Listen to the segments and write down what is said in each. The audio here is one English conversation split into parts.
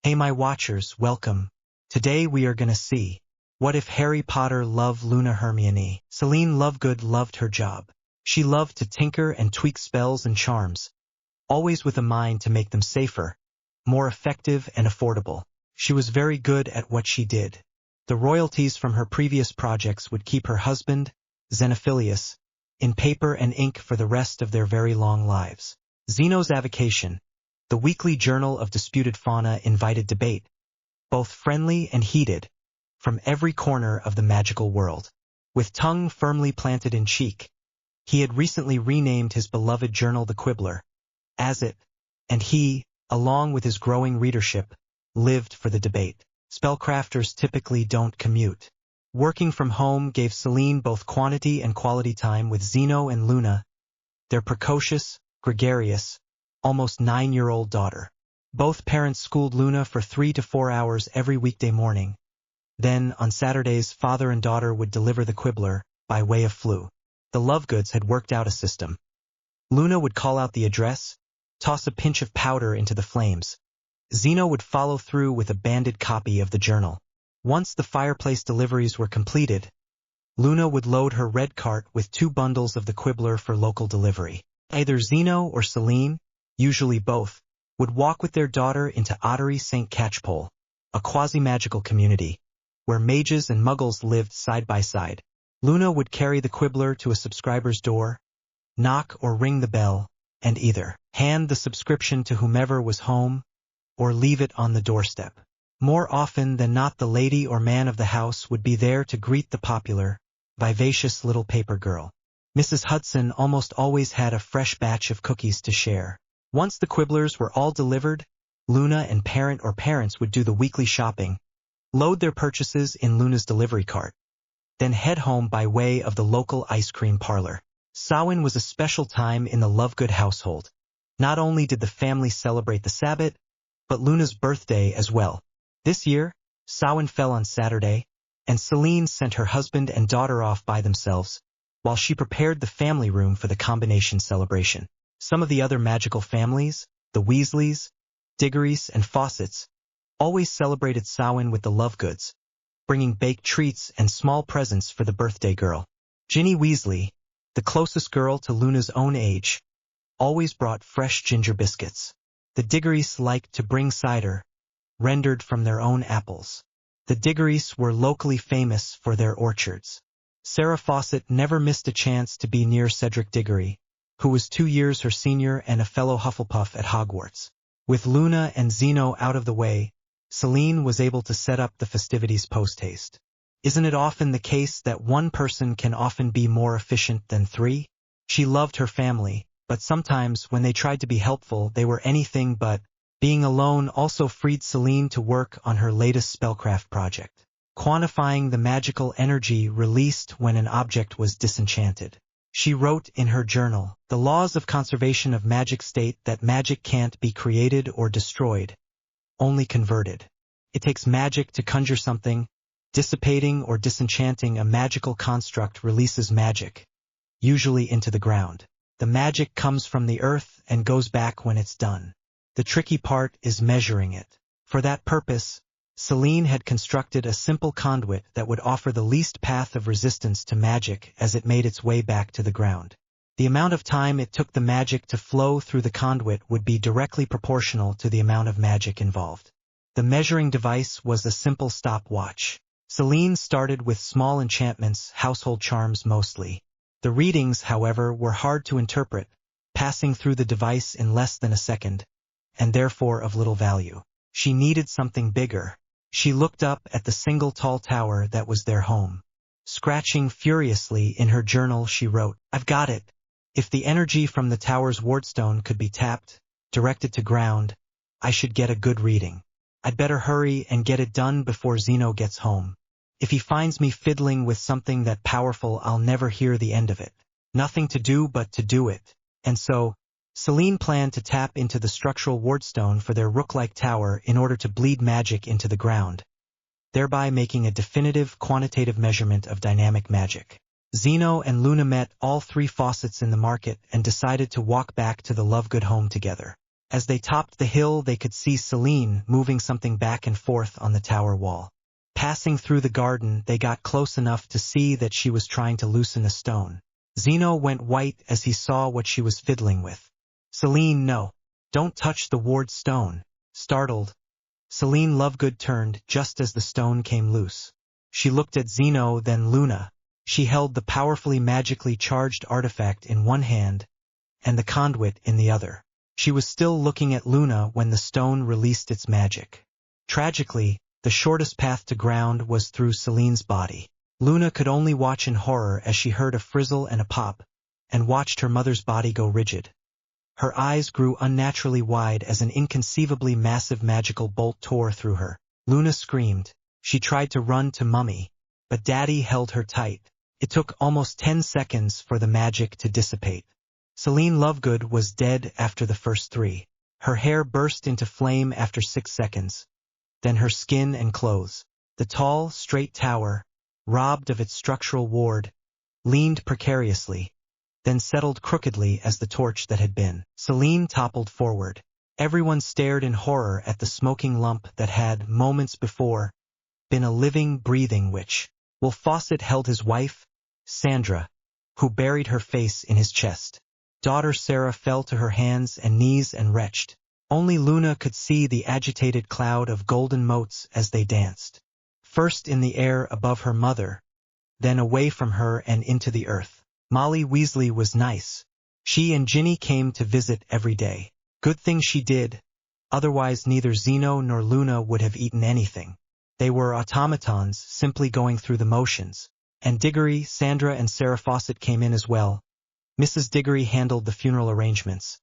Hey my watchers, welcome. Today we are gonna see, what if Harry Potter loved Luna Hermionee? Celine Lovegood loved her job. She loved to tinker and tweak spells and charms, always with a mind to make them safer, more effective and affordable. She was very good at what she did. The royalties from her previous projects would keep her husband, Xenophilius, in paper and ink for the rest of their very long lives. Xeno's Avocation, the weekly journal of disputed fauna, invited debate, both friendly and heated, from every corner of the magical world. With tongue firmly planted in cheek, he had recently renamed his beloved journal The Quibbler, as it, and he, along with his growing readership, lived for the debate. Spellcrafters typically don't commute. Working from home gave Celine both quantity and quality time with Xeno and Luna, their precocious, gregarious, almost 9-year-old daughter. Both parents schooled Luna for 3 to 4 hours every weekday morning. Then, on Saturdays, father and daughter would deliver the Quibbler, by way of flu. The Lovegoods had worked out a system. Luna would call out the address, toss a pinch of powder into the flames. Xeno would follow through with a banded copy of the journal. Once the fireplace deliveries were completed, Luna would load her red cart with 2 bundles of the Quibbler for local delivery. Either Xeno or Celine, usually both, would walk with their daughter into Ottery St. Catchpole, a quasi-magical community, where mages and muggles lived side by side. Luna would carry the Quibbler to a subscriber's door, knock or ring the bell, and either hand the subscription to whomever was home, or leave it on the doorstep. More often than not, the lady or man of the house would be there to greet the popular, vivacious little paper girl. Mrs. Hudson almost always had a fresh batch of cookies to share. Once the Quibblers were all delivered, Luna and parent or parents would do the weekly shopping, load their purchases in Luna's delivery cart, then head home by way of the local ice cream parlor. Samhain was a special time in the Lovegood household. Not only did the family celebrate the Sabbath, but Luna's birthday as well. This year, Samhain fell on Saturday, and Celine sent her husband and daughter off by themselves, while she prepared the family room for the combination celebration. Some of the other magical families, the Weasleys, Diggorys, and Fawcett's, always celebrated Samhain with the Lovegoods, bringing baked treats and small presents for the birthday girl. Ginny Weasley, the closest girl to Luna's own age, always brought fresh ginger biscuits. The Diggorys liked to bring cider, rendered from their own apples. The Diggorys were locally famous for their orchards. Sarah Fawcett never missed a chance to be near Cedric Diggory, who was 2 years her senior and a fellow Hufflepuff at Hogwarts. With Luna and Xeno out of the way, Celine was able to set up the festivities post-haste. Isn't it often the case that one person can often be more efficient than 3? She loved her family, but sometimes when they tried to be helpful they were anything but. Being alone also freed Celine to work on her latest spellcraft project, quantifying the magical energy released when an object was disenchanted. She wrote in her journal, "The laws of conservation of magic state that magic can't be created or destroyed, only converted. It takes magic to conjure something. Dissipating or disenchanting a magical construct releases magic, usually into the ground. The magic comes from the earth and goes back when it's done. The tricky part is measuring it." For that purpose, Celine had constructed a simple conduit that would offer the least path of resistance to magic as it made its way back to the ground. The amount of time it took the magic to flow through the conduit would be directly proportional to the amount of magic involved. The measuring device was a simple stopwatch. Celine started with small enchantments, household charms mostly. The readings, however, were hard to interpret, passing through the device in less than a second, and therefore of little value. She needed something bigger. She looked up at the single tall tower that was their home. Scratching furiously in her journal, she wrote, "I've got it. If the energy from the tower's wardstone could be tapped, directed to ground, I should get a good reading. I'd better hurry and get it done before Xeno gets home. If he finds me fiddling with something that powerful, I'll never hear the end of it. Nothing to do but to do it." And so, Celine planned to tap into the structural wardstone for their rook-like tower in order to bleed magic into the ground, thereby making a definitive quantitative measurement of dynamic magic. Xeno and Luna met all 3 Fawcetts in the market and decided to walk back to the Lovegood home together. As they topped the hill, they could see Celine moving something back and forth on the tower wall. Passing through the garden, they got close enough to see that she was trying to loosen a stone. Zeno went white as he saw what she was fiddling with. Celine, no. Don't touch the ward stone. Startled, Celine Lovegood turned just as the stone came loose. She looked at Zeno, then Luna. She held the powerfully magically charged artifact in one hand and the conduit in the other. She was still looking at Luna when the stone released its magic. Tragically, the shortest path to ground was through Celine's body. Luna could only watch in horror as she heard a frizzle and a pop, and watched her mother's body go rigid. Her eyes grew unnaturally wide as an inconceivably massive magical bolt tore through her. Luna screamed. She tried to run to Mummy, but Daddy held her tight. It took almost 10 seconds for the magic to dissipate. Celine Lovegood was dead after the first 3. Her hair burst into flame after 6 seconds. Then her skin and clothes. The tall, straight tower, robbed of its structural ward, leaned precariously, then settled crookedly as the torch that had been. Celine toppled forward. Everyone stared in horror at the smoking lump that had, moments before, been a living, breathing witch. Will Fawcett held his wife, Sandra, who buried her face in his chest. Daughter Sarah fell to her hands and knees and retched. Only Luna could see the agitated cloud of golden motes as they danced. First in the air above her mother, then away from her and into the earth. Molly Weasley was nice. She and Ginny came to visit every day. Good thing she did, otherwise neither Zeno nor Luna would have eaten anything. They were automatons, simply going through the motions. And Diggory, Sandra and Sarah Fawcett came in as well. Mrs. Diggory handled the funeral arrangements.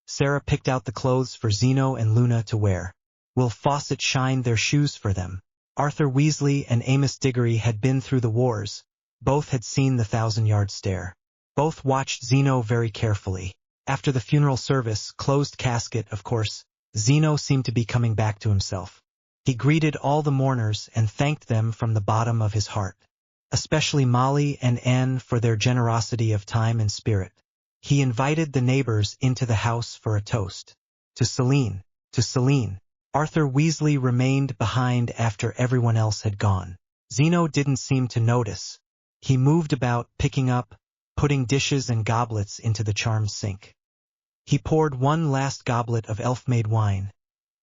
Sarah picked out the clothes for Zeno and Luna to wear. Will Fawcett shined their shoes for them. Arthur Weasley and Amos Diggory had been through the wars. Both had seen the 1,000-yard stare. Both watched Zeno very carefully. After the funeral service, closed casket, of course, Zeno seemed to be coming back to himself. He greeted all the mourners and thanked them from the bottom of his heart. Especially Molly and Anne for their generosity of time and spirit. He invited the neighbors into the house for a toast. To Celine. To Celine. Arthur Weasley remained behind after everyone else had gone. Zeno didn't seem to notice. He moved about, picking up, putting dishes and goblets into the charmed sink. He poured one last goblet of elf-made wine,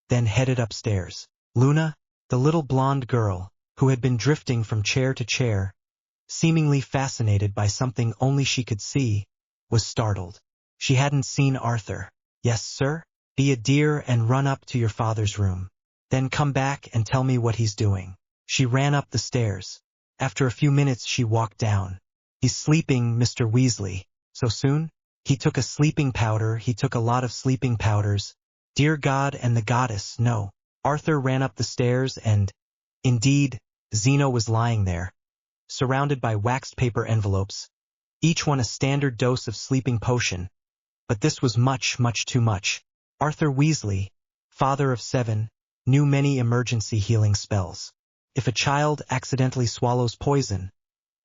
then headed upstairs. Luna, the little blonde girl, who had been drifting from chair to chair, seemingly fascinated by something only she could see, was startled. She hadn't seen Arthur. Yes, sir? Be a dear and run up to your father's room. Then come back and tell me what he's doing. She ran up the stairs. After a few minutes she walked down. He's sleeping, Mr. Weasley. So soon? He took a sleeping powder. He took a lot of sleeping powders. Dear God and the goddess, no. Arthur ran up the stairs and, indeed, Zeno was lying there, surrounded by waxed paper envelopes, each one a standard dose of sleeping potion. But this was much, much too much. Arthur Weasley, father of 7, knew many emergency healing spells. If a child accidentally swallows poison,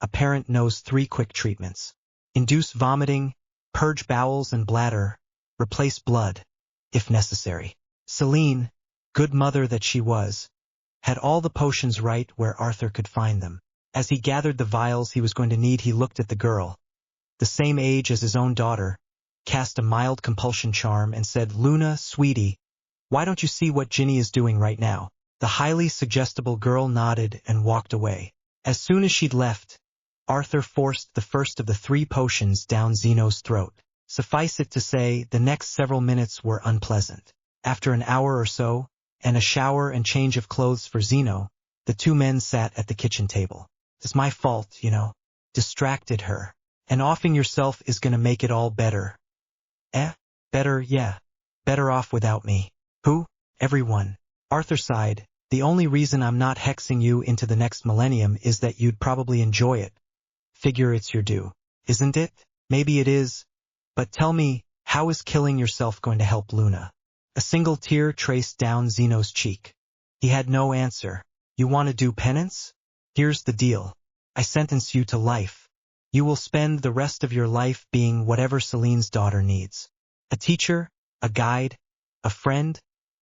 a parent knows 3 quick treatments. Induce vomiting, purge bowels and bladder, replace blood, if necessary. Celine, good mother that she was, had all the potions right where Arthur could find them. As he gathered the vials he was going to need, he looked at the girl, the same age as his own daughter, cast a mild compulsion charm and said, Luna, sweetie, why don't you see what Ginny is doing right now? The highly suggestible girl nodded and walked away. As soon as she'd left, Arthur forced the first of the 3 potions down Zeno's throat. Suffice it to say, the next several minutes were unpleasant. After an hour or so, and a shower and change of clothes for Zeno, the 2 men sat at the kitchen table. It's my fault, you know. Distracted her. And offing yourself is gonna make it all better. Better, yeah. Better off without me. Who? Everyone. Arthur sighed. The only reason I'm not hexing you into the next millennium is that you'd probably enjoy it. Figure it's your due. Isn't it? Maybe it is. But tell me, how is killing yourself going to help Luna? A single tear traced down Zeno's cheek. He had no answer. You want to do penance? Here's the deal. I sentence you to life. You will spend the rest of your life being whatever Celine's daughter needs. A teacher, a guide, a friend,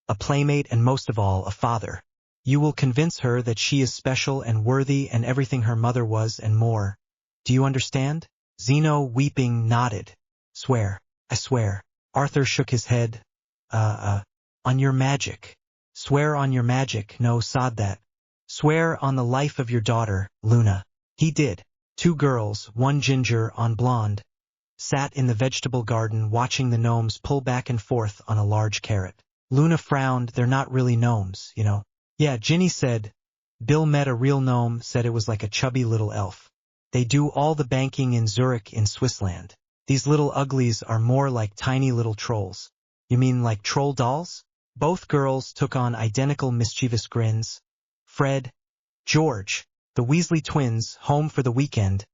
a playmate, and most of all, a father. You will convince her that she is special and worthy and everything her mother was and more. Do you understand? Zeno, weeping, nodded. Swear. I swear. Arthur shook his head. On your magic. Swear on your magic. No, sod that. Swear on the life of your daughter, Luna. He did. Two girls, one ginger on blonde, sat in the vegetable garden watching the gnomes pull back and forth on a large carrot. Luna frowned. They're not really gnomes, you know. Yeah, Ginny said. Bill met a real gnome, said it was like a chubby little elf. They do all the banking in Zurich in Swissland. These little uglies are more like tiny little trolls. You mean like troll dolls? Both girls took on identical mischievous grins. Fred, George, the Weasley twins, home for the weekend,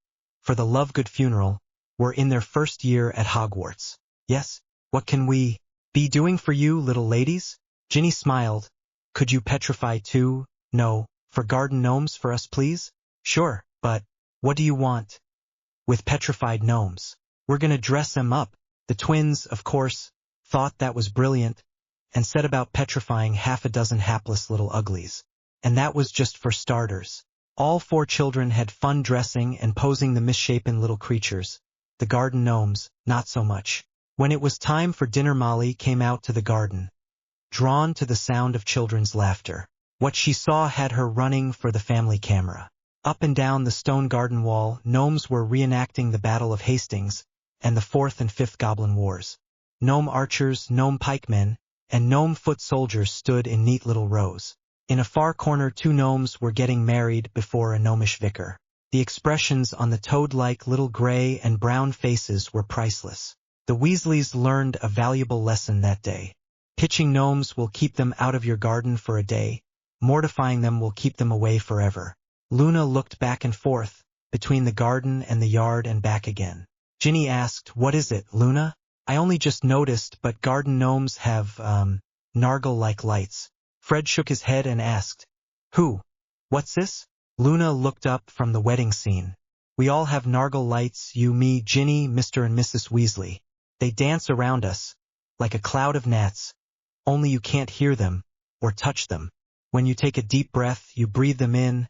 for the Lovegood funeral, were in their first year at Hogwarts. Yes, what can we be doing for you, little ladies? Ginny smiled. Could you petrify too? No, for garden gnomes for us, please? Sure, but what do you want with petrified gnomes? We're gonna dress them up. The twins, of course, thought that was brilliant, and set about petrifying half a dozen hapless little uglies. And that was just for starters. All four children had fun dressing and posing the misshapen little creatures. The garden gnomes, not so much. When it was time for dinner, Molly came out to the garden, drawn to the sound of children's laughter. What she saw had her running for the family camera. Up and down the stone garden wall, gnomes were reenacting the Battle of Hastings and the 4th and 5th Goblin Wars. Gnome archers, gnome pikemen, and gnome foot soldiers stood in neat little rows. In a far corner, two gnomes were getting married before a gnomish vicar. The expressions on the toad-like little gray and brown faces were priceless. The Weasleys learned a valuable lesson that day. Pitching gnomes will keep them out of your garden for a day. Mortifying them will keep them away forever. Luna looked back and forth, between the garden and the yard and back again. Ginny asked, "What is it, Luna?" "I only just noticed, but garden gnomes have, nargle-like lights." Fred shook his head and asked, "Who? What's this?" Luna looked up from the wedding scene. "We all have nargle lights, you, me, Ginny, Mr. and Mrs. Weasley. They dance around us, like a cloud of gnats, only you can't hear them, or touch them. When you take a deep breath, you breathe them in,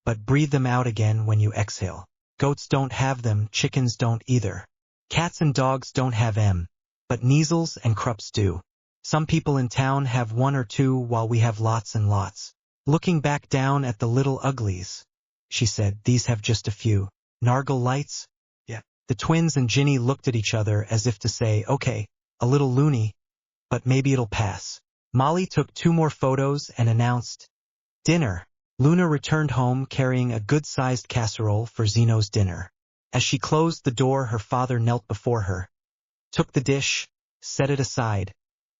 but breathe them out again when you exhale. Goats don't have them, chickens don't either. Cats and dogs don't have 'em, but Neasels and Krups do. Some people in town have one or two while we have lots and lots." Looking back down at the little uglies, she said, "These have just a few nargle lights?" "Yeah." The twins and Ginny looked at each other as if to say, "Okay, a little loony, but maybe it'll pass." Molly took 2 more photos and announced, "Dinner." Luna returned home carrying a good-sized casserole for Zeno's dinner. As she closed the door, her father knelt before her, took the dish, set it aside,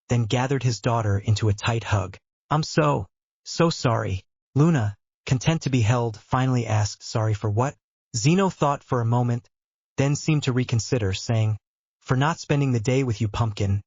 then gathered his daughter into a tight hug. "I'm so sorry." Luna, content to be held, finally asked, "Sorry for what?" Zeno thought for a moment, then seemed to reconsider, saying, "For not spending the day with you, Pumpkin.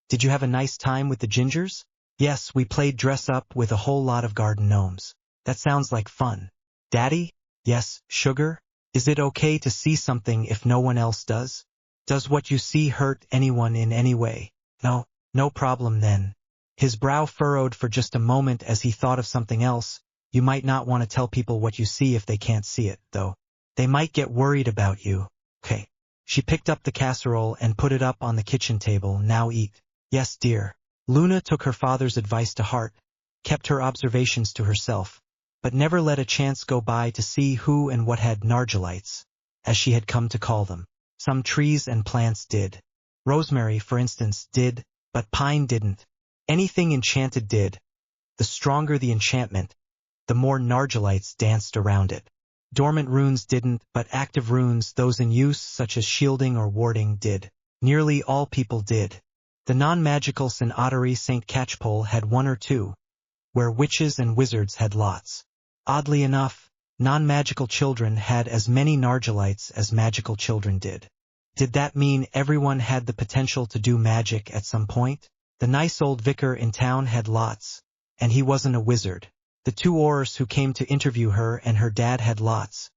Did you have a nice time with the gingers?" "Yes, we played dress-up with a whole lot of garden gnomes." "That sounds like fun." "Daddy?" "Yes, Sugar? Is it okay to see something if no one else does? Does what you see hurt anyone in any way?" "No. No problem then." His brow furrowed for just a moment as he thought of something else. "You might not want to tell people what you see if they can't see it, though. They might get worried about you." "Okay." She picked up the casserole and put it up on the kitchen table. "Now eat." "Yes, dear." Luna took her father's advice to heart, kept her observations to herself, but never let a chance go by to see who and what had nargilites, as she had come to call them. Some trees and plants did. Rosemary, for instance, did, but pine didn't. Anything enchanted did. The stronger the enchantment, the more nargilites danced around it. Dormant runes didn't, but active runes, those in use such as shielding or warding, did. Nearly all people did. The non-magical St. Ottery St. Catchpole had 1 or 2, where witches and wizards had lots. Oddly enough, non-magical children had as many nargilites as magical children did. Did that mean everyone had the potential to do magic at some point? The nice old vicar in town had lots, and he wasn't a wizard. The 2 Orrs who came to interview her and her dad had lots,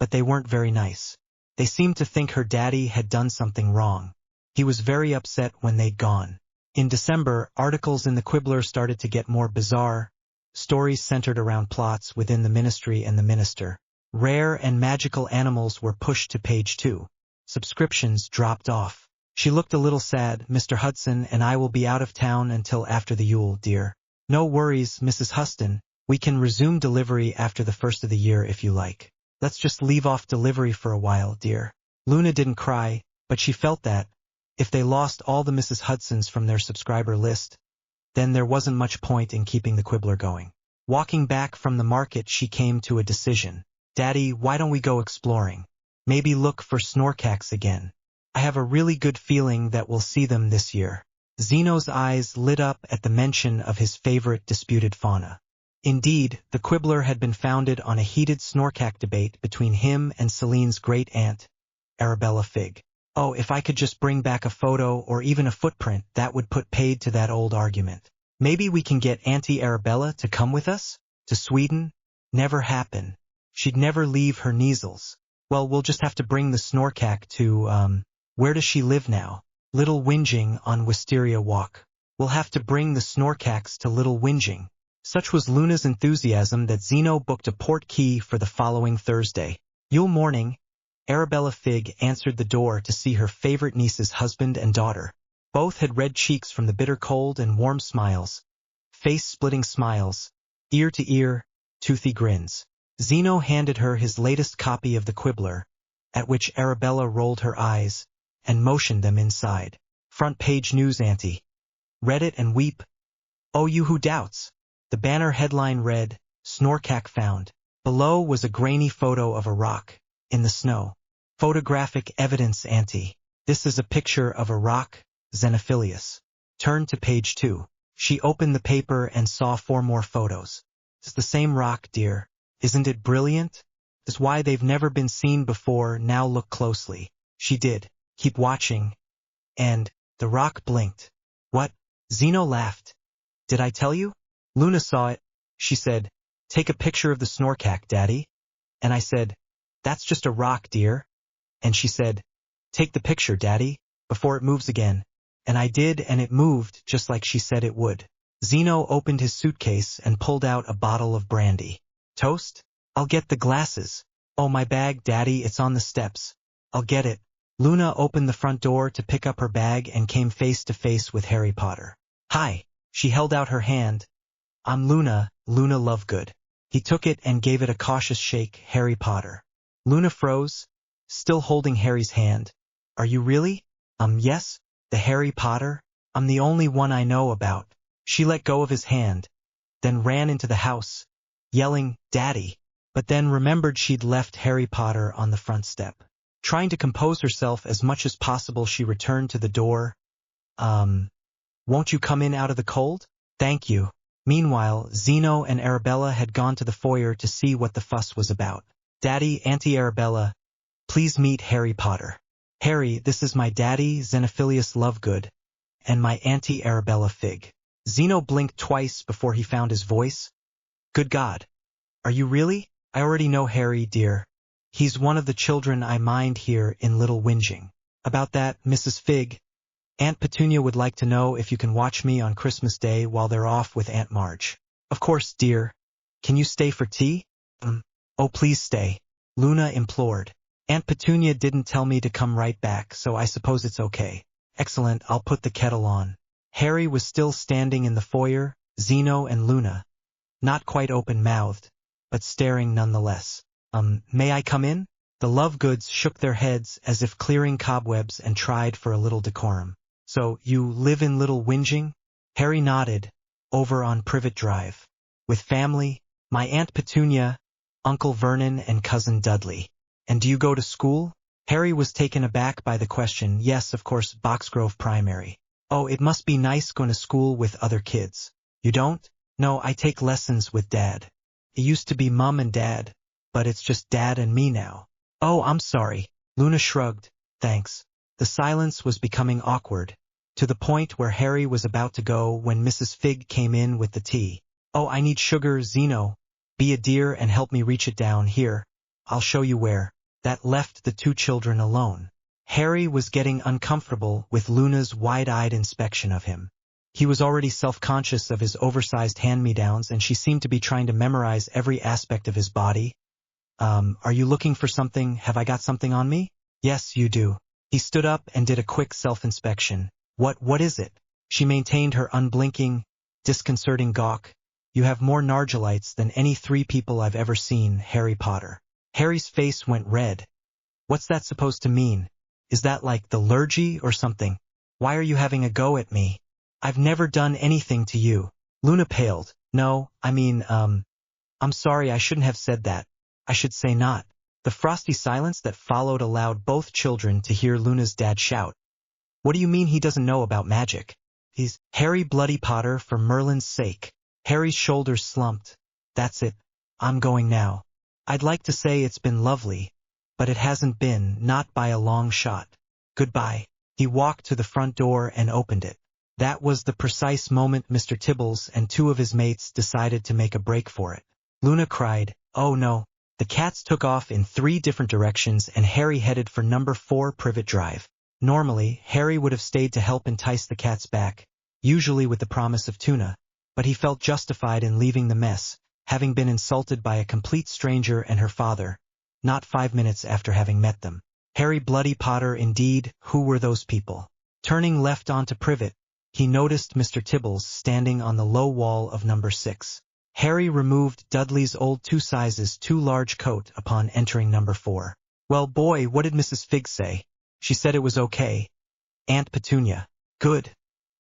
but they weren't very nice. They seemed to think her daddy had done something wrong. He was very upset when they'd gone. In December, articles in the Quibbler started to get more bizarre, stories centered around plots within the Ministry and the Minister. Rare and magical animals were pushed to page 2. Subscriptions dropped off. She looked a little sad. Mr. Hudson and I will be out of town until after the Yule, dear. No worries, Mrs. Huston. We can resume delivery after the first of the year if you like. Let's just leave off delivery for a while, dear. Luna didn't cry, but she felt that, if they lost all the Mrs. Hudsons from their subscriber list, then there wasn't much point in keeping the Quibbler going. Walking back from the market, she came to a decision. Daddy, why don't we go exploring? Maybe look for snorcacks again. I have a really good feeling that we'll see them this year. Zeno's eyes lit up at the mention of his favorite disputed fauna. Indeed, the Quibbler had been founded on a heated snorcack debate between him and Celine's great-aunt, Arabella Figg. Oh, if I could just bring back a photo or even a footprint, that would put paid to that old argument. Maybe we can get Auntie Arabella to come with us? To Sweden? Never happen. She'd never leave her measles. Well, we'll just have to bring the snorcack to, where does she live now? Little Whinging on Wisteria Walk. We'll have to bring the snorcacks to Little Whinging. Such was Luna's enthusiasm that Zeno booked a port key for the following Thursday. Yule morning, Arabella Figg answered the door to see her favorite niece's husband and daughter. Both had red cheeks from the bitter cold and warm smiles, face-splitting smiles, ear-to-ear, toothy grins. Zeno handed her his latest copy of the Quibbler, at which Arabella rolled her eyes and motioned them inside. Front page news, Auntie. Read it and weep. Oh, you who doubts. The banner headline read, Snorcack found. Below was a grainy photo of a rock in the snow. Photographic evidence, Auntie. This is a picture of a rock, Xenophilius. Turn to page 2. She opened the paper and saw 4 more photos. It's the same rock, dear. Isn't it brilliant? That's why they've never been seen before. Now look closely. She did. Keep watching. And the rock blinked. What? Zeno laughed. Did I tell you? Luna saw it. She said, take a picture of the snorcack, Daddy. And I said, that's just a rock, dear. And she said, take the picture, Daddy, before it moves again. And I did, and it moved just like she said it would. Zeno opened his suitcase and pulled out a bottle of brandy. Toast? I'll get the glasses. Oh, my bag, Daddy, it's on the steps. I'll get it. Luna opened the front door to pick up her bag and came face to face with Harry Potter. Hi. She held out her hand. I'm Luna, Luna Lovegood. He took it and gave it a cautious shake. Harry Potter. Luna froze, still holding Harry's hand. Are you really? Yes. The Harry Potter? I'm the only one I know about. She let go of his hand, then ran into the house, yelling, Daddy, but then remembered she'd left Harry Potter on the front step. Trying to compose herself as much as possible, she returned to the door. Won't you come in out of the cold? Thank you. Meanwhile, Zeno and Arabella had gone to the foyer to see what the fuss was about. Daddy, Auntie Arabella, please meet Harry Potter. Harry, this is my daddy, Xenophilius Lovegood, and my Auntie Arabella Figg. Zeno blinked twice before he found his voice. Good God. Are you really? I already know Harry, dear. He's one of the children I mind here in Little Whinging. About that, Mrs. Figg, Aunt Petunia would like to know if you can watch me on Christmas Day while they're off with Aunt Marge. Of course, dear. Can you stay for tea? Oh, please stay. Luna implored. Aunt Petunia didn't tell me to come right back, so I suppose it's okay. Excellent, I'll put the kettle on. Harry was still standing in the foyer, Zeno and Luna, not quite open-mouthed, but staring nonetheless. May I come in? The Lovegoods shook their heads as if clearing cobwebs and tried for a little decorum. So, you live in Little Whinging? Harry nodded, over on Privet Drive. With family, my Aunt Petunia, Uncle Vernon and Cousin Dudley. And do you go to school? Harry was taken aback by the question. Yes, of course, Boxgrove Primary. Oh, it must be nice going to school with other kids. You don't? No, I take lessons with Dad. It used to be Mum and Dad, but it's just Dad and me now. Oh, I'm sorry. Luna shrugged. Thanks. The silence was becoming awkward, to the point where Harry was about to go when Mrs. Figg came in with the tea. Oh, I need sugar, Zeno. Be a dear and help me reach it down here. I'll show you where. That left the 2 children alone. Harry was getting uncomfortable with Luna's wide-eyed inspection of him. He was already self-conscious of his oversized hand-me-downs, and she seemed to be trying to memorize every aspect of his body. Are you looking for something? Have I got something on me? Yes, you do. He stood up and did a quick self-inspection. What is it? She maintained her unblinking, disconcerting gawk. You have more Nargilites than any 3 people I've ever seen, Harry Potter. Harry's face went red. What's that supposed to mean? Is that like the lurgy or something? Why are you having a go at me? I've never done anything to you. Luna paled. No, I mean, I'm sorry, I shouldn't have said that. I should say not. The frosty silence that followed allowed both children to hear Luna's dad shout. What do you mean he doesn't know about magic? He's Harry Bloody Potter for Merlin's sake. Harry's shoulders slumped. That's it. I'm going now. I'd like to say it's been lovely, but it hasn't been, not by a long shot. Goodbye. He walked to the front door and opened it. That was the precise moment Mr. Tibbles and 2 of his mates decided to make a break for it. Luna cried, "Oh no." The cats took off in 3 different directions, and Harry headed for number 4 Privet Drive. Normally, Harry would have stayed to help entice the cats back, usually with the promise of tuna, but he felt justified in leaving the mess, having been insulted by a complete stranger and her father, not 5 minutes after having met them. Harry Bloody Potter indeed, who were those people? Turning left onto Privet, he noticed Mr. Tibbles standing on the low wall of number 6. Harry removed Dudley's old 2 sizes too large coat upon entering number 4. Well boy, what did Mrs. Fig say? She said it was okay. Aunt Petunia. Good.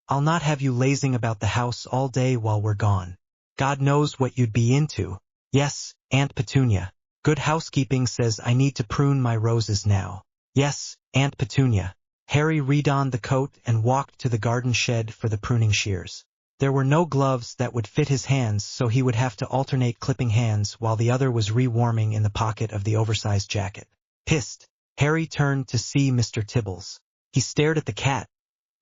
I'll not have you lazing about the house all day while we're gone. God knows what you'd be into. Yes, Aunt Petunia. Good housekeeping says I need to prune my roses now. Yes, Aunt Petunia. Harry redonned the coat and walked to the garden shed for the pruning shears. There were no gloves that would fit his hands, so he would have to alternate clipping hands while the other was re-warming in the pocket of the oversized jacket. Pissed, Harry turned to see Mr. Tibbles. He stared at the cat,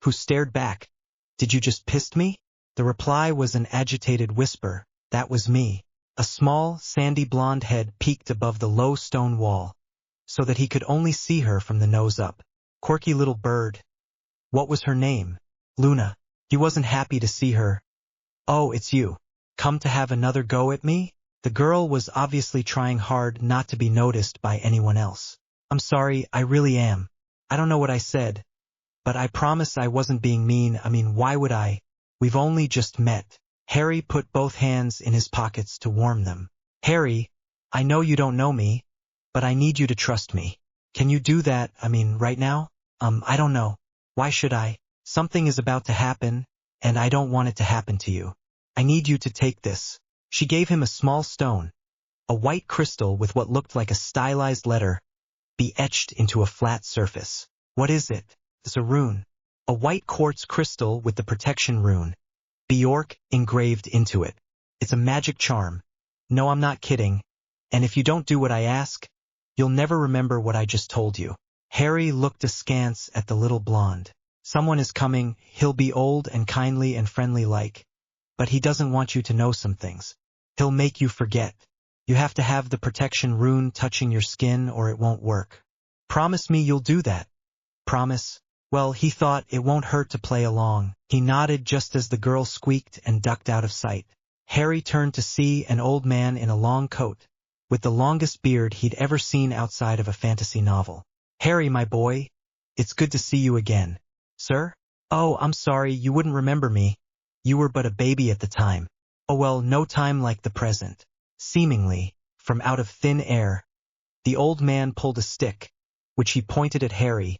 who stared back. Did you just piss me? The reply was an agitated whisper. That was me. A small, sandy blonde head peeked above the low stone wall, so that he could only see her from the nose up. Quirky little bird. What was her name? Luna. He wasn't happy to see her. Oh, it's you. Come to have another go at me? The girl was obviously trying hard not to be noticed by anyone else. I'm sorry, I really am. I don't know what I said, but I promise I wasn't being mean. I mean, why would I? We've only just met. Harry put both hands in his pockets to warm them. Harry, I know you don't know me, but I need you to trust me. Can you do that, right now? I don't know. Why should I? Something is about to happen, and I don't want it to happen to you. I need you to take this. She gave him a small stone, a white crystal with what looked like a stylized letter, be etched into a flat surface. What is it? It's a rune. A white quartz crystal with the protection rune, Bjork, engraved into it. It's a magic charm. No, I'm not kidding. And if you don't do what I ask, you'll never remember what I just told you. Harry looked askance at the little blonde. Someone is coming, he'll be old and kindly and friendly like, but he doesn't want you to know some things. He'll make you forget. You have to have the protection rune touching your skin or it won't work. Promise me you'll do that. Promise? Well, he thought it won't hurt to play along. He nodded just as the girl squeaked and ducked out of sight. Harry turned to see an old man in a long coat, with the longest beard he'd ever seen outside of a fantasy novel. Harry, my boy, it's good to see you again. Sir? Oh, I'm sorry, you wouldn't remember me. You were but a baby at the time. Oh well, no time like the present. Seemingly, from out of thin air, the old man pulled a stick, which he pointed at Harry,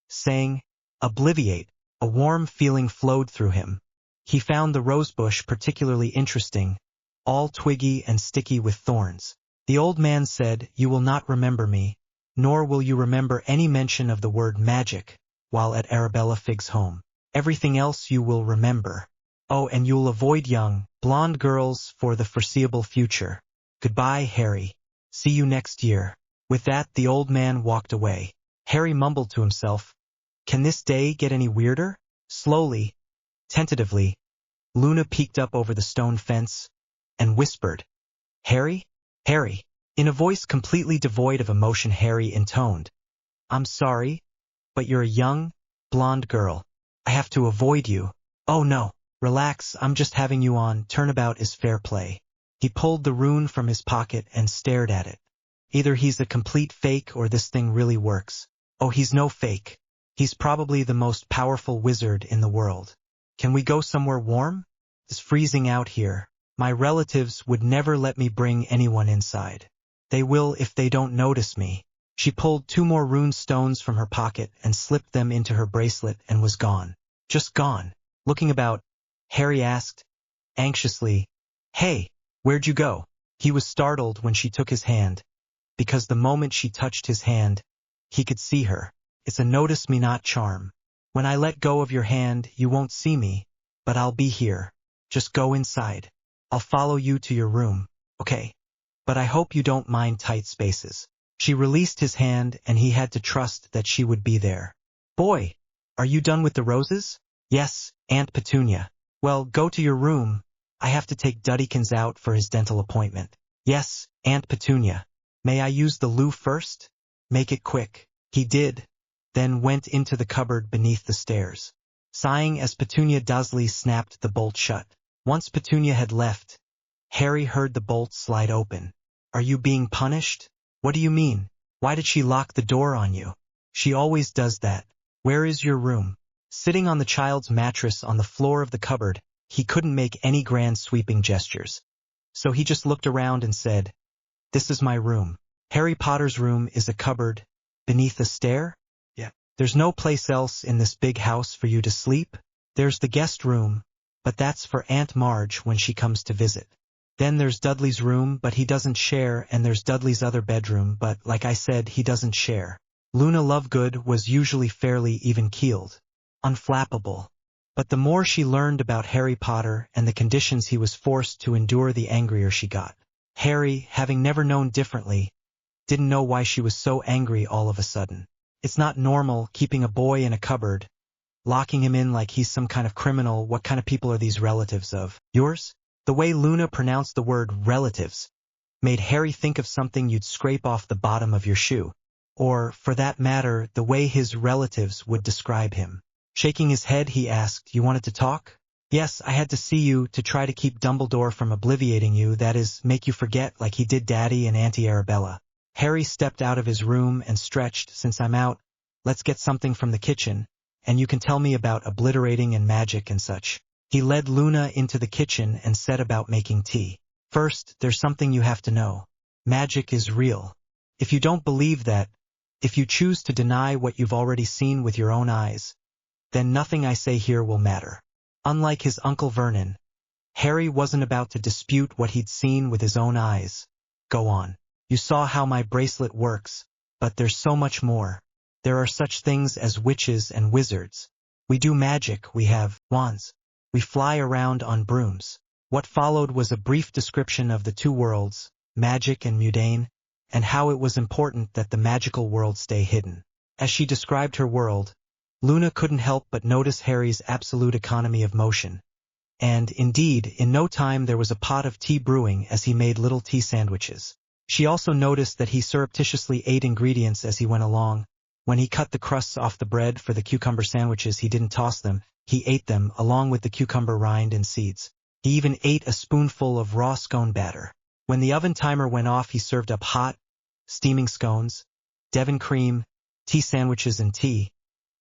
saying, "Obliviate." A warm feeling flowed through him. He found the rosebush particularly interesting, all twiggy and sticky with thorns. The old man said, "You will not remember me, nor will you remember any mention of the word magic while at Arabella Fig's home. Everything else you will remember. Oh, and you'll avoid young, blonde girls for the foreseeable future. Goodbye, Harry. See you next year." With that, the old man walked away. Harry mumbled to himself, "Can this day get any weirder?" Slowly, tentatively, Luna peeked up over the stone fence and whispered, "Harry? Harry." In a voice completely devoid of emotion, Harry intoned, "I'm sorry, but you're a young, blonde girl. I have to avoid you." "Oh no." Relax, I'm just having you on. Turnabout is fair play. He pulled the rune from his pocket and stared at it. Either he's a complete fake or this thing really works. Oh, he's no fake. He's probably the most powerful wizard in the world. Can we go somewhere warm? It's freezing out here. My relatives would never let me bring anyone inside. They will if they don't notice me. She pulled 2 more rune stones from her pocket and slipped them into her bracelet and was gone. Just gone. Looking about, Harry asked, anxiously, "Hey, where'd you go?" He was startled when she took his hand, because the moment she touched his hand, he could see her. It's a notice me not charm. When I let go of your hand, you won't see me, but I'll be here. Just go inside. I'll follow you to your room, okay? But I hope you don't mind tight spaces. She released his hand and he had to trust that she would be there. Boy, are you done with the roses? Yes, Aunt Petunia. Well, go to your room. I have to take Duddykins out for his dental appointment. Yes, Aunt Petunia. May I use the loo first? Make it quick. He did, then went into the cupboard beneath the stairs. Sighing as Petunia Dursley snapped the bolt shut. Once Petunia had left, Harry heard the bolt slide open. Are you being punished? What do you mean? Why did she lock the door on you? She always does that. Where is your room? Sitting on the child's mattress on the floor of the cupboard, he couldn't make any grand sweeping gestures. So he just looked around and said, "This is my room." Harry Potter's room is a cupboard beneath a stair? Yeah. There's no place else in this big house for you to sleep? There's the guest room, but that's for Aunt Marge when she comes to visit. Then there's Dudley's room, but he doesn't share, and there's Dudley's other bedroom, but like I said, he doesn't share. Luna Lovegood was usually fairly even-keeled, unflappable. But the more she learned about Harry Potter and the conditions he was forced to endure, the angrier she got. Harry, having never known differently, didn't know why she was so angry all of a sudden. It's not normal keeping a boy in a cupboard, locking him in like he's some kind of criminal. What kind of people are these relatives of yours? The way Luna pronounced the word relatives made Harry think of something you'd scrape off the bottom of your shoe. Or, for that matter, the way his relatives would describe him. Shaking his head, he asked, "You wanted to talk?" "Yes, I had to see you to try to keep Dumbledore from obliviating you, that is, make you forget like he did Daddy and Auntie Arabella." Harry stepped out of his room and stretched. "Since I'm out, let's get something from the kitchen, and you can tell me about obliterating and magic and such." He led Luna into the kitchen and set about making tea. "First, there's something you have to know. Magic is real. If you don't believe that, if you choose to deny what you've already seen with your own eyes, then nothing I say here will matter." Unlike his Uncle Vernon, Harry wasn't about to dispute what he'd seen with his own eyes. "Go on. You saw how my bracelet works, but there's so much more. There are such things as witches and wizards. We do magic, we have wands. We fly around on brooms." What followed was a brief description of the 2 worlds, magic and mundane, and how it was important that the magical world stay hidden. As she described her world, Luna couldn't help but notice Harry's absolute economy of motion. And, indeed, in no time there was a pot of tea brewing as he made little tea sandwiches. She also noticed that he surreptitiously ate ingredients as he went along. When he cut the crusts off the bread for the cucumber sandwiches, he didn't toss them, he ate them along with the cucumber rind and seeds. He even ate a spoonful of raw scone batter. When the oven timer went off, he served up hot, steaming scones, Devon cream, tea sandwiches and tea.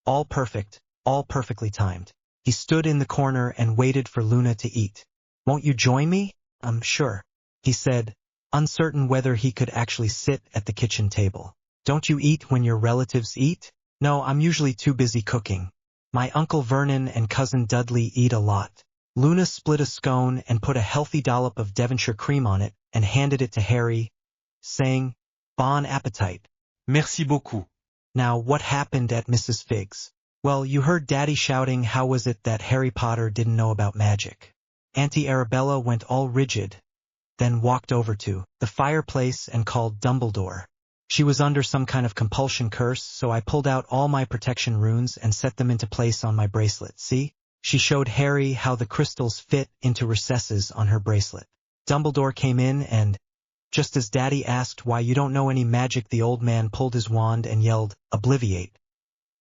All perfect, all perfectly timed. He stood in the corner and waited for Luna to eat. "Won't you join me?" Sure," he said, uncertain whether he could actually sit at the kitchen table. "Don't you eat when your relatives eat?" "No, I'm usually too busy cooking. My Uncle Vernon and Cousin Dudley eat a lot." Luna split a scone and put a healthy dollop of Devonshire cream on it and handed it to Harry, saying, "Bon appétit." Merci beaucoup. Now, what happened at Mrs. Figg's? Well, you heard Daddy shouting how was it that Harry Potter didn't know about magic. Auntie Arabella went all rigid, then walked over to the fireplace and called Dumbledore. She was under some kind of compulsion curse, so I pulled out all my protection runes and set them into place on my bracelet. See? She showed Harry how the crystals fit into recesses on her bracelet. Dumbledore came in and, just as Daddy asked why you don't know any magic, the old man pulled his wand and yelled, "Obliviate."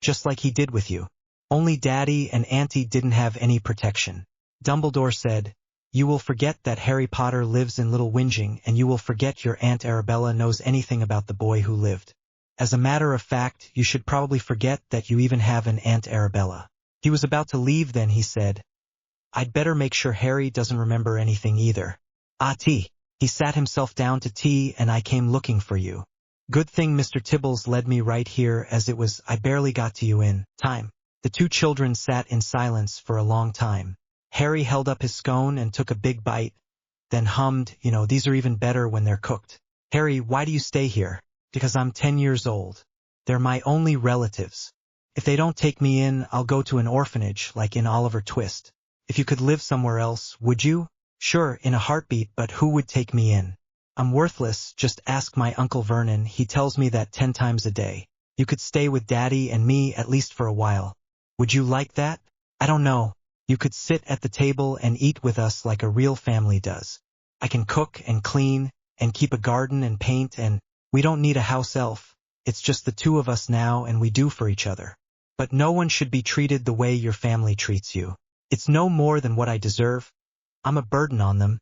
Just like he did with you. Only Daddy and Auntie didn't have any protection. Dumbledore said, "You will forget that Harry Potter lives in Little Whinging, and you will forget your Aunt Arabella knows anything about the boy who lived. As a matter of fact, you should probably forget that you even have an Aunt Arabella." He was about to leave then he said, "I'd better make sure Harry doesn't remember anything either." "Ah, tea." He sat himself down to tea and I came looking for you. Good thing Mr. Tibbles led me right here as it was I barely got to you in time. The two children sat in silence for a long time. Harry held up his scone and took a big bite, then hummed, "These are even better when they're cooked." "Harry, why do you stay here?" "Because I'm 10 years old. They're my only relatives. If they don't take me in, I'll go to an orphanage like in Oliver Twist." "If you could live somewhere else, would you?" "Sure, in a heartbeat, but who would take me in? I'm worthless, just ask my Uncle Vernon, he tells me that 10 times a day. You could stay with Daddy and me at least for a while. Would you like that?" "I don't know. You could sit at the table and eat with us like a real family does. I can cook and clean and keep a garden and paint and we don't need a house elf. It's just the two of us now and we do for each other. But no one should be treated the way your family treats you. It's no more than what I deserve. I'm a burden on them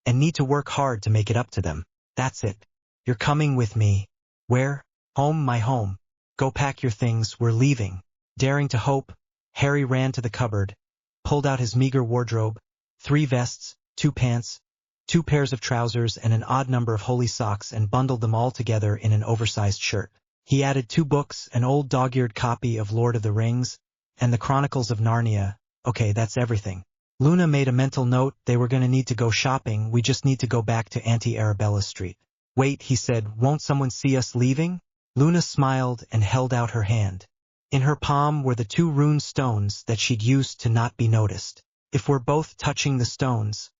and need to work hard to make it up to them. That's it. You're coming with me." "Where?" "Home, my home. Go pack your things, we're leaving." Daring to hope, Harry ran to the cupboard, pulled out his meager wardrobe, 3 vests, 2 pants, 2 pairs of trousers and an odd number of holey socks and bundled them all together in an oversized shirt. He added 2 books, an old dog-eared copy of Lord of the Rings, and the Chronicles of Narnia. Okay, that's everything. Luna made a mental note, they were gonna need to go shopping, we just need to go back to Auntie Arabella's street. "Wait," he said, "won't someone see us leaving?" Luna smiled and held out her hand. In her palm were the 2 rune stones that she'd used to not be noticed. "If we're both touching the stones,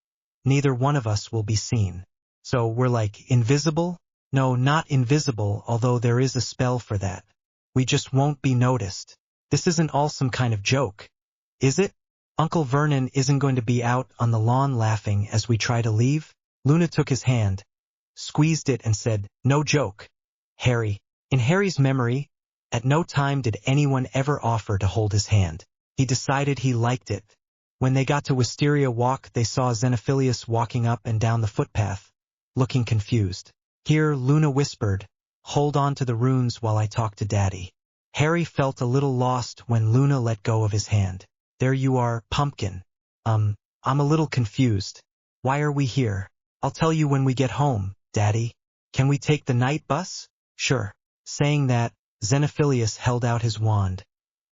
neither one of us will be seen. So we're like invisible?" "No, not invisible, although there is a spell for that. We just won't be noticed." "This isn't all some kind of joke, is it? Uncle Vernon isn't going to be out on the lawn laughing as we try to leave?" Luna took his hand, squeezed it and said, "No joke, Harry." In Harry's memory, at no time did anyone ever offer to hold his hand. He decided he liked it. When they got to Wisteria Walk, they saw Xenophilius walking up and down the footpath, looking confused. "Here," Luna whispered, "hold on to the runes while I talk to Daddy." Harry felt a little lost when Luna let go of his hand. "There you are, Pumpkin. I'm a little confused. Why are we here?" "I'll tell you when we get home, Daddy. Can we take the night bus?" "Sure." Saying that, Xenophilius held out his wand,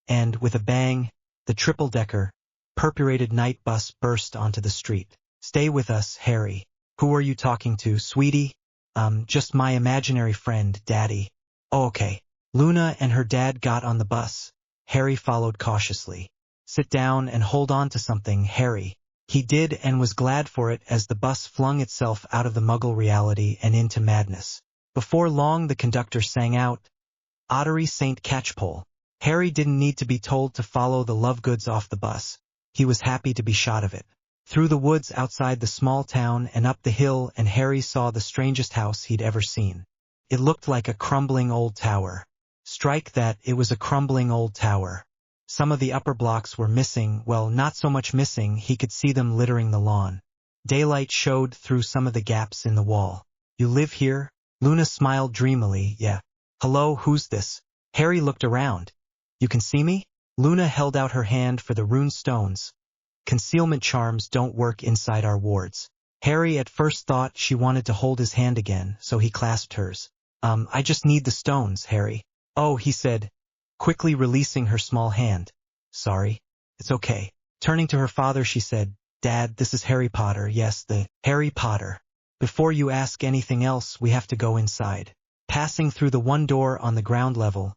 and, with a bang, the triple-decker, purpurated night bus burst onto the street. "Stay with us, Harry." "Who are you talking to, sweetie?" Just my imaginary friend, Daddy." "Oh, okay." Luna and her dad got on the bus. Harry followed cautiously. "Sit down and hold on to something, Harry." He did and was glad for it as the bus flung itself out of the Muggle reality and into madness. Before long the conductor sang out, "Ottery St. Catchpole." Harry didn't need to be told to follow the Lovegoods off the bus. He was happy to be shot of it. Through the woods outside the small town and up the hill, and Harry saw the strangest house he'd ever seen. It looked like a crumbling old tower. Strike that, it was a crumbling old tower. Some of the upper blocks were missing, well, not so much missing, he could see them littering the lawn. Daylight showed through some of the gaps in the wall. "You live here?" Luna smiled dreamily. "Yeah." "Hello, who's this?" Harry looked around. "You can see me?" Luna held out her hand for the rune stones. "Concealment charms don't work inside our wards." Harry at first thought she wanted to hold his hand again, so he clasped hers. I just need the stones, Harry." "Oh," he said, quickly releasing her small hand. "Sorry. It's okay." Turning to her father, she said, "Dad, this is Harry Potter. Yes, the Harry Potter. Before you ask anything else, we have to go inside." Passing through the one door on the ground level,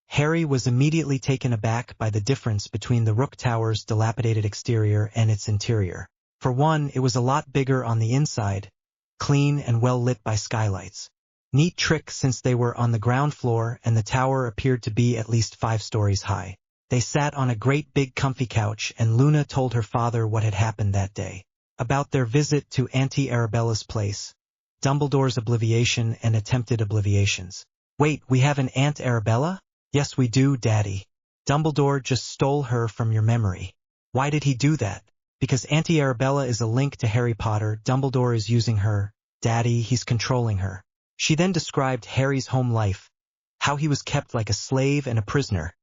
Harry was immediately taken aback by the difference between the Rook Tower's dilapidated exterior and its interior. For one, it was a lot bigger on the inside, clean and well lit by skylights. Neat trick since they were on the ground floor and the tower appeared to be at least 5 stories high. They sat on a great big comfy couch and Luna told her father what had happened that day. About their visit to Auntie Arabella's place, Dumbledore's obliviation and attempted obliviations. "Wait, we have an Aunt Arabella?" "Yes, we do, Daddy. Dumbledore just stole her from your memory." "Why did he do that?" Because Auntie Arabella is a link to Harry Potter, Dumbledore is using her. Daddy, he's controlling her. She then described Harry's home life, how he was kept like a slave and a prisoner,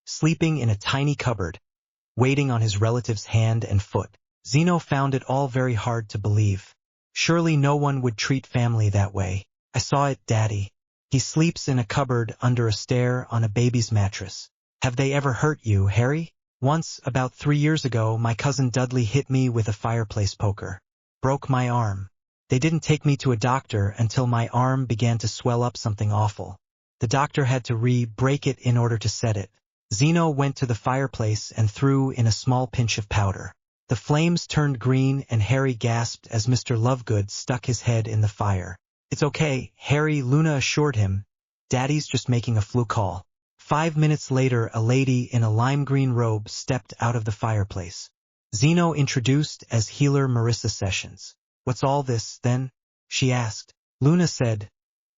sleeping in a tiny cupboard, waiting on his relative's hand and foot. Zeno found it all very hard to believe. Surely no one would treat family that way. I saw it, Daddy. He sleeps in a cupboard under a stair on a baby's mattress. Have they ever hurt you, Harry? Once, about 3 years ago, my cousin Dudley hit me with a fireplace poker. Broke my arm. They didn't take me to a doctor until my arm began to swell up something awful. The doctor had to break it in order to set it. Zeno went to the fireplace and threw in a small pinch of powder. The flames turned green and Harry gasped as Mr. Lovegood stuck his head in the fire. It's okay, Harry, Luna assured him. Daddy's just making a flu call. 5 minutes later, a lady in a lime green robe stepped out of the fireplace. Zeno introduced as healer Marissa Sessions. What's all this, then? She asked. Luna said,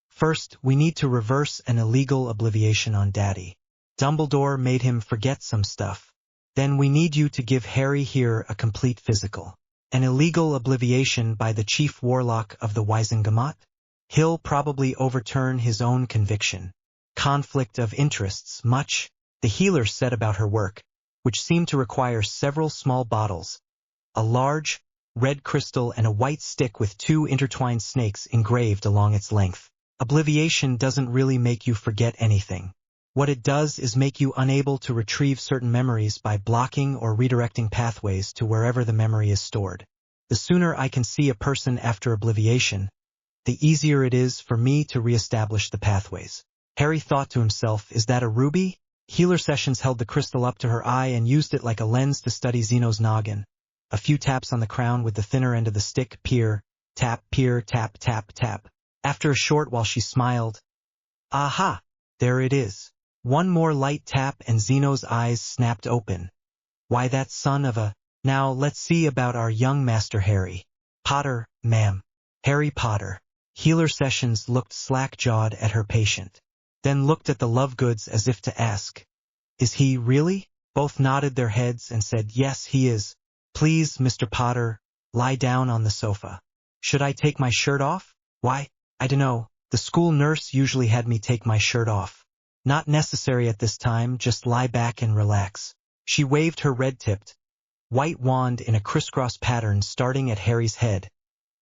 first, we need to reverse an illegal obliviation on Daddy. Dumbledore made him forget some stuff. Then we need you to give Harry here a complete physical. An illegal obliviation by the chief warlock of the Wizengamot? He'll probably overturn his own conviction. Conflict of interests, much, the healer said about her work, which seemed to require several small bottles, a large, red crystal and a white stick with 2 intertwined snakes engraved along its length. Obliviation doesn't really make you forget anything. What it does is make you unable to retrieve certain memories by blocking or redirecting pathways to wherever the memory is stored. The sooner I can see a person after obliviation, the easier it is for me to reestablish the pathways. Harry thought to himself, is that a ruby? Healer Sessions held the crystal up to her eye and used it like a lens to study Zeno's noggin. A few taps on the crown with the thinner end of the stick, peer, tap, tap, tap. After a short while she smiled. Aha! There it is. One more light tap and Zeno's eyes snapped open. Why, that son of a... Now let's see about our young Master Harry. Potter, ma'am. Harry Potter. Healer Sessions looked slack-jawed at her patient, then looked at the Lovegoods as if to ask, is he really? Both nodded their heads and said, yes, he is. Please, Mr. Potter, lie down on the sofa. Should I take my shirt off? Why, I dunno. The school nurse usually had me take my shirt off. Not necessary at this time, just lie back and relax. She waved her red-tipped, white wand in a crisscross pattern starting at Harry's head,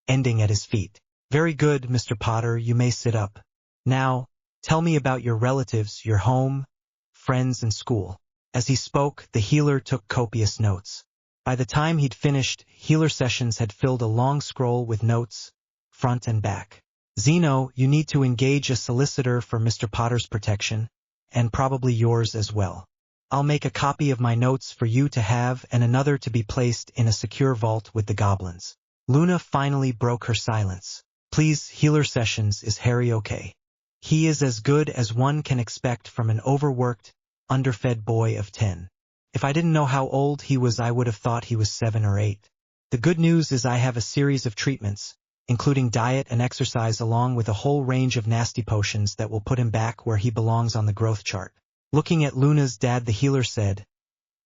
ending at his feet. Very good, Mr. Potter, you may sit up. Now, tell me about your relatives, your home, friends, and school. As he spoke, the healer took copious notes. By the time he'd finished, Healer Sessions had filled a long scroll with notes, front and back. Zeno, you need to engage a solicitor for Mr. Potter's protection, and probably yours as well. I'll make a copy of my notes for you to have and another to be placed in a secure vault with the goblins. Luna finally broke her silence. Please, Healer Sessions, is Harry okay? He is as good as one can expect from an overworked, underfed boy of 10. If I didn't know how old he was, I would have thought he was 7 or 8. The good news is I have a series of treatments, including diet and exercise along with a whole range of nasty potions that will put him back where he belongs on the growth chart. Looking at Luna's dad, the healer said,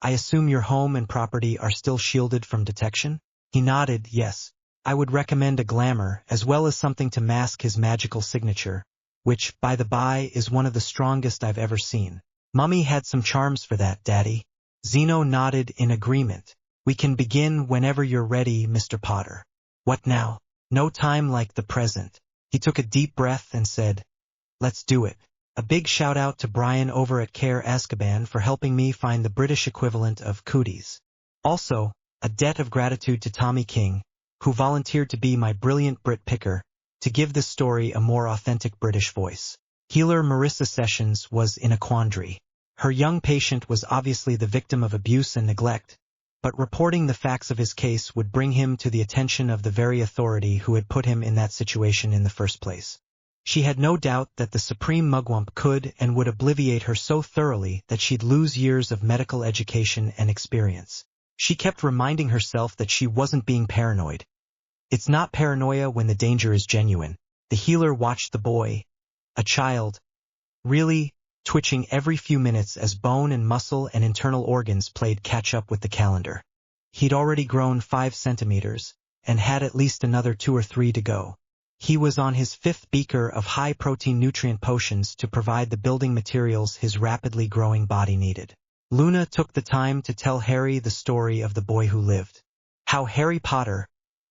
I assume your home and property are still shielded from detection? He nodded, yes. I would recommend a glamour, as well as something to mask his magical signature, which, by the by, is one of the strongest I've ever seen. Mummy had some charms for that, Daddy. Zeno nodded in agreement. We can begin whenever you're ready, Mr. Potter. What now? No time like the present. He took a deep breath and said, let's do it. A big shout out to Brian over at Care Azkaban for helping me find the British equivalent of cooties. Also, a debt of gratitude to Tommy King, who volunteered to be my brilliant Brit picker, to give this story a more authentic British voice. Healer Marissa Sessions was in a quandary. Her young patient was obviously the victim of abuse and neglect, but reporting the facts of his case would bring him to the attention of the very authority who had put him in that situation in the first place. She had no doubt that the Supreme Mugwump could and would obliviate her so thoroughly that she'd lose years of medical education and experience. She kept reminding herself that she wasn't being paranoid. It's not paranoia when the danger is genuine. The healer watched the boy, a child, really twitching every few minutes as bone and muscle and internal organs played catch-up with the calendar. He'd already grown 5 centimeters, and had at least another 2 or 3 to go. He was on his 5th beaker of high-protein nutrient potions to provide the building materials his rapidly growing body needed. Luna took the time to tell Harry the story of the boy who lived. How Harry Potter,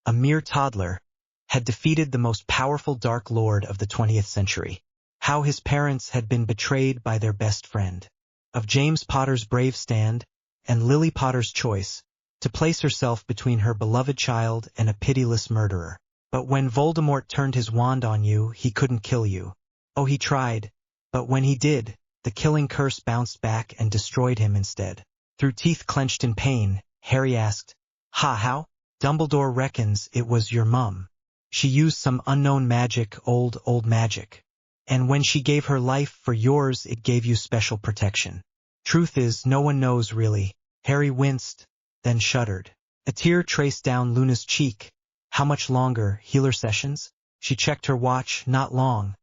a mere toddler, had defeated the most powerful Dark Lord of the 20th century. How his parents had been betrayed by their best friend. Of James Potter's brave stand, and Lily Potter's choice, to place herself between her beloved child and a pitiless murderer. But when Voldemort turned his wand on you, he couldn't kill you. Oh, he tried, but when he did, the killing curse bounced back and destroyed him instead. Through teeth clenched in pain, Harry asked, how? Dumbledore reckons it was your mum. She used some unknown magic, old magic. And when she gave her life for yours, it gave you special protection. Truth is, no one knows really. Harry winced, then shuddered. A tear traced down Luna's cheek. How much longer, healer sessions? She checked her watch. Not long.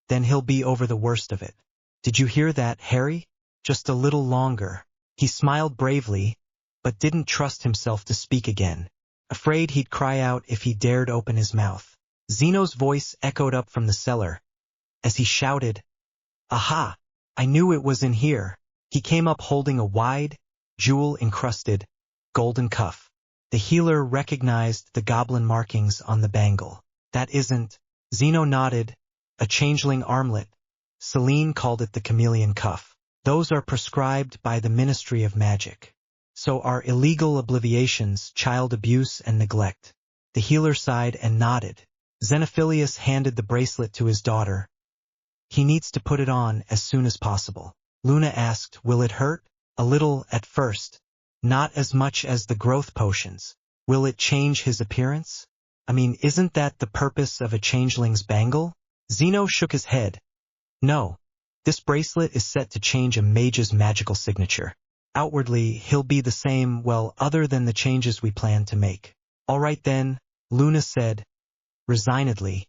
Then he'll be over the worst of it. Did you hear that, Harry? Just a little longer. He smiled bravely, but didn't trust himself to speak again, afraid he'd cry out if he dared open his mouth. Zeno's voice echoed up from the cellar, as he shouted, "Aha! I knew it was in here." He came up holding a wide, jewel-encrusted, golden cuff. The healer recognized the goblin markings on the bangle. That isn't, Zeno nodded, a changeling armlet. Celine called it the chameleon cuff. Those are prescribed by the Ministry of Magic. So are illegal obliviations, child abuse and neglect. The healer sighed and nodded. Xenophilius handed the bracelet to his daughter. He needs to put it on as soon as possible. Luna asked, will it hurt? A little at first. Not as much as the growth potions. Will it change his appearance? I mean, isn't that the purpose of a changeling's bangle? Zeno shook his head. No. This bracelet is set to change a mage's magical signature. Outwardly, he'll be the same, well, other than the changes we plan to make. All right then, Luna said, resignedly,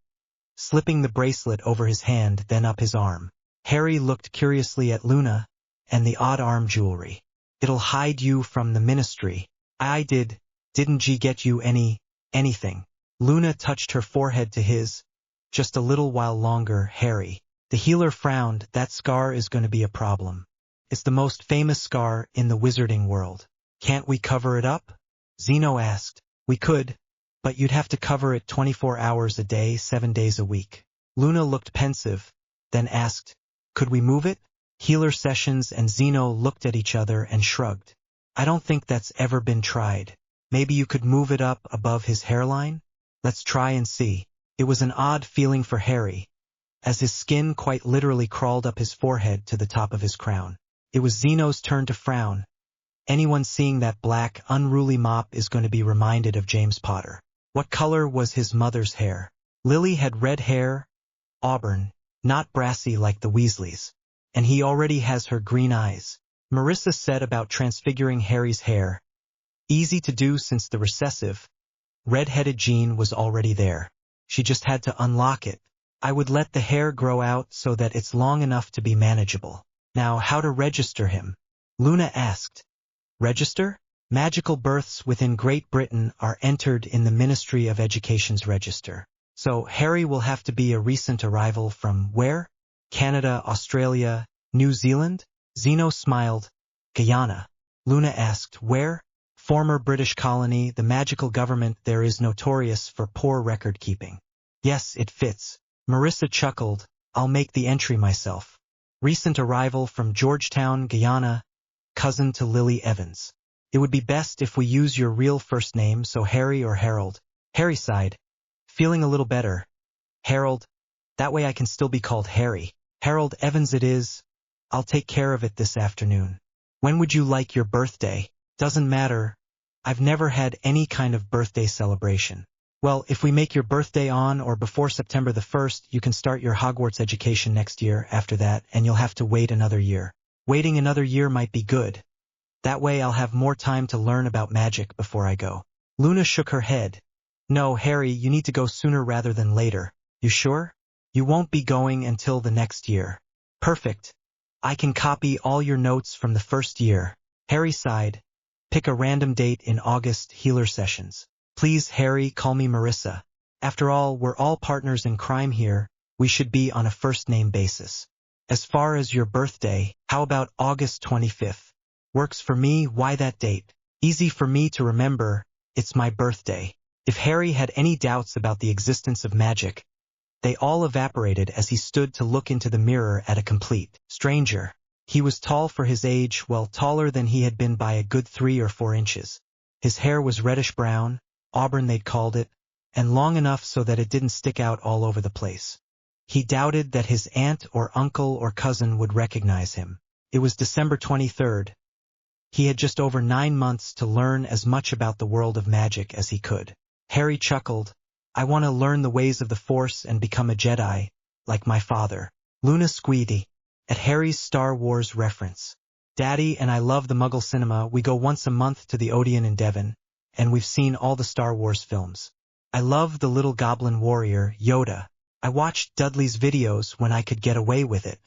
slipping the bracelet over his hand, then up his arm. Harry looked curiously at Luna and the odd arm jewelry. It'll hide you from the ministry. Didn't she get you anything? Luna touched her forehead to his. Just a little while longer, Harry. The healer frowned. That scar is going to be a problem. It's the most famous scar in the wizarding world. Can't we cover it up? Zeno asked. We could, but you'd have to cover it 24 hours a day, 7 days a week. Luna looked pensive, then asked, could we move it? Healer Sessions and Zeno looked at each other and shrugged. I don't think that's ever been tried. Maybe you could move it up above his hairline? Let's try and see. It was an odd feeling for Harry, as his skin quite literally crawled up his forehead to the top of his crown. It was Zeno's turn to frown. Anyone seeing that black, unruly mop is going to be reminded of James Potter. What color was his mother's hair? Lily had red hair, auburn, not brassy like the Weasleys. And he already has her green eyes. Marissa said about transfiguring Harry's hair. Easy to do since the recessive, red-headed gene was already there. She just had to unlock it. I would let the hair grow out so that it's long enough to be manageable. Now, how to register him? Luna asked. Register? Magical births within Great Britain are entered in the Ministry of Education's register. So Harry will have to be a recent arrival from where? Canada, Australia, New Zealand? Zeno smiled. Guyana. Luna asked, where? Former British colony, the magical government there is notorious for poor record-keeping. Yes, it fits. Marissa chuckled. I'll make the entry myself. Recent arrival from Georgetown, Guyana, cousin to Lily Evans. It would be best if we use your real first name, so Harry or Harold. Harry sighed. Feeling a little better. Harold. That way I can still be called Harry. Harold Evans it is. I'll take care of it this afternoon. When would you like your birthday? Doesn't matter. I've never had any kind of birthday celebration. Well, if we make your birthday on or before September the 1st, you can start your Hogwarts education next year after that, and you'll have to wait another year. Waiting another year might be good. That way I'll have more time to learn about magic before I go. Luna shook her head. No, Harry, you need to go sooner rather than later. You sure? You won't be going until the next year. Perfect. I can copy all your notes from the first year. Harry sighed. Pick a random date in August, healer sessions. Please, Harry, call me Marissa. After all, we're all partners in crime here. We should be on a first-name basis. As far as your birthday, how about August 25th? Works for me. Why that date? Easy for me to remember. It's my birthday. If Harry had any doubts about the existence of magic, they all evaporated as he stood to look into the mirror at a complete stranger. He was tall for his age, well, taller than he had been by a good 3 or 4 inches. His hair was reddish-brown, auburn they'd called it, and long enough so that it didn't stick out all over the place. He doubted that his aunt or uncle or cousin would recognize him. It was December 23rd. He had just over 9 months to learn as much about the world of magic as he could. Harry chuckled. I want to learn the ways of the Force and become a Jedi, like my father. Luna squealed at Harry's Star Wars reference. Daddy and I love the Muggle cinema. We go once a month to the Odeon in Devon, and we've seen all the Star Wars films. I love the little goblin warrior, Yoda. I watched Dudley's videos when I could get away with it.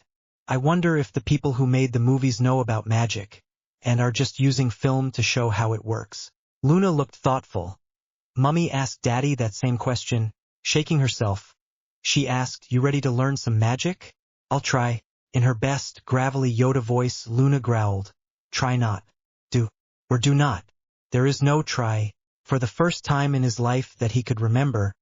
I wonder if the people who made the movies know about magic, and are just using film to show how it works. Luna looked thoughtful. Mummy asked Daddy that same question, shaking herself. She asked, you ready to learn some magic? I'll try. In her best, gravelly Yoda voice, Luna growled. Try not. Do. Or do not. There is no try. For the first time in his life that he could remember,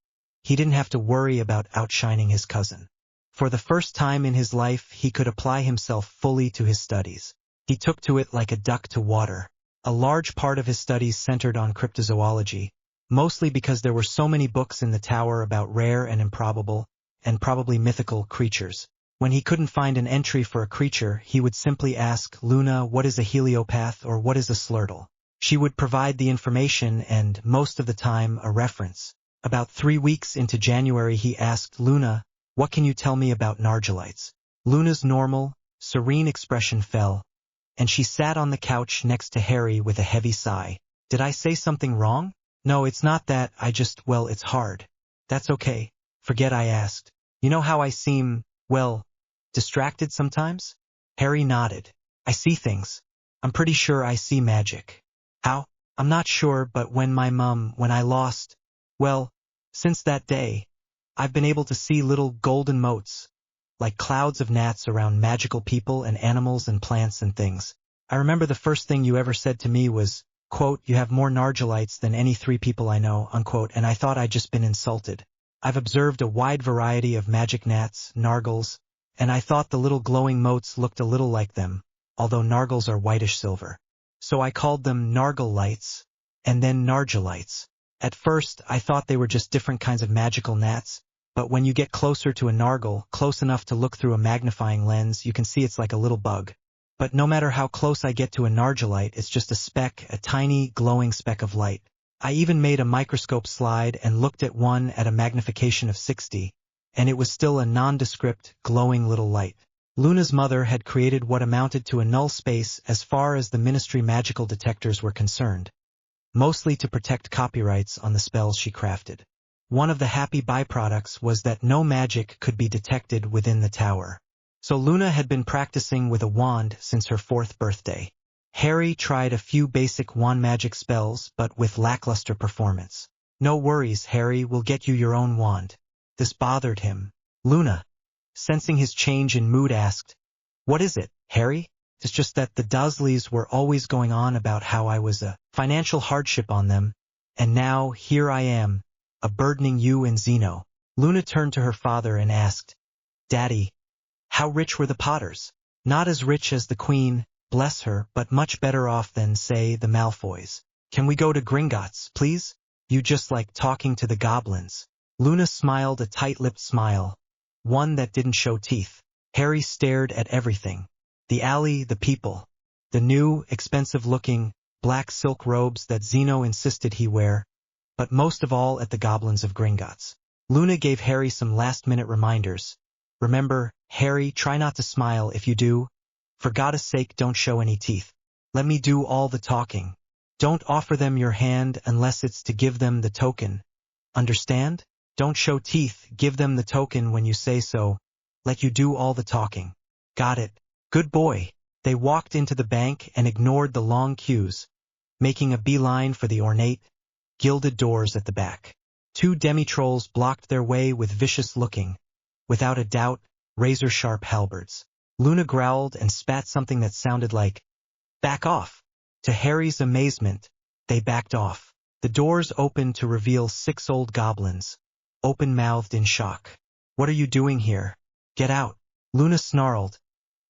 he didn't have to worry about outshining his cousin. For the first time in his life, he could apply himself fully to his studies. He took to it like a duck to water. A large part of his studies centered on cryptozoology, mostly because there were so many books in the tower about rare and improbable, and probably mythical creatures. When he couldn't find an entry for a creature, he would simply ask Luna, what is a heliopath or what is a slurtle? She would provide the information and, most of the time, a reference. About 3 weeks into January, he asked Luna, what can you tell me about Nargilites? Luna's normal, serene expression fell, and she sat on the couch next to Harry with a heavy sigh. Did I say something wrong? No, it's not that, well, it's hard. That's okay. Forget I asked. You know how I seem, well, distracted sometimes? Harry nodded. I see things. I'm pretty sure I see magic. How? I'm not sure, but when I lost, well, since that day, I've been able to see little golden motes, like clouds of gnats around magical people and animals and plants and things. I remember the first thing you ever said to me was, quote, you have more Nargilites than any 3 people I know, unquote, and I thought I'd just been insulted. I've observed a wide variety of magic gnats, nargles, and I thought the little glowing motes looked a little like them, although nargles are whitish silver. So I called them Nargilites, and then Nargilites. At first, I thought they were just different kinds of magical gnats, but when you get closer to a nargle, close enough to look through a magnifying lens, you can see it's like a little bug. But no matter how close I get to a Nargilite, it's just a speck, a tiny, glowing speck of light. I even made a microscope slide and looked at one at a magnification of 60, and it was still a nondescript, glowing little light. Luna's mother had created what amounted to a null space as far as the Ministry magical detectors were concerned, mostly to protect copyrights on the spells she crafted. One of the happy byproducts was that no magic could be detected within the tower. So Luna had been practicing with a wand since her 4th birthday. Harry tried a few basic wand magic spells, but with lackluster performance. No worries, Harry, we'll get you your own wand. This bothered him. Luna, sensing his change in mood, asked, what is it, Harry? It's just that the Dursleys were always going on about how I was a financial hardship on them, and now here I am, burdening you and Zeno. Luna turned to her father and asked, Daddy, how rich were the Potters? Not as rich as the Queen, bless her, but much better off than, say, the Malfoys. Can we go to Gringotts, please? You just like talking to the goblins. Luna smiled a tight-lipped smile, one that didn't show teeth. Harry stared at everything. The alley, the people, the new, expensive-looking, black silk robes that Zeno insisted he wear, but most of all at the goblins of Gringotts. Luna gave Harry some last-minute reminders. Remember, Harry, try not to smile. If you do, for God's sake, don't show any teeth. Let me do all the talking. Don't offer them your hand unless it's to give them the token. Understand? Don't show teeth, give them the token when you say so. Let you do all the talking. Got it. Good boy. They walked into the bank and ignored the long queues, making a beeline for the ornate, gilded doors at the back. Two demi-trolls blocked their way with vicious-looking, without a doubt, razor-sharp halberds. Luna growled and spat something that sounded like, "Back off!" To Harry's amazement, they backed off. The doors opened to reveal 6 old goblins, open-mouthed in shock. "What are you doing here? Get out!" Luna snarled.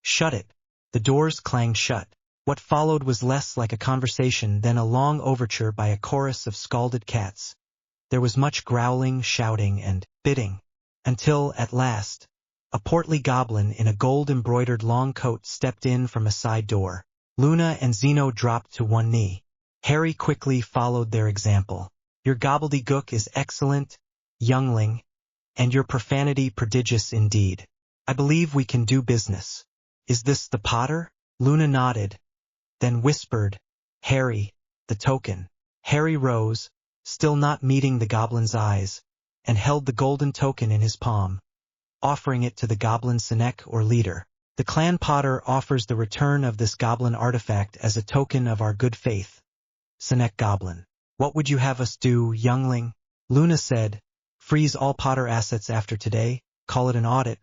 "Shut it!" The doors clanged shut. What followed was less like a conversation than a long overture by a chorus of scalded cats. There was much growling, shouting, and bidding, until, at last, a portly goblin in a gold-embroidered long coat stepped in from a side door. Luna and Zeno dropped to one knee. Harry quickly followed their example. "Your gobbledygook is excellent, youngling, and your profanity prodigious indeed. I believe we can do business. Is this the Potter?" Luna nodded, then whispered, "Harry, the token." Harry rose, still not meeting the goblin's eyes, and held the golden token in his palm, offering it to the goblin Senek or leader. "The Clan Potter offers the return of this goblin artifact as a token of our good faith." Senek Goblin. "What would you have us do, youngling?" Luna said, "Freeze all Potter assets after today, call it an audit,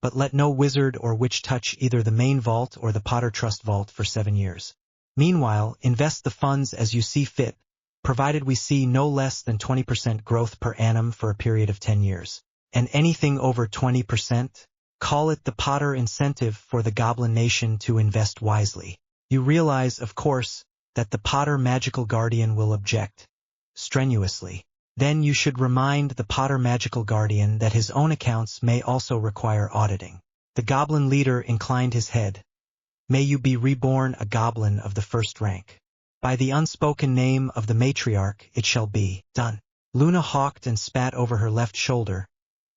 but let no wizard or witch touch either the main vault or the Potter Trust vault for 7 years. Meanwhile, invest the funds as you see fit, provided we see no less than 20% growth per annum for a period of 10 years. And anything over 20%, call it the Potter incentive for the Goblin Nation to invest wisely. You realize, of course, that the Potter Magical Guardian will object strenuously. Then you should remind the Potter Magical Guardian that his own accounts may also require auditing." The goblin leader inclined his head. "May you be reborn a goblin of the first rank. By the unspoken name of the matriarch it shall be done." Luna hawked and spat over her left shoulder,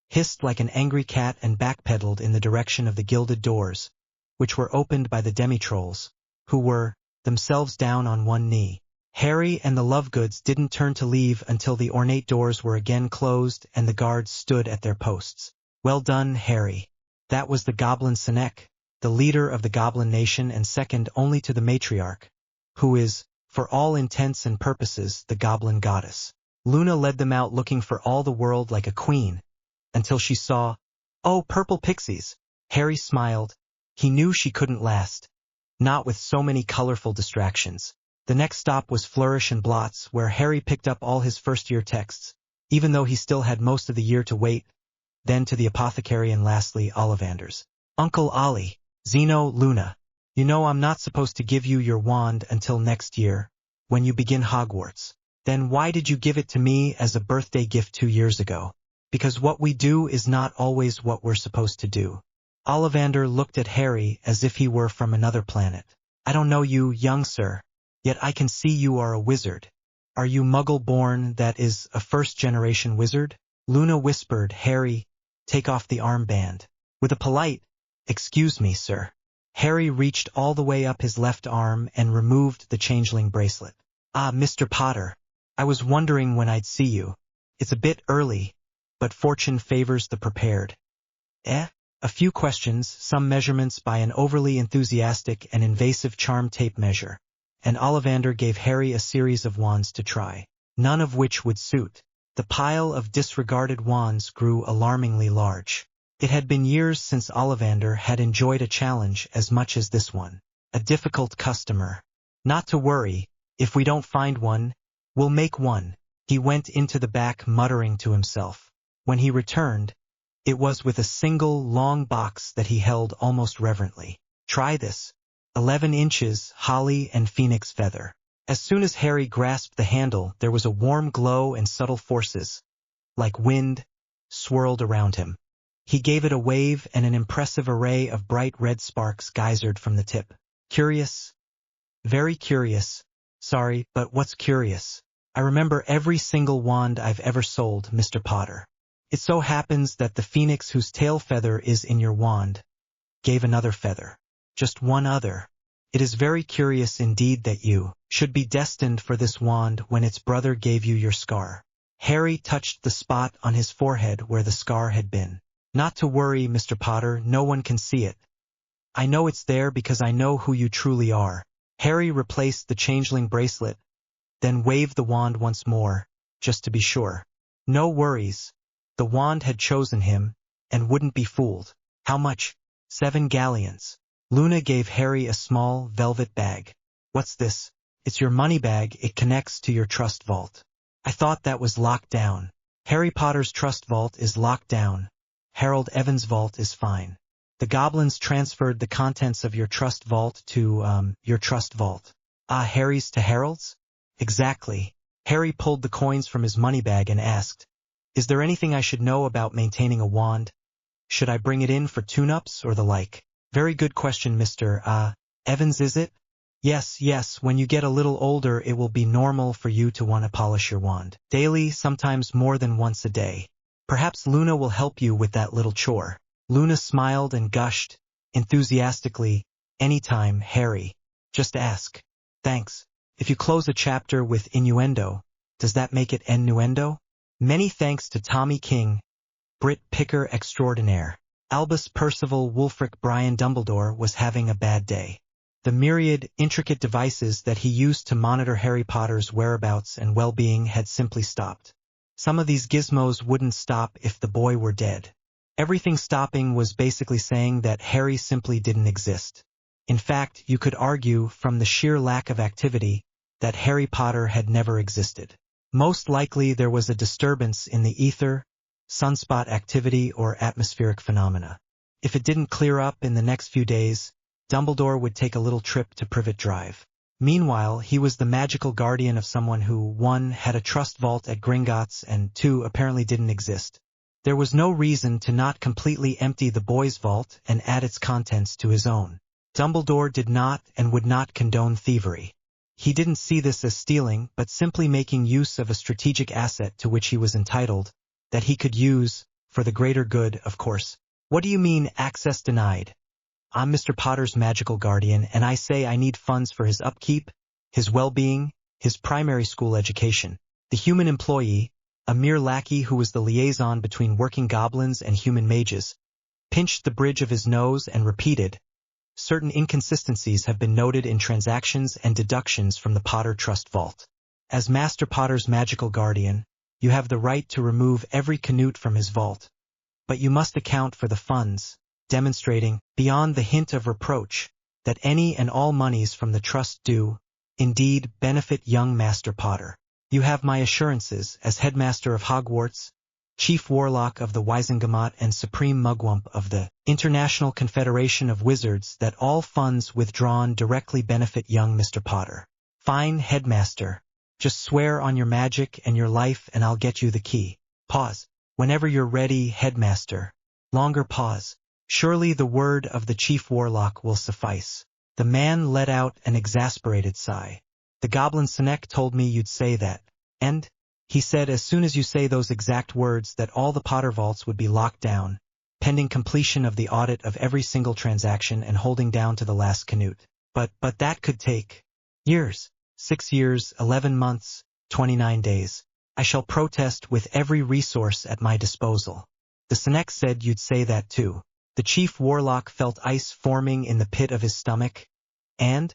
hissed like an angry cat and backpedaled in the direction of the gilded doors, which were opened by the demi-trolls, who were, themselves down on one knee. Harry and the Lovegoods didn't turn to leave until the ornate doors were again closed and the guards stood at their posts. "Well done, Harry." That was the Goblin Senek, the leader of the Goblin Nation and second only to the matriarch, who is, for all intents and purposes, the Goblin Goddess. Luna led them out looking for all the world like a queen, until she saw, "Oh, purple pixies!" Harry smiled. He knew she couldn't last, not with so many colorful distractions. The next stop was Flourish and Blots, where Harry picked up all his first-year texts, even though he still had most of the year to wait, then to the apothecary and lastly Ollivander's. "Uncle Ollie, Zeno, Luna, you know I'm not supposed to give you your wand until next year, when you begin Hogwarts. Then why did you give it to me as a birthday gift 2 years ago? Because what we do is not always what we're supposed to do." Ollivander looked at Harry as if he were from another planet. "I don't know you, young sir, yet I can see you are a wizard. Are you Muggle-born, that is, a first-generation wizard?" Luna whispered, "Harry, take off the armband." With a polite, "Excuse me, sir." Harry reached all the way up his left arm and removed the changeling bracelet. "Ah, Mr. Potter, I was wondering when I'd see you. It's a bit early, but fortune favors the prepared." A few questions, some measurements by an overly enthusiastic and invasive charm tape measure, and Ollivander gave Harry a series of wands to try, none of which would suit. The pile of disregarded wands grew alarmingly large. It had been years since Ollivander had enjoyed a challenge as much as this one. A difficult customer. "Not to worry, if we don't find one, we'll make one." He went into the back muttering to himself. When he returned, it was with a single long box that he held almost reverently. "Try this. 11 inches, holly and phoenix feather." As soon as Harry grasped the handle, there was a warm glow and subtle forces, like wind, swirled around him. He gave it a wave and an impressive array of bright red sparks geysered from the tip. "Curious? Very curious. Sorry, but what's curious? I remember every single wand I've ever sold, Mr. Potter. It so happens that the phoenix whose tail feather is in your wand gave another feather. Just one other. It is very curious indeed that you should be destined for this wand when its brother gave you your scar." Harry touched the spot on his forehead where the scar had been. "Not to worry, Mr. Potter, no one can see it. I know it's there because I know who you truly are." Harry replaced the changeling bracelet, then waved the wand once more, just to be sure. No worries. The wand had chosen him, and wouldn't be fooled. How much? 7 galleons. Luna gave Harry a small, velvet bag. What's this? It's your money bag. It connects to your trust vault. I thought that was locked down. Harry Potter's trust vault is locked down. Harold Evans' vault is fine. The goblins transferred the contents of your trust vault to, your trust vault. Ah, Harry's to Harold's? Exactly. Harry pulled the coins from his money bag and asked, "Is there anything I should know about maintaining a wand? Should I bring it in for tune-ups or the like?" "Very good question, Mr. Evans, is it?" Yes, when you get a little older it will be normal for you to want to polish your wand. Daily, sometimes more than once a day. Perhaps Luna will help you with that little chore." Luna smiled and gushed, enthusiastically, "Anytime, Harry. Just ask." "Thanks." If you close a chapter with innuendo, does that make it ennuendo? Many thanks to Tommy King, Brit Picker extraordinaire. Albus Percival Wulfric Brian Dumbledore was having a bad day. The myriad, intricate devices that he used to monitor Harry Potter's whereabouts and well-being had simply stopped. Some of these gizmos wouldn't stop if the boy were dead. Everything stopping was basically saying that Harry simply didn't exist. In fact, you could argue, from the sheer lack of activity, that Harry Potter had never existed. Most likely there was a disturbance in the ether, sunspot activity, or atmospheric phenomena. If it didn't clear up in the next few days, Dumbledore would take a little trip to Privet Drive. Meanwhile, he was the magical guardian of someone who, 1, had a trust vault at Gringotts, and 2, apparently didn't exist. There was no reason to not completely empty the boy's vault and add its contents to his own. Dumbledore did not and would not condone thievery. He didn't see this as stealing, but simply making use of a strategic asset to which he was entitled, that he could use, for the greater good, of course. "What do you mean, access denied?" "I'm Mr. Potter's magical guardian, and I say I need funds for his upkeep, his well-being, his primary school education." The human employee, a mere lackey who was the liaison between working goblins and human mages, pinched the bridge of his nose and repeated, "Certain inconsistencies have been noted in transactions and deductions from the Potter Trust Vault. As Master Potter's magical guardian, you have the right to remove every canute from his vault, but you must account for the funds, demonstrating, beyond the hint of reproach, that any and all monies from the trust do, indeed, benefit young Master Potter. You have my assurances, as headmaster of Hogwarts, chief warlock of the Wizengamot and supreme mugwump of the International Confederation of Wizards, that all funds withdrawn directly benefit young Mr. Potter." "Fine, headmaster. Just swear on your magic and your life and I'll get you the key." Pause. "Whenever you're ready, headmaster." Longer pause. "Surely the word of the chief warlock will suffice." The man let out an exasperated sigh. "The goblin Snape told me you'd say that. And he said as soon as you say those exact words that all the Potter vaults would be locked down, pending completion of the audit of every single transaction and holding down to the last canute. But that could take years. 6 years, 11 months, 29 days. I shall protest with every resource at my disposal." The Snape said you'd say that too. The chief warlock felt ice forming in the pit of his stomach, and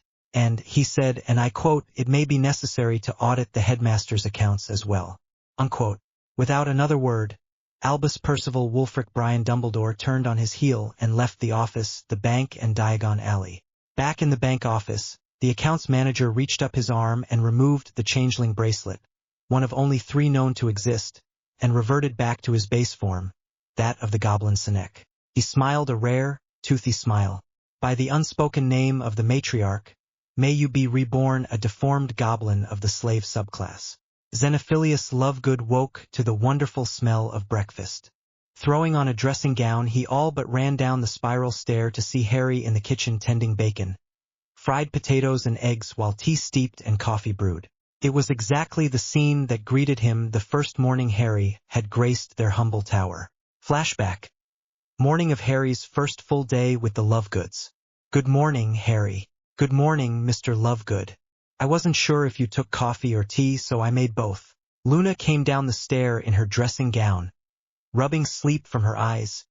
he said, and I quote, "It may be necessary to audit the headmaster's accounts as well." Unquote. Without another word, Albus Percival Wulfric Brian Dumbledore turned on his heel and left the office, the bank, and Diagon Alley. Back in the bank office, the accounts manager reached up his arm and removed the changeling bracelet, one of only 3 known to exist, and reverted back to his base form, that of the goblin Snape. He smiled a rare, toothy smile. "By the unspoken name of the matriarch, may you be reborn a deformed goblin of the slave subclass." Xenophilius Lovegood woke to the wonderful smell of breakfast. Throwing on a dressing gown, he all but ran down the spiral stair to see Harry in the kitchen tending bacon, fried potatoes and eggs while tea steeped and coffee brewed. It was exactly the scene that greeted him the first morning Harry had graced their humble tower. Flashback. Morning of Harry's first full day with the Lovegoods. "Good morning, Harry." "Good morning, Mr. Lovegood. I wasn't sure if you took coffee or tea, so I made both." Luna came down the stair in her dressing gown, rubbing sleep from her eyes.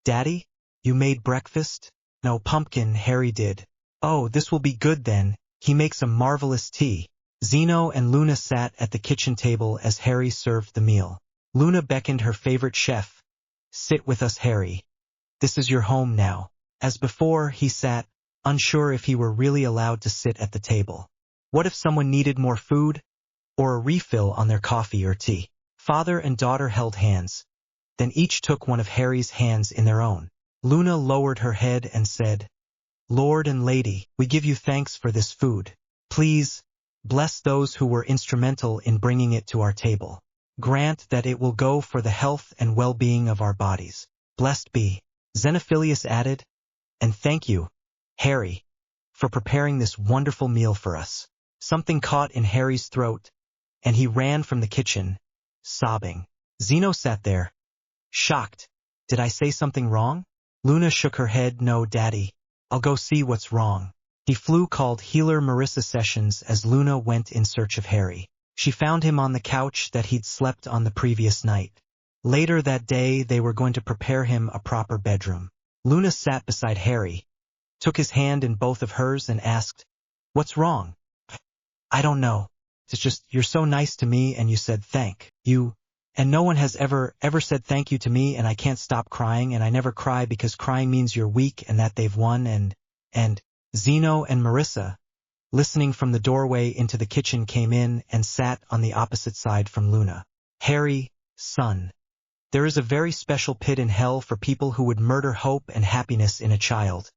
"Daddy, you made breakfast?" "No, pumpkin, Harry did." "Oh, this will be good then. He makes a marvelous tea." Zeno and Luna sat at the kitchen table as Harry served the meal. Luna beckoned her favorite chef. "Sit with us, Harry. This is your home now." As before, he sat, unsure if he were really allowed to sit at the table. What if someone needed more food? Or a refill on their coffee or tea? Father and daughter held hands. Then each took one of Harry's hands in their own. Luna lowered her head and said, "Lord and Lady, we give you thanks for this food. Please, bless those who were instrumental in bringing it to our table. Grant that it will go for the health and well-being of our bodies. Blessed be." Xenophilius added, "And thank you, Harry, for preparing this wonderful meal for us." Something caught in Harry's throat, and he ran from the kitchen, sobbing. Zeno sat there, shocked. "Did I say something wrong?" Luna shook her head. "No, Daddy. I'll go see what's wrong." He called healer Marissa Sessions as Luna went in search of Harry. She found him on the couch that he'd slept on the previous night. Later that day, they were going to prepare him a proper bedroom. Luna sat beside Harry, took his hand in both of hers and asked, "What's wrong?" "I don't know. It's just, you're so nice to me and you said thank you. And no one has ever said thank you to me, and I can't stop crying, and I never cry because crying means you're weak and that they've won and Zeno and Marissa, listening from the doorway into the kitchen, came in and sat on the opposite side from Luna. "Harry, son, there is a very special pit in hell for people who would murder hope and happiness in a child,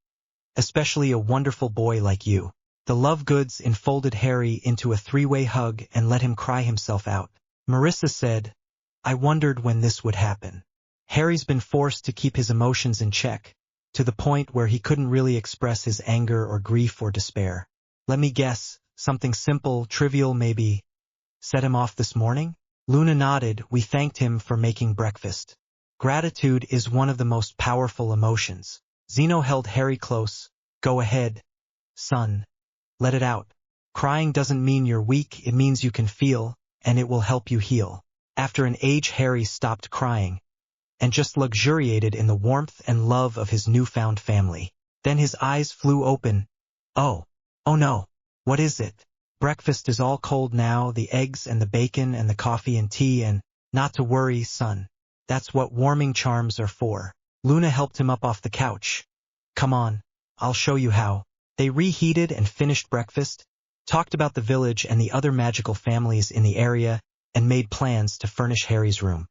especially a wonderful boy like you." The Lovegoods enfolded Harry into a three-way hug and let him cry himself out. Marissa said, "I wondered when this would happen." Harry's been forced to keep his emotions in check, to the point where he couldn't really express his anger or grief or despair. "Let me guess, something simple, trivial maybe set him off this morning?" Luna nodded. "We thanked him for making breakfast. Gratitude is one of the most powerful emotions." Zeno held Harry close. "Go ahead, son. Let it out. Crying doesn't mean you're weak, it means you can feel, and it will help you heal." After an age, Harry stopped crying and just luxuriated in the warmth and love of his newfound family. Then his eyes flew open. Oh no, what is it?" "Breakfast is all cold now, the eggs and the bacon and the coffee and tea, and not to worry, son. That's what warming charms are for." Luna helped him up off the couch. "Come on, I'll show you how." They reheated and finished breakfast, talked about the village and the other magical families in the area, and made plans to furnish Harry's room.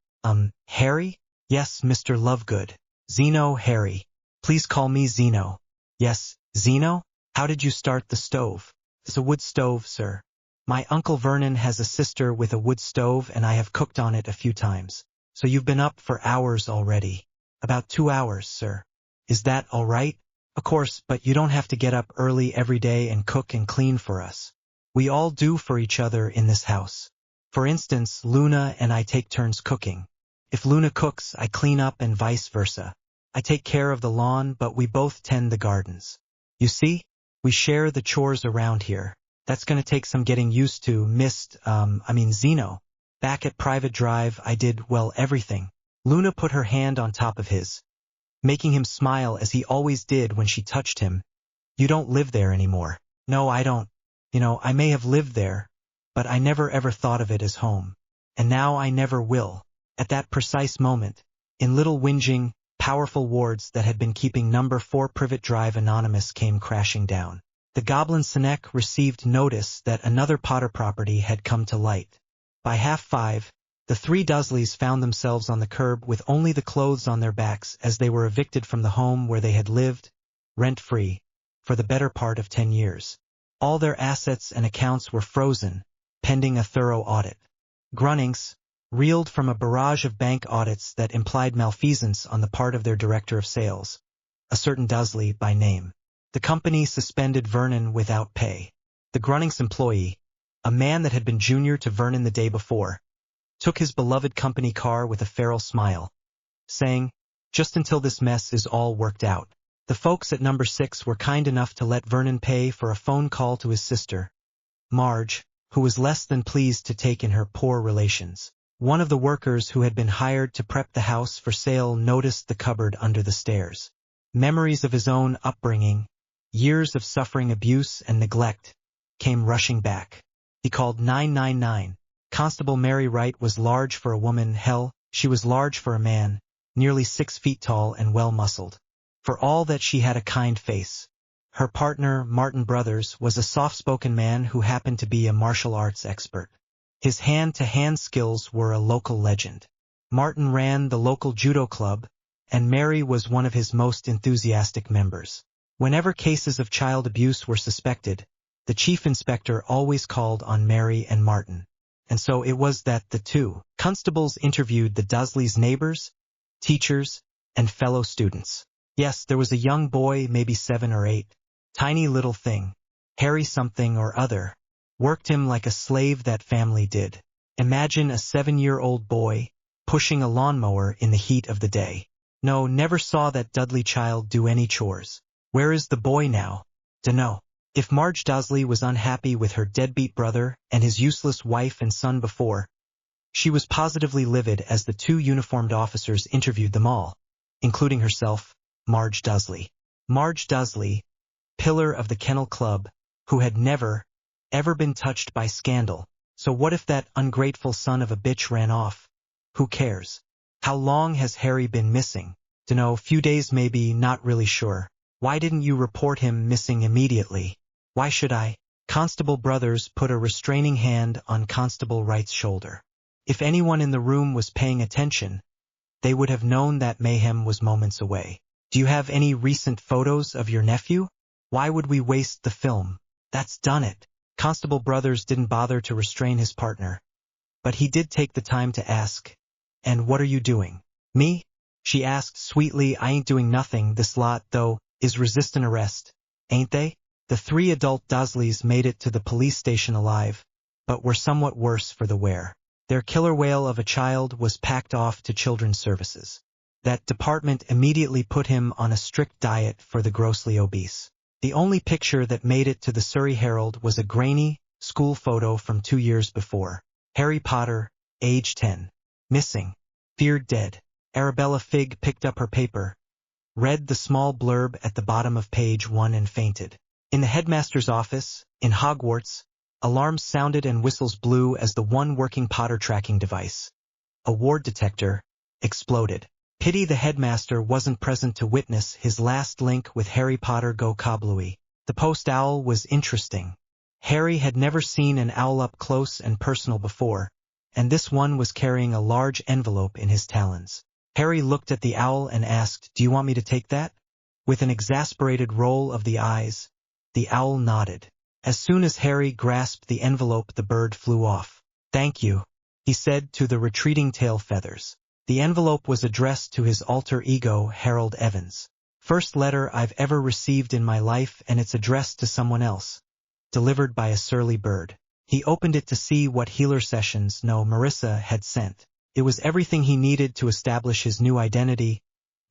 Harry?" "Yes, Mr. Lovegood." "Zeno, Harry. Please call me Zeno." "Yes, Zeno? How did you start the stove?" "It's a wood stove, sir. My Uncle Vernon has a sister with a wood stove, and I have cooked on it a few times." "So you've been up for hours already?" "About 2 hours, sir." "Is that all right?" "Of course, but you don't have to get up early every day and cook and clean for us. We all do for each other in this house. For instance, Luna and I take turns cooking. If Luna cooks, I clean up and vice versa. I take care of the lawn, but we both tend the gardens. You see, we share the chores around here. That's going to take some getting used to, Zeno. Back at Private Drive, I did, well, everything." Luna put her hand on top of his, making him smile as he always did when she touched him. "You don't live there anymore." "No, I don't. I may have lived there, but I never ever thought of it as home. And now I never will." At that precise moment, in little whinging, powerful wards that had been keeping number 4 Privet Drive anonymous came crashing down. The Goblin Senec received notice that another Potter property had come to light. By 5:30, the 3 Dursleys found themselves on the curb with only the clothes on their backs, as they were evicted from the home where they had lived, rent-free, for the better part of 10 years. All their assets and accounts were frozen, pending a thorough audit. Gringotts reeled from a barrage of bank audits that implied malfeasance on the part of their director of sales, a certain Dursley by name. The company suspended Vernon without pay. The Gringotts employee, a man that had been junior to Vernon the day before, took his beloved company car with a feral smile, saying, "Just until this mess is all worked out." The folks at number 6 were kind enough to let Vernon pay for a phone call to his sister, Marge, who was less than pleased to take in her poor relations. One of the workers who had been hired to prep the house for sale noticed the cupboard under the stairs. Memories of his own upbringing, years of suffering abuse and neglect, came rushing back. He called 999. Constable Mary Wright was large for a woman. Hell, she was large for a man, nearly 6 feet tall and well-muscled. For all that she had a kind face. Her partner, Martin Brothers, was a soft-spoken man who happened to be a martial arts expert. His hand-to-hand skills were a local legend. Martin ran the local judo club, and Mary was one of his most enthusiastic members. Whenever cases of child abuse were suspected, the chief inspector always called on Mary and Martin. And so it was that the two constables interviewed the Dursleys' neighbors, teachers, and fellow students. Yes, there was a young boy, maybe 7 or 8, tiny little thing, Harry something or other, worked him like a slave, that family did. Imagine a 7-year-old boy pushing a lawnmower in the heat of the day. No, never saw that Dudley child do any chores. Where is the boy now? Dunno. If Marge Dursley was unhappy with her deadbeat brother and his useless wife and son before, she was positively livid as the 2 uniformed officers interviewed them all, including herself, Marge Dursley. Marge Dursley, pillar of the Kennel Club, who had never, ever been touched by scandal. So what if that ungrateful son of a bitch ran off? Who cares? How long has Harry been missing? Dunno, few days maybe, not really sure. Why didn't you report him missing immediately? Why should I? Constable Brothers put a restraining hand on Constable Wright's shoulder. If anyone in the room was paying attention, they would have known that mayhem was moments away. Do you have any recent photos of your nephew? Why would we waste the film? That's done it. Constable Brothers didn't bother to restrain his partner, but he did take the time to ask, "And what are you doing?" "Me?" she asked sweetly. "I ain't doing nothing. This lot, though, is resisting arrest, ain't they?" The 3 adult Dursleys made it to the police station alive, but were somewhat worse for the wear. Their killer whale of a child was packed off to Children's Services. That department immediately put him on a strict diet for the grossly obese. The only picture that made it to the Surrey Herald was a grainy school photo from 2 years before. Harry Potter, age 10. Missing. Feared dead. Arabella Figg picked up her paper, read the small blurb at the bottom of page 1 and fainted. In the headmaster's office, in Hogwarts, alarms sounded and whistles blew as the one working Potter tracking device, a ward detector, exploded. Pity the headmaster wasn't present to witness his last link with Harry Potter go kablooey. The post owl was interesting. Harry had never seen an owl up close and personal before, and this one was carrying a large envelope in his talons. Harry looked at the owl and asked, "Do you want me to take that?" With an exasperated roll of the eyes, the owl nodded. As soon as Harry grasped the envelope, the bird flew off. "Thank you," he said to the retreating tail feathers. The envelope was addressed to his alter ego, Harold Evans. "First letter I've ever received in my life, and it's addressed to someone else. Delivered by a surly bird." He opened it to see what healer sessions Marissa had sent. It was everything he needed to establish his new identity: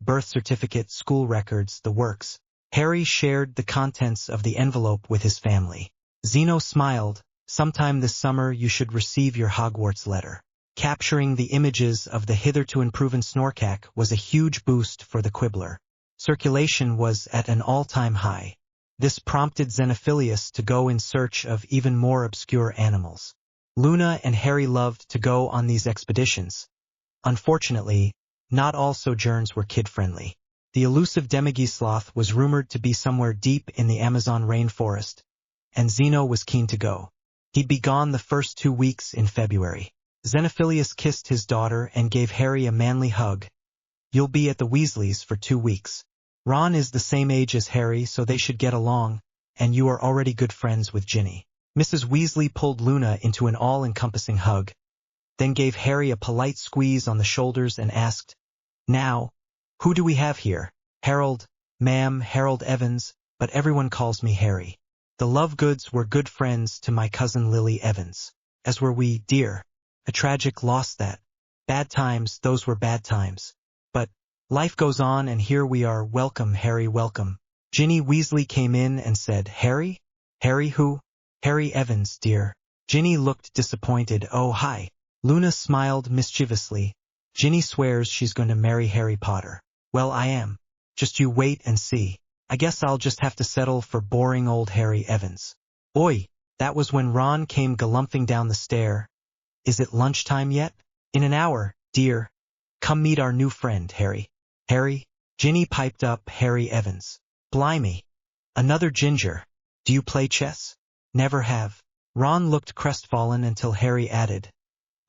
birth certificate, school records, the works. Harry shared the contents of the envelope with his family. Zeno smiled. "Sometime this summer you should receive your Hogwarts letter." Capturing the images of the hitherto unproven snorcack was a huge boost for the Quibbler. Circulation was at an all-time high. This prompted Xenophilius to go in search of even more obscure animals. Luna and Harry loved to go on these expeditions. Unfortunately, not all sojourns were kid-friendly. The elusive Demigisloth was rumored to be somewhere deep in the Amazon rainforest, and Zeno was keen to go. He'd be gone the first 2 weeks in February. Xenophilius kissed his daughter and gave Harry a manly hug. "You'll be at the Weasleys for 2 weeks. Ron is the same age as Harry, so they should get along, and you are already good friends with Ginny." Mrs. Weasley pulled Luna into an all-encompassing hug, then gave Harry a polite squeeze on the shoulders and asked, "Now, who do we have here?" "Harold, ma'am, Harold Evans, but everyone calls me Harry. The Lovegoods were good friends to my cousin Lily Evans. As were we, dear. A tragic loss that. Bad times, those were bad times. But life goes on, and here we are. Welcome, Harry, welcome." Ginny Weasley came in and said, "Harry? Harry who?" "Harry Evans, dear." Ginny looked disappointed. "Oh, hi." Luna smiled mischievously. "Ginny swears she's going to marry Harry Potter." "Well, I am. Just you wait and see. I guess I'll just have to settle for boring old Harry Evans." "Oi, That was when Ron came galumphing down the stair. Is it lunchtime yet? In an hour, dear. Come meet our new friend, Harry. Harry? Ginny piped up, Harry Evans. Blimey. Another ginger. Do you play chess? Never have. Ron looked crestfallen until Harry added.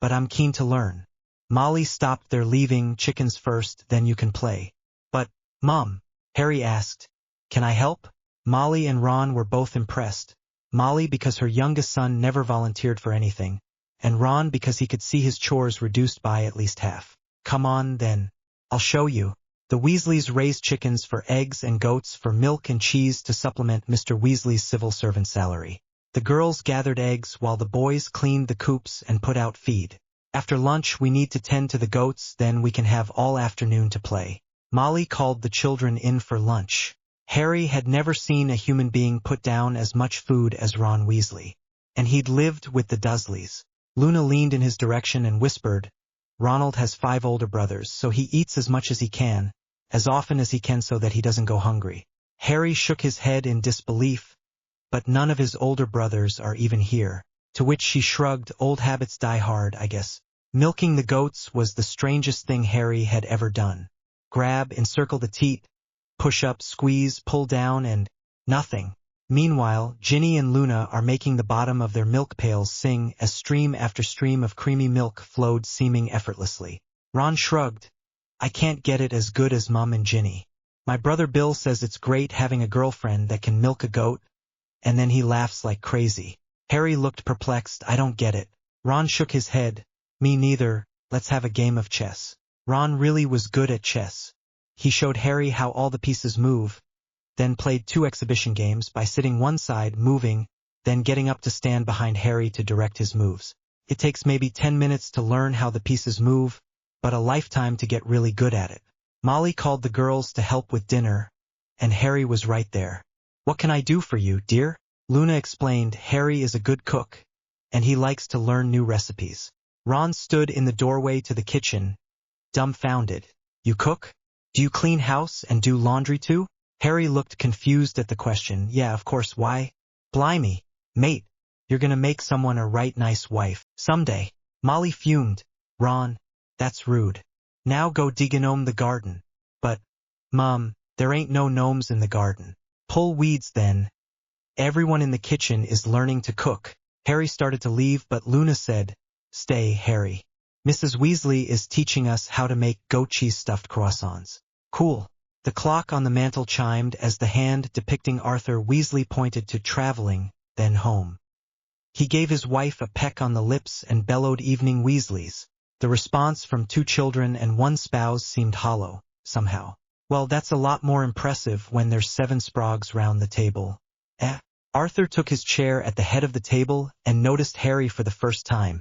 But I'm keen to learn. Molly stopped their leaving chickens first, then you can play. But, Mom, Harry asked, can I help? Molly and Ron were both impressed. Molly because her youngest son never volunteered for anything, and Ron because he could see his chores reduced by at least half. Come on, then. I'll show you. The Weasleys raised chickens for eggs and goats for milk and cheese to supplement Mr. Weasley's civil servant salary. The girls gathered eggs while the boys cleaned the coops and put out feed. After lunch we need to tend to the goats, then we can have all afternoon to play. Molly called the children in for lunch. Harry had never seen a human being put down as much food as Ron Weasley. And he'd lived with the Dursleys. Luna leaned in his direction and whispered, Ronald has 5 older brothers, so he eats as much as he can, as often as he can so that he doesn't go hungry. Harry shook his head in disbelief. But none of his older brothers are even here. To which she shrugged, old habits die hard, I guess. Milking the goats was the strangest thing Harry had ever done. Grab, encircle the teat, push up, squeeze, pull down, and nothing. Meanwhile, Ginny and Luna are making the bottom of their milk pails sing as stream after stream of creamy milk flowed seeming effortlessly. Ron shrugged. I can't get it as good as Mum and Ginny. My brother Bill says it's great having a girlfriend that can milk a goat, and then he laughs like crazy. Harry looked perplexed. I don't get it. Ron shook his head. Me neither. Let's have a game of chess. Ron really was good at chess. He showed Harry how all the pieces move, then played 2 exhibition games by sitting one side, moving, then getting up to stand behind Harry to direct his moves. It takes maybe 10 minutes to learn how the pieces move, but a lifetime to get really good at it. Molly called the girls to help with dinner, and Harry was right there. What can I do for you, dear? Luna explained. Harry is a good cook, and he likes to learn new recipes. Ron stood in the doorway to the kitchen, dumbfounded. You cook? Do you clean house and do laundry too? Harry looked confused at the question. Yeah, of course. Why? Blimey, mate, you're gonna make someone a right nice wife someday. Molly fumed. Ron, that's rude. Now go degnome the garden. But, Mom, there ain't no gnomes in the garden. Pull weeds then. Everyone in the kitchen is learning to cook. Harry started to leave, but Luna said, Stay, Harry. Mrs. Weasley is teaching us how to make goat cheese stuffed croissants. Cool. The clock on the mantel chimed as the hand depicting Arthur Weasley pointed to traveling, then home. He gave his wife a peck on the lips and bellowed, Evening, Weasleys. The response from 2 children and 1 spouse seemed hollow, somehow. Well, that's a lot more impressive when there's 7 sprogs round the table. Arthur took his chair at the head of the table and noticed Harry for the first time.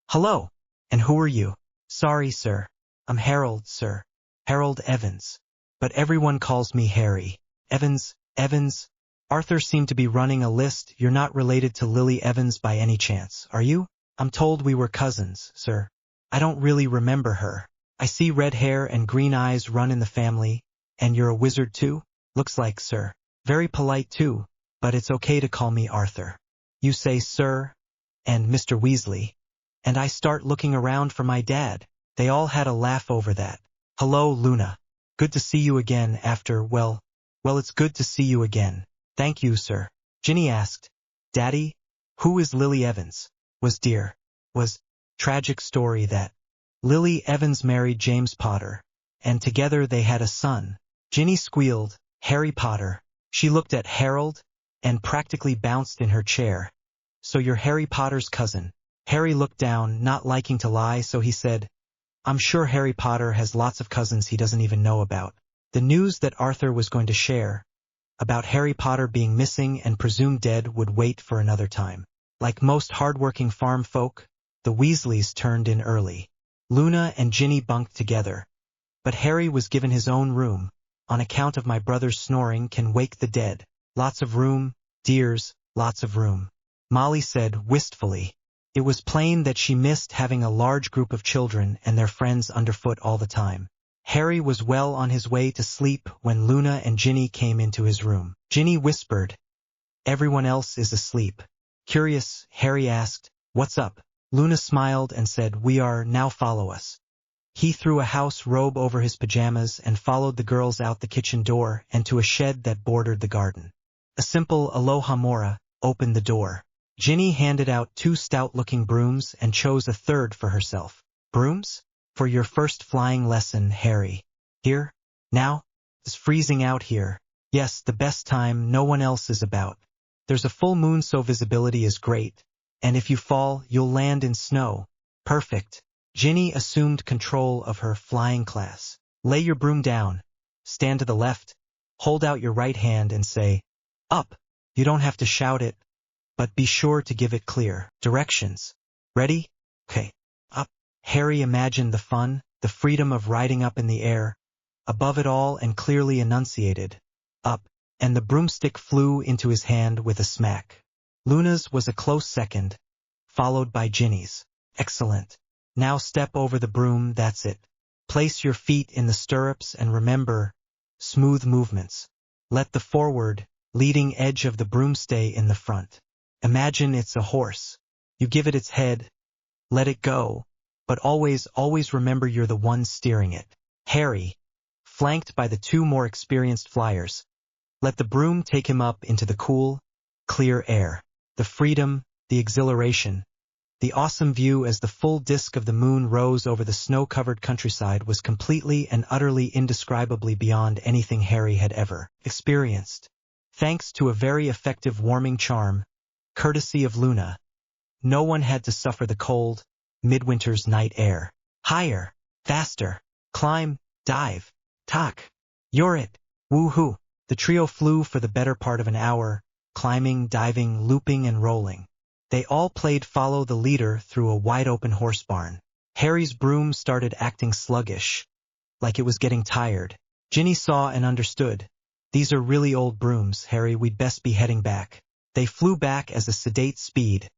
Hello. And who are you? Sorry, sir. I'm Harold, sir. Harold Evans. But everyone calls me Harry. Evans, Evans. Arthur seemed to be running a list. You're not related to Lily Evans by any chance, are you? I'm told we were cousins, sir. I don't really remember her. I see red hair and green eyes run in the family. And you're a wizard too? Looks like, sir. Very polite too, but it's okay to call me Arthur. You say sir and Mr. Weasley, and I start looking around for my dad. They all had a laugh over that. Hello, Luna. Good to see you again after, well, it's good to see you again. Thank you, sir. Ginny asked, Daddy, who is Lily Evans? Was tragic story that Lily Evans married James Potter, and together they had a son. Ginny squealed, Harry Potter. She looked at Harold and practically bounced in her chair. So you're Harry Potter's cousin. Harry looked down, not liking to lie, so he said, I'm sure Harry Potter has lots of cousins he doesn't even know about. The news that Arthur was going to share about Harry Potter being missing and presumed dead would wait for another time. Like most hard-working farm folk, the Weasleys turned in early. Luna and Ginny bunked together. But Harry was given his own room. On account of my brother's snoring can wake the dead. Lots of room, dears, lots of room. Molly said wistfully. It was plain that she missed having a large group of children and their friends underfoot all the time. Harry was well on his way to sleep when Luna and Ginny came into his room. Ginny whispered, Everyone else is asleep. Curious, Harry asked, "What's up?" Luna smiled and said, "We are, now follow us." He threw a house robe over his pajamas and followed the girls out the kitchen door and to a shed that bordered the garden. A simple "Aloha Mora" opened the door. Ginny handed out 2 stout-looking brooms and chose a third for herself. "Brooms? For your first flying lesson, Harry. Here? Now? It's freezing out here. Yes, the best time, no one else is about. There's a full moon so visibility is great, and if you fall, you'll land in snow. Perfect." Ginny assumed control of her flying class. "Lay your broom down. Stand to the left. Hold out your right hand and say, 'Up.' You don't have to shout it, but be sure to give it clear directions. Ready? Okay. Up." Harry imagined the fun, the freedom of riding up in the air, above it all and clearly enunciated, "Up," and the broomstick flew into his hand with a smack. Luna's was a close second, followed by Ginny's. "Excellent. Now step over the broom, that's it. Place your feet in the stirrups and remember, smooth movements. Let the forward, leading edge of the broom stay in the front. Imagine it's a horse. You give it its head, let it go, but always remember you're the one steering it." Harry, flanked by the 2 more experienced flyers, let the broom take him up into the cool, clear air. The freedom, the exhilaration, the awesome view as the full disk of the moon rose over the snow-covered countryside was completely and utterly indescribably beyond anything Harry had ever experienced. Thanks to a very effective warming charm, courtesy of Luna, no one had to suffer the cold, midwinter's night air. Higher, faster, climb, dive, talk. You're it. Woohoo. The trio flew for the better part of an hour, climbing, diving, looping, and rolling. They all played follow the leader through a wide-open horse barn. Harry's broom started acting sluggish, like it was getting tired. Ginny saw and understood. "These are really old brooms, Harry, we'd best be heading back." They flew back as a sedate speed,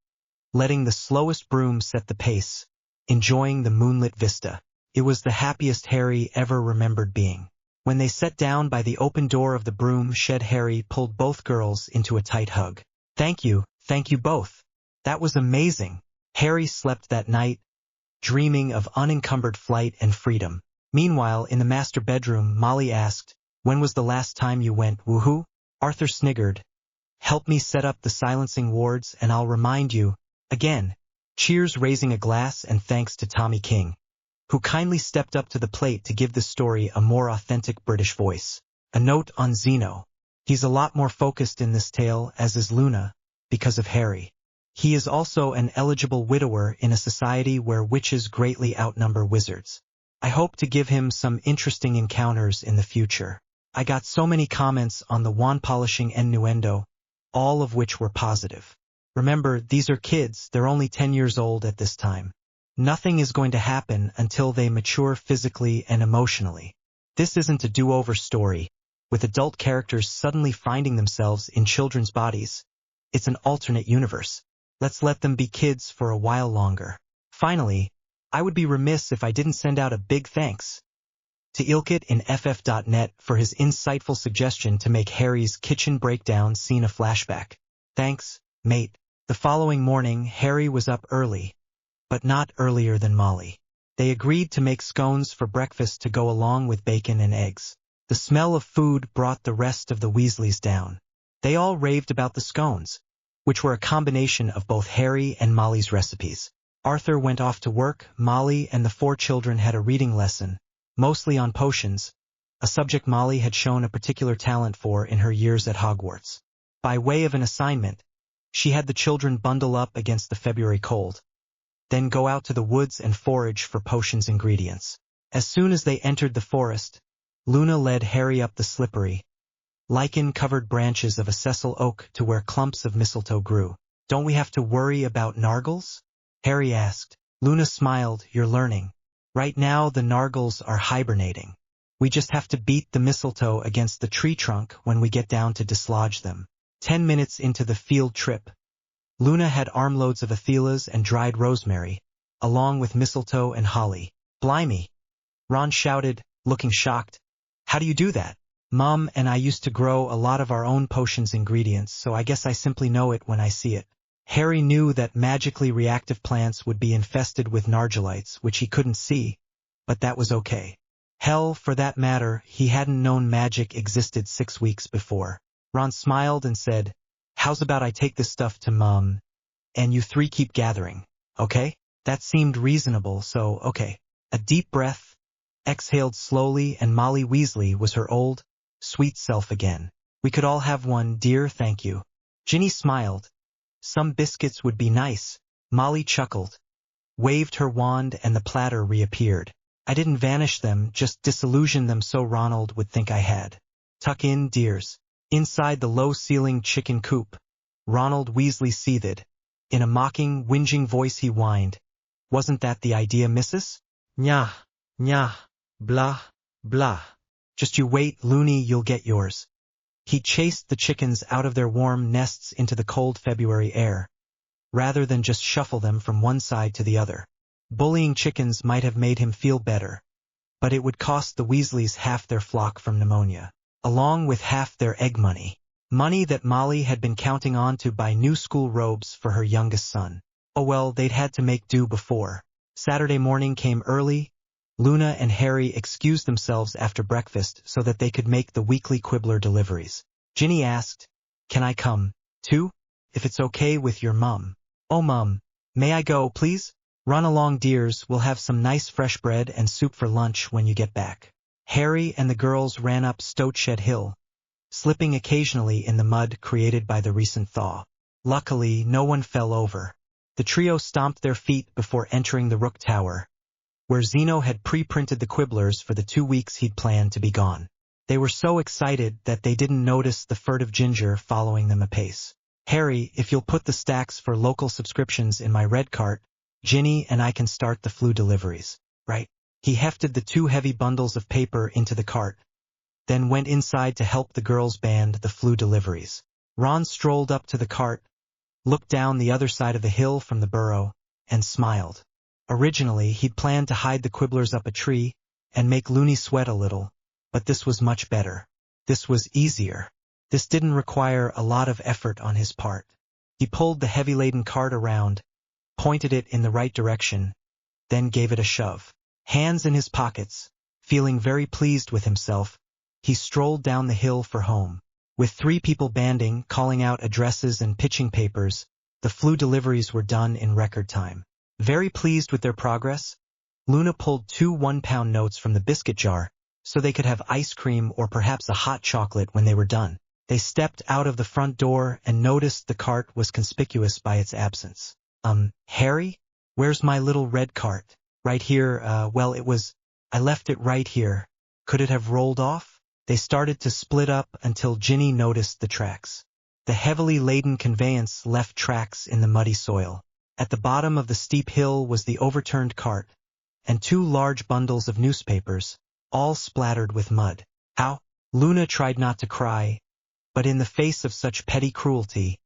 letting the slowest broom set the pace, enjoying the moonlit vista. It was the happiest Harry ever remembered being. When they sat down by the open door of the broom shed, Harry pulled both girls into a tight hug. Thank you both. That was amazing." Harry slept that night, dreaming of unencumbered flight and freedom. Meanwhile, in the master bedroom, Molly asked, "When was the last time you went woohoo?" Arthur sniggered. "Help me set up the silencing wards and I'll remind you." Again, cheers, raising a glass, and thanks to Tommy King, who kindly stepped up to the plate to give the story a more authentic British voice. A note on Zeno. He's a lot more focused in this tale, as is Luna, because of Harry. He is also an eligible widower in a society where witches greatly outnumber wizards. I hope to give him some interesting encounters in the future. I got so many comments on the wand polishing innuendo, all of which were positive. Remember, these are kids, they're only 10 years old at this time. Nothing is going to happen until they mature physically and emotionally. This isn't a do-over story, with adult characters suddenly finding themselves in children's bodies. It's an alternate universe. Let's let them be kids for a while longer. Finally, I would be remiss if I didn't send out a big thanks to Ilkit in FF.net for his insightful suggestion to make Harry's kitchen breakdown scene a flashback. Thanks, mate. The following morning, Harry was up early, but not earlier than Molly. They agreed to make scones for breakfast to go along with bacon and eggs. The smell of food brought the rest of the Weasleys down. They all raved about the scones, which were a combination of both Harry and Molly's recipes. Arthur went off to work. Molly and the 4 children had a reading lesson, mostly on potions, a subject Molly had shown a particular talent for in her years at Hogwarts. By way of an assignment, she had the children bundle up against the February cold, then go out to the woods and forage for potions ingredients. As soon as they entered the forest, Luna led Harry up the slippery, lichen-covered branches of a sessile oak to where clumps of mistletoe grew. "Don't we have to worry about nargles?" Harry asked. Luna smiled. "You're learning. Right now the nargles are hibernating. We just have to beat the mistletoe against the tree trunk when we get down to dislodge them." 10 minutes into the field trip, Luna had armloads of athelas and dried rosemary, along with mistletoe and holly. "Blimey!" Ron shouted, looking shocked. "How do you do that?" "Mom and I used to grow a lot of our own potions ingredients, so I guess I simply know it when I see it." Harry knew that magically reactive plants would be infested with nargilites, which he couldn't see, but that was okay. Hell, for that matter, he hadn't known magic existed 6 weeks before. Ron smiled and said, "How's about I take this stuff to Mum, and you three keep gathering, okay?" That seemed reasonable, so okay. A deep breath, exhaled slowly, and Molly Weasley was her old, sweet self again. "We could all have one, dear, thank you." Ginny smiled. "Some biscuits would be nice." Molly chuckled, waved her wand, and the platter reappeared. "I didn't vanish them, just disillusioned them so Ronald would think I had." "Tuck in, dears." Inside the low-ceilinged chicken coop, Ronald Weasley seethed. In a mocking, whinging voice he whined, "Wasn't that the idea, missus? Nyah, nyah, blah, blah. Just you wait, loony, you'll get yours." He chased the chickens out of their warm nests into the cold February air, rather than just shuffle them from one side to the other. Bullying chickens might have made him feel better, but it would cost the Weasleys half their flock from pneumonia, along with half their egg money. Money that Molly had been counting on to buy new school robes for her youngest son. Oh well, they'd had to make do before. Saturday morning came early. Luna and Harry excused themselves after breakfast so that they could make the weekly Quibbler deliveries. Ginny asked, "Can I come, too? If it's okay with your mum?" "Oh, Mum, may I go, please?" "Run along, dears, we'll have some nice fresh bread and soup for lunch when you get back." Harry and the girls ran up Stoteshed Hill, slipping occasionally in the mud created by the recent thaw. Luckily, no one fell over. The trio stomped their feet before entering the Rook Tower, where Zeno had pre-printed the Quibblers for the 2 weeks he'd planned to be gone. They were so excited that they didn't notice the furtive Ginger following them apace. "Harry, if you'll put the stacks for local subscriptions in my red cart, Ginny and I can start the flu deliveries." "Right." He hefted the 2 heavy bundles of paper into the cart, then went inside to help the girls band the flu deliveries. Ron strolled up to the cart, looked down the other side of the hill from the Burrow, and smiled. Originally, he'd planned to hide the Quibblers up a tree and make Looney sweat a little, but this was much better. This was easier. This didn't require a lot of effort on his part. He pulled the heavy-laden cart around, pointed it in the right direction, then gave it a shove. Hands in his pockets, feeling very pleased with himself, he strolled down the hill for home. With 3 people banding, calling out addresses and pitching papers, the flu deliveries were done in record time. Very pleased with their progress, Luna pulled 2 one-pound notes from the biscuit jar so they could have ice cream or perhaps a hot chocolate when they were done. They stepped out of the front door and noticed the cart was conspicuous by its absence. Harry? Where's my little red cart?" "Right here, well, I left it right here. Could it have rolled off?" They started to split up until Ginny noticed the tracks. The heavily laden conveyance left tracks in the muddy soil. At the bottom of the steep hill was the overturned cart, and 2 large bundles of newspapers, all splattered with mud. "How?" Luna tried not to cry, but in the face of such petty cruelty,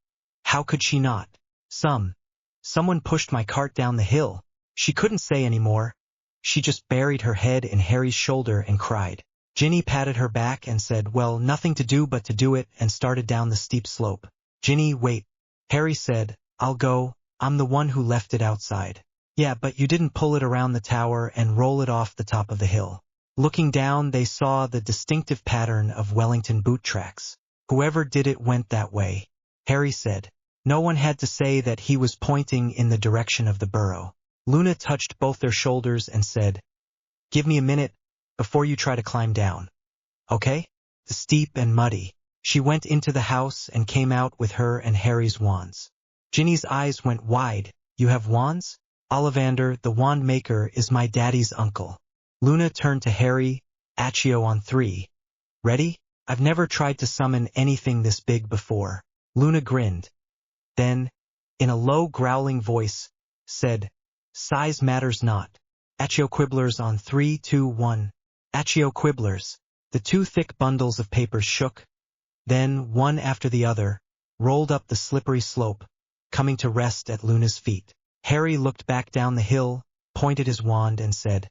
how could she not? Someone pushed my cart down the hill." She couldn't say any more. She just buried her head in Harry's shoulder and cried. Ginny patted her back and said, "Well, nothing to do but to do it," and started down the steep slope. "Ginny, wait." Harry said, "I'll go. I'm the one who left it outside." "Yeah, but you didn't pull it around the tower and roll it off the top of the hill." Looking down, they saw the distinctive pattern of Wellington boot tracks. "Whoever did it went that way," Harry said. No one had to say that he was pointing in the direction of the Burrow. Luna touched both their shoulders and said, "Give me a minute before you try to climb down. Okay?" The steep and muddy. She went into the house and came out with her and Harry's wands. Ginny's eyes went wide. "You have wands?" "Ollivander, the wand maker, is my daddy's uncle." Luna turned to Harry, Accio on 3. "Ready?" "I've never tried to summon anything this big before." Luna grinned. Then, in a low growling voice, said, "Size matters not. Accio Quibblers on 3, 2, 1. Accio Quibblers." The 2 thick bundles of papers shook, then, one after the other, rolled up the slippery slope, coming to rest at Luna's feet. Harry looked back down the hill, pointed his wand, and said,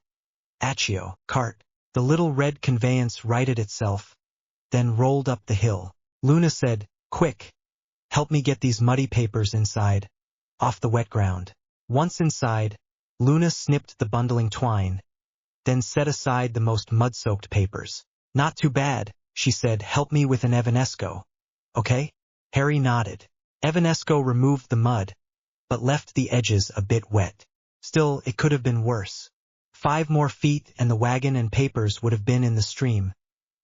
"Accio, cart." The little red conveyance righted itself, then rolled up the hill. Luna said, "Quick, help me get these muddy papers inside." off the wet ground. Once inside, Luna snipped the bundling twine, then set aside the most mud-soaked papers. Not too bad, she said. Help me with an Evanesco. Okay? Harry nodded. Evanesco removed the mud, but left the edges a bit wet. Still, it could have been worse. 5 more feet and the wagon and papers would have been in the stream,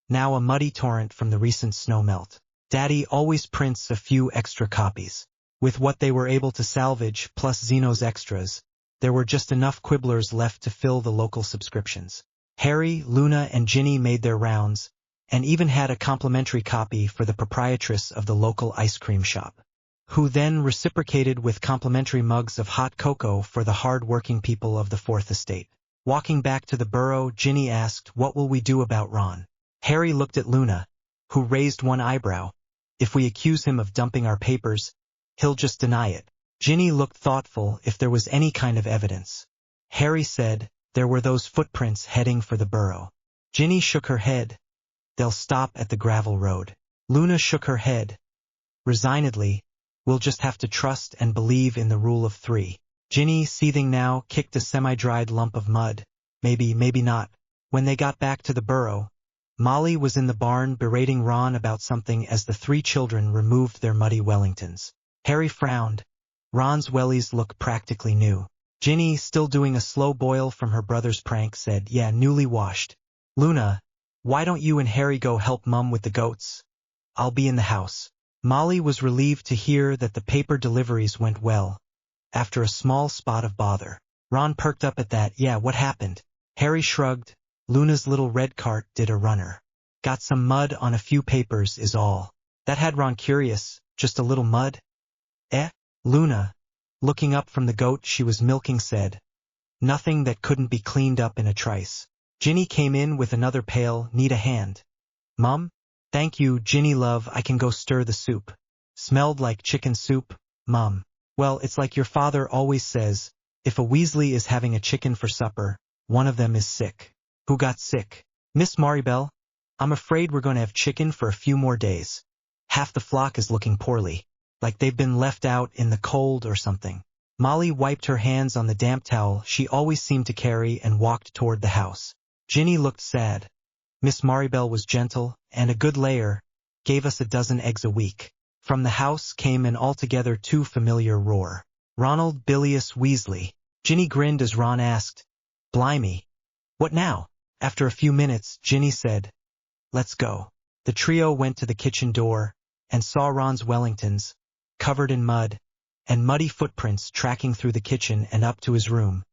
now a muddy torrent from the recent snowmelt. Daddy always prints a few extra copies. With what they were able to salvage, plus Zeno's extras, there were just enough quibblers left to fill the local subscriptions. Harry, Luna, and Ginny made their rounds, and even had a complimentary copy for the proprietress of the local ice cream shop, who then reciprocated with complimentary mugs of hot cocoa for the hard-working people of the Fourth Estate. Walking back to the Burrow, Ginny asked, "What will we do about Ron?" Harry looked at Luna, who raised one eyebrow. "If we accuse him of dumping our papers, he'll just deny it." Ginny looked thoughtful. If there was any kind of evidence. Harry said, "There were those footprints heading for the Burrow." Ginny shook her head. "They'll stop at the gravel road." Luna shook her head. Resignedly, "We'll just have to trust and believe in the rule of 3. Ginny, seething now, kicked a semi-dried lump of mud. Maybe not. When they got back to the Burrow, Molly was in the barn berating Ron about something as the 3 children removed their muddy Wellingtons. Harry frowned. Ron's wellies look practically new. Ginny, still doing a slow boil from her brother's prank, said, "Yeah, newly washed." "Luna, why don't you and Harry go help Mum with the goats? I'll be in the house." Molly was relieved to hear that the paper deliveries went well, after a small spot of bother. Ron perked up at that. "Yeah, what happened?" Harry shrugged. "Luna's little red cart did a runner. Got some mud on a few papers is all." That had Ron curious. Just a little mud? Eh? Luna, looking up from the goat she was milking, said, "Nothing that couldn't be cleaned up in a trice." Ginny came in with another pail. "Need a hand?" "Mum?" "Thank you, Ginny love, I can go stir the soup." "Smelled like chicken soup, Mum." "Well, it's like your father always says, if a Weasley is having a chicken for supper, one of them is sick." "Who got sick?" "Miss Maribel. I'm afraid we're going to have chicken for a few more days. Half the flock is looking poorly, like they've been left out in the cold or something." Molly wiped her hands on the damp towel she always seemed to carry and walked toward the house. Ginny looked sad. "Miss Maribel was gentle, and a good layer, gave us a dozen eggs a week." From the house came an altogether too familiar roar. "Ronald Bilious Weasley." Ginny grinned as Ron asked, "Blimey, what now?" After a few minutes, Ginny said, "Let's go." The trio went to the kitchen door, and saw Ron's Wellingtons, covered in mud, and muddy footprints tracking through the kitchen and up to his room,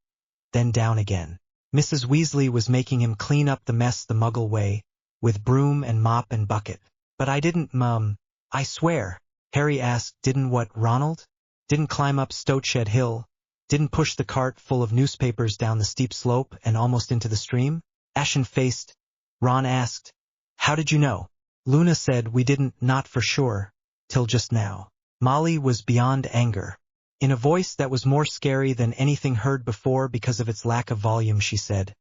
then down again. Mrs. Weasley was making him clean up the mess the Muggle way, with broom and mop and bucket. "But I didn't, Mum, I swear." Harry asked, "Didn't what, Ronald? Didn't climb up Stoteshed Hill? Didn't push the cart full of newspapers down the steep slope and almost into the stream?" Ashen-faced, Ron asked, "How did you know?" Luna said, "We didn't, not for sure, till just now." Molly was beyond anger. In a voice that was more scary than anything heard before because of its lack of volume, she said,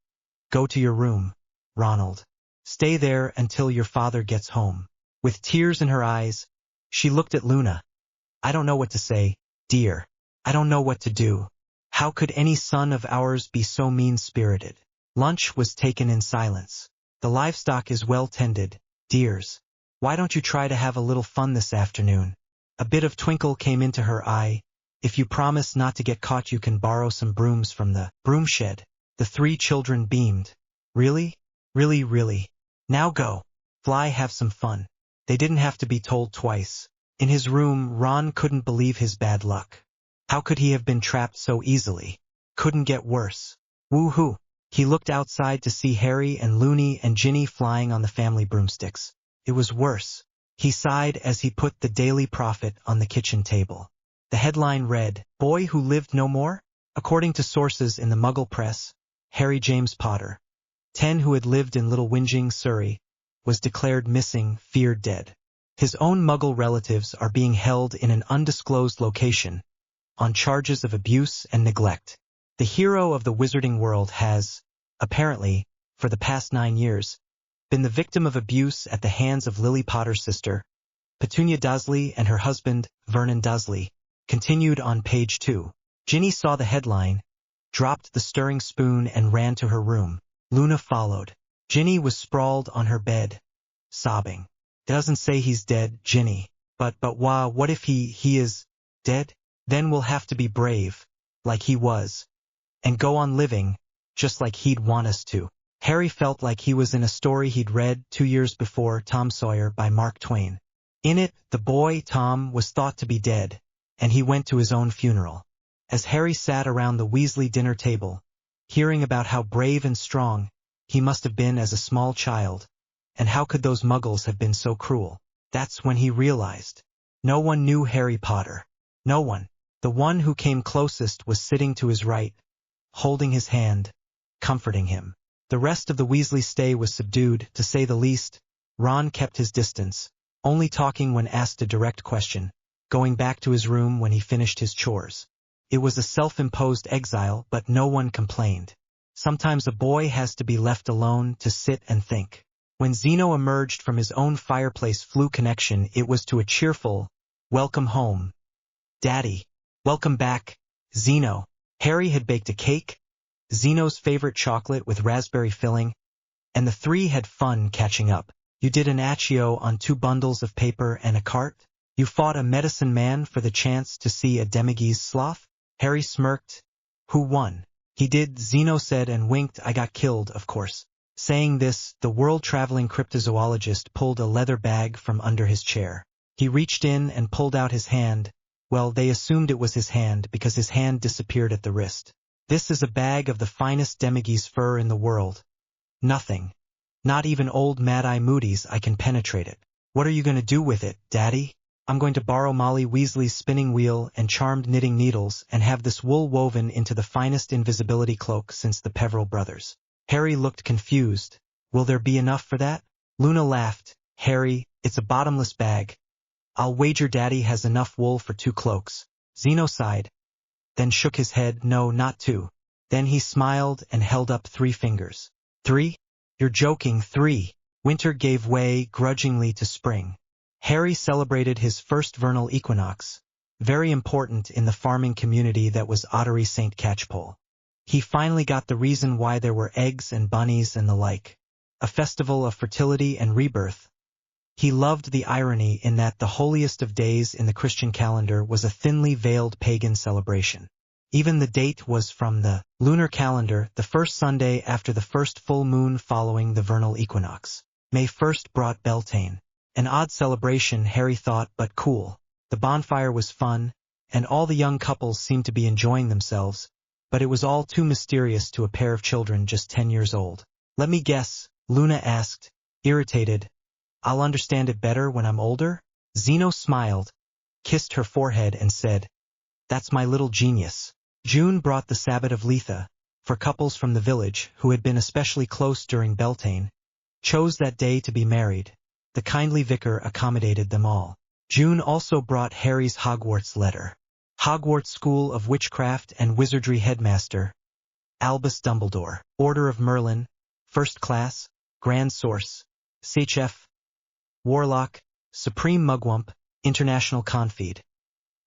"Go to your room, Ronald. Stay there until your father gets home." With tears in her eyes, she looked at Luna. "I don't know what to say, dear. I don't know what to do. How could any son of ours be so mean-spirited?" Lunch was taken in silence. "The livestock is well tended, dears. Why don't you try to have a little fun this afternoon?" A bit of twinkle came into her eye. "If you promise not to get caught, you can borrow some brooms from the broom shed." The 3 children beamed. "Really? Really, really? Now go. Fly, have some fun." They didn't have to be told twice. In his room, Ron couldn't believe his bad luck. How could he have been trapped so easily? Couldn't get worse. Woo-hoo. He looked outside to see Harry and Looney and Ginny flying on the family broomsticks. It was worse. He sighed as he put the Daily Prophet on the kitchen table. The headline read, "Boy Who Lived No More?" According to sources in the Muggle press, Harry James Potter, 10, who had lived in Little Whinging, Surrey, was declared missing, feared dead. His own Muggle relatives are being held in an undisclosed location on charges of abuse and neglect. The hero of the wizarding world has, apparently, for the past 9 years, been the victim of abuse at the hands of Lily Potter's sister, Petunia Dursley, and her husband, Vernon Dursley, Continued on page 2. Ginny saw the headline, dropped the stirring spoon and ran to her room. Luna followed. Ginny was sprawled on her bed, sobbing. It doesn't say he's dead, Ginny. But what if he is dead? Then we'll have to be brave, like he was, and go on living, just like he'd want us to. Harry felt like he was in a story he'd read 2 years before, Tom Sawyer by Mark Twain. In it, the boy, Tom, was thought to be dead, and he went to his own funeral. As Harry sat around the Weasley dinner table, hearing about how brave and strong he must have been as a small child, and how could those muggles have been so cruel, that's when he realized. No one knew Harry Potter. No one. The one who came closest was sitting to his right, holding his hand, comforting him. The rest of the Weasley stay was subdued, to say the least. Ron kept his distance, only talking when asked a direct question, going back to his room when he finished his chores. It was a self-imposed exile, but no one complained. Sometimes a boy has to be left alone to sit and think. When Zeno emerged from his own fireplace flu connection, it was to a cheerful, "Welcome home, Daddy." "Welcome back, Zeno." Harry had baked a cake, Zeno's favorite chocolate with raspberry filling, and the three had fun catching up. "You did an accio on 2 bundles of paper and a cart? You fought a medicine man for the chance to see a demigeese sloth?" Harry smirked. "Who won?" "He did," Zeno said and winked. "I got killed, of course." Saying this, the world-traveling cryptozoologist pulled a leather bag from under his chair. He reached in and pulled out his hand. Well, they assumed it was his hand because his hand disappeared at the wrist. "This is a bag of the finest demigeese fur in the world. Nothing. Not even old Mad-Eye Moody's I can penetrate it." "What are you going to do with it, Daddy?" "I'm going to borrow Molly Weasley's spinning wheel and charmed knitting needles and have this wool woven into the finest invisibility cloak since the Peveril brothers." Harry looked confused. "Will there be enough for that?" Luna laughed. "Harry, it's a bottomless bag. I'll wager Daddy has enough wool for 2 cloaks. Zeno sighed, then shook his head. "No, not 2. Then he smiled and held up 3 fingers. "3? You're joking, 3. Winter gave way grudgingly to spring. Harry celebrated his first vernal equinox, very important in the farming community that was Ottery St. Catchpole. He finally got the reason why there were eggs and bunnies and the like. A festival of fertility and rebirth. He loved the irony in that the holiest of days in the Christian calendar was a thinly veiled pagan celebration. Even the date was from the lunar calendar, the first Sunday after the first full moon following the vernal equinox. May 1st brought Beltane. An odd celebration, Harry thought, but cool. The bonfire was fun, and all the young couples seemed to be enjoying themselves, but it was all too mysterious to a pair of children just 10 years old. "Let me guess," Luna asked, irritated. "I'll understand it better when I'm older?" Zeno smiled, kissed her forehead and said, "That's my little genius." June brought the Sabbat of Letha, for couples from the village who had been especially close during Beltane, chose that day to be married. The kindly vicar accommodated them all. June also brought Harry's Hogwarts letter. Hogwarts School of Witchcraft and Wizardry Headmaster, Albus Dumbledore. Order of Merlin, First Class, Grand Source, CHF, Warlock, Supreme Mugwump, International Confeed.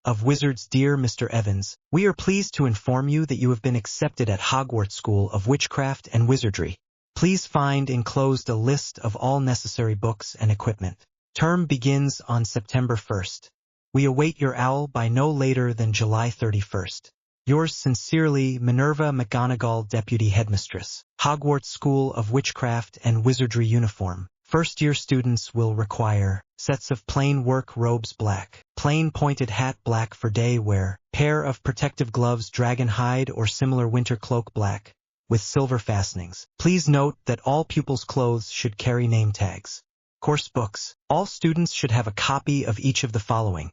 Of Wizards. Dear Mr. Evans, we are pleased to inform you that you have been accepted at Hogwarts School of Witchcraft and Wizardry. Please find enclosed a list of all necessary books and equipment. Term begins on September 1st. We await your owl by no later than July 31st. Yours sincerely, Minerva McGonagall, Deputy Headmistress. Hogwarts School of Witchcraft and Wizardry Uniform. First-year students will require sets of plain work robes black, plain pointed hat black for day wear, pair of protective gloves dragon hide or similar winter cloak black, with silver fastenings. Please note that all pupils' clothes should carry name tags. Course books. All students should have a copy of each of the following.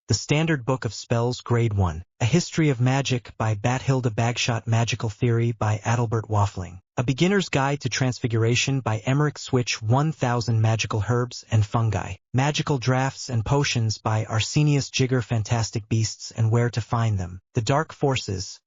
The Standard Book of Spells Grade 1, A History of Magic by Bathilda Bagshot, Magical Theory by Adalbert Waffling, A Beginner's Guide to Transfiguration by Emmerich Switch, 1000 Magical Herbs and Fungi, Magical Drafts and Potions by Arsenius Jigger, Fantastic Beasts and Where to Find Them, The Dark Forces,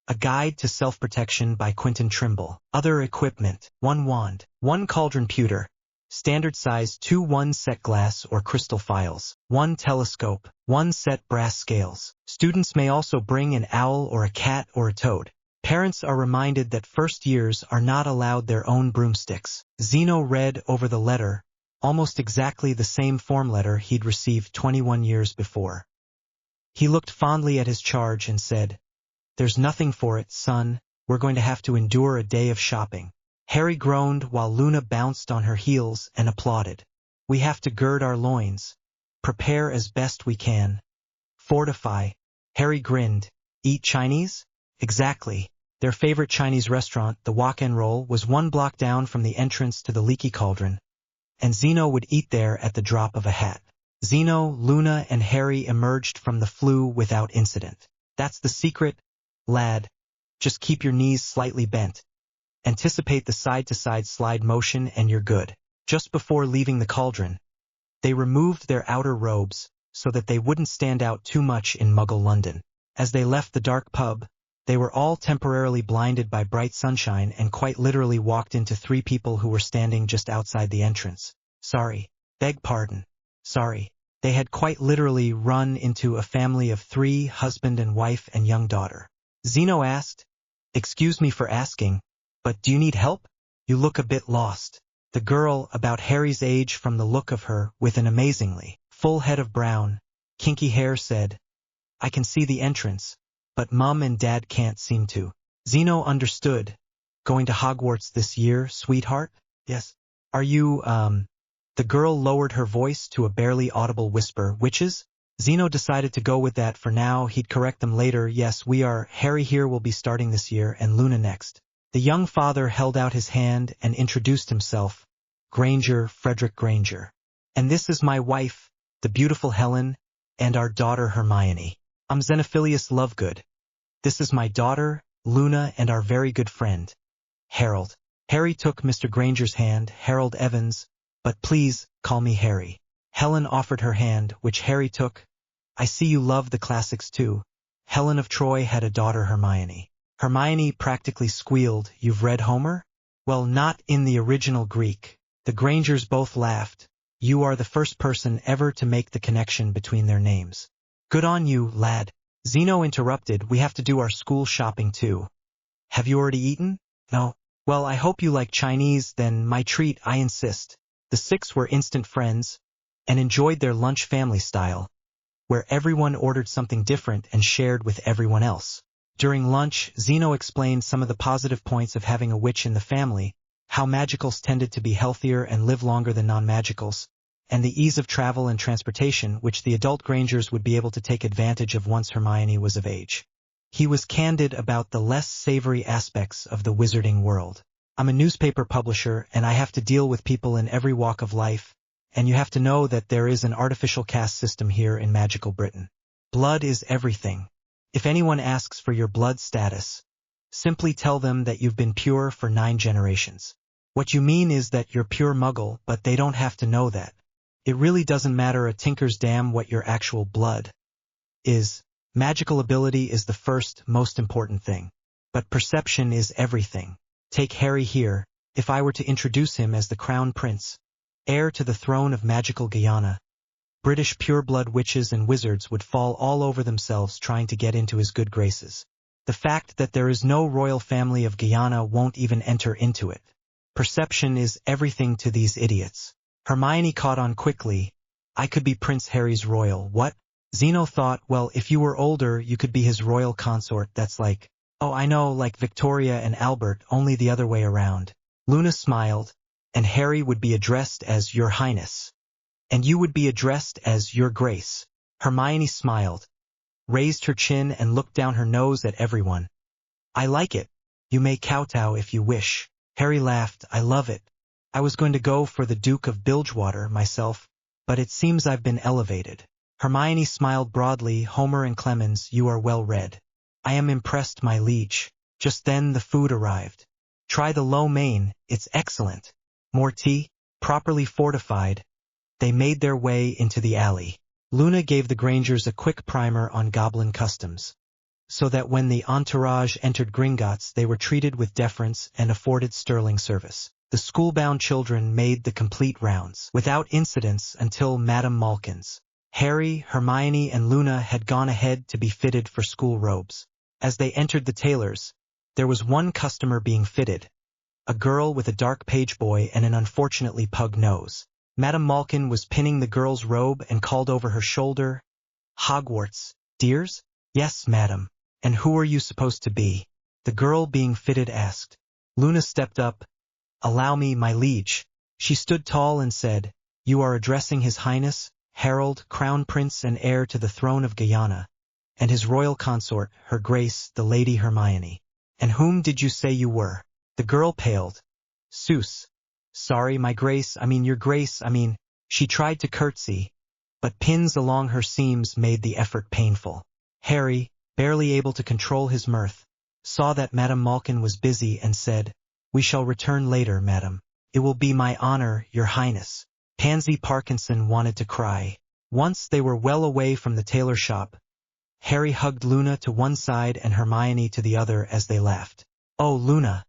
A Guide to Self-Protection by Quentin Trimble, Other Equipment, 1 wand, 1 cauldron pewter, Standard size 2 1-set glass or crystal files, 1 telescope, 1 set brass scales. Students may also bring an owl or a cat or a toad. Parents are reminded that first years are not allowed their own broomsticks. Zeno read over the letter, almost exactly the same form letter he'd received 21 years before. He looked fondly at his charge and said, "There's nothing for it, son. We're going to have to endure a day of shopping." Harry groaned while Luna bounced on her heels and applauded. "We have to gird our loins, prepare as best we can, fortify." Harry grinned. "Eat Chinese?" "Exactly." Their favorite Chinese restaurant, the Wok and Roll, was 1 block down from the entrance to the Leaky Cauldron, and Zeno would eat there at the drop of a hat. Zeno, Luna, and Harry emerged from the flue without incident. "That's the secret, lad. Just keep your knees slightly bent. Anticipate the side-to-side slide motion and you're good." Just before leaving the cauldron, they removed their outer robes so that they wouldn't stand out too much in Muggle London. As they left the dark pub, they were all temporarily blinded by bright sunshine and quite literally walked into 3 people who were standing just outside the entrance. "Sorry. Beg pardon. Sorry." They had quite literally run into a family of 3, husband and wife and young daughter. Zeno asked, "Excuse me for asking, but do you need help? You look a bit lost." The girl, about Harry's age from the look of her, with an amazingly full head of brown, kinky hair, said, "I can see the entrance, but Mum and Dad can't seem to." Zeno understood. "Going to Hogwarts this year, sweetheart?" "Yes." "Are you, The girl lowered her voice to a barely audible whisper. "Witches?" Zeno decided to go with that for now. He'd correct them later. "Yes, we are. Harry here will be starting this year, and Luna next." The young father held out his hand and introduced himself. "Granger, Frederick Granger. And this is my wife, the beautiful Helen, and our daughter Hermione. I'm Xenophilius Lovegood. This is my daughter, Luna, and our very good friend, Harold." Harry took Mr. Granger's hand. "Harold Evans, but please call me Harry." Helen offered her hand, which Harry took. "I see you love the classics too." Helen of Troy had a daughter, Hermione. Hermione practically squealed, "You've read Homer?" "Well, not in the original Greek." The Grangers both laughed. "You are the first person ever to make the connection between their names." "Good on you, lad." Zeno interrupted. "We have to do our school shopping too." "Have you already eaten?" "No." "Well, I hope you like Chinese, then my treat, I insist." The 6 were instant friends, and enjoyed their lunch family style, where everyone ordered something different and shared with everyone else. During lunch, Zeno explained some of the positive points of having a witch in the family, how magicals tended to be healthier and live longer than non-magicals, and the ease of travel and transportation which the adult Grangers would be able to take advantage of once Hermione was of age. He was candid about the less savory aspects of the wizarding world. "I'm a newspaper publisher, and I have to deal with people in every walk of life, and you have to know that there is an artificial caste system here in magical Britain. Blood is everything. If anyone asks for your blood status, simply tell them that you've been pure for 9 generations. What you mean is that you're pure Muggle, but they don't have to know that. It really doesn't matter a tinker's damn what your actual blood is. Magical ability is the first, most important thing. But perception is everything. Take Harry here. If I were to introduce him as the Crown Prince, heir to the throne of magical Guyana, British pureblood witches and wizards would fall all over themselves trying to get into his good graces. The fact that there is no royal family of Guyana won't even enter into it. Perception is everything to these idiots." Hermione caught on quickly. "I could be Prince Harry's royal what?" Zeno thought, "Well, if you were older, you could be his royal consort. That's like, oh, I know, like Victoria and Albert, only the other way around." Luna smiled, "And Harry would be addressed as Your Highness. And you would be addressed as Your Grace." Hermione smiled, raised her chin and looked down her nose at everyone. "I like it. You may kowtow if you wish." Harry laughed. "I love it. I was going to go for the Duke of Bilgewater myself, but it seems I've been elevated." Hermione smiled broadly. "Homer and Clemens, you are well read." "I am impressed, my liege." Just then the food arrived. "Try the lo mein, it's excellent." "More tea?" Properly fortified, they made their way into the alley. Luna gave the Grangers a quick primer on goblin customs, so that when the entourage entered Gringotts they were treated with deference and afforded sterling service. The schoolbound children made the complete rounds, without incidents until Madame Malkin's. Harry, Hermione, and Luna had gone ahead to be fitted for school robes. As they entered the tailor's, there was one customer being fitted, a girl with a dark page boy and an unfortunately pug nose. Madame Malkin was pinning the girl's robe and called over her shoulder, "Hogwarts, dears?" "Yes, madam. And who are you supposed to be?" the girl being fitted asked. Luna stepped up. "Allow me, my liege." She stood tall and said, "You are addressing His Highness, Harold, Crown Prince and heir to the throne of Guyana, and his royal consort, Her Grace, the Lady Hermione." "And whom did you say you were?" The girl paled. "Seuss. Sorry, my grace, your grace, She tried to curtsy, but pins along her seams made the effort painful. Harry, barely able to control his mirth, saw that Madame Malkin was busy and said, "We shall return later, madam." "It will be my honor, your highness." Pansy Parkinson wanted to cry. Once they were well away from the tailor shop, Harry hugged Luna to one side and Hermione to the other as they laughed. "Oh, Luna,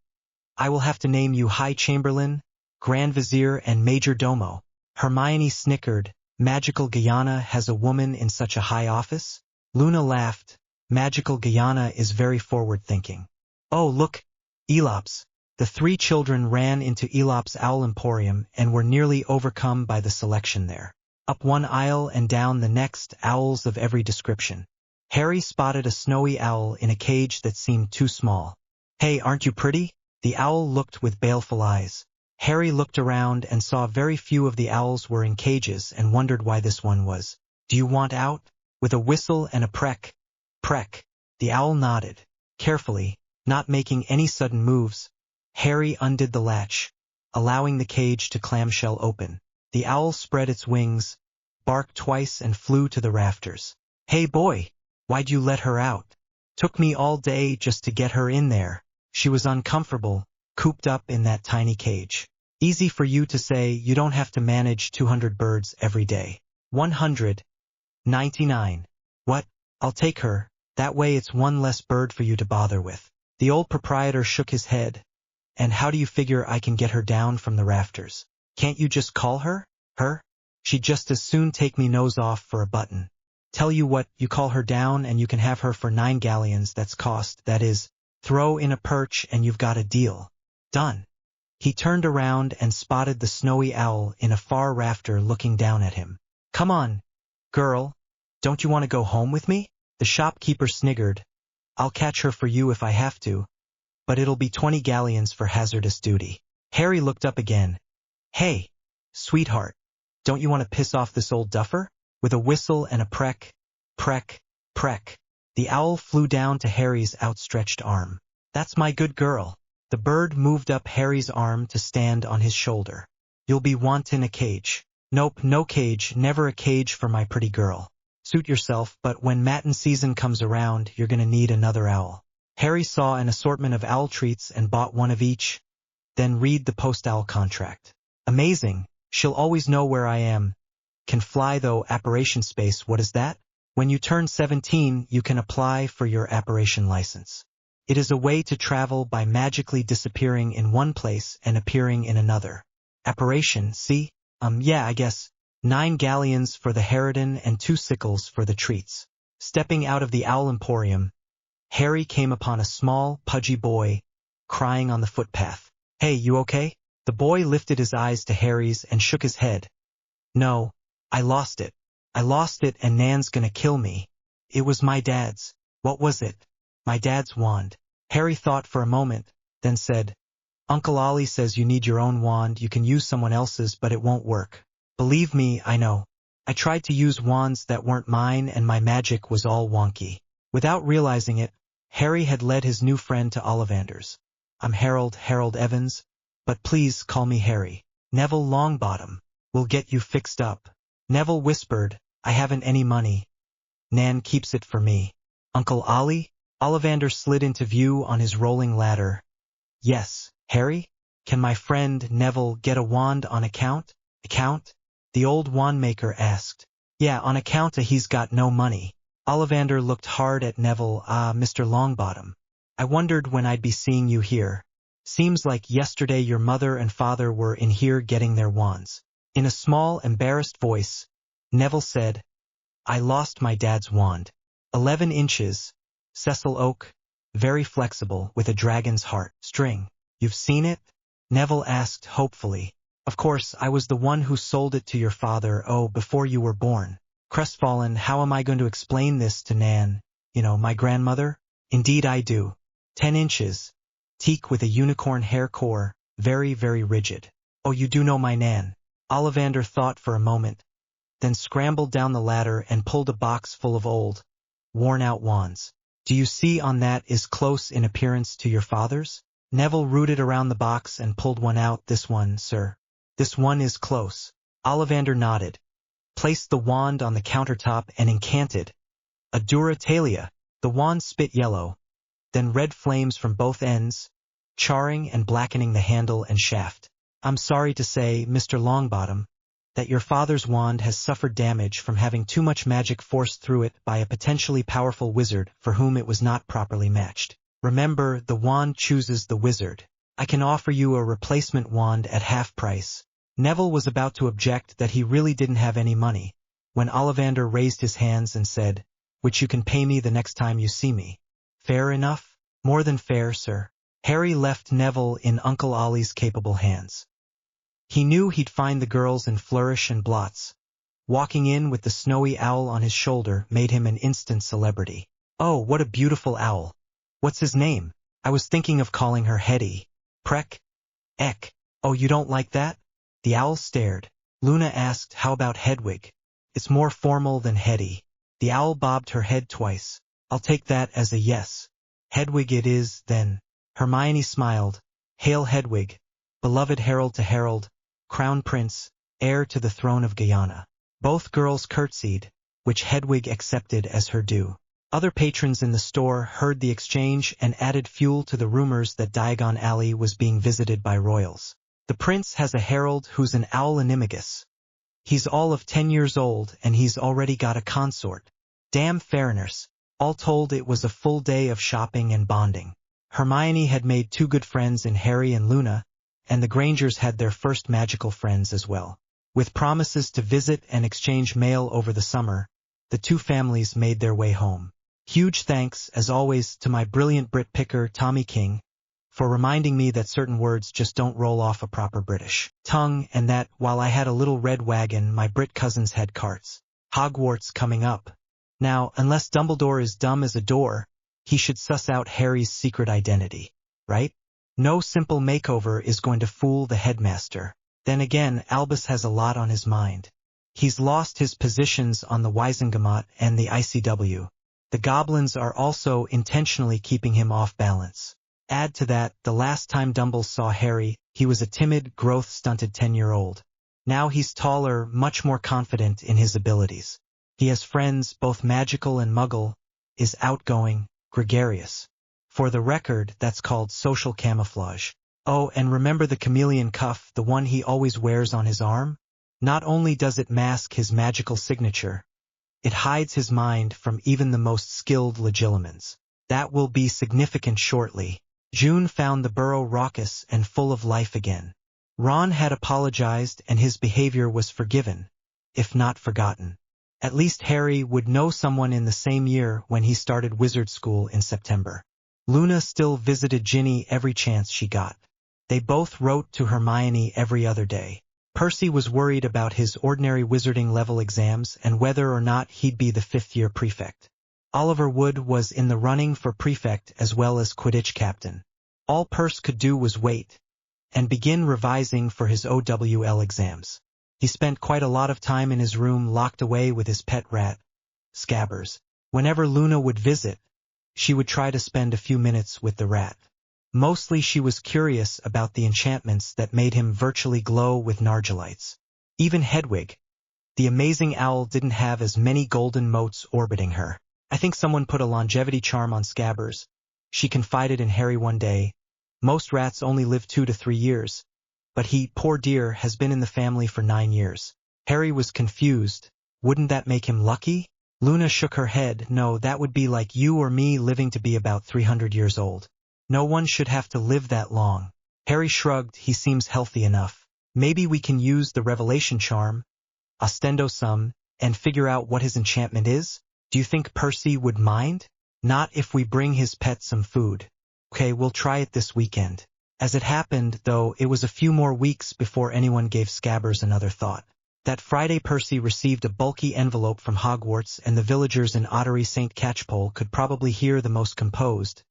I will have to name you High Chamberlain, Grand Vizier and Major Domo." Hermione snickered. "Magical Guyana has a woman in such a high office?" Luna laughed. "Magical Guyana is very forward-thinking." "Oh, look, Elops." The three children ran into Elop's Owl Emporium and were nearly overcome by the selection there. Up one aisle and down the next, owls of every description. Harry spotted a snowy owl in a cage that seemed too small. "Hey, aren't you pretty?" The owl looked with baleful eyes. Harry looked around and saw very few of the owls were in cages and wondered why this one was. "Do you want out?" With a whistle and a preck, the owl nodded. Carefully, not making any sudden moves, Harry undid the latch, allowing the cage to clamshell open. The owl spread its wings, barked twice and flew to the rafters. "Hey boy, why'd you let her out?" "Took me all day just to get her in there. She was uncomfortable, cooped up in that tiny cage." "Easy for you to say, you don't have to manage 200 birds every day." 199. "What? I'll take her, that way it's one less bird for you to bother with." The old proprietor shook his head. "And how do you figure I can get her down from the rafters? Can't you just call her? Her? She'd just as soon take me nose off for a button." "Tell you what, you call her down and you can have her for 9 galleons, that's cost, that is, throw in a perch and you've got a deal. Done." He turned around and spotted the snowy owl in a far rafter looking down at him. "Come on, girl, don't you want to go home with me?" The shopkeeper sniggered. "I'll catch her for you if I have to, but it'll be 20 galleons for hazardous duty." Harry looked up again. "Hey, sweetheart, don't you want to piss off this old duffer?" With a whistle and a preck, the owl flew down to Harry's outstretched arm. "That's my good girl." The bird moved up Harry's arm to stand on his shoulder. "You'll be wantin' a cage." "Nope, no cage, never a cage for my pretty girl." "Suit yourself, but when matin season comes around, you're gonna need another owl." Harry saw an assortment of owl treats and bought one of each, then read the post-owl contract. "Amazing, she'll always know where I am. Can fly though, apparition space, what is that?" "When you turn 17, you can apply for your apparition license. It is a way to travel by magically disappearing in one place and appearing in another." "Apparition, see? Yeah, I guess. 9 galleons for the harridan and 2 sickles for the treats." Stepping out of the Owl Emporium, Harry came upon a small, pudgy boy, crying on the footpath. "Hey, you okay?" The boy lifted his eyes to Harry's and shook his head. "No, I lost it. I lost it and Nan's gonna kill me. It was my dad's." "What was it?" "My dad's wand." Harry thought for a moment, then said, "Uncle Ollie says you need your own wand, you can use someone else's but it won't work." "Believe me, I know. I tried to use wands that weren't mine and my magic was all wonky." Without realizing it, Harry had led his new friend to Ollivander's. "I'm Harold Evans, but please call me Harry." "Neville Longbottom. We'll get you fixed up." Neville whispered, "I haven't any money. Nan keeps it for me." "Uncle Ollie?" Ollivander slid into view on his rolling ladder. "Yes, Harry? Can my friend Neville get a wand on account?" "Account?" the old wandmaker asked. "Yeah, on account he's got no money." Ollivander looked hard at Neville. "Ah, Mr. Longbottom. I wondered when I'd be seeing you here. Seems like yesterday your mother and father were in here getting their wands. In a small, embarrassed voice, Neville said, I lost my dad's wand. 11 inches, Cecil oak, very flexible, with a dragon's heart string. You've seen it? Neville asked hopefully. Of course, I was the one who sold it to your father, before you were born. Crestfallen, how am I going to explain this to Nan, my grandmother? Indeed I do. 10 inches. Teak with a unicorn hair core, very, very rigid. Oh, you do know my Nan. Ollivander thought for a moment, then scrambled down the ladder and pulled a box full of old, worn-out wands. Do you see on that is close in appearance to your father's? Neville rooted around the box and pulled one out. This one, sir. This one is close. Ollivander nodded, placed the wand on the countertop and incanted. A Duratalia. The wand spit yellow, then red flames from both ends, charring and blackening the handle and shaft. I'm sorry to say, Mr. Longbottom, that your father's wand has suffered damage from having too much magic forced through it by a potentially powerful wizard for whom it was not properly matched. Remember, the wand chooses the wizard. I can offer you a replacement wand at half price. Neville was about to object that he really didn't have any money, when Ollivander raised his hands and said, which you can pay me the next time you see me. Fair enough? More than fair, sir. Harry left Neville in Uncle Ollie's capable hands. He knew he'd find the girls in flourish and blots. Walking in with the snowy owl on his shoulder made him an instant celebrity. Oh, what a beautiful owl. What's his name? I was thinking of calling her Hetty. Preck? Eck. Oh, you don't like that? The owl stared. Luna asked, how about Hedwig? It's more formal than Hetty. The owl bobbed her head twice. I'll take that as a yes. Hedwig it is, then. Hermione smiled. Hail Hedwig, beloved herald to herald, crown prince, heir to the throne of Guyana. Both girls curtsied, which Hedwig accepted as her due. Other patrons in the store heard the exchange and added fuel to the rumors that Diagon Alley was being visited by royals. The prince has a herald who's an owl animagus. He's all of 10 years old and he's already got a consort. Damn foreigners. All told, it was a full day of shopping and bonding. Hermione had made 2 good friends in Harry and Luna, and the Grangers had their first magical friends as well. With promises to visit and exchange mail over the summer, the 2 families made their way home. Huge thanks, as always, to my brilliant Brit picker Tommy King, for reminding me that certain words just don't roll off a proper British tongue, and that, while I had a little red wagon, my Brit cousins had carts. Hogwarts coming up. Now, unless Dumbledore is dumb as a door, he should suss out Harry's secret identity, right? No simple makeover is going to fool the headmaster. Then again, Albus has a lot on his mind. He's lost his positions on the Wizengamot and the ICW. The goblins are also intentionally keeping him off balance. Add to that, the last time Dumble saw Harry, he was a timid, growth-stunted 10-year-old. Now he's taller, much more confident in his abilities. He has friends, both magical and muggle, is outgoing, gregarious. For the record, that's called social camouflage. Oh, and remember the chameleon cuff, the one he always wears on his arm? Not only does it mask his magical signature, it hides his mind from even the most skilled legilimens. That will be significant shortly. June found the Burrow raucous and full of life again. Ron had apologized and his behavior was forgiven, if not forgotten. At least Harry would know someone in the same year when he started wizard school in September. Luna still visited Ginny every chance she got. They both wrote to Hermione every other day. Percy was worried about his ordinary wizarding level exams and whether or not he'd be the 5th-year prefect. Oliver Wood was in the running for prefect as well as Quidditch captain. All Percy could do was wait and begin revising for his OWL exams. He spent quite a lot of time in his room locked away with his pet rat, Scabbers. Whenever Luna would visit, she would try to spend a few minutes with the rat. Mostly she was curious about the enchantments that made him virtually glow with nargilites. Even Hedwig, the amazing owl, didn't have as many golden motes orbiting her. I think someone put a longevity charm on Scabbers. She confided in Harry one day. Most rats only live 2 to 3 years, but he, poor dear, has been in the family for 9 years. Harry was confused. Wouldn't that make him lucky? Luna shook her head. No, that would be like you or me living to be about 300 years old. No one should have to live that long. Harry shrugged. He seems healthy enough. Maybe we can use the revelation charm, ostendo sum, and figure out what his enchantment is? Do you think Percy would mind? Not if we bring his pet some food. Okay, we'll try it this weekend. As it happened, though, it was a few more weeks before anyone gave Scabbers another thought. That Friday Percy received a bulky envelope from Hogwarts, and the villagers in Ottery St. Catchpole could probably hear the most composed,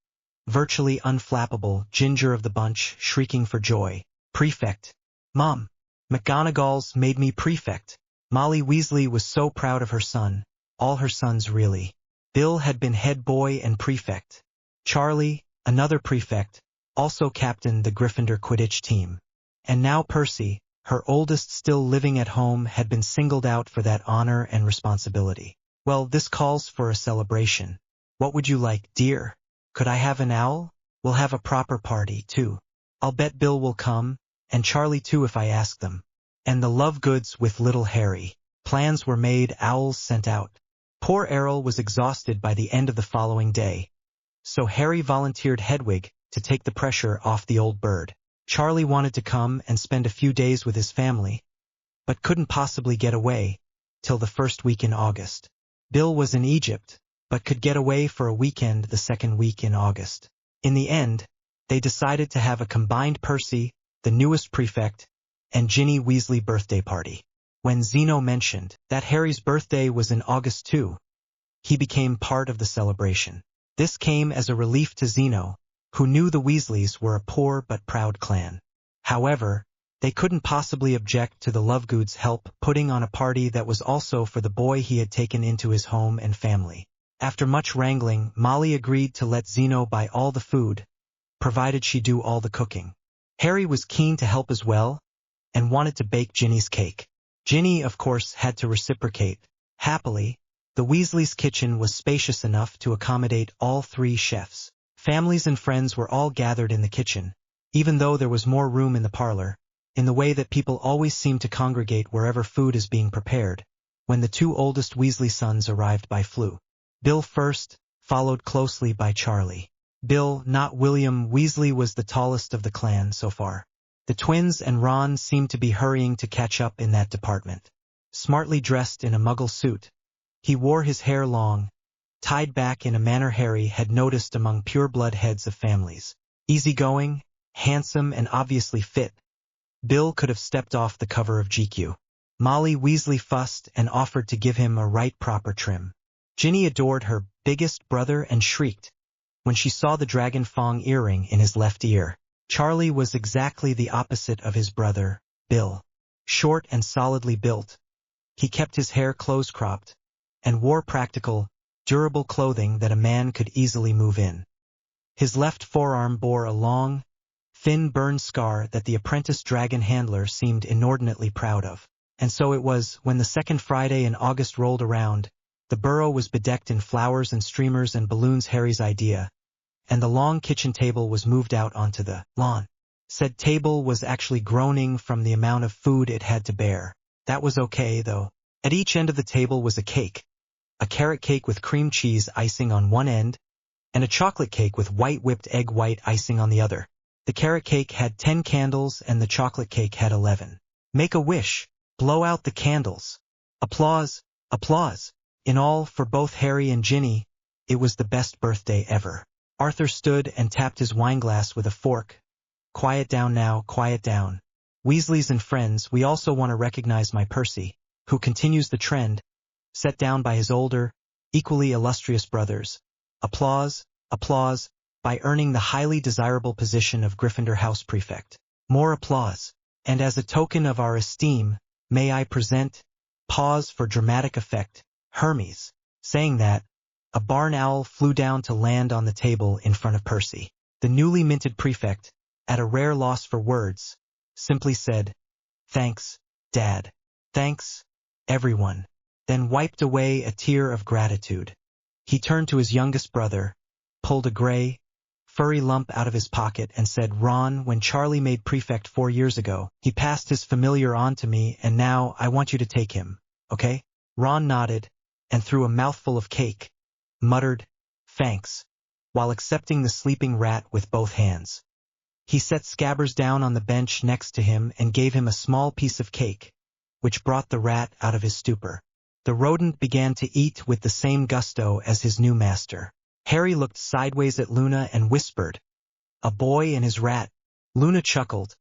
virtually unflappable, Ginger of the bunch shrieking for joy. Prefect. Mom. McGonagall's made me prefect. Molly Weasley was so proud of her son. All her sons really. Bill had been head boy and prefect. Charlie, another prefect, also captained the Gryffindor Quidditch team. And now Percy, her oldest still living at home, had been singled out for that honor and responsibility. Well, this calls for a celebration. What would you like, dear? Could I have an owl? We'll have a proper party, too. I'll bet Bill will come, and Charlie too if I ask them. And the Lovegoods with little Harry. Plans were made, owls sent out. Poor Errol was exhausted by the end of the following day. So Harry volunteered Hedwig to take the pressure off the old bird. Charlie wanted to come and spend a few days with his family, but couldn't possibly get away till the first week in August. Bill was in Egypt, but could get away for a weekend the second week in August. In the end, they decided to have a combined Percy, the newest prefect, and Ginny Weasley birthday party. When Zeno mentioned that Harry's birthday was in August too, he became part of the celebration. This came as a relief to Zeno, who knew the Weasleys were a poor but proud clan. However, they couldn't possibly object to the Lovegoods' help putting on a party that was also for the boy he had taken into his home and family. After much wrangling, Molly agreed to let Zeno buy all the food, provided she do all the cooking. Harry was keen to help as well, and wanted to bake Ginny's cake. Ginny, of course, had to reciprocate. Happily, the Weasleys' kitchen was spacious enough to accommodate all three chefs. Families and friends were all gathered in the kitchen, even though there was more room in the parlor, in the way that people always seem to congregate wherever food is being prepared. When the two oldest Weasley sons arrived by flew. Bill first, followed closely by Charlie. Bill, not William Weasley, was the tallest of the clan so far. The twins and Ron seemed to be hurrying to catch up in that department. Smartly dressed in a muggle suit, he wore his hair long, tied back in a manner Harry had noticed among pure-blood heads of families. Easygoing, handsome, and obviously fit, Bill could have stepped off the cover of GQ. Molly Weasley fussed and offered to give him a right proper trim. Ginny adored her biggest brother and shrieked when she saw the dragon fong earring in his left ear. Charlie was exactly the opposite of his brother, Bill. Short and solidly built, he kept his hair close-cropped and wore practical, durable clothing that a man could easily move in. His left forearm bore a long, thin burn scar that the apprentice dragon handler seemed inordinately proud of. And so it was, when the second Friday in August rolled around, the Burrow was bedecked in flowers and streamers and balloons, Harry's idea, and the long kitchen table was moved out onto the lawn. Said table was actually groaning from the amount of food it had to bear. That was okay, though. At each end of the table was a cake. A carrot cake with cream cheese icing on one end, and a chocolate cake with white whipped egg white icing on the other. The carrot cake had 10 candles and the chocolate cake had 11. Make a wish. Blow out the candles. Applause, applause. In all, for both Harry and Ginny, it was the best birthday ever. Arthur stood and tapped his wineglass with a fork. Quiet down now, quiet down. Weasleys and friends, we also want to recognize my Percy, who continues the trend, set down by his older, equally illustrious brothers. Applause, applause, by earning the highly desirable position of Gryffindor House Prefect. More applause. And as a token of our esteem, may I present, pause for dramatic effect, Hermes. Saying that, a barn owl flew down to land on the table in front of Percy. The newly minted prefect, at a rare loss for words, simply said, "Thanks, Dad. Thanks, everyone," then wiped away a tear of gratitude. He turned to his youngest brother, pulled a gray, furry lump out of his pocket and said, "Ron, when Charlie made prefect 4 years ago, he passed his familiar on to me, and now I want you to take him, okay?" Ron nodded, and through a mouthful of cake, muttered, "Thanks," while accepting the sleeping rat with both hands. He set Scabbers down on the bench next to him and gave him a small piece of cake, which brought the rat out of his stupor. The rodent began to eat with the same gusto as his new master. Harry looked sideways at Luna and whispered, "A boy and his rat." Luna chuckled.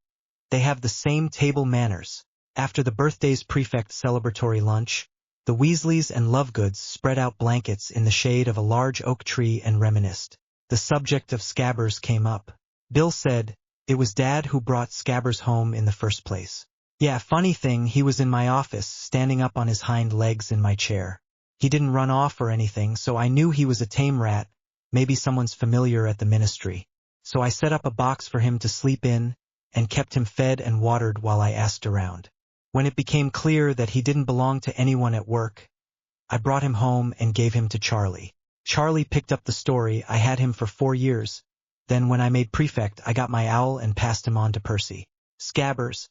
"They have the same table manners." After the birthday's prefect celebratory lunch, the Weasleys and Lovegoods spread out blankets in the shade of a large oak tree and reminisced. The subject of Scabbers came up. Bill said, "It was Dad who brought Scabbers home in the first place." "Yeah, funny thing, he was in my office, standing up on his hind legs in my chair. He didn't run off or anything, so I knew he was a tame rat, maybe someone's familiar at the ministry. So I set up a box for him to sleep in, and kept him fed and watered while I asked around. When it became clear that he didn't belong to anyone at work, I brought him home and gave him to Charlie. Charlie picked up the story. I had him for 4 years. Then when I made prefect, I got my owl and passed him on to Percy. Scabbers,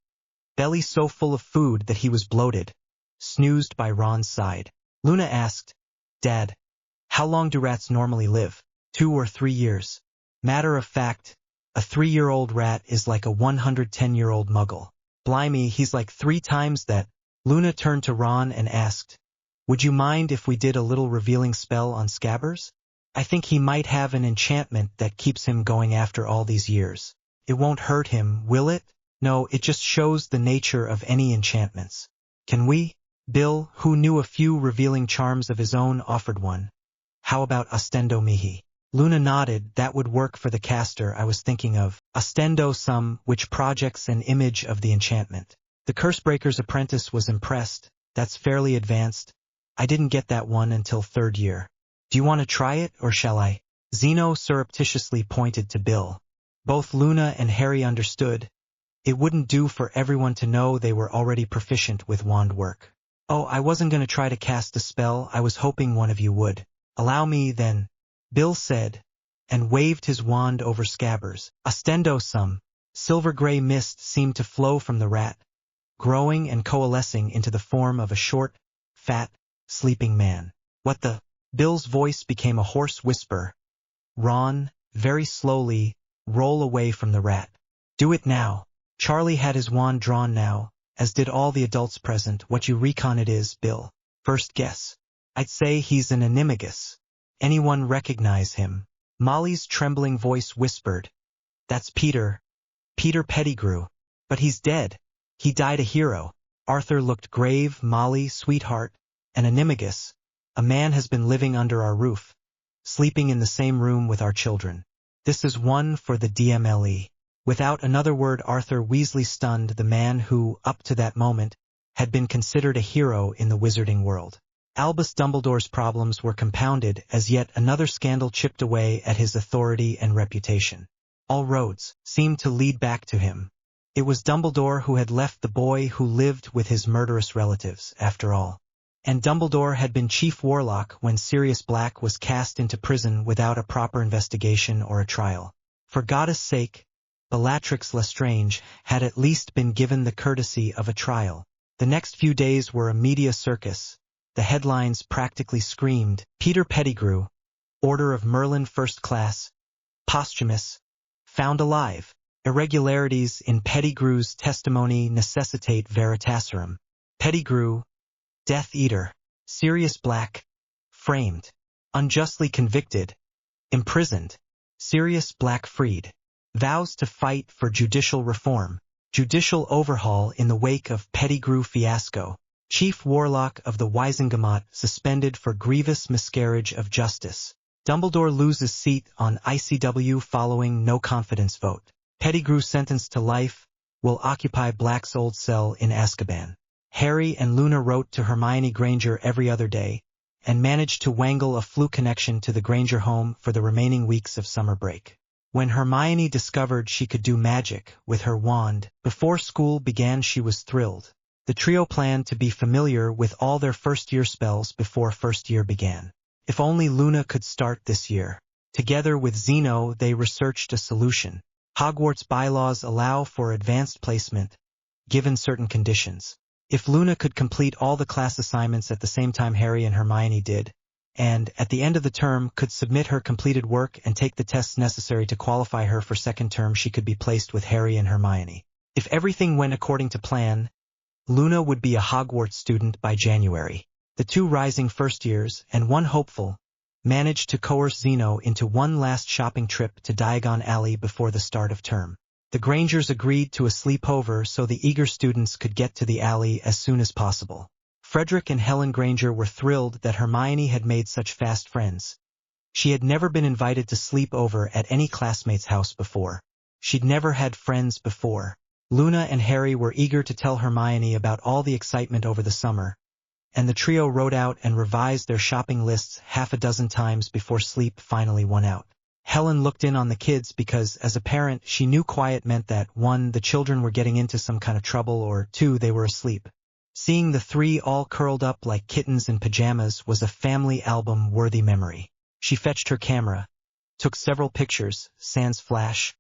belly so full of food that he was bloated, snoozed by Ron's side. Luna asked, "Dad, how long do rats normally live? 2 or 3 years?" Matter of fact, a 3-year-old rat is like a 110-year-old muggle. Blimey, he's like 3 times that. Luna turned to Ron and asked, "Would you mind if we did a little revealing spell on Scabbers? I think he might have an enchantment that keeps him going after all these years. It won't hurt him, will it?" "No, it just shows the nature of any enchantments." "Can we?" Bill, who knew a few revealing charms of his own, offered one. "How about Ostendo Mihi?" Luna nodded. "That would work for the caster I was thinking of. Ostendo Sum, which projects an image of the enchantment." The Cursebreaker's apprentice was impressed. "That's fairly advanced. I didn't get that one until 3rd year. Do you want to try it, or shall I?" Zeno surreptitiously pointed to Bill. Both Luna and Harry understood. It wouldn't do for everyone to know they were already proficient with wand work. "Oh, I wasn't going to try to cast a spell. I was hoping one of you would." "Allow me, then," Bill said, and waved his wand over Scabbers. Ostendo Sum. Silver-gray mist seemed to flow from the rat, growing and coalescing into the form of a short, fat, sleeping man. "What the?" Bill's voice became a hoarse whisper. "Ron, very slowly, roll away from the rat. Do it now." Charlie had his wand drawn now, as did all the adults present. "What you recon it is, Bill?" "First guess." "I'd say he's an animagus. Anyone recognize him?" Molly's trembling voice whispered, "That's Peter Pettigrew. But he's dead. He died a hero." Arthur looked grave. "Molly, sweetheart, an animagus. A man has been living under our roof, sleeping in the same room with our children. This is one for the DMLE." Without another word, Arthur Weasley stunned the man who, up to that moment, had been considered a hero in the wizarding world. Albus Dumbledore's problems were compounded as yet another scandal chipped away at his authority and reputation. All roads seemed to lead back to him. It was Dumbledore who had left the boy who lived with his murderous relatives, after all. And Dumbledore had been chief warlock when Sirius Black was cast into prison without a proper investigation or a trial. For Goddess' sake, Bellatrix Lestrange had at least been given the courtesy of a trial. The next few days were a media circus. The headlines practically screamed, "Peter Pettigrew, Order of Merlin First Class, posthumous, found alive. Irregularities in Pettigrew's testimony necessitate veritaserum. Pettigrew, Death Eater. Sirius Black, framed. Unjustly convicted. Imprisoned. Sirius Black freed. Vows to fight for judicial reform. Judicial overhaul in the wake of Pettigrew fiasco. Chief Warlock of the Wizengamot suspended for grievous miscarriage of justice. Dumbledore loses seat on ICW following no confidence vote. Pettigrew sentenced to life, will occupy Black's old cell in Azkaban." Harry and Luna wrote to Hermione Granger every other day, and managed to wangle a fluke connection to the Granger home for the remaining weeks of summer break. When Hermione discovered she could do magic with her wand before school began, she was thrilled. The trio planned to be familiar with all their first-year spells before first year began. If only Luna could start this year. Together with Zeno, they researched a solution. Hogwarts bylaws allow for advanced placement, given certain conditions. If Luna could complete all the class assignments at the same time Harry and Hermione did, and, at the end of the term, could submit her completed work and take the tests necessary to qualify her for second term, she could be placed with Harry and Hermione. If everything went according to plan, Luna would be a Hogwarts student by January. The two rising first years, and one hopeful, managed to coerce Zeno into one last shopping trip to Diagon Alley before the start of term. The Grangers agreed to a sleepover so the eager students could get to the alley as soon as possible. Frederick and Helen Granger were thrilled that Hermione had made such fast friends. She had never been invited to sleep over at any classmate's house before. She'd never had friends before. Luna and Harry were eager to tell Hermione about all the excitement over the summer, and the trio wrote out and revised their shopping lists half a dozen times before sleep finally won out. Helen looked in on the kids because, as a parent, she knew quiet meant that, 1, the children were getting into some kind of trouble, or 2, they were asleep. Seeing the three all curled up like kittens in pajamas was a family album-worthy memory. She fetched her camera, took several pictures, sans flash,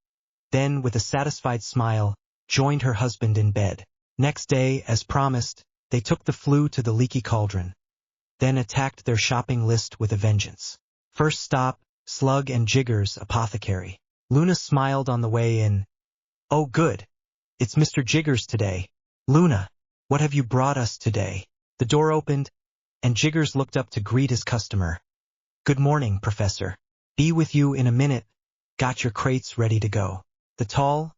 then, with a satisfied smile, joined her husband in bed. Next day, as promised, they took the flu to the leaky cauldron, then attacked their shopping list with a vengeance. First stop, Slug and Jigger's apothecary. Luna smiled on the way in. "Oh good, it's Mr. Jiggers today. Luna, what have you brought us today?" The door opened, and Jiggers looked up to greet his customer. "Good morning, Professor. Be with you in a minute. Got your crates ready to go." The tall,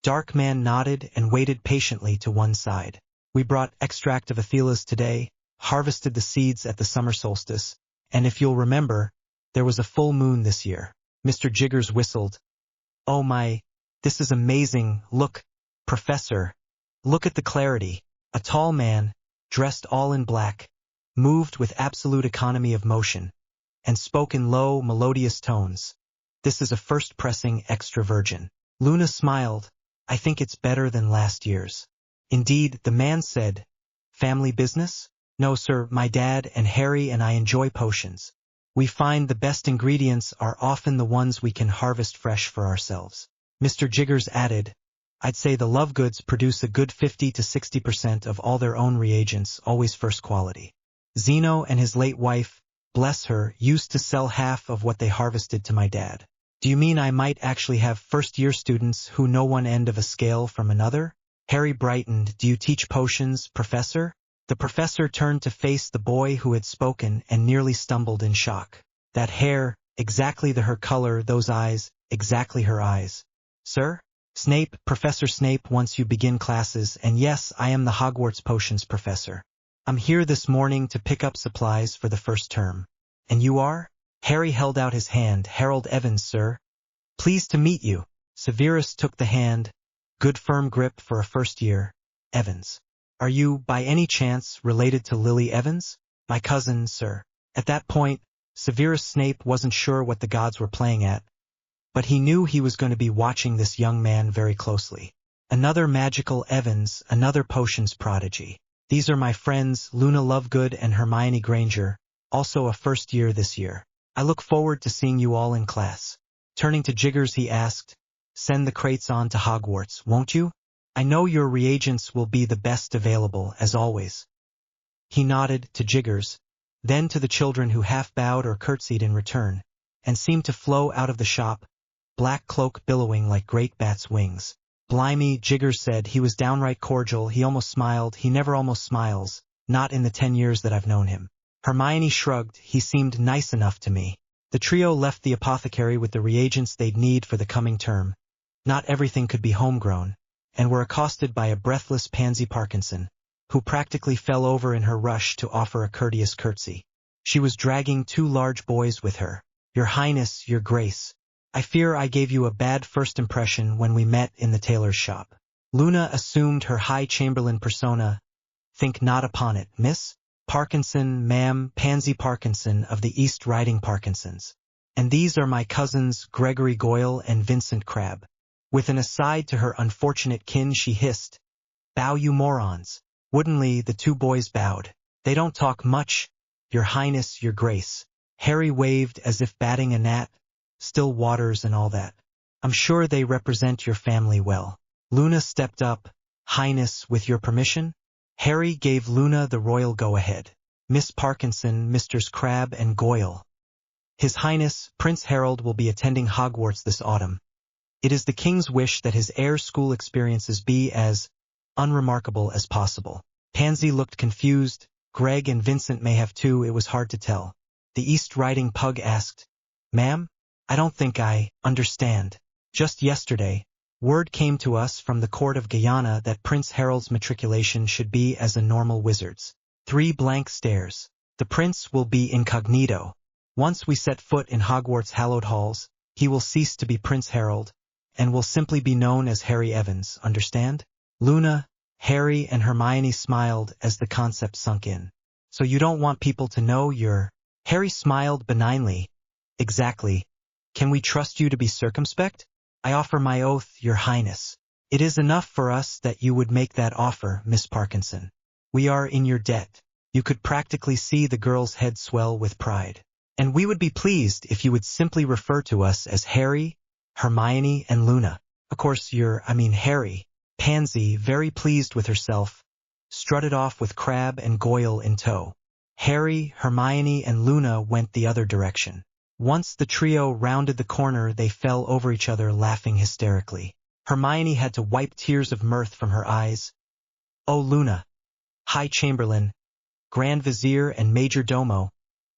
dark man nodded and waited patiently to one side. "We brought extract of Athelas today, harvested the seeds at the summer solstice, and if you'll remember, there was a full moon this year." Mr. Jiggers whistled. "Oh my, this is amazing. Look, Professor. Look at the clarity." A tall man, dressed all in black, moved with absolute economy of motion, and spoke in low, melodious tones. "This is a first pressing extra virgin." Luna smiled. "I think it's better than last year's." "Indeed," the man said. "Family business?" "No, sir, my dad and Harry and I enjoy potions. We find the best ingredients are often the ones we can harvest fresh for ourselves." Mr. Jiggers added, "I'd say the Lovegoods produce a good 50 to 60% of all their own reagents, always first quality. Zeno and his late wife, bless her, used to sell half of what they harvested to my dad." "Do you mean I might actually have first-year students who know one end of a scale from another?" Harry brightened. "Do you teach potions, Professor?" The professor turned to face the boy who had spoken and nearly stumbled in shock. That hair, exactly her color, those eyes, exactly her eyes. "Sir? Snape, Professor Snape, once you begin classes, and yes, I am the Hogwarts Potions Professor. I'm here this morning to pick up supplies for the first term." "And you are?" Harry held out his hand. "Harold Evans, sir. Pleased to meet you." Severus took the hand. Good firm grip for a first year. "Evans. Are you, by any chance, related to Lily Evans?" "My cousin, sir." At that point, Severus Snape wasn't sure what the gods were playing at, but he knew he was going to be watching this young man very closely. Another magical Evans, another potions prodigy. "These are my friends, Luna Lovegood and Hermione Granger, also a first year this year. I look forward to seeing you all in class." Turning to Jiggers he asked, "Send the crates on to Hogwarts, won't you? I know your reagents will be the best available, as always." He nodded to Jiggers, then to the children who half bowed or curtsied in return, and seemed to flow out of the shop, black cloak billowing like great bats' wings. "Blimey," Jiggers said. He was downright cordial. He almost smiled. He never almost smiles, not in the 10 years that I've known him. Hermione shrugged. "He seemed nice enough to me." The trio left the apothecary with the reagents they'd need for the coming term. Not everything could be homegrown, and were accosted by a breathless Pansy Parkinson, who practically fell over in her rush to offer a courteous curtsy. She was dragging 2 large boys with her. "Your Highness, Your Grace, I fear I gave you a bad first impression when we met in the tailor's shop." Luna assumed her High Chamberlain persona. "Think not upon it, Miss Parkinson, ma'am, Pansy Parkinson of the East Riding Parkinsons. And these are my cousins Gregory Goyle and Vincent Crabbe." With an aside to her unfortunate kin she hissed, "Bow, you morons." Woodenly the 2 boys bowed. "They don't talk much, Your Highness, Your Grace." Harry waved as if batting a gnat. "Still waters and all that. I'm sure they represent your family well." Luna stepped up. "Highness, with your permission?" Harry gave Luna the royal go-ahead. Miss Parkinson, Misters Crabbe and Goyle. His Highness, Prince Harold will be attending Hogwarts this autumn. It is the King's wish that his heir's school experiences be as unremarkable as possible. Pansy looked confused. Greg and Vincent may have too, it was hard to tell. The East Riding Pug asked, "Ma'am, I don't think I understand. Just yesterday, word came to us from the court of Guyana that Prince Harold's matriculation should be as a normal wizard's." 3 blank stares. The prince will be incognito. Once we set foot in Hogwarts' hallowed halls, he will cease to be Prince Harold, and will simply be known as Harry Evans, understand? Luna, Harry and Hermione smiled as the concept sunk in. So you don't want people to know you're... Harry smiled benignly. Exactly. Can we trust you to be circumspect? I offer my oath, Your Highness. It is enough for us that you would make that offer, Miss Parkinson. We are in your debt. You could practically see the girl's head swell with pride. And we would be pleased if you would simply refer to us as Harry, Hermione, and Luna. Of course, Harry. Pansy, very pleased with herself, strutted off with Crabbe and Goyle in tow. Harry, Hermione, and Luna went the other direction. Once the trio rounded the corner, they fell over each other laughing hysterically. Hermione had to wipe tears of mirth from her eyes. "Oh, Luna, High Chamberlain, Grand Vizier and Major Domo,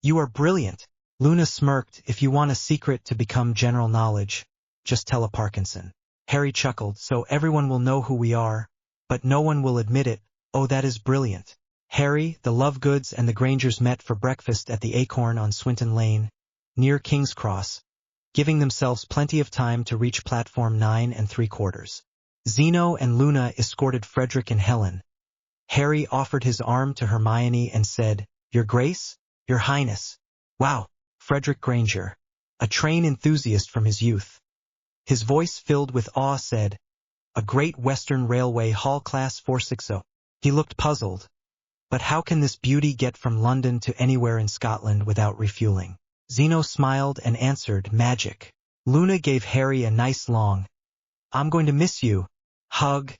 you are brilliant." Luna smirked. "If you want a secret to become general knowledge, just tell a Parkinson." Harry chuckled. "So everyone will know who we are, but no one will admit it. Oh, that is brilliant." Harry, the Lovegoods, and the Grangers met for breakfast at the Acorn on Swinton Lane, near King's Cross, giving themselves plenty of time to reach platform 9 3/4. Zeno and Luna escorted Frederick and Helen. Harry offered his arm to Hermione and said, "Your Grace, Your Highness." Wow, Frederick Granger, a train enthusiast from his youth. His voice filled with awe said, "A Great Western Railway Hall Class 460. He looked puzzled. But how can this beauty get from London to anywhere in Scotland without refueling? Zeno smiled and answered, "Magic." Luna gave Harry a nice long, "I'm going to miss you" hug,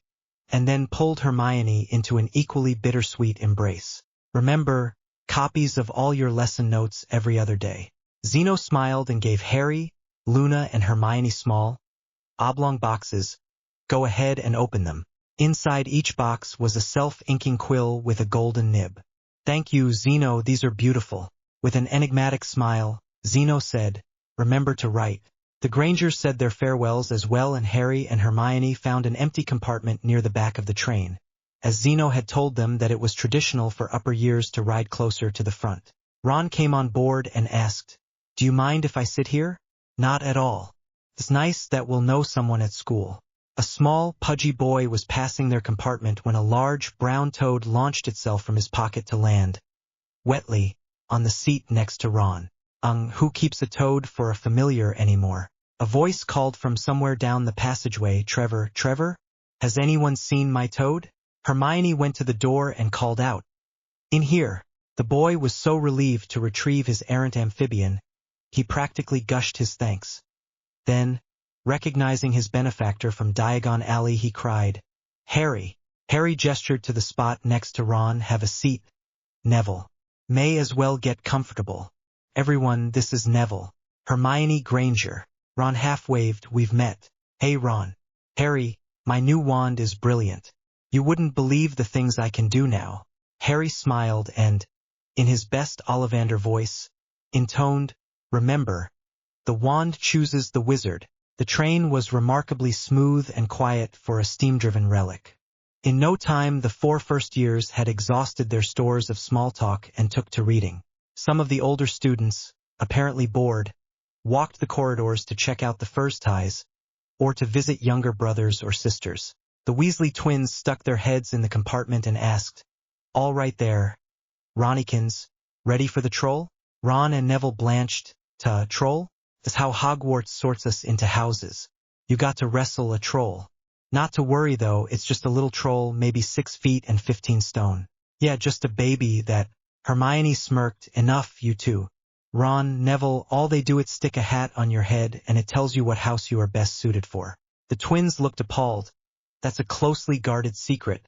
and then pulled Hermione into an equally bittersweet embrace. "Remember, copies of all your lesson notes every other day." Zeno smiled and gave Harry, Luna, and Hermione small, oblong boxes. "Go ahead and open them." Inside each box was a self-inking quill with a golden nib. "Thank you, Zeno, these are beautiful." With an enigmatic smile, Zeno said, "Remember to write." The Grangers said their farewells as well, and Harry and Hermione found an empty compartment near the back of the train, as Zeno had told them that it was traditional for upper years to ride closer to the front. Ron came on board and asked, "Do you mind if I sit here?" "Not at all. It's nice that we'll know someone at school." A small, pudgy boy was passing their compartment when a large, brown toad launched itself from his pocket to land, wetly, on the seat next to Ron. Who keeps a toad for a familiar anymore?" A voice called from somewhere down the passageway, Trevor, has anyone seen my toad?" Hermione went to the door and called out, "In here." The boy was so relieved to retrieve his errant amphibian, he practically gushed his thanks. Then, recognizing his benefactor from Diagon Alley, he cried, "Harry!" Harry gestured to the spot next to Ron. "Have a seat, Neville. May as well get comfortable. Everyone, this is Neville. Hermione Granger." Ron half-waved, "We've met." "Hey, Ron." "Harry, my new wand is brilliant. You wouldn't believe the things I can do now." Harry smiled and, in his best Ollivander voice, intoned, "Remember, the wand chooses the wizard." The train was remarkably smooth and quiet for a steam-driven relic. In no time, the 4 first years had exhausted their stores of small talk and took to reading. Some of the older students, apparently bored, walked the corridors to check out the Fursties, or to visit younger brothers or sisters. The Weasley twins stuck their heads in the compartment and asked, "All right there, Ronnikins, ready for the troll?" Ron and Neville blanched. Troll? Is how Hogwarts sorts us into houses. You got to wrestle a troll. Not to worry though, it's just a little troll, maybe 6 feet and 15 stone. Yeah, just a baby that... Hermione smirked. "Enough, you two. Ron, Neville, all they do is stick a hat on your head and it tells you what house you are best suited for." The twins looked appalled. "That's a closely guarded secret."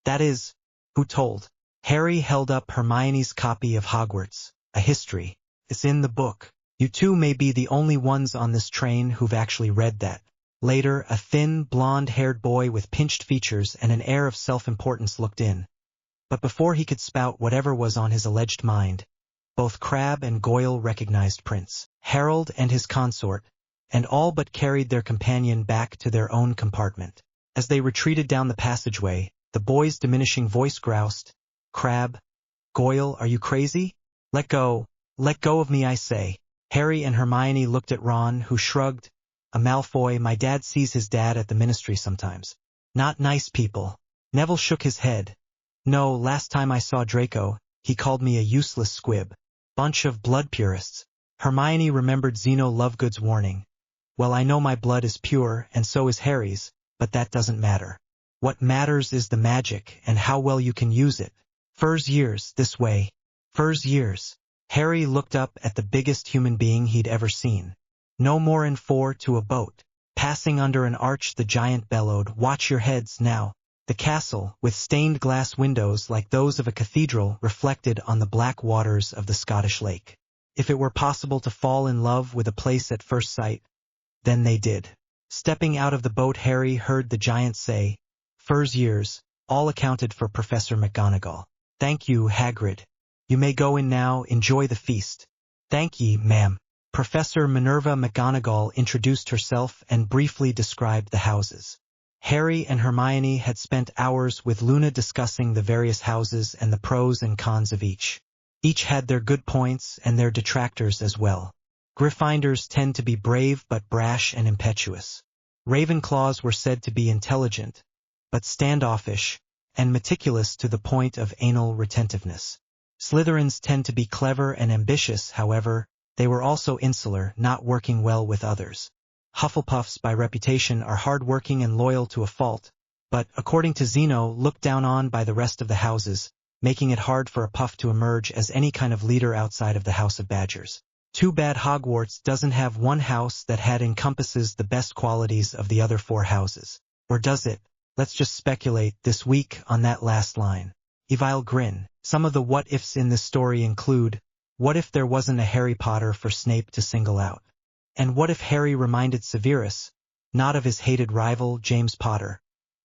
"That is, who told?" Harry held up Hermione's copy of Hogwarts, a history. It's in the book. You two may be the only ones on this train who've actually read that. Later, a thin, blonde-haired boy with pinched features and an air of self-importance looked in. But before he could spout whatever was on his alleged mind, both Crabbe and Goyle recognized Prince Harold and his consort, and all but carried their companion back to their own compartment. As they retreated down the passageway, the boy's diminishing voice groused, "Crabbe, Goyle, are you crazy? Let go of me, I say." Harry and Hermione looked at Ron, who shrugged. "A Malfoy, my dad sees his dad at the ministry sometimes. Not nice people." Neville shook his head. "No, last time I saw Draco, he called me a useless squib. Bunch of blood purists." Hermione remembered Zeno Lovegood's warning. "Well, I know my blood is pure, and so is Harry's, but that doesn't matter. What matters is the magic and how well you can use it. Fur's years, this way. Fur's years." Harry looked up at the biggest human being he'd ever seen. "No more in 4 to a boat." Passing under an arch, the giant bellowed, "Watch your heads, now." The castle, with stained glass windows like those of a cathedral, reflected on the black waters of the Scottish lake. If it were possible to fall in love with a place at first sight, then they did. Stepping out of the boat, Harry heard the giant say, "Fur's years, all accounted for Professor McGonagall." "Thank you, Hagrid. You may go in now, enjoy the feast." "Thank ye, ma'am." Professor Minerva McGonagall introduced herself and briefly described the houses. Harry and Hermione had spent hours with Luna discussing the various houses and the pros and cons of each. Each had their good points and their detractors as well. Gryffindors tend to be brave but brash and impetuous. Ravenclaws were said to be intelligent, but standoffish, and meticulous to the point of anal retentiveness. Slytherins tend to be clever and ambitious, however, they were also insular, not working well with others. Hufflepuffs by reputation are hard-working and loyal to a fault, but, according to Zeno, looked down on by the rest of the houses, making it hard for a Puff to emerge as any kind of leader outside of the House of Badgers. Too bad Hogwarts doesn't have one house that encompasses the best qualities of the other 4 houses. Or does it? Let's just speculate this week on that last line. Evil grin. Some of the what-ifs in this story include, what if there wasn't a Harry Potter for Snape to single out? And what if Harry reminded Severus, not of his hated rival, James Potter,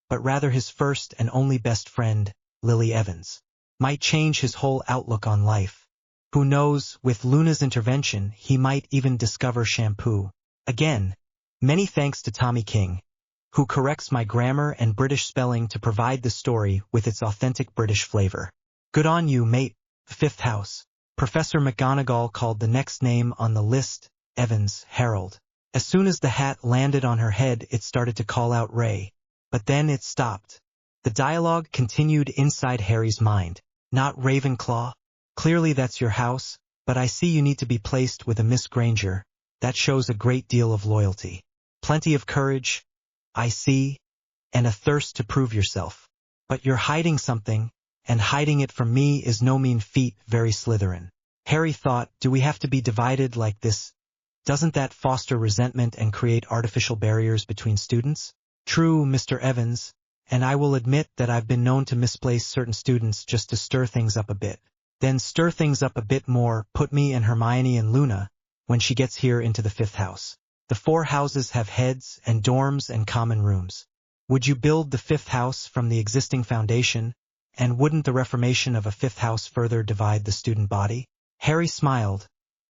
but rather his first and only best friend, Lily Evans? Might change his whole outlook on life. Who knows, with Luna's intervention, he might even discover shampoo. Again, many thanks to Tommy King, who corrects my grammar and British spelling to provide the story with its authentic British flavor. Good on you, mate. 5th house. Professor McGonagall called the next name on the list, Evans, Harold. As soon as the hat landed on her head, it started to call out Ray. But then it stopped. The dialogue continued inside Harry's mind. Not Ravenclaw? Clearly that's your house, but I see you need to be placed with a Miss Granger. That shows a great deal of loyalty. Plenty of courage, I see, and a thirst to prove yourself. But you're hiding something, and hiding it from me is no mean feat, very Slytherin. Harry thought, do we have to be divided like this? Doesn't that foster resentment and create artificial barriers between students? True, Mr. Evans, and I will admit that I've been known to misplace certain students just to stir things up a bit. Then stir things up a bit more, put me and Hermione and Luna, when she gets here into the 5th house. The 4 houses have heads and dorms and common rooms. Would you build the 5th house from the existing foundation, and wouldn't the reformation of a 5th house further divide the student body? Harry smiled.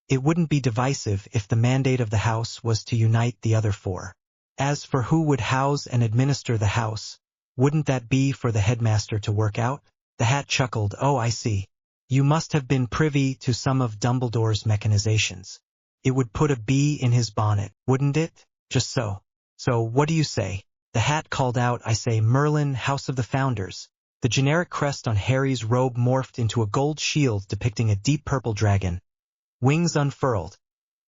It wouldn't be divisive if the mandate of the house was to unite the other 4. As for who would house and administer the house, wouldn't that be for the headmaster to work out? The hat chuckled. Oh, I see. You must have been privy to some of Dumbledore's mechanizations. It would put a bee in his bonnet, wouldn't it? Just so. So, what do you say? The hat called out, I say Merlin, House of the Founders. The generic crest on Harry's robe morphed into a gold shield depicting a deep purple dragon. Wings unfurled.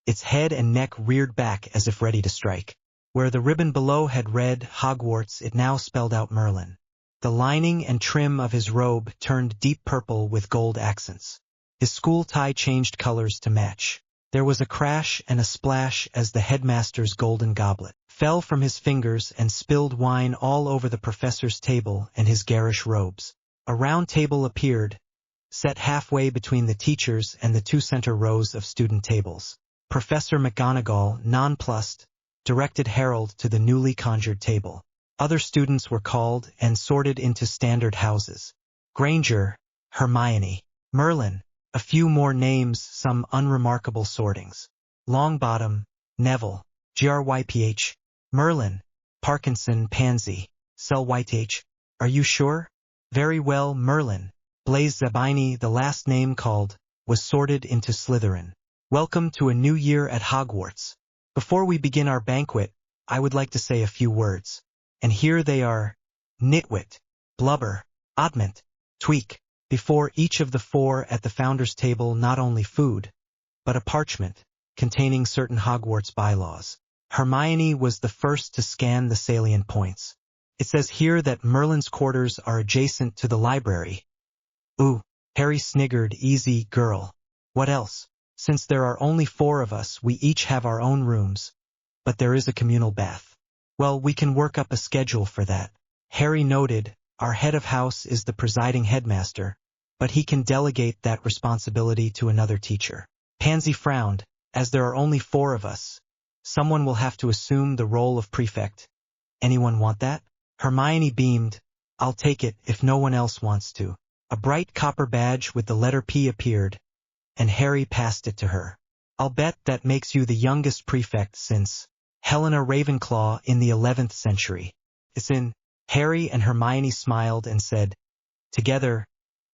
Its head and neck reared back as if ready to strike. Where the ribbon below had read Hogwarts, it now spelled out Merlin. The lining and trim of his robe turned deep purple with gold accents. His school tie changed colors to match. There was a crash and a splash as the headmaster's golden goblet fell from his fingers and spilled wine all over the professor's table and his garish robes. A round table appeared, set halfway between the teachers and the two center rows of student tables. Professor McGonagall, nonplussed, directed Harold to the newly conjured table. Other students were called and sorted into standard houses. Granger, Hermione, Merlin, a few more names, some unremarkable sortings. Longbottom, Neville, Gryph, Merlin, Parkinson, Pansy, Selwyth. Are you sure? Very well, Merlin. Blaise Zabini, the last name called, was sorted into Slytherin. Welcome to a new year at Hogwarts. Before we begin our banquet, I would like to say a few words. And here they are: Nitwit, Blubber, Oddment, Tweak. Before each of the four at the founder's table not only food, but a parchment containing certain Hogwarts bylaws. Hermione was the first to scan the salient points. It says here that Merlin's quarters are adjacent to the library. Ooh, Harry sniggered. Easy, girl. What else? Since there are only four of us, we each have our own rooms, but there is a communal bath. Well, we can work up a schedule for that. Harry noted, our head of house is the presiding headmaster, but he can delegate that responsibility to another teacher. Pansy frowned. As there are only four of us, someone will have to assume the role of prefect. Anyone want that? Hermione beamed. I'll take it if no one else wants to. A bright copper badge with the letter P appeared, and Harry passed it to her. I'll bet that makes you the youngest prefect since Helena Ravenclaw in the 11th century. It's in. Harry and Hermione smiled and said, together,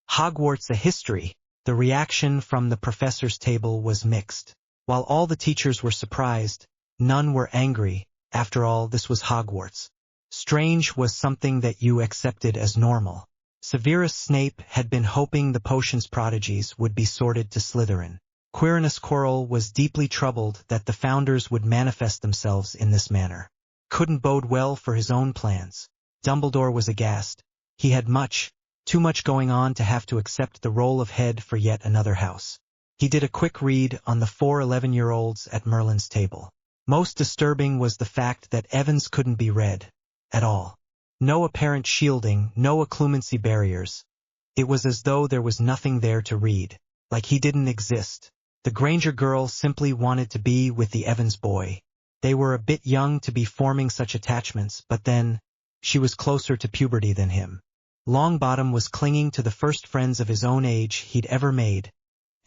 Hogwarts a history. The reaction from the professor's table was mixed. While all the teachers were surprised, none were angry. After all, this was Hogwarts. Strange was something that you accepted as normal. Severus Snape had been hoping the potions prodigies would be sorted to Slytherin. Quirinus Quirrell was deeply troubled that the founders would manifest themselves in this manner. Couldn't bode well for his own plans. Dumbledore was aghast. He had too much going on to have to accept the role of head for yet another house. He did a quick read on the 4 11-year-olds at Merlin's table. Most disturbing was the fact that Evans couldn't be read at all. No apparent shielding, no occlumency barriers. It was as though there was nothing there to read, like he didn't exist. The Granger girl simply wanted to be with the Evans boy. They were a bit young to be forming such attachments, but then, she was closer to puberty than him. Longbottom was clinging to the first friends of his own age he'd ever made,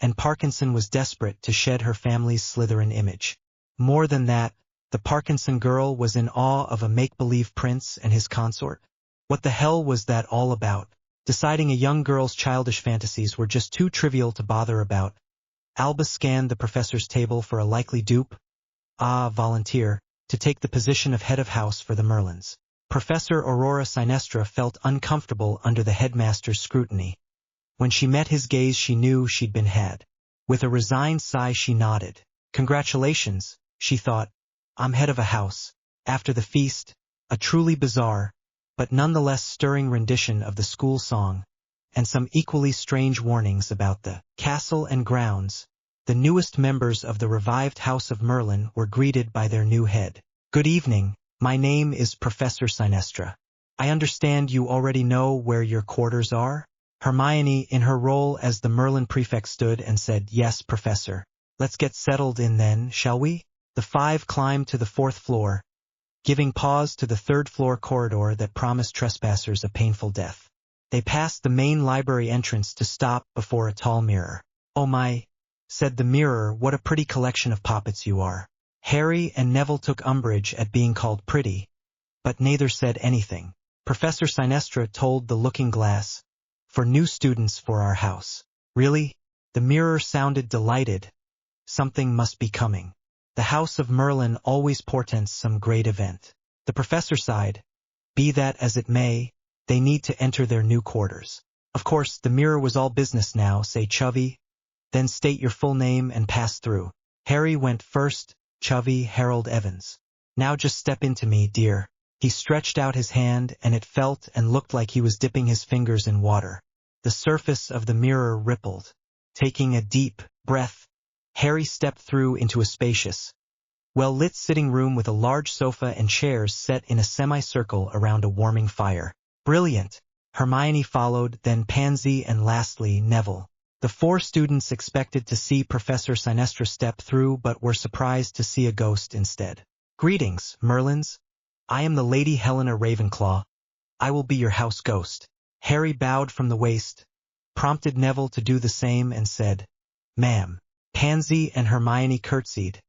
and Parkinson was desperate to shed her family's Slytherin image. More than that, the Parkinson girl was in awe of a make-believe prince and his consort. What the hell was that all about? Deciding a young girl's childish fantasies were just too trivial to bother about. Albus scanned the professor's table for a likely dupe. Volunteer, to take the position of head of house for the Merlins. Professor Aurora Sinestra felt uncomfortable under the headmaster's scrutiny. When she met his gaze, she knew she'd been had. With a resigned sigh, she nodded. Congratulations, she thought. I'm head of a house. After the feast, a truly bizarre, but nonetheless stirring rendition of the school song, and some equally strange warnings about the castle and grounds, the newest members of the revived House of Merlin were greeted by their new head. Good evening. My name is Professor Sinestra. I understand you already know where your quarters are? Hermione, in her role as the Merlin prefect, stood and said, Yes, Professor. Let's get settled in then, shall we? The five climbed to the 4th floor, giving pause to the 3rd floor corridor that promised trespassers a painful death. They passed the main library entrance to stop before a tall mirror. Oh my, said the mirror, what a pretty collection of poppets you are. Harry and Neville took umbrage at being called pretty, but neither said anything. Professor Sinestra told the looking glass, for new students for our house. Really? The mirror sounded delighted. Something must be coming. The House of Merlin always portends some great event. The professor sighed. Be that as it may, they need to enter their new quarters. Of course, the mirror was all business now. Say Chubby, then state your full name and pass through. Harry went first. Chubby Harold Evans. Now just step into me, dear. He stretched out his hand, and it felt and looked like he was dipping his fingers in water. The surface of the mirror rippled. Taking a deep breath, Harry stepped through into a spacious, well-lit sitting room with a large sofa and chairs set in a semicircle around a warming fire. Brilliant! Hermione followed, then Pansy, and lastly, Neville. The 4 students expected to see Professor Sinestra step through but were surprised to see a ghost instead. "Greetings, Merlins. I am the Lady Helena Ravenclaw. I will be your house ghost." Harry bowed from the waist, prompted Neville to do the same and said, "Ma'am." Pansy and Hermione curtsied,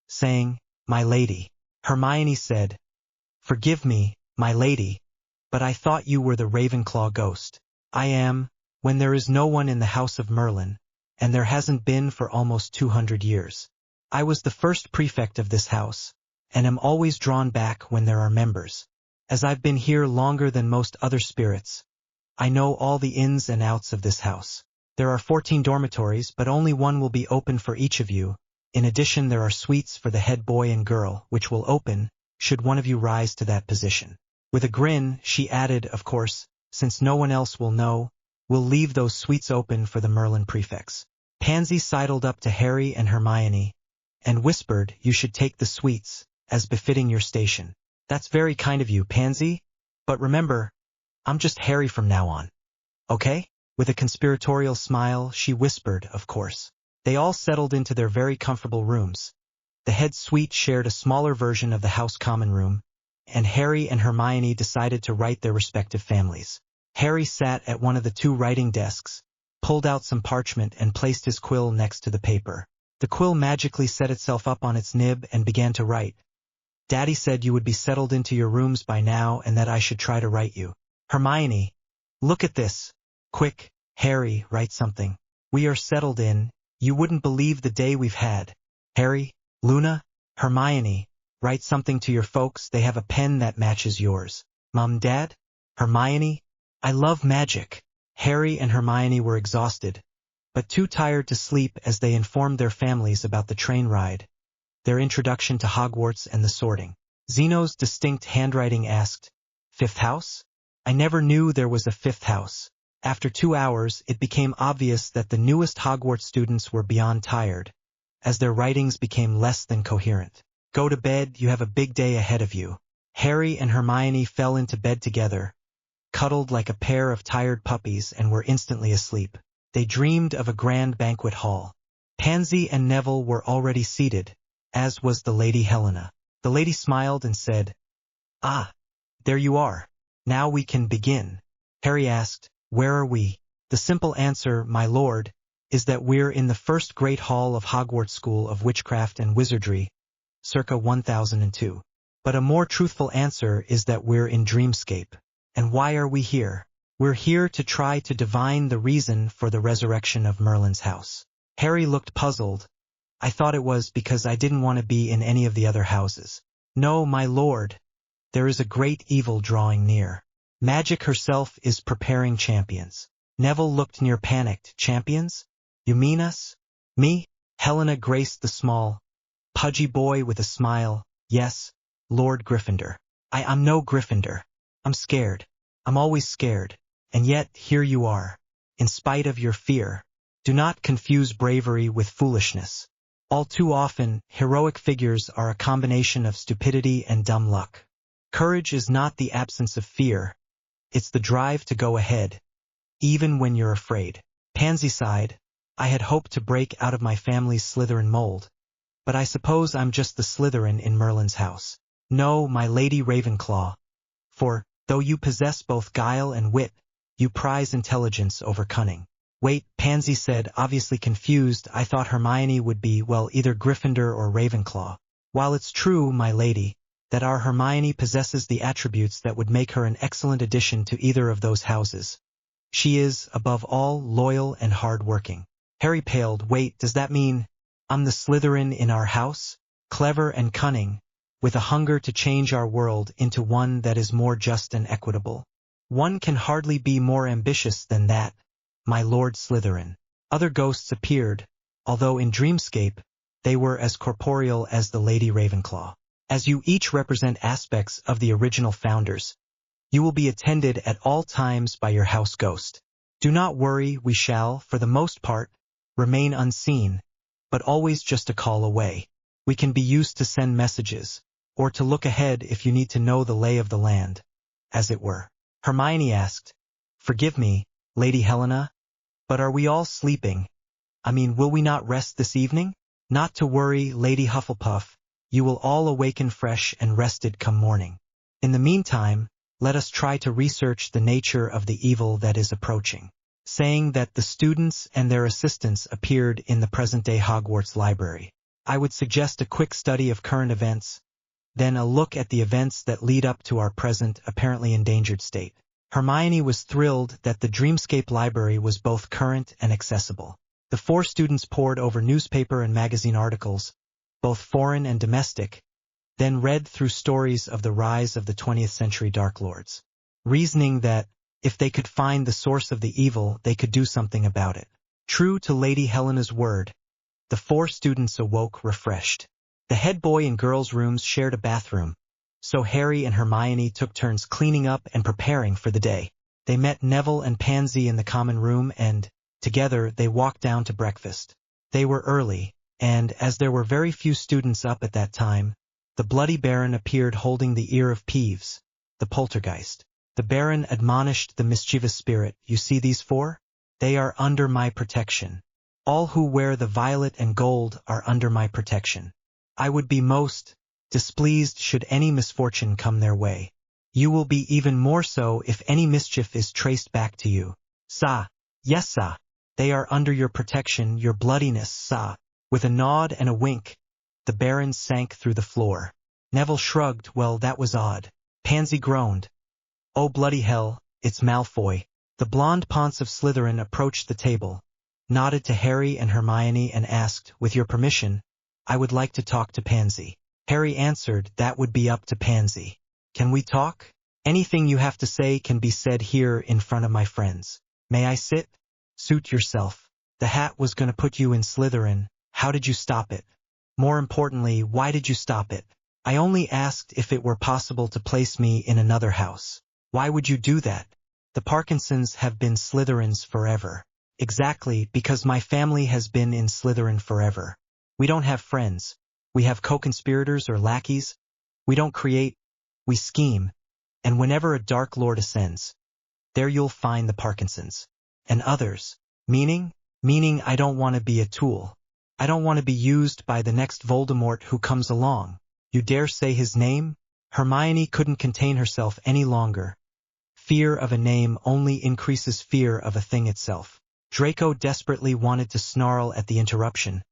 saying, "My lady." Hermione said, "Forgive me, my lady, but I thought you were the Ravenclaw ghost." "I am, when there is no one in the house of Merlin, and there hasn't been for almost 200 years. I was the first prefect of this house, and am always drawn back when there are members. As I've been here longer than most other spirits, I know all the ins and outs of this house. There are 14 dormitories, but only one will be open for each of you. In addition, there are suites for the head boy and girl, which will open, should one of you rise to that position." With a grin, she added, "Of course, since no one else will know, we'll leave those suites open for the Merlin prefects." Pansy sidled up to Harry and Hermione, and whispered, "You should take the suites, as befitting your station." "That's very kind of you, Pansy, but remember, I'm just Harry from now on. Okay?" With a conspiratorial smile, she whispered, "Of course." They all settled into their very comfortable rooms. The head suite shared a smaller version of the house common room, and Harry and Hermione decided to write their respective families. Harry sat at one of the 2 writing desks, pulled out some parchment and placed his quill next to the paper. The quill magically set itself up on its nib and began to write. "Daddy said you would be settled into your rooms by now and that I should try to write you." "Hermione, look at this. Quick, Harry, write something. We are settled in. You wouldn't believe the day we've had." "Harry, Luna, Hermione, write something to your folks. They have a pen that matches yours." "Mom, Dad? Hermione, I love magic." Harry and Hermione were exhausted, but too tired to sleep as they informed their families about the train ride, their introduction to Hogwarts and the sorting. Zeno's distinct handwriting asked, "Fifth house? I never knew there was a 5th house." After 2 hours, it became obvious that the newest Hogwarts students were beyond tired, as their writings became less than coherent. "Go to bed, you have a big day ahead of you." Harry and Hermione fell into bed together, cuddled like a pair of tired puppies, and were instantly asleep. They dreamed of a grand banquet hall. Pansy and Neville were already seated, as was the Lady Helena. The lady smiled and said, "Ah, there you are. Now we can begin." Harry asked, "Where are we?" "The simple answer, my lord, is that we're in the first great hall of Hogwarts School of Witchcraft and Wizardry, circa 1002. But a more truthful answer is that we're in Dreamscape. And why are we here? We're here to try to divine the reason for the resurrection of Merlin's house." Harry looked puzzled. "I thought it was because I didn't want to be in any of the other houses." "No, my lord. There is a great evil drawing near. Magic herself is preparing champions." Neville looked near panicked. "Champions? You mean us?" "Me?" Helena graced the small, pudgy boy with a smile. "Yes, Lord Gryffindor." I'm no Gryffindor. I'm scared. I'm always scared. And yet, here you are, in spite of your fear. Do not confuse bravery with foolishness. All too often, heroic figures are a combination of stupidity and dumb luck. Courage is not the absence of fear. It's the drive to go ahead, even when you're afraid. Pansy sighed. "I had hoped to break out of my family's Slytherin mold, but I suppose I'm just the Slytherin in Merlin's house." "No, my Lady Ravenclaw. For, though you possess both guile and wit, you prize intelligence over cunning." "Wait," Pansy said, obviously confused. "I thought Hermione would be, well, either Gryffindor or Ravenclaw." "While it's true, my lady, that our Hermione possesses the attributes that would make her an excellent addition to either of those houses, she is, above all, loyal and hard-working." Harry paled. "Wait, does that mean I'm the Slytherin in our house? Clever and cunning, with a hunger to change our world into one that is more just and equitable. One can hardly be more ambitious than that, my Lord Slytherin." Other ghosts appeared, although in Dreamscape, they were as corporeal as the Lady Ravenclaw. "As you each represent aspects of the original founders, you will be attended at all times by your house ghost. Do not worry, we shall, for the most part, remain unseen, but always just a call away. We can be used to send messages, or to look ahead if you need to know the lay of the land, as it were." Hermione asked, Forgive me, Lady Helena, but are we all sleeping? I mean, will we not rest this evening? Not to worry, Lady Hufflepuff, you will all awaken fresh and rested come morning. In the meantime, let us try to research the nature of the evil that is approaching. Saying that the students and their assistants appeared in the present-day Hogwarts library. I would suggest a quick study of current events, then a look at the events that lead up to our present, apparently endangered state. Hermione was thrilled that the Dreamscape library was both current and accessible. The 4 students pored over newspaper and magazine articles, both foreign and domestic, then read through stories of the rise of the 20th century Dark Lords, reasoning that, if they could find the source of the evil, they could do something about it. True to Lady Helena's word, the 4 students awoke refreshed. The head boy and girls' rooms shared a bathroom, so Harry and Hermione took turns cleaning up and preparing for the day. They met Neville and Pansy in the common room and, together, they walked down to breakfast. They were early, and as there were very few students up at that time, the Bloody Baron appeared holding the ear of Peeves, the poltergeist. The Baron admonished the mischievous spirit, "You see these 4? They are under my protection. All who wear the violet and gold are under my protection. I would be most displeased should any misfortune come their way. You will be even more so if any mischief is traced back to you. Sa, yes sa, they are under your protection, your bloodiness, sa." With a nod and a wink, the Baron sank through the floor. Neville shrugged, "Well, that was odd." Pansy groaned, "Oh bloody hell, it's Malfoy." The blonde Ponce of Slytherin approached the table, nodded to Harry and Hermione and asked, "With your permission, I would like to talk to Pansy." Harry answered, "That would be up to Pansy. Can we talk? Anything you have to say can be said here in front of my friends. May I sit?" "Suit yourself. The hat was going to put you in Slytherin. How did you stop it? More importantly, why did you stop it?" "I only asked if it were possible to place me in another house." "Why would you do that?" "The Parkinsons have been Slytherins forever." "Exactly, because my family has been in Slytherin forever. We don't have friends. We have co-conspirators or lackeys. We don't create, we scheme. And whenever a Dark Lord ascends, there you'll find the Parkinsons. And others. Meaning I don't want to be a tool. I don't want to be used by the next Voldemort who comes along." "You dare say his name?" Hermione couldn't contain herself any longer. Fear of a name only increases fear of a thing itself. Draco desperately wanted to snarl at the interruption,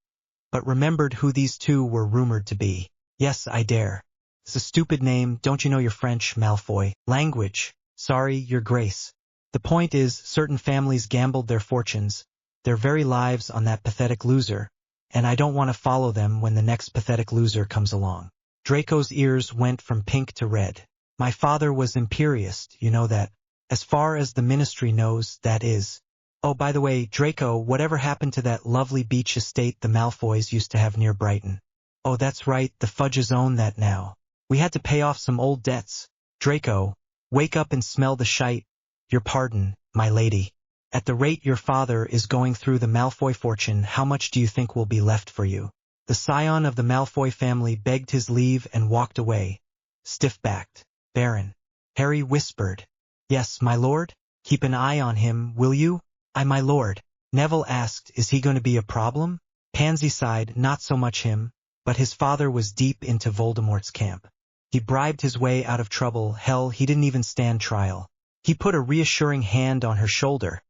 but remembered who these 2 were rumored to be. "Yes, I dare. It's a stupid name, don't you know your French, Malfoy?" "Language. Sorry, your grace. The point is, certain families gambled their fortunes, their very lives on that pathetic loser, and I don't want to follow them when the next pathetic loser comes along." Draco's ears went from pink to red. "My father was imperious, you know that. As far as the ministry knows, that is. Oh, by the way, Draco, whatever happened to that lovely beach estate the Malfoys used to have near Brighton?" "Oh, that's right, the Fudges own that now. We had to pay off some old debts." "Draco, wake up and smell the shite. Your pardon, my lady. At the rate your father is going through the Malfoy fortune, how much do you think will be left for you?" The scion of the Malfoy family begged his leave and walked away, stiff-backed. "Baron," Harry whispered. "Yes, my lord? Keep an eye on him, will you?" "Aye, my lord." Neville asked, "Is he going to be a problem?" Pansy sighed, "Not so much him, but his father was deep into Voldemort's camp. He bribed his way out of trouble, hell, he didn't even stand trial." He put a reassuring hand on her shoulder.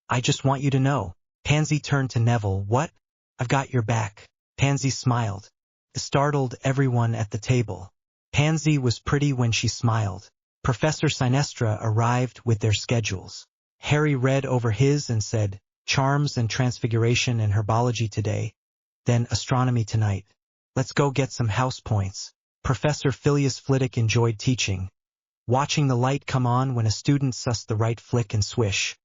"I just want you to know." Pansy turned to Neville. "What?" "I've got your back." Pansy smiled. It startled everyone at the table. Pansy was pretty when she smiled. Professor Sinestra arrived with their schedules. Harry read over his and said, "Charms and Transfiguration and Herbology today, then Astronomy tonight. Let's go get some house points." Professor Phileas Flitwick enjoyed teaching, watching the light come on when a student sussed the right flick and swish.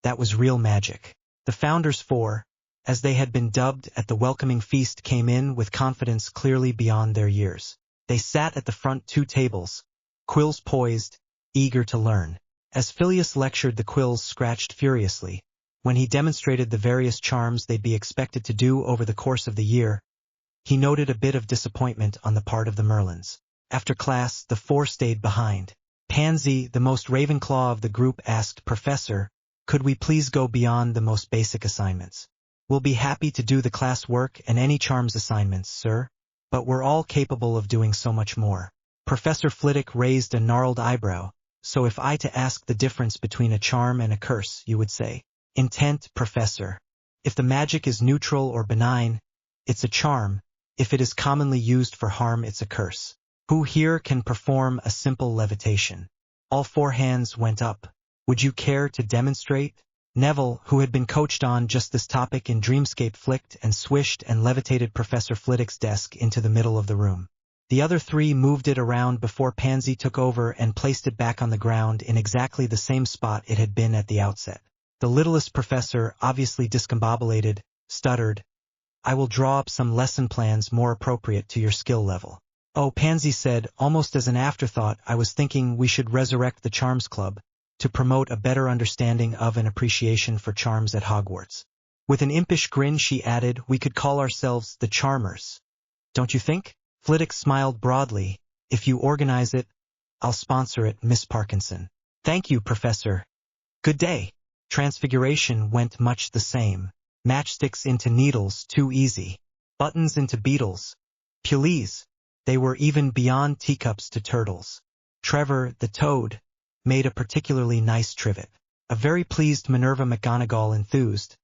That was real magic. The Founders 4, as they had been dubbed at the welcoming feast, came in with confidence clearly beyond their years. They sat at the front 2 tables, quills poised, eager to learn. As Phileas lectured, the quills scratched furiously. When he demonstrated the various charms they'd be expected to do over the course of the year, he noted a bit of disappointment on the part of the Merlins. After class, the 4 stayed behind. Pansy, the most Ravenclaw of the group, asked, "Professor, could we please go beyond the most basic assignments? We'll be happy to do the class work and any charms assignments, sir, but we're all capable of doing so much more." Professor Flitwick raised a gnarled eyebrow. "So if I to ask the difference between a charm and a curse, you would say?" "Intent, Professor. If the magic is neutral or benign, it's a charm. If it is commonly used for harm, it's a curse. Who here can perform a simple levitation?" All four hands went up. "Would you care to demonstrate?" Neville, who had been coached on just this topic in Dreamscape, flicked and swished and levitated Professor Flitwick's desk into the middle of the room. The other three moved it around before Pansy took over and placed it back on the ground in exactly the same spot it had been at the outset. The littlest professor, obviously discombobulated, stuttered, "I will draw up some lesson plans more appropriate to your skill level." "Oh," Pansy said, almost as an afterthought, "I was thinking we should resurrect the Charms Club to promote a better understanding of and appreciation for charms at Hogwarts." With an impish grin she added, "We could call ourselves the Charmers. Don't you think?" Flitwick smiled broadly. "If you organize it, I'll sponsor it, Miss Parkinson." "Thank you, Professor. Good day." Transfiguration went much the same. Matchsticks into needles, too easy. Buttons into beetles. Please. They were even beyond teacups to turtles. Trevor, the toad, made a particularly nice trivet. A very pleased Minerva McGonagall enthused,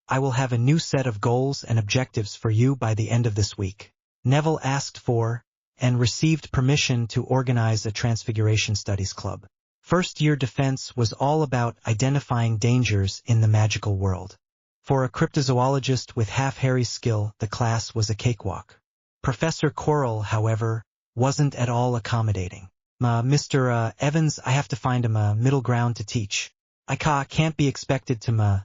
"I will have a new set of goals and objectives for you by the end of this week." Neville asked for, and received permission to organize a Transfiguration Studies Club. First-year defense was all about identifying dangers in the magical world. For a cryptozoologist with half Harry's skill, the class was a cakewalk. Professor Quirrell, however, wasn't at all accommodating. Mr. Evans, I have to find a middle ground to teach. I can't be expected to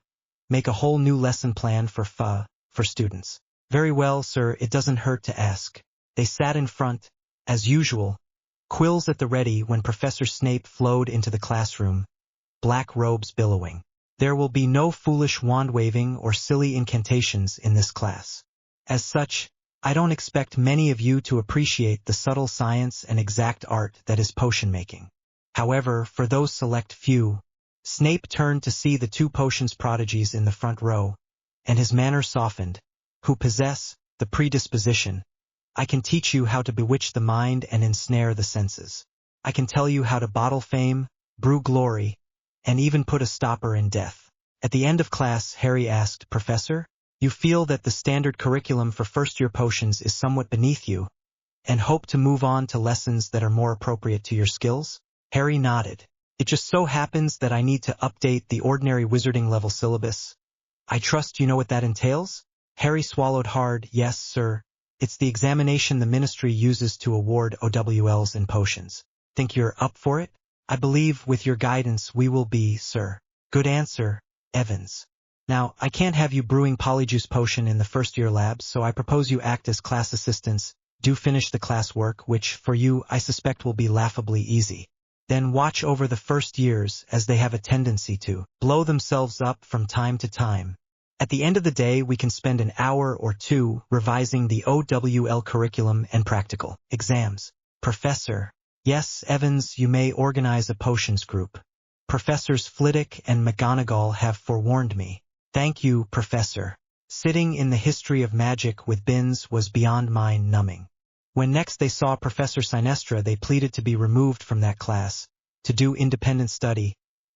make a whole new lesson plan for students." "Very well, sir, it doesn't hurt to ask." They sat in front, as usual, quills at the ready when Professor Snape flowed into the classroom, black robes billowing. "There will be no foolish wand-waving or silly incantations in this class. As such, I don't expect many of you to appreciate the subtle science and exact art that is potion-making. However, for those select few," Snape turned to see the two potions prodigies in the front row, and his manner softened, "who possess the predisposition, I can teach you how to bewitch the mind and ensnare the senses. I can tell you how to bottle fame, brew glory, and even put a stopper in death." At the end of class, Harry asked, "Professor, you feel that the standard curriculum for first-year potions is somewhat beneath you, and hope to move on to lessons that are more appropriate to your skills?" Harry nodded. "It just so happens that I need to update the ordinary wizarding level syllabus. I trust you know what that entails?" Harry swallowed hard. "Yes, sir. It's the examination the ministry uses to award OWLs in potions." "Think you're up for it?" "I believe with your guidance we will be, sir." "Good answer, Evans. Now, I can't have you brewing polyjuice potion in the first-year labs, so I propose you act as class assistants, do finish the class work, which, for you, I suspect will be laughably easy. Then watch over the first years, as they have a tendency to blow themselves up from time to time. At the end of the day, we can spend an hour or two revising the OWL curriculum and practical exams." "Professor." "Yes, Evans, you may organize a potions group. Professors Flitwick and McGonagall have forewarned me." "Thank you, Professor." Sitting in the history of magic with Binns was beyond mind-numbing. When next they saw Professor Sinestra, they pleaded to be removed from that class, to do independent study,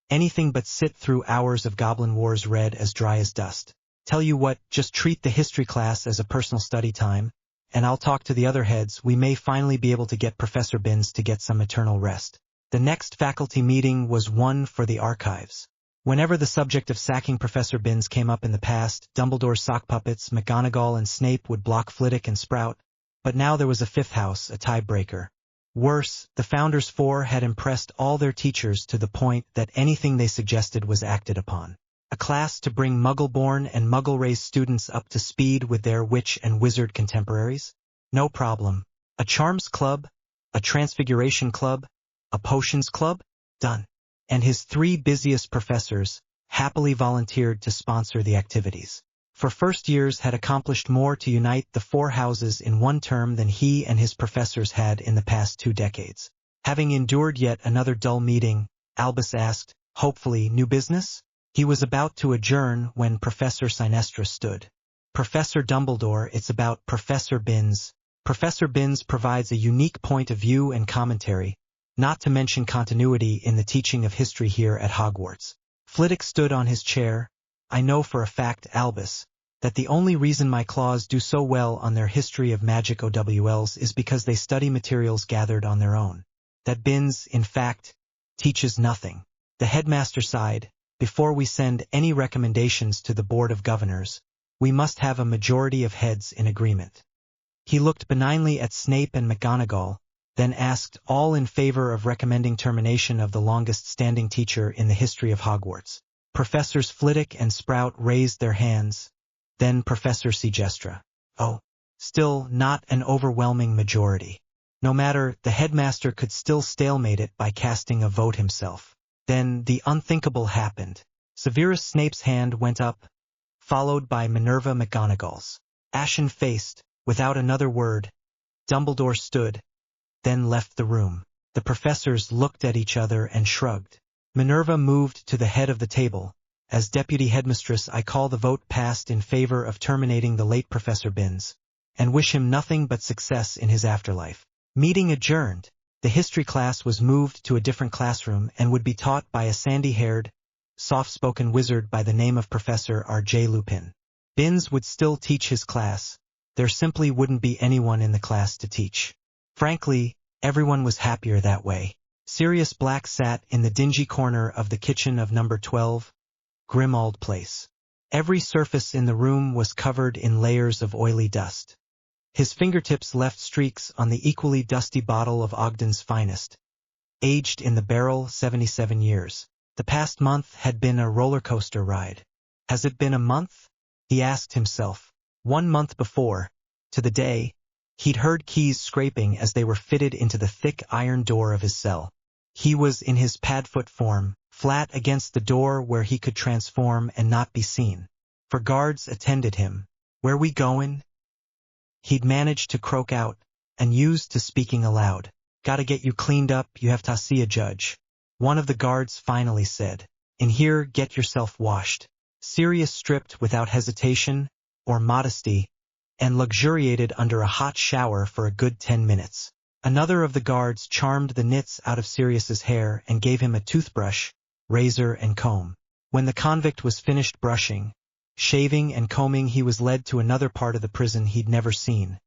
anything but sit through hours of Goblin Wars read as dry as dust. "Tell you what, just treat the history class as a personal study time, and I'll talk to the other heads. We may finally be able to get Professor Binns to get some eternal rest." The next faculty meeting was one for the archives. Whenever the subject of sacking Professor Binns came up in the past, Dumbledore's sock puppets, McGonagall and Snape would block Flitwick and Sprout, but now there was a fifth house, a tiebreaker. Worse, the Founders Four had impressed all their teachers to the point that anything they suggested was acted upon. A class to bring Muggle-born and Muggle-raised students up to speed with their witch and wizard contemporaries? No problem. A Charms Club, a Transfiguration Club, a Potions Club? Done. And his three busiest professors happily volunteered to sponsor the activities. For first years had accomplished more to unite the four houses in one term than he and his professors had in the past 2 decades. Having endured yet another dull meeting, Albus asked, hopefully, new business? He was about to adjourn when Professor Sinestra stood. Professor Dumbledore, it's about Professor Binns. Professor Binns provides a unique point of view and commentary, not to mention continuity in the teaching of history here at Hogwarts. Flitwick stood on his chair. I know for a fact, Albus, that the only reason my claws do so well on their history of magic OWLs is because they study materials gathered on their own. That Binns, in fact, teaches nothing. The headmaster sighed. Before we send any recommendations to the Board of Governors, we must have a majority of heads in agreement. He looked benignly at Snape and McGonagall, then asked, all in favor of recommending termination of the longest-standing teacher in the history of Hogwarts. Professors Flitwick and Sprout raised their hands, then Professor Segestra. Oh, still not an overwhelming majority. No matter, the headmaster could still stalemate it by casting a vote himself. Then the unthinkable happened. Severus Snape's hand went up, followed by Minerva McGonagall's. Ashen-faced, without another word, Dumbledore stood, then left the room. The professors looked at each other and shrugged. Minerva moved to the head of the table. As deputy headmistress, I call the vote passed in favor of terminating the late Professor Binns, and wish him nothing but success in his afterlife. Meeting adjourned. The history class was moved to a different classroom and would be taught by a sandy-haired, soft-spoken wizard by the name of Professor R.J. Lupin. Binns would still teach his class. There simply wouldn't be anyone in the class to teach. Frankly, everyone was happier that way. Sirius Black sat in the dingy corner of the kitchen of number 12, Grimmauld Place. Every surface in the room was covered in layers of oily dust. His fingertips left streaks on the equally dusty bottle of Ogden's finest, aged in the barrel 77 years. The past month had been a roller coaster ride. Has it been a month? He asked himself. 1 month before, to the day, he'd heard keys scraping as they were fitted into the thick iron door of his cell. He was in his Padfoot form, flat against the door where he could transform and not be seen. For guards attended him. Where we goin'? He'd managed to croak out, and used to speaking aloud. Gotta get you cleaned up, you have to see a judge. One of the guards finally said. In here, get yourself washed. Sirius stripped without hesitation, or modesty, and luxuriated under a hot shower for a good 10 minutes. Another of the guards charmed the nits out of Sirius's hair and gave him a toothbrush, razor and comb. When the convict was finished brushing, shaving and combing, he was led to another part of the prison he'd never seen,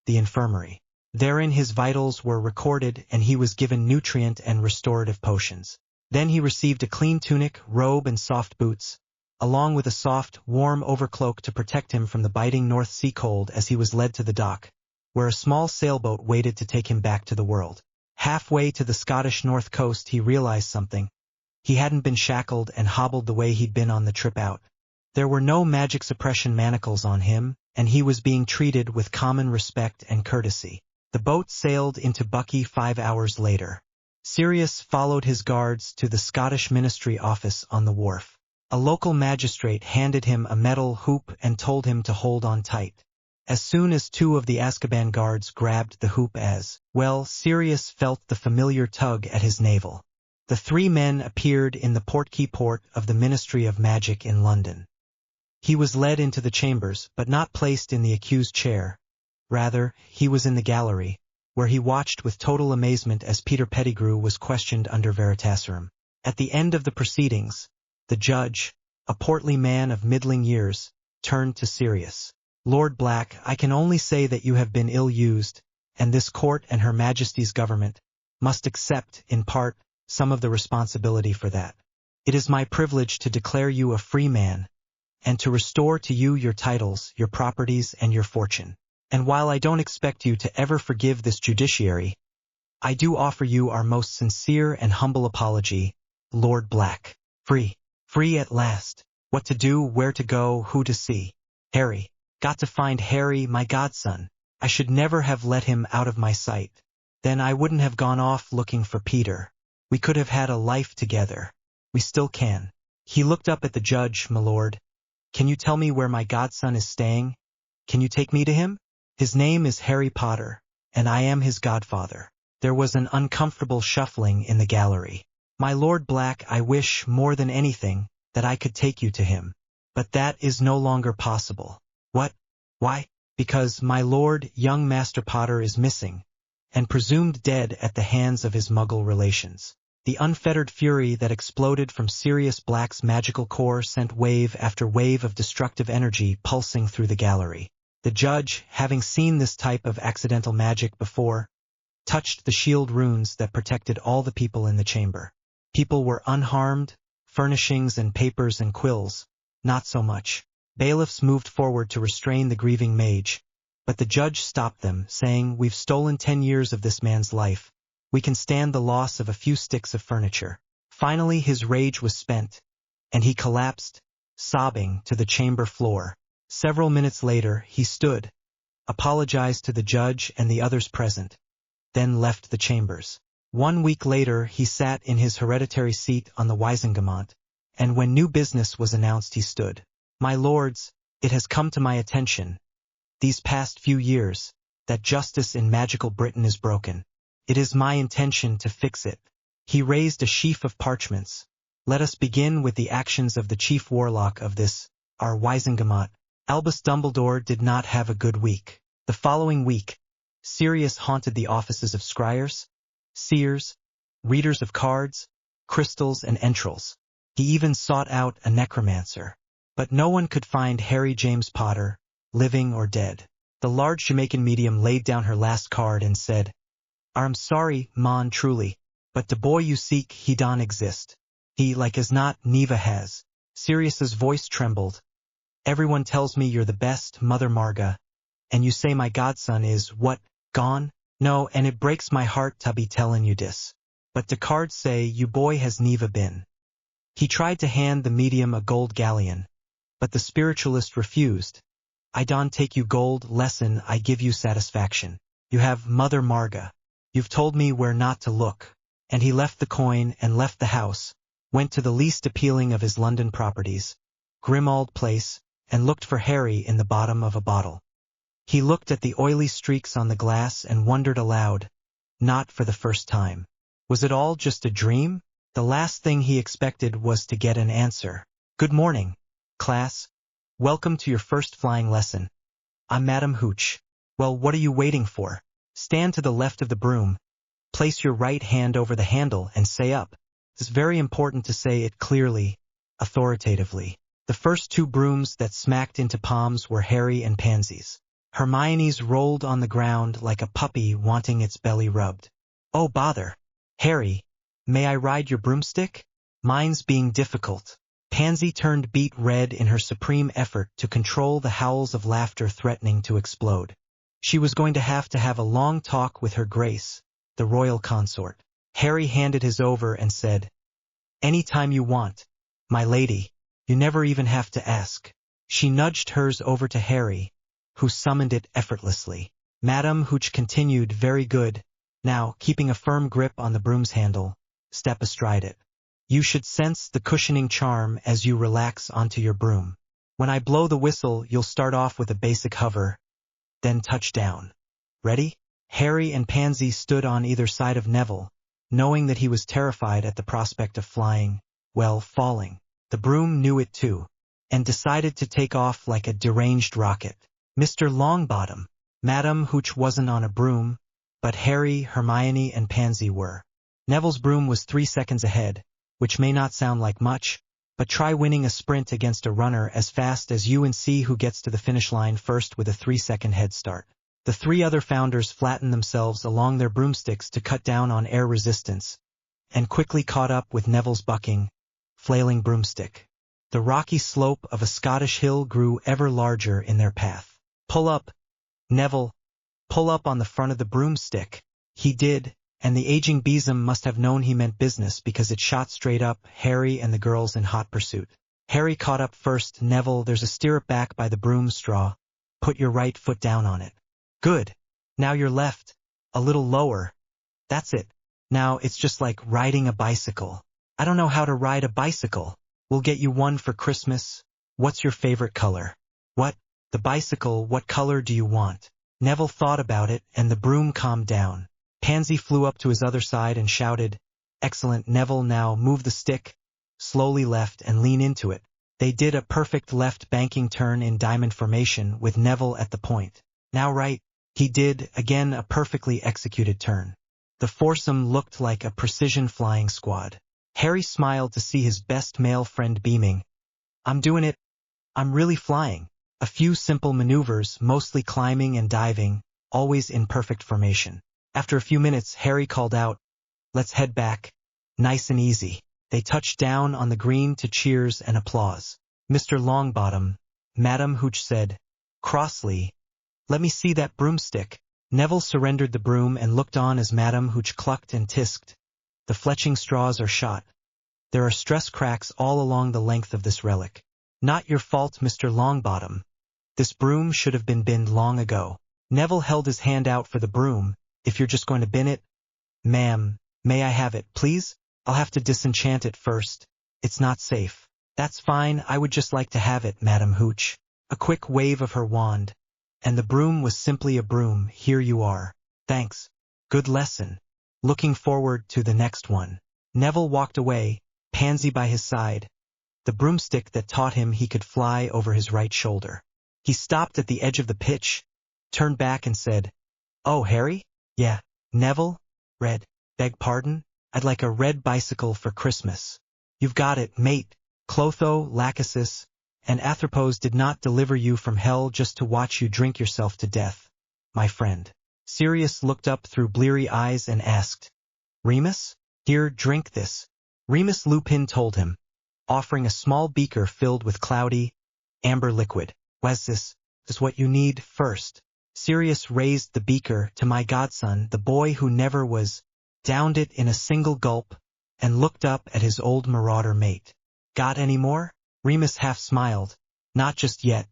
the infirmary. Therein his vitals were recorded and he was given nutrient and restorative potions. Then he received a clean tunic, robe and soft boots, along with a soft, warm overcloak to protect him from the biting North Sea cold as he was led to the dock, where a small sailboat waited to take him back to the world. Halfway to the Scottish north coast he realized something. He hadn't been shackled and hobbled the way he'd been on the trip out. There were no magic suppression manacles on him, and he was being treated with common respect and courtesy. The boat sailed into Bucky 5 hours later. Sirius followed his guards to the Scottish Ministry office on the wharf. A local magistrate handed him a metal hoop and told him to hold on tight. As soon as 2 of the Azkaban guards grabbed the hoop Sirius felt the familiar tug at his navel. The 3 men appeared in the portkey port of the Ministry of Magic in London. He was led into the chambers, but not placed in the accused chair. Rather, he was in the gallery, where he watched with total amazement as Peter Pettigrew was questioned under Veritaserum. At the end of the proceedings, the judge, a portly man of middling years, turned to Sirius. Lord Black, I can only say that you have been ill-used, and this court and Her Majesty's government must accept, in part, some of the responsibility for that. It is my privilege to declare you a free man, and to restore to you your titles, your properties, and your fortune. And while I don't expect you to ever forgive this judiciary, I do offer you our most sincere and humble apology, Lord Black. Free. Free at last. What to do, where to go, who to see. Harry. Got to find Harry, my godson. I should never have let him out of my sight. Then I wouldn't have gone off looking for Peter. We could have had a life together. We still can. He looked up at the judge, my lord. Can you tell me where my godson is staying? Can you take me to him? His name is Harry Potter, and I am his godfather. There was an uncomfortable shuffling in the gallery. "My Lord Black, I wish, more than anything, that I could take you to him. But that is no longer possible." "What? Why?" "Because, my lord, young Master Potter is missing, and presumed dead at the hands of his Muggle relations." The unfettered fury that exploded from Sirius Black's magical core sent wave after wave of destructive energy pulsing through the gallery. The judge, having seen this type of accidental magic before, touched the shield runes that protected all the people in the chamber. People were unharmed, furnishings and papers and quills, not so much. Bailiffs moved forward to restrain the grieving mage, but the judge stopped them, saying, "We've stolen 10 years of this man's life. We can stand the loss of a few sticks of furniture." Finally his rage was spent, and he collapsed, sobbing, to the chamber floor. Several minutes later he stood, apologized to the judge and the others present, then left the chambers. 1 week later he sat in his hereditary seat on the Wisengamot, and when new business was announced he stood. "My lords, it has come to my attention, these past few years, that justice in magical Britain is broken. It is my intention to fix it." He raised a sheaf of parchments. "Let us begin with the actions of the chief warlock of this, our Wisengamot. Albus Dumbledore did not have a good week. The following week, Sirius haunted the offices of scryers, seers, readers of cards, crystals and entrails. He even sought out a necromancer. But no one could find Harry James Potter, living or dead. The large Jamaican medium laid down her last card and said, "I'm sorry, mon, truly, but the boy you seek, he don't exist. He, like as not, Neva has." Sirius's voice trembled. "Everyone tells me you're the best, Mother Marga, and you say my godson is, what, gone? No, and it breaks my heart to be tellin' you dis. But the cards say you boy has Neva been." He tried to hand the medium a gold galleon, but the spiritualist refused. "I don't take you gold lesson, I give you satisfaction. You have Mother Marga. You've told me where not to look." And he left the coin and left the house, went to the least appealing of his London properties, Grimmauld Place, and looked for Harry in the bottom of a bottle. He looked at the oily streaks on the glass and wondered aloud, not for the first time. Was it all just a dream? The last thing he expected was to get an answer. "Good morning, class. Welcome to your first flying lesson. I'm Madam Hooch. Well, what are you waiting for? Stand to the left of the broom, place your right hand over the handle and say up." It's very important to say it clearly, authoritatively. The first 2 brooms that smacked into palms were Harry and Pansy's. Hermione's rolled on the ground like a puppy wanting its belly rubbed. "Oh bother. Harry, may I ride your broomstick? Mine's being difficult." Pansy turned beet red in her supreme effort to control the howls of laughter threatening to explode. She was going to have a long talk with her Grace, the royal consort. Harry handed his over and said, "Any time you want, my lady. You never even have to ask." She nudged hers over to Harry, who summoned it effortlessly. Madame Hooch continued, "Very good. Now, keeping a firm grip on the broom's handle, step astride it. You should sense the cushioning charm as you relax onto your broom. When I blow the whistle, you'll start off with a basic hover, then touch down. Ready?" Harry and Pansy stood on either side of Neville, knowing that he was terrified at the prospect of flying, well, falling. The broom knew it too, and decided to take off like a deranged rocket. Mr. Longbottom. Madame Hooch wasn't on a broom, but Harry, Hermione, and Pansy were. Neville's broom was 3 seconds ahead, which may not sound like much, but try winning a sprint against a runner as fast as you and see who gets to the finish line first with a 3-second head start. The 3 other founders flattened themselves along their broomsticks to cut down on air resistance, and quickly caught up with Neville's bucking, flailing broomstick. The rocky slope of a Scottish hill grew ever larger in their path. "Pull up, Neville. Pull up on the front of the broomstick." He did, and the aging besom must have known he meant business because it shot straight up, Harry and the girls in hot pursuit. Harry caught up first. "Neville, there's a stirrup back by the broom straw. Put your right foot down on it." "Good. Now your left. A little lower. That's it. Now it's just like riding a bicycle." "I don't know how to ride a bicycle." "We'll get you one for Christmas. What's your favorite color?" "What? The bicycle, what color do you want?" Neville thought about it, and the broom calmed down. Pansy flew up to his other side and shouted, "Excellent, Neville, now move the stick, slowly left and lean into it." They did a perfect left banking turn in diamond formation with Neville at the point. Now right, he did, again a perfectly executed turn. The foursome looked like a precision flying squad. Harry smiled to see his best male friend beaming. "I'm doing it. I'm really flying." A few simple maneuvers, mostly climbing and diving, always in perfect formation. After a few minutes, Harry called out, "Let's head back. Nice and easy." They touched down on the green to cheers and applause. "Mr. Longbottom," Madame Hooch said, crossly, "let me see that broomstick." Neville surrendered the broom and looked on as Madame Hooch clucked and tisked. "The fletching straws are shot. There are stress cracks all along the length of this relic. Not your fault, Mr. Longbottom. This broom should have been binned long ago." Neville held his hand out for the broom. "If you're just going to bin it." "Ma'am, may I have it, please? I'll have to disenchant it first. It's not safe." "That's fine, I would just like to have it, Madame Hooch." A quick wave of her wand, and the broom was simply a broom. "Here you are." "Thanks. Good lesson. Looking forward to the next one." Neville walked away, Pansy by his side, the broomstick that taught him he could fly over his right shoulder. He stopped at the edge of the pitch, turned back and said, "Oh, Harry?" "Yeah." "Neville? Red. Beg pardon? I'd like a red bicycle for Christmas." "You've got it, mate. Clotho, Lachesis, and Atropos did not deliver you from hell just to watch you drink yourself to death, my friend." Sirius looked up through bleary eyes and asked, "Remus? Here, drink this." Remus Lupin told him, offering a small beaker filled with cloudy, amber liquid. "Was this what you need first?" Sirius raised the beaker to my godson, the boy who never was, downed it in a single gulp, and looked up at his old marauder mate. "Got any more?" Remus half smiled. "Not just yet.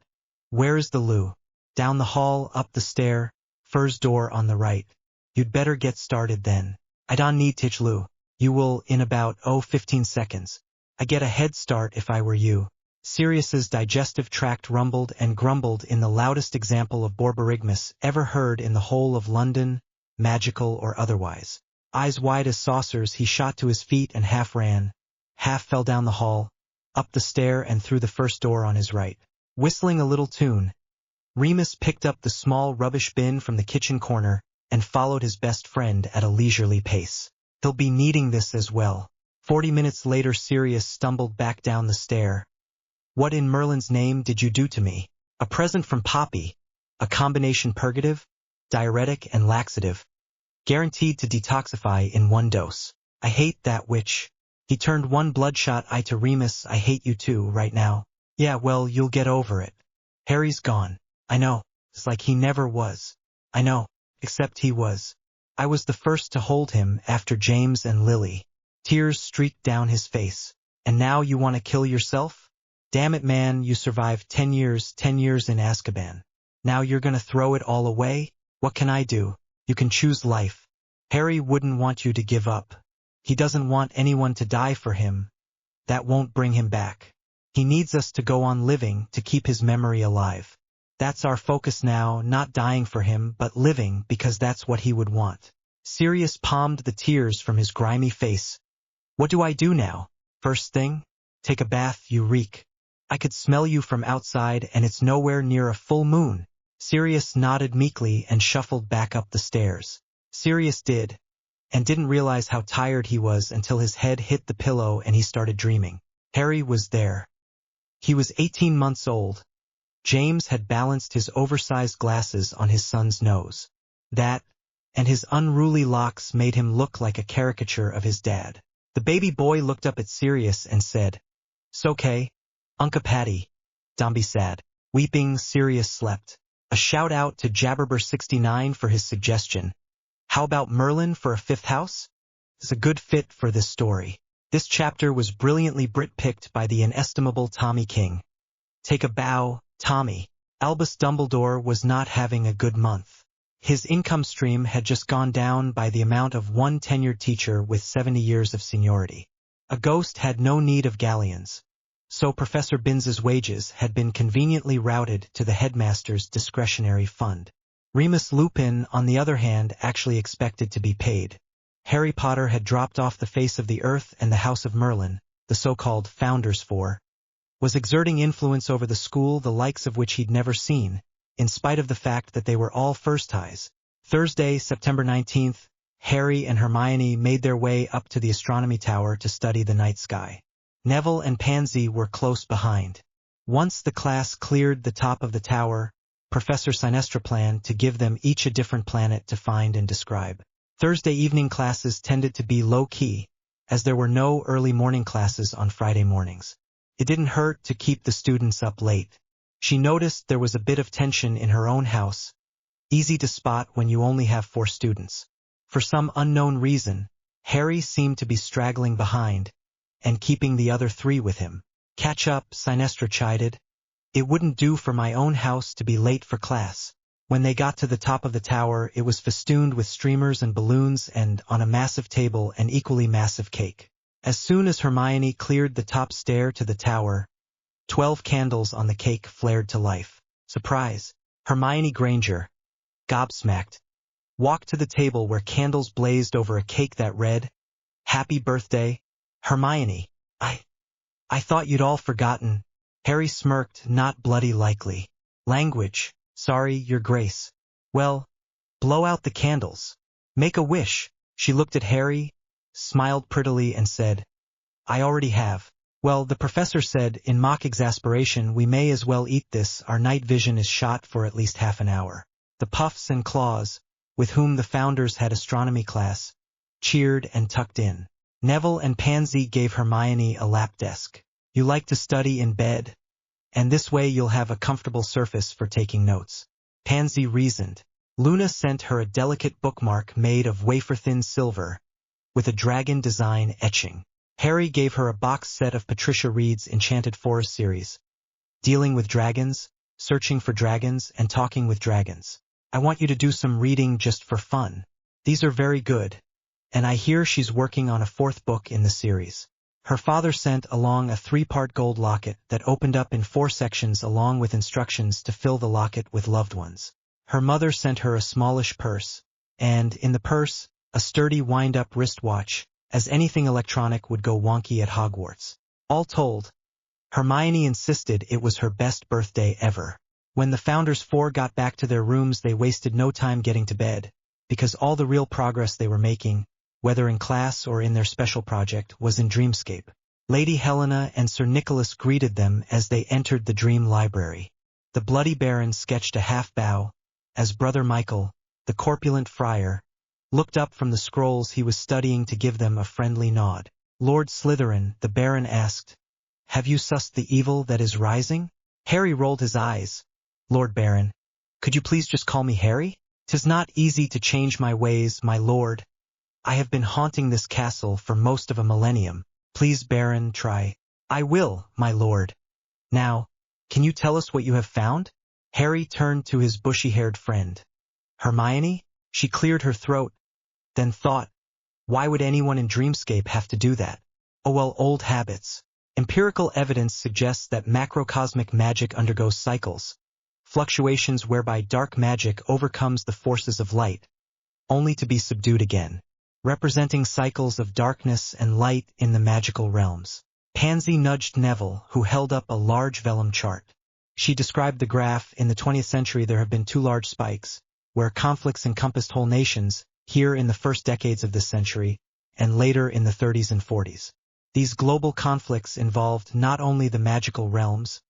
Where is the loo?" "Down the hall, up the stair, first door on the right." "You'd better get started then. I don't need tich loo. You will in about 15 seconds. I get a head start if I were you." Sirius's digestive tract rumbled and grumbled in the loudest example of borborygmus ever heard in the whole of London, magical or otherwise. Eyes wide as saucers, he shot to his feet and half ran, half fell down the hall, up the stair and through the first door on his right. Whistling a little tune, Remus picked up the small rubbish bin from the kitchen corner and followed his best friend at a leisurely pace. "He'll be needing this as well." 40 minutes later, Sirius stumbled back down the stair. "What in Merlin's name did you do to me?" "A present from Poppy, a combination purgative, diuretic and laxative, guaranteed to detoxify in one dose. I hate that witch." He turned one bloodshot eye to Remus. "I hate you too, right now." "Yeah, well, you'll get over it. Harry's gone." "I know. It's like he never was." "I know, except he was. I was the first to hold him after James and Lily." Tears streaked down his face. "And now you want to kill yourself? Damn it, man, you survived 10 years in Azkaban. Now you're gonna throw it all away? What can I do? You can choose life. Harry wouldn't want you to give up. He doesn't want anyone to die for him. That won't bring him back. He needs us to go on living to keep his memory alive. That's our focus now, not dying for him, but living because that's what he would want." Sirius palmed the tears from his grimy face. "What do I do now? First thing? Take a bath, you reek. I could smell you from outside and it's nowhere near a full moon." Sirius nodded meekly and shuffled back up the stairs. Sirius did, and didn't realize how tired he was until his head hit the pillow and he started dreaming. Harry was there. He was 18 months old. James had balanced his oversized glasses on his son's nose. That, and his unruly locks made him look like a caricature of his dad. The baby boy looked up at Sirius and said, "'S-okay, Unca Patty, don't be sad." Weeping, Sirius slept. A shout-out to Jabberber69 for his suggestion. How about Merlin for a fifth house? It's a good fit for this story. This chapter was brilliantly Brit-picked by the inestimable Tommy King. Take a bow, Tommy. Albus Dumbledore was not having a good month. His income stream had just gone down by the amount of one tenured teacher with 70 years of seniority. A ghost had no need of galleons, so Professor Binns's wages had been conveniently routed to the headmaster's discretionary fund. Remus Lupin, on the other hand, actually expected to be paid. Harry Potter had dropped off the face of the earth, and the House of Merlin, the so-called Founders Four, was exerting influence over the school the likes of which he'd never seen, in spite of the fact that they were all first highs. Thursday, September 19th, Harry and Hermione made their way up to the astronomy tower to study the night sky. Neville and Pansy were close behind. Once the class cleared the top of the tower, Professor Sinestra planned to give them each a different planet to find and describe. Thursday evening classes tended to be low-key, as there were no early morning classes on Friday mornings. It didn't hurt to keep the students up late. She noticed there was a bit of tension in her own house, easy to spot when you only have 4 students. For some unknown reason, Harry seemed to be straggling behind, and keeping the other 3 with him. "Catch up," Sinestra chided. "It wouldn't do for my own house to be late for class." When they got to the top of the tower, it was festooned with streamers and balloons, and, on a massive table, an equally massive cake. As soon as Hermione cleared the top stair to the tower, 12 candles on the cake flared to life. Surprise! Hermione Granger, gobsmacked, walked to the table where candles blazed over a cake that read, "Happy Birthday, Hermione." I thought you'd all forgotten." Harry smirked, not bloody likely. "Language. Sorry, Your Grace." "Well, blow out the candles. Make a wish." She looked at Harry, smiled prettily, and said, "I already have." "Well," the professor said in mock exasperation, "we may as well eat this. Our night vision is shot for at least half an hour." The Puffs and Claws, with whom the Founders had astronomy class, cheered and tucked in. Neville and Pansy gave Hermione a lap desk. "You like to study in bed, and this way you'll have a comfortable surface for taking notes," Pansy reasoned. Luna sent her a delicate bookmark made of wafer-thin silver, with a dragon design etching. Harry gave her a box set of Patricia Reed's Enchanted Forest series, dealing with dragons, searching for dragons, and talking with dragons. "I want you to do some reading just for fun. These are very good, and I hear she's working on a 4th book in the series." Her father sent along a 3-part gold locket that opened up in 4 sections along with instructions to fill the locket with loved ones. Her mother sent her a smallish purse, and, in the purse, a sturdy wind-up wristwatch, as anything electronic would go wonky at Hogwarts. All told, Hermione insisted it was her best birthday ever. When the Founders Four got back to their rooms, they wasted no time getting to bed, because all the real progress they were making, whether in class or in their special project, was in Dreamscape. Lady Helena and Sir Nicholas greeted them as they entered the Dream Library. The Bloody Baron sketched a half-bow, as Brother Michael, the corpulent friar, looked up from the scrolls he was studying to give them a friendly nod. "Lord Slytherin," the Baron asked, "have you sussed the evil that is rising?" Harry rolled his eyes. "Lord Baron, could you please just call me Harry? 'Tis not easy to change my ways, my lord. I have been haunting this castle for most of a millennium. Please, Baron, try." "I will, my lord." "Now, can you tell us what you have found?" Harry turned to his bushy-haired friend. "Hermione?" She cleared her throat, then thought, why would anyone in Dreamscape have to do that? Oh well, old habits. Empirical evidence suggests that macrocosmic magic undergoes cycles, fluctuations whereby dark magic overcomes the forces of light, only to be subdued again, representing cycles of darkness and light in the magical realms. Pansy nudged Neville, who held up a large vellum chart. She described the graph. "In the 20th century there have been 2 large spikes, where conflicts encompassed whole nations, here in the first decades of this century, and later in the 30s and 40s. These global conflicts involved not only the magical realms,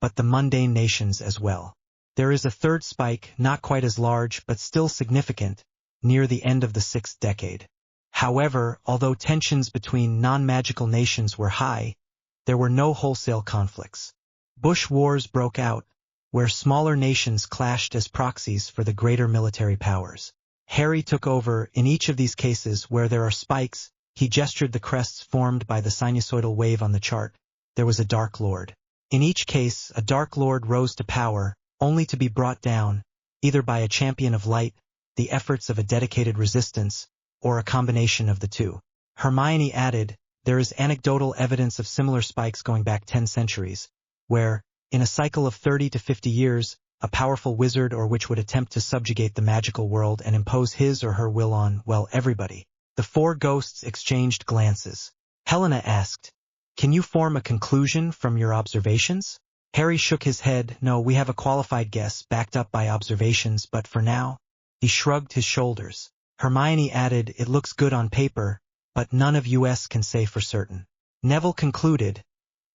but the mundane nations as well. There is a 3rd spike, not quite as large but still significant, near the end of the 6th decade. However, although tensions between non-magical nations were high, there were no wholesale conflicts. Bush wars broke out, where smaller nations clashed as proxies for the greater military powers. Harry took over. In each of these cases where there are spikes, he gestured the crests formed by the sinusoidal wave on the chart. There was a Dark Lord. In each case, a Dark Lord rose to power, only to be brought down, either by a champion of light, the efforts of a dedicated resistance, or a combination of the two. Hermione added, there is anecdotal evidence of similar spikes going back 10 centuries, where, in a cycle of 30 to 50 years, a powerful wizard or which would attempt to subjugate the magical world and impose his or her will on, well, everybody. The four ghosts exchanged glances. Helena asked, "Can you form a conclusion from your observations?" Harry shook his head. "No, we have a qualified guess, backed up by observations, but for now." He shrugged his shoulders. Hermione added, "It looks good on paper, but none of us can say for certain." Neville concluded,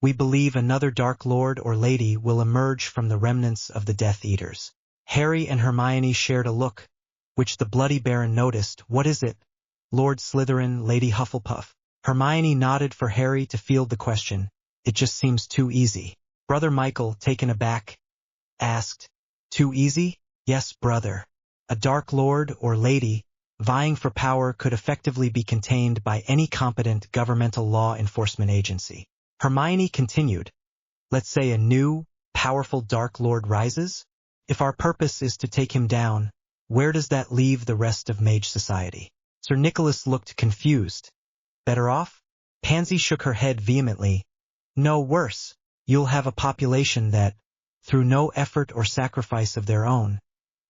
"We believe another Dark Lord or Lady will emerge from the remnants of the Death Eaters." Harry and Hermione shared a look, which the Bloody Baron noticed. "What is it? Lord Slytherin, Lady Hufflepuff?" Hermione nodded for Harry to field the question. "It just seems too easy." Brother Michael, taken aback, asked, "Too easy?" "Yes, brother. A Dark Lord or Lady vying for power could effectively be contained by any competent governmental law enforcement agency." Hermione continued, "Let's say a new, powerful Dark Lord rises? If our purpose is to take him down, where does that leave the rest of Mage Society?" Sir Nicholas looked confused. "Better off?" Pansy shook her head vehemently. "No, worse. You'll have a population that, through no effort or sacrifice of their own,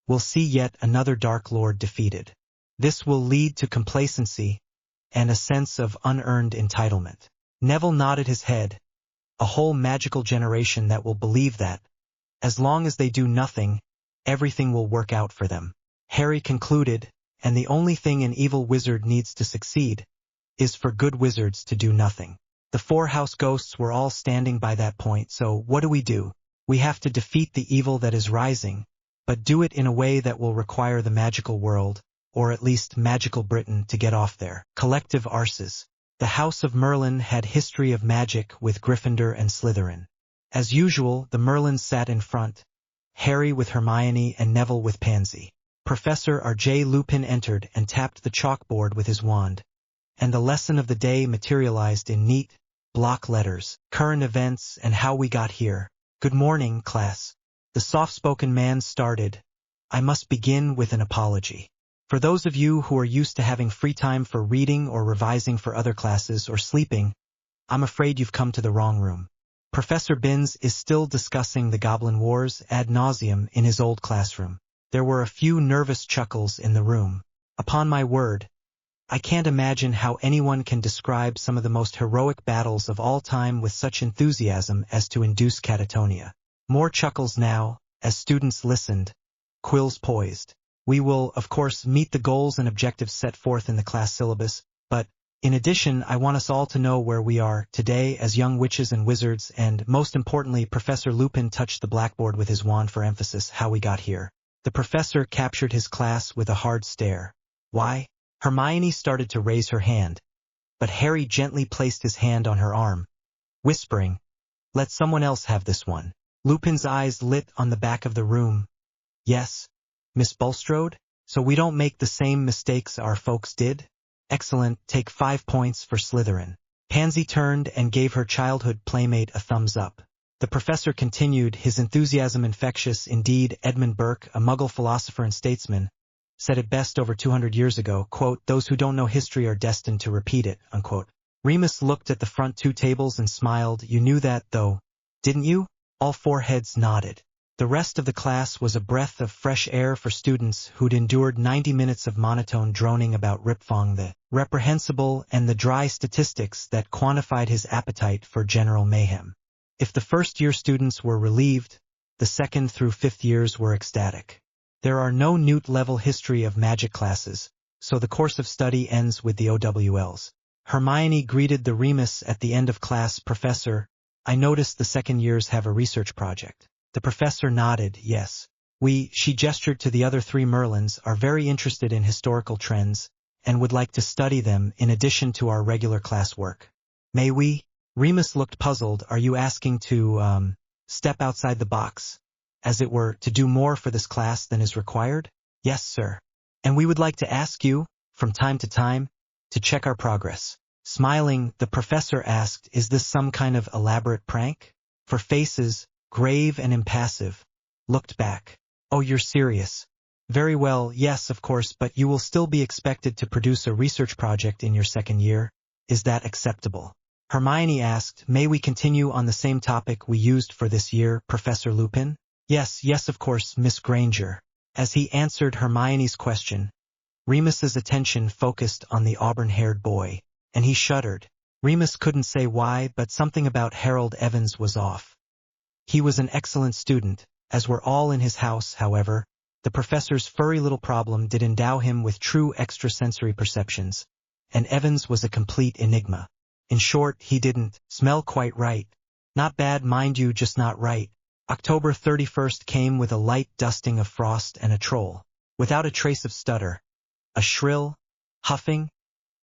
will see yet another Dark Lord defeated. This will lead to complacency and a sense of unearned entitlement." Neville nodded his head. "A whole magical generation that will believe that, as long as they do nothing, everything will work out for them." Harry concluded, "And the only thing an evil wizard needs to succeed is for good wizards to do nothing." The four house ghosts were all standing by that point, so what do? We have to defeat the evil that is rising, but do it in a way that will require the magical world, or at least magical Britain, to get off their collective arses. The House of Merlin had history of magic with Gryffindor and Slytherin. As usual, the Merlins sat in front, Harry with Hermione and Neville with Pansy. Professor R.J. Lupin entered and tapped the chalkboard with his wand, and the lesson of the day materialized in neat, block letters: current events and how we got here. "Good morning, class." The soft-spoken man started. "I must begin with an apology. For those of you who are used to having free time for reading or revising for other classes or sleeping, I'm afraid you've come to the wrong room. Professor Binns is still discussing the Goblin Wars ad nauseum in his old classroom." There were a few nervous chuckles in the room. "Upon my word, I can't imagine how anyone can describe some of the most heroic battles of all time with such enthusiasm as to induce catatonia." More chuckles now, as students listened, quills poised. "We will, of course, meet the goals and objectives set forth in the class syllabus, but, in addition, I want us all to know where we are today as young witches and wizards, and, most importantly," Professor Lupin touched the blackboard with his wand for emphasis, "how we got here." The professor captured his class with a hard stare. "Why?" Hermione started to raise her hand, but Harry gently placed his hand on her arm, whispering, "Let someone else have this one." Lupin's eyes lit on the back of the room. "Yes, Miss Bulstrode? So we don't make the same mistakes our folks did? Excellent, take 5 points for Slytherin." Pansy turned and gave her childhood playmate a thumbs up. The professor continued, his enthusiasm infectious. "Indeed, Edmund Burke, a Muggle philosopher and statesman, said it best over 200 years ago, quote, 'Those who don't know history are destined to repeat it,' unquote." Remus looked at the front 2 tables and smiled. "You knew that, though, didn't you?" All 4 heads nodded. The rest of the class was a breath of fresh air for students who'd endured 90 minutes of monotone droning about Ripfong the reprehensible and the dry statistics that quantified his appetite for general mayhem. If the first-year students were relieved, the 2nd through 5th years were ecstatic. There are no Newt-level history of magic classes, so the course of study ends with the OWLs. Hermione greeted the Remus at the end of class. "Professor, I noticed the 2nd years have a research project." The professor nodded, "Yes. She gestured to the other 3 Merlins, are very interested in historical trends and would like to study them in addition to our regular class work." "May we?" Remus looked puzzled. "Are you asking to, step outside the box, as it were, to do more for this class than is required?" "Yes, sir. And we would like to ask you, from time to time, to check our progress." Smiling, the professor asked, "Is this some kind of elaborate prank?" For faces, grave and impassive, looked back. "Oh, you're serious. Very well, yes, of course, but you will still be expected to produce a research project in your 2nd year. Is that acceptable?" Hermione asked, "May we continue on the same topic we used for this year, Professor Lupin?" Yes, yes, of course, Miss Granger. As he answered Hermione's question, Remus's attention focused on the auburn-haired boy, and he shuddered. Remus couldn't say why, but something about Harold Evans was off. He was an excellent student, as were all in his house, however. The professor's furry little problem did endow him with true extrasensory perceptions, and Evans was a complete enigma. In short, he didn't smell quite right. Not bad, mind you, just not right. October 31st came with a light dusting of frost and a troll, without a trace of stutter. A shrill, huffing,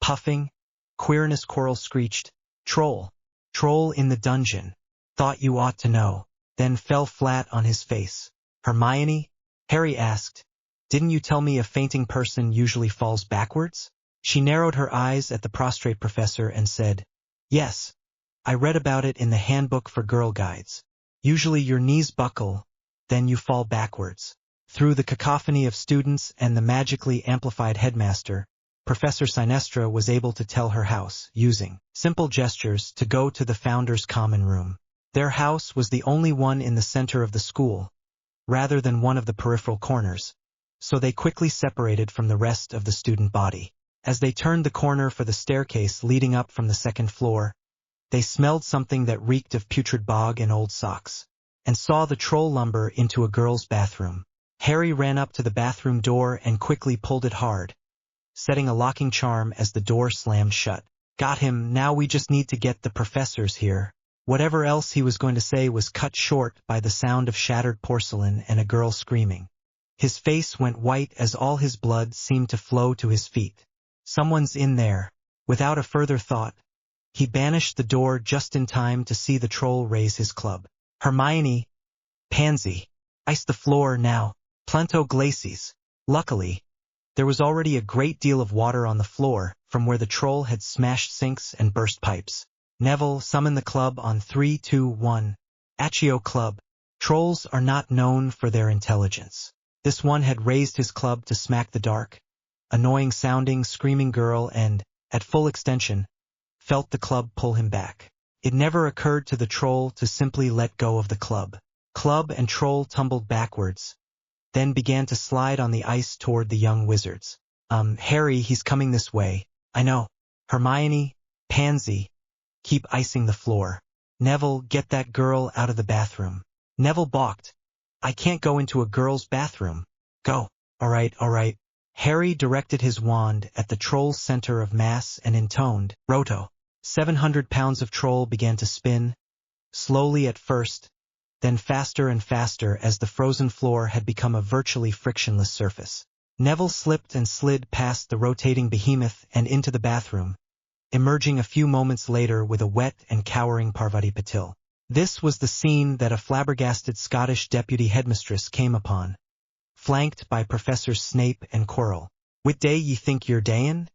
puffing, queerness choral screeched, "Troll! Troll in the dungeon! Thought you ought to know," then fell flat on his face. "Hermione?" Harry asked. "Didn't you tell me a fainting person usually falls backwards?" She narrowed her eyes at the prostrate professor and said, "Yes. I read about it in the handbook for girl guides. Usually your knees buckle, then you fall backwards." Through the cacophony of students and the magically amplified headmaster, Professor Sinestra was able to tell her house, using simple gestures, to go to the founder's common room. Their house was the only one in the center of the school, rather than one of the peripheral corners, so they quickly separated from the rest of the student body. As they turned the corner for the staircase leading up from the second floor, they smelled something that reeked of putrid bog and old socks, and saw the troll lumber into a girl's bathroom. Harry ran up to the bathroom door and quickly pulled it hard, setting a locking charm as the door slammed shut. "Got him, now we just need to get the professors here." Whatever else he was going to say was cut short by the sound of shattered porcelain and a girl screaming. His face went white as all his blood seemed to flow to his feet. "Someone's in there." Without a further thought, he banished the door just in time to see the troll raise his club. "Hermione, Pansy, ice the floor now. Plento glacies." Luckily, there was already a great deal of water on the floor from where the troll had smashed sinks and burst pipes. "Neville, summon the club on 3, 2, 1. Accio club." Trolls are not known for their intelligence. This one had raised his club to smack the dark, annoying-sounding, screaming girl and, at full extension, felt the club pull him back. It never occurred to the troll to simply let go of the club. Club and troll tumbled backwards, then began to slide on the ice toward the young wizards. Harry, he's coming this way." "I know." "Hermione, Pansy, keep icing the floor." "Neville, get that girl out of the bathroom." Neville balked. "I can't go into a girl's bathroom." "Go." All right. Harry directed his wand at the troll's center of mass and intoned, "Roto." 700 pounds of troll began to spin, slowly at first, then faster and faster as the frozen floor had become a virtually frictionless surface. Neville slipped and slid past the rotating behemoth and into the bathroom, emerging a few moments later with a wet and cowering Parvati Patil. This was the scene that a flabbergasted Scottish deputy headmistress came upon, flanked by Professors Snape and Quirrell. "Whit day ye think you're dayin'?"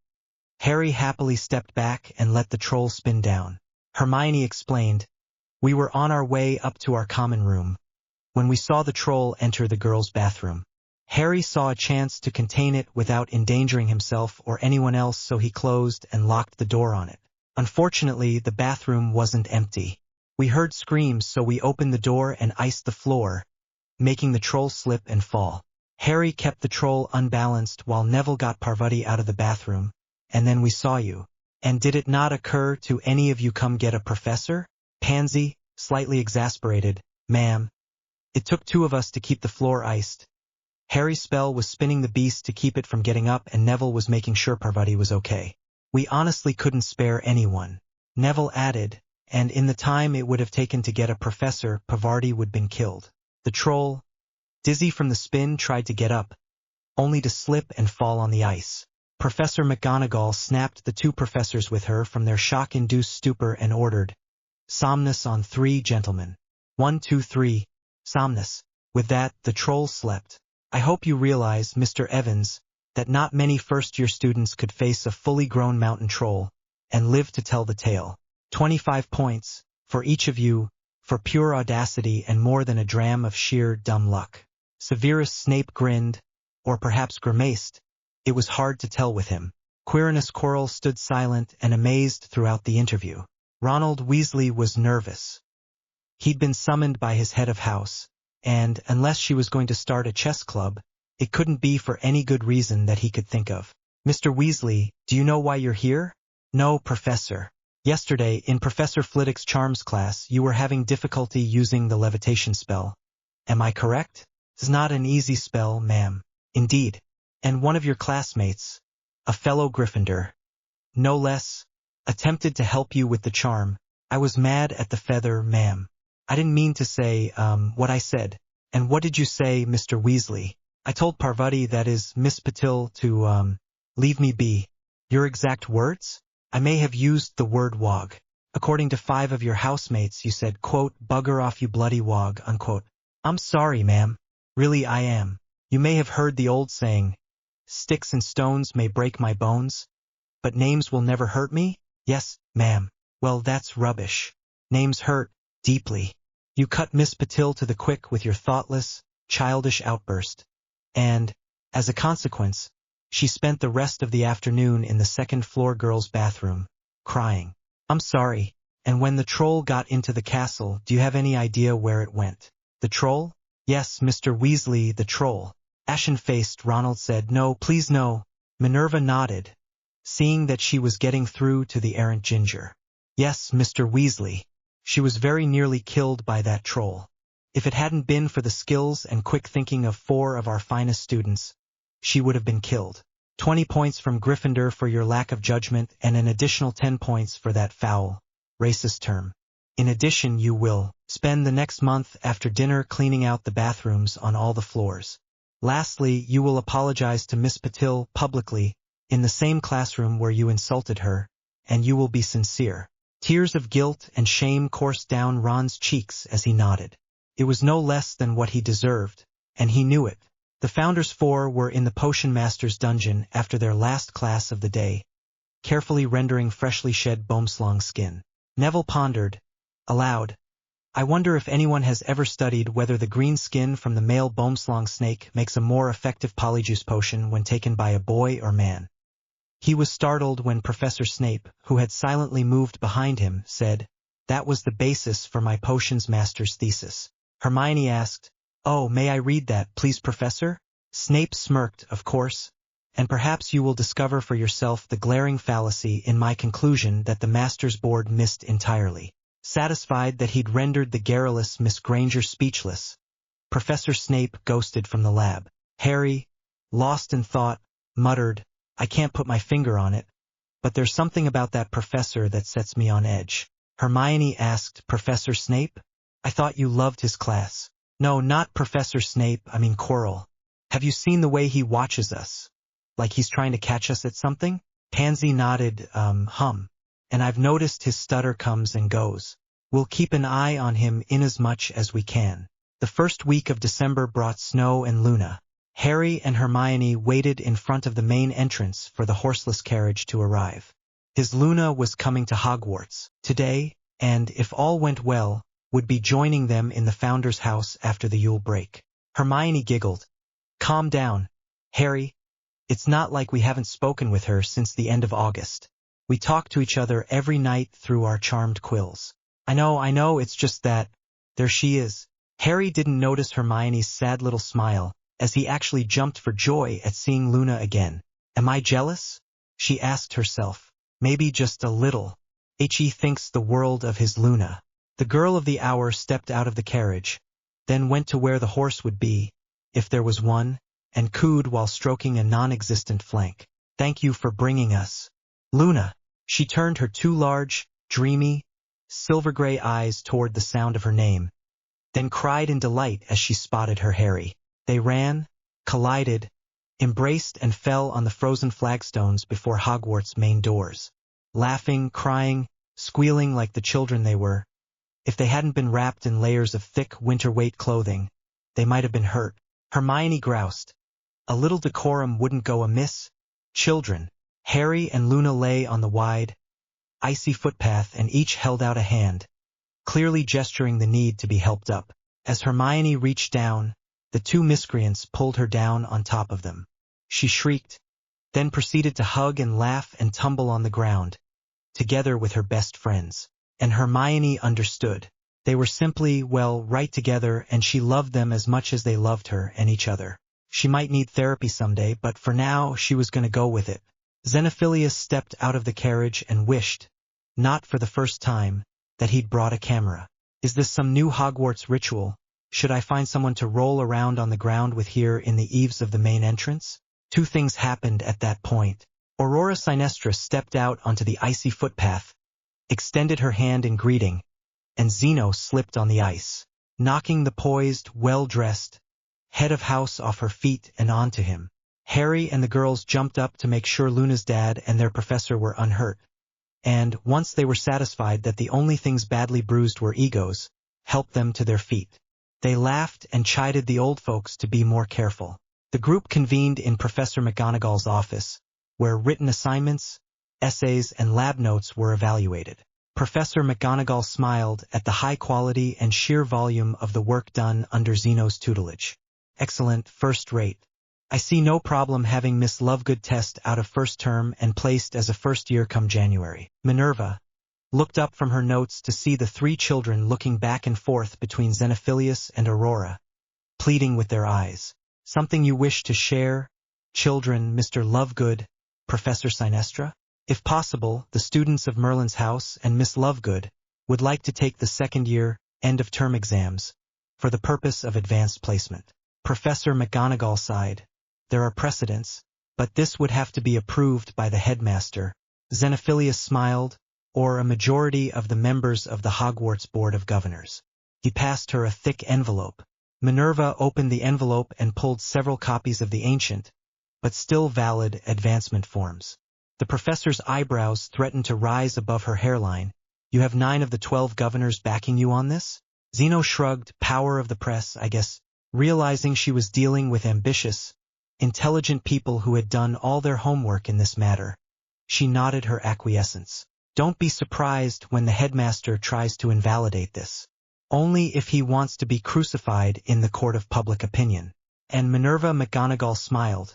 Harry happily stepped back and let the troll spin down. Hermione explained, "We were on our way up to our common room when we saw the troll enter the girls' bathroom." Harry saw a chance to contain it without endangering himself or anyone else, so he closed and locked the door on it. Unfortunately, the bathroom wasn't empty. We heard screams, so we opened the door and iced the floor, making the troll slip and fall. Harry kept the troll unbalanced while Neville got Parvati out of the bathroom, and then we saw you. "And did it not occur to any of you come get a professor?" Pansy, slightly exasperated, "Ma'am, it took 2 of us to keep the floor iced." Harry's spell was spinning the beast to keep it from getting up, and Neville was making sure Parvati was okay. "We honestly couldn't spare anyone," Neville added, "and in the time it would have taken to get a professor, Parvati would have been killed." The troll, dizzy from the spin, tried to get up, only to slip and fall on the ice. Professor McGonagall snapped the 2 professors with her from their shock-induced stupor and ordered, "Somnus on 3, gentlemen. 1, 2, 3, somnus." With that, the troll slept. "I hope you realize, Mr. Evans, that not many first-year students could face a fully grown mountain troll and live to tell the tale. 25 points, for each of you, for pure audacity and more than a dram of sheer dumb luck." Severus Snape grinned, or perhaps grimaced. It was hard to tell with him. Quirinus Quirrell stood silent and amazed throughout the interview. Ronald Weasley was nervous. He'd been summoned by his head of house, and unless she was going to start a chess club, it couldn't be for any good reason that he could think of. Mr. Weasley, do you know why you're here? No, Professor. Yesterday, in Professor Flitwick's charms class, you were having difficulty using the levitation spell. Am I correct? It's not an easy spell, ma'am. Indeed. And one of your classmates, a fellow Gryffindor, no less, attempted to help you with the charm. I was mad at the feather, ma'am. I didn't mean to say, what I said. And what did you say, Mr. Weasley? I told Parvati, that is, Miss Patil, to, leave me be. Your exact words? I may have used the word wog. According to 5 of your housemates, you said, quote, bugger off you bloody wog, unquote. I'm sorry, ma'am. Really, I am. You may have heard the old saying, sticks and stones may break my bones, but names will never hurt me? Yes, ma'am. Well, that's rubbish. Names hurt, deeply. You cut Miss Patil to the quick with your thoughtless, childish outburst. And, as a consequence, she spent the rest of the afternoon in the second-floor girls' bathroom, crying. I'm sorry. And when the troll got into the castle, do you have any idea where it went? The troll? Yes, Mr. Weasley, the troll. Ashen-faced Ronald said, no, please no. Minerva nodded, seeing that she was getting through to the errant ginger. Yes, Mr. Weasley. She was very nearly killed by that troll. If it hadn't been for the skills and quick thinking of 4 of our finest students, she would have been killed. 20 points from Gryffindor for your lack of judgment and an additional 10 points for that foul, racist term. In addition, you will spend the next month after dinner cleaning out the bathrooms on all the floors. Lastly, you will apologize to Miss Patil publicly in the same classroom where you insulted her, and you will be sincere. Tears of guilt and shame coursed down Ron's cheeks as he nodded. It was no less than what he deserved, and he knew it. The Founders 4 were in the Potion Master's dungeon after their last class of the day, carefully rendering freshly shed boomslang skin. Neville pondered, aloud, I wonder if anyone has ever studied whether the green skin from the male boomslang snake makes a more effective polyjuice potion when taken by a boy or man. He was startled when Professor Snape, who had silently moved behind him, said, that was the basis for my potions master's thesis. Hermione asked, oh, may I read that, please, Professor? Snape smirked, of course, and perhaps you will discover for yourself the glaring fallacy in my conclusion that the Master's Board missed entirely. Satisfied that he'd rendered the garrulous Miss Granger speechless, Professor Snape ghosted from the lab. Harry, lost in thought, muttered, I can't put my finger on it, but there's something about that professor that sets me on edge. Hermione asked, Professor Snape? I thought you loved his class. No, not Professor Snape, I mean Quirrell. Have you seen the way he watches us? Like he's trying to catch us at something? Pansy nodded, and I've noticed his stutter comes and goes. We'll keep an eye on him inasmuch as we can. The first week of December brought Snow and Luna. Harry and Hermione waited in front of the main entrance for the horseless carriage to arrive. His Luna was coming to Hogwarts today, and, if all went well, would be joining them in the Founder's house after the Yule break. Hermione giggled. Calm down, Harry. It's not like we haven't spoken with her since the end of August. We talk to each other every night through our charmed quills. I know, it's just that. There she is. Harry didn't notice Hermione's sad little smile, as he actually jumped for joy at seeing Luna again. Am I jealous? She asked herself. Maybe just a little. He thinks the world of his Luna. The girl of the hour stepped out of the carriage, then went to where the horse would be, if there was one, and cooed while stroking a non-existent flank. Thank you for bringing us. Luna. She turned her 2 large, dreamy, silver-gray eyes toward the sound of her name, then cried in delight as she spotted her Harry. They ran, collided, embraced and fell on the frozen flagstones before Hogwarts' main doors, laughing, crying, squealing like the children they were. If they hadn't been wrapped in layers of thick winter-weight clothing, they might have been hurt. Hermione groused. A little decorum wouldn't go amiss. Children. Harry and Luna lay on the wide, icy footpath and each held out a hand, clearly gesturing the need to be helped up. As Hermione reached down, the 2 miscreants pulled her down on top of them. She shrieked, then proceeded to hug and laugh and tumble on the ground, together with her best friends. And Hermione understood. They were simply, well, right together, and she loved them as much as they loved her and each other. She might need therapy someday, but for now, she was going to go with it. Xenophilius stepped out of the carriage and wished, not for the first time, that he'd brought a camera. Is this some new Hogwarts ritual? Should I find someone to roll around on the ground with here in the eaves of the main entrance? Two things happened at that point. Aurora Sinestra stepped out onto the icy footpath, extended her hand in greeting, and Zeno slipped on the ice, knocking the poised, well-dressed head of house off her feet and onto him. Harry and the girls jumped up to make sure Luna's dad and their professor were unhurt, and, once they were satisfied that the only things badly bruised were egos, helped them to their feet. They laughed and chided the old folks to be more careful. The group convened in Professor McGonagall's office, where written assignments, essays, and lab notes were evaluated. Professor McGonagall smiled at the high quality and sheer volume of the work done under Zeno's tutelage. Excellent, first rate. I see no problem having Miss Lovegood test out of first term and placed as a first year come January. Minerva looked up from her notes to see the three children looking back and forth between Xenophilius and Aurora, pleading with their eyes. Something you wish to share, children, Mr. Lovegood, Professor Sinestra? If possible, the students of Merlin's house and Miss Lovegood would like to take the second-year, end-of-term exams for the purpose of advanced placement. Professor McGonagall sighed. There are precedents, but this would have to be approved by the headmaster. Xenophilius smiled, or a majority of the members of the Hogwarts Board of Governors. He passed her a thick envelope. Minerva opened the envelope and pulled several copies of the ancient, but still valid, advancement forms. The professor's eyebrows threatened to rise above her hairline. You have 9 of the 12 governors backing you on this? Zeno shrugged, power of the press, I guess, realizing she was dealing with ambitious, intelligent people who had done all their homework in this matter. She nodded her acquiescence. Don't be surprised when the headmaster tries to invalidate this. Only if he wants to be crucified in the court of public opinion. And Minerva McGonagall smiled,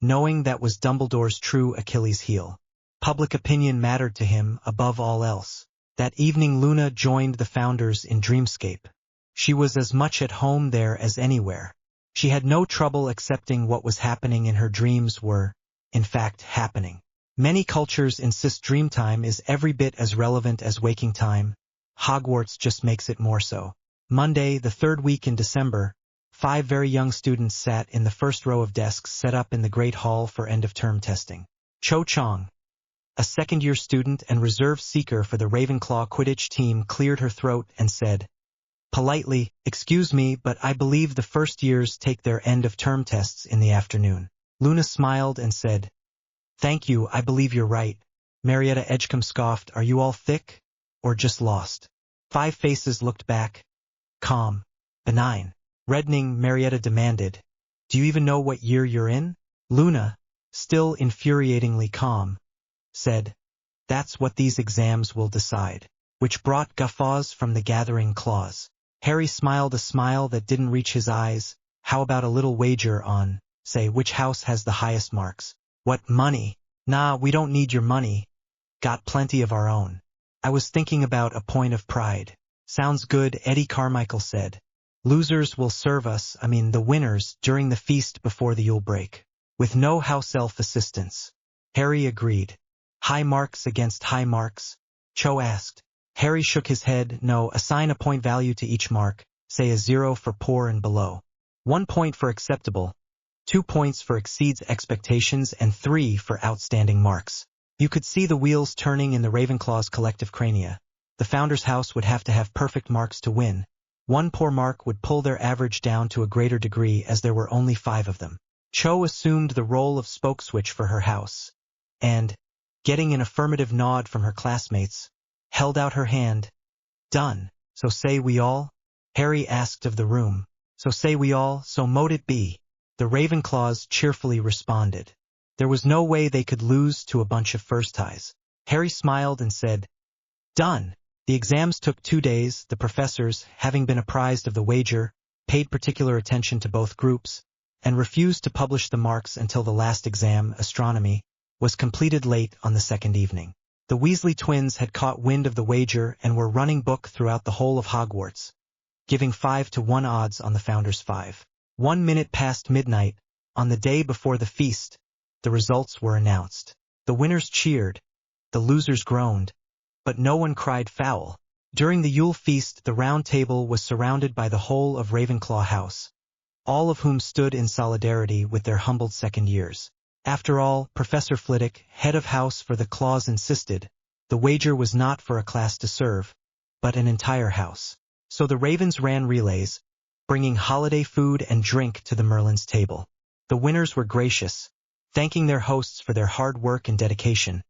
knowing that was Dumbledore's true Achilles heel. Public opinion mattered to him above all else. That evening Luna joined the founders in Dreamscape. She was as much at home there as anywhere. She had no trouble accepting what was happening in her dreams were, in fact, happening. Many cultures insist dreamtime is every bit as relevant as waking time. Hogwarts just makes it more so. Monday, the third week in December, 5 very young students sat in the first row of desks set up in the Great Hall for end-of-term testing. Cho Chang, a second-year student and reserve seeker for the Ravenclaw Quidditch team, cleared her throat and said, politely, "Excuse me, but I believe the first years take their end-of-term tests in the afternoon." Luna smiled and said, "Thank you, I believe you're right." Marietta Edgecombe scoffed, "Are you all thick? Or just lost?" 5 faces looked back, calm, benign. Reddening, Marietta demanded, "Do you even know what year you're in?" Luna, still infuriatingly calm, said, "That's what these exams will decide," which brought guffaws from the gathering claws. Harry smiled a smile that didn't reach his eyes. How about a little wager on, say, which house has the highest marks? What, money? Nah, we don't need your money. Got plenty of our own. I was thinking about a point of pride. Sounds good, Eddie Carmichael said. Losers will serve us, the winners, during the feast before the Yule break. With no house elf assistance. Harry agreed. High marks against high marks? Cho asked. Harry shook his head. No, assign a point value to each mark, say a 0 for poor and below. 1 point for acceptable, 2 points for exceeds expectations, and 3 for outstanding marks. You could see the wheels turning in the Ravenclaw's collective crania. The Founder's House would have to have perfect marks to win. 1 poor mark would pull their average down to a greater degree as there were only 5 of them. Cho assumed the role of spokeswitch for her house, and, getting an affirmative nod from her classmates, held out her hand. Done. So say we all? Harry asked of the room. So say we all, so mote it be. The Ravenclaws cheerfully responded. There was no way they could lose to a bunch of first ties. Harry smiled and said, Done. The exams took 2 days. The professors, having been apprised of the wager, paid particular attention to both groups, and refused to publish the marks until the last exam, astronomy, was completed late on the second evening. The Weasley twins had caught wind of the wager and were running book throughout the whole of Hogwarts, giving 5-to-1 odds on the Founders 5. 1 minute past midnight, on the day before the feast, the results were announced. The winners cheered, the losers groaned, but no one cried foul. During the Yule feast, the Round Table was surrounded by the whole of Ravenclaw House, all of whom stood in solidarity with their humbled second years. After all, Professor Flitwick, head of house for the Claws, insisted, the wager was not for a class to serve, but an entire house. So the Ravens ran relays, bringing holiday food and drink to the Merlin's table. The winners were gracious, thanking their hosts for their hard work and dedication,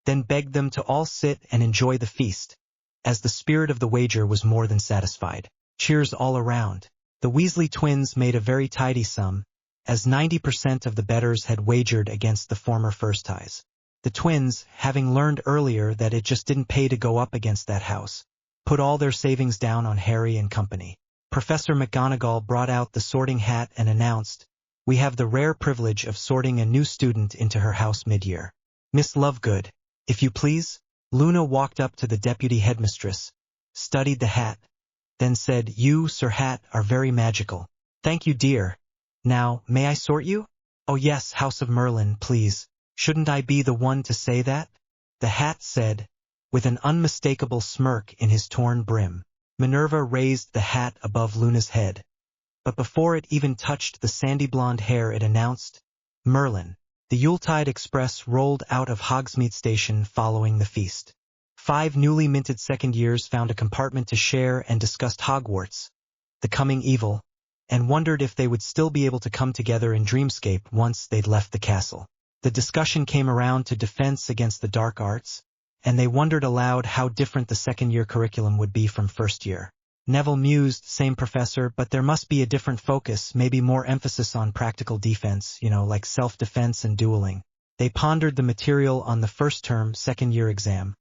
then begged them to all sit and enjoy the feast, as the spirit of the wager was more than satisfied. Cheers all around. The Weasley twins made a very tidy sum, as 90% of the bettors had wagered against the former first ties. The twins, having learned earlier that it just didn't pay to go up against that house, put all their savings down on Harry and company. Professor McGonagall brought out the sorting hat and announced, "We have the rare privilege of sorting a new student into her house mid-year. Miss Lovegood, if you please." Luna walked up to the deputy headmistress, studied the hat, then said, "You, Sir Hat, are very magical." "Thank you, dear. Now, may I sort you?" "Oh yes, House of Merlin, please. Shouldn't I be the one to say that?" the hat said, with an unmistakable smirk in his torn brim. Minerva raised the hat above Luna's head, but before it even touched the sandy blonde hair it announced, "Merlin." The Yuletide Express rolled out of Hogsmeade Station following the feast. 5 newly minted second years found a compartment to share and discussed Hogwarts, the coming evil, and wondered if they would still be able to come together in dreamscape once they'd left the castle. The discussion came around to defense against the dark arts, and they wondered aloud how different the second-year curriculum would be from first year. Neville mused, "Same professor, but there must be a different focus, maybe more emphasis on practical defense, like self-defense and dueling." They pondered the material on the first-term second-year exam,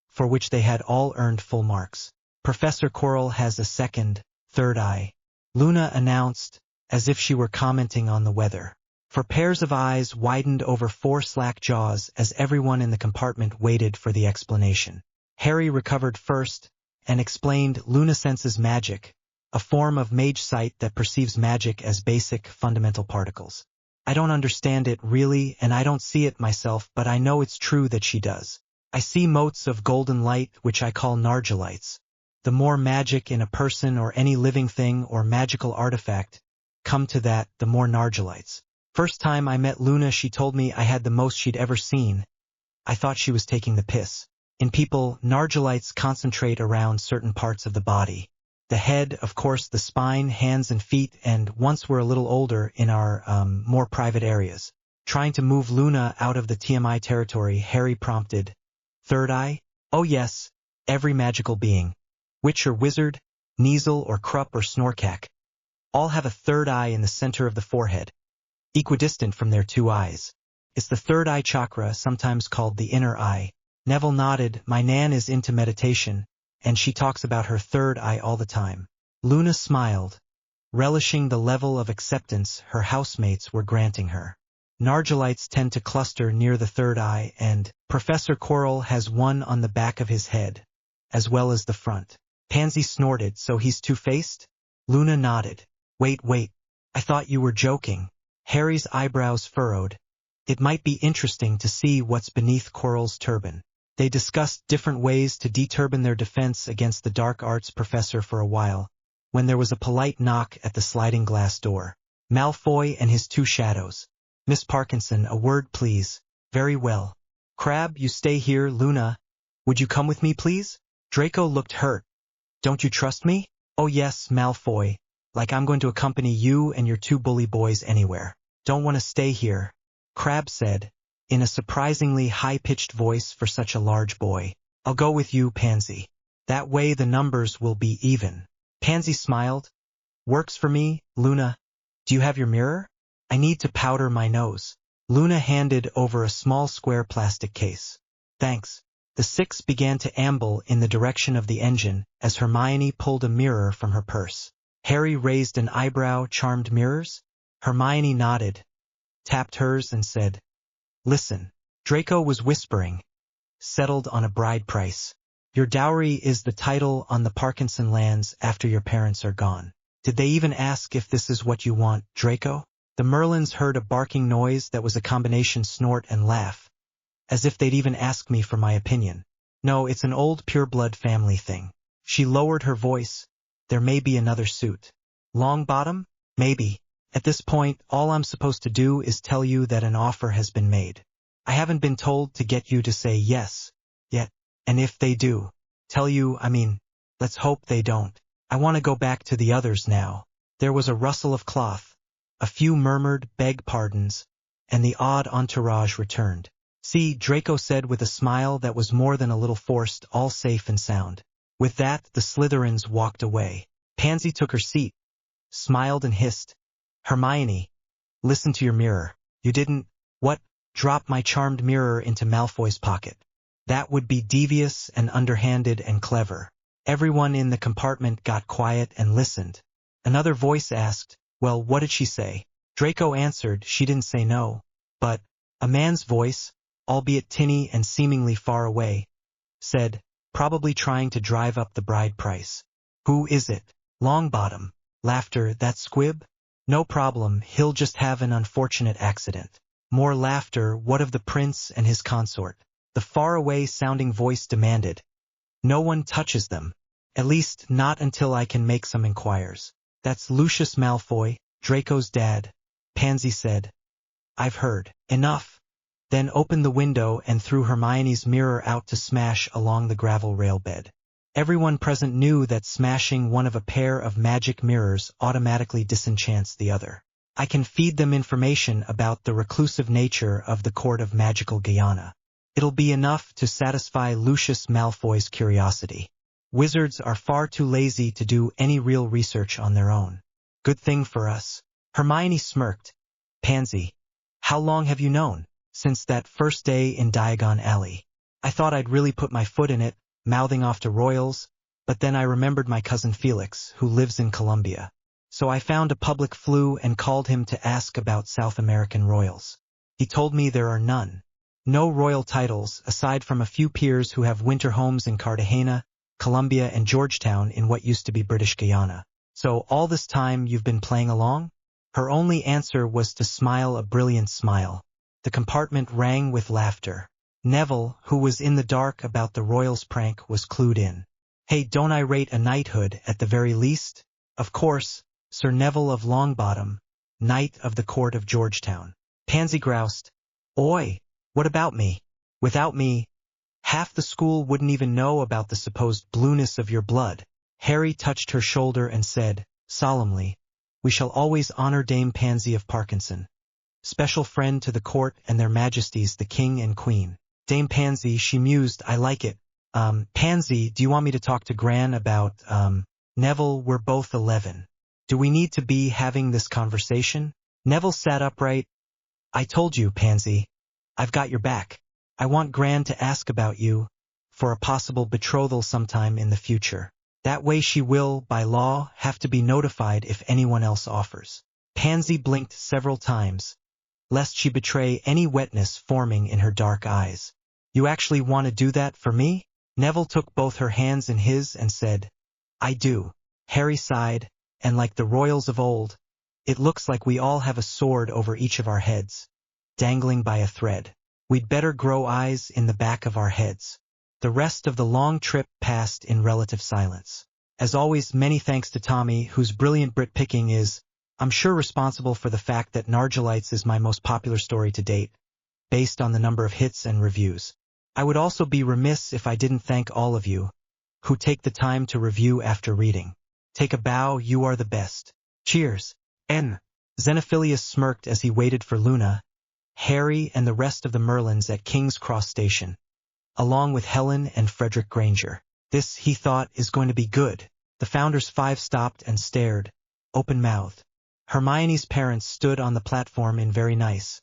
for which they had all earned full marks. "Professor Quirrell has a second, third eye," Luna announced, as if she were commenting on the weather. For pairs of eyes widened over 4 slack jaws as everyone in the compartment waited for the explanation. Harry recovered first and explained Luna senses magic, a form of mage sight that perceives magic as basic, fundamental particles. "I don't understand it really, and I don't see it myself, but I know it's true that she does. I see motes of golden light, which I call nargilites. The more magic in a person or any living thing or magical artifact come to that, the more nargilites. First time I met Luna, she told me I had the most she'd ever seen. I thought she was taking the piss. In people, nargilites concentrate around certain parts of the body. The head, of course, the spine, hands and feet, and once we're a little older, in our more private areas." Trying to move Luna out of the TMI territory, Harry prompted, "Third eye?" "Oh yes, every magical being, witch or wizard, Kneazle or Krupp or Snorcack, all have a third eye in the center of the forehead, equidistant from their 2 eyes. It's the third eye chakra, sometimes called the inner eye." Neville nodded. "My Nan is into meditation, and she talks about her third eye all the time." Luna smiled, relishing the level of acceptance her housemates were granting her. "Nargilites tend to cluster near the third eye, and Professor Quirrell has one on the back of his head, as well as the front." Pansy snorted. "So he's two-faced?" Luna nodded. Wait, I thought you were joking." Harry's eyebrows furrowed. It might be interesting to see what's beneath Quirrell's turban. They discussed different ways to deturban their defense against the dark arts professor for a while, when there was a polite knock at the sliding glass door. Malfoy and his 2 shadows. "Miss Parkinson, a word please." "Very well. Crabbe, you stay here. Luna, would you come with me please?" Draco looked hurt. "Don't you trust me?" "Oh yes, Malfoy, like I'm going to accompany you and your 2 bully boys anywhere." "Don't want to stay here," Crabbe said, in a surprisingly high-pitched voice for such a large boy. "I'll go with you, Pansy. That way the numbers will be even." Pansy smiled. "Works for me. Luna, do you have your mirror? I need to powder my nose." Luna handed over a small square plastic case. "Thanks." The 6 began to amble in the direction of the engine as Hermione pulled a mirror from her purse. Harry raised an eyebrow. "Charmed mirrors?" Hermione nodded, tapped hers and said, "Listen." Draco was whispering, settled on a bride price. Your dowry is the title on the Parkinson lands after your parents are gone. Did they even ask if this is what you want, Draco? The Merlins heard a barking noise that was a combination snort and laugh, as if they'd even ask me for my opinion. No, it's an old pureblood family thing. She lowered her voice. There may be another suit. Longbottom? Maybe. At this point, all I'm supposed to do is tell you that an offer has been made. I haven't been told to get you to say yes yet, and if they do, let's hope they don't. I want to go back to the others now. There was a rustle of cloth. A few murmured, beg pardons, and the odd entourage returned. See, Draco said with a smile that was more than a little forced, all safe and sound. With that, the Slytherins walked away. Pansy took her seat, smiled and hissed. Hermione, listen to your mirror. You didn't, what, drop my charmed mirror into Malfoy's pocket. That would be devious and underhanded and clever. Everyone in the compartment got quiet and listened. Another voice asked, well, what did she say? Draco answered, she didn't say no. But a man's voice, albeit tinny and seemingly far away, said, probably trying to drive up the bride price. Who is it? Longbottom. Laughter, that squib? No problem, he'll just have an unfortunate accident. More laughter, what of the prince and his consort? The far-away sounding voice demanded. No one touches them. At least not until I can make some inquiries. That's Lucius Malfoy, Draco's dad, Pansy said. I've heard. Enough. Then opened the window and threw Hermione's mirror out to smash along the gravel rail bed. Everyone present knew that smashing one of a pair of magic mirrors automatically disenchants the other. I can feed them information about the reclusive nature of the court of magical Guyana. It'll be enough to satisfy Lucius Malfoy's curiosity. Wizards are far too lazy to do any real research on their own. Good thing for us. Hermione smirked. Pansy, how long have you known? Since that first day in Diagon Alley. I thought I'd really put my foot in it, mouthing off to royals, but then I remembered my cousin Felix, who lives in Colombia. So I found a public flu and called him to ask about South American royals. He told me there are none. No royal titles, aside from a few peers who have winter homes in Cartagena, Colombia and Georgetown in what used to be British Guyana. So all this time you've been playing along? Her only answer was to smile a brilliant smile. The compartment rang with laughter. Neville, who was in the dark about the royals' prank, was clued in. Hey, don't I rate a knighthood at the very least? Of course, Sir Neville of Longbottom, Knight of the Court of Georgetown. Pansy groused. Oi, what about me? Without me, half the school wouldn't even know about the supposed blueness of your blood. Harry touched her shoulder and said, solemnly, we shall always honor Dame Pansy of Parkinson, special friend to the court and their majesties the king and queen. Dame Pansy, she mused, I like it. Pansy, do you want me to talk to Gran about, Neville, we're both 11. Do we need to be having this conversation? Neville sat upright. I told you, Pansy. I've got your back. I want Gran to ask about you for a possible betrothal sometime in the future. That way she will, by law, have to be notified if anyone else offers. Pansy blinked several times, lest she betray any wetness forming in her dark eyes. You actually want to do that for me? Neville took both her hands in his and said, I do. Harry sighed, and like the royals of old, it looks like we all have a sword over each of our heads, dangling by a thread. We'd better grow eyes in the back of our heads. The rest of the long trip passed in relative silence. As always, many thanks to Tommy, whose brilliant Brit picking is, I'm sure, responsible for the fact that Nargilites is my most popular story to date, based on the number of hits and reviews. I would also be remiss if I didn't thank all of you who take the time to review after reading. Take a bow, you are the best. Cheers. N. Xenophilius smirked as he waited for Luna, Harry and the rest of the Merlins at King's Cross Station, along with Helen and Frederick Granger. This, he thought, is going to be good. The Founders Five stopped and stared, open-mouthed. Hermione's parents stood on the platform in very nice,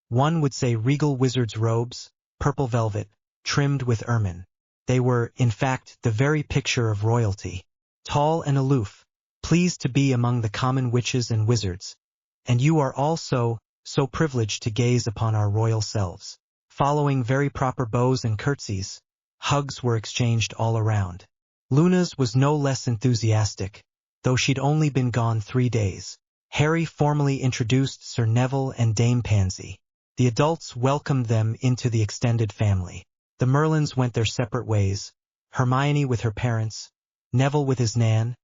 one would say regal wizard's robes, purple velvet, trimmed with ermine. They were, in fact, the very picture of royalty. Tall and aloof, pleased to be among the common witches and wizards. And you are all so privileged to gaze upon our royal selves. Following very proper bows and curtsies, hugs were exchanged all around. Luna's was no less enthusiastic, though she'd only been gone 3 days. Harry formally introduced Sir Neville and Dame Pansy. The adults welcomed them into the extended family. The Merlins went their separate ways, Hermione with her parents, Neville with his nan,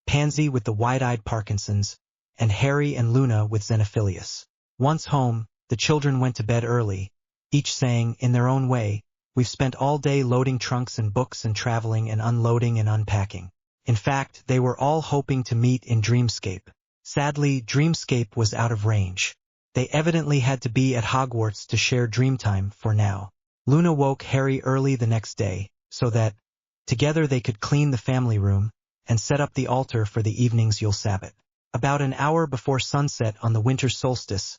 Pansy with the wide-eyed Parkinsons, and Harry and Luna with Xenophilius. Once home, the children went to bed early, each saying, in their own way, "We've spent all day loading trunks and books and traveling and unloading and unpacking." In fact, they were all hoping to meet in Dreamscape. Sadly, Dreamscape was out of range. They evidently had to be at Hogwarts to share Dreamtime for now. Luna woke Harry early the next day, so that, together they could clean the family room and set up the altar for the evening's Yule Sabbath. About an hour before sunset on the winter solstice,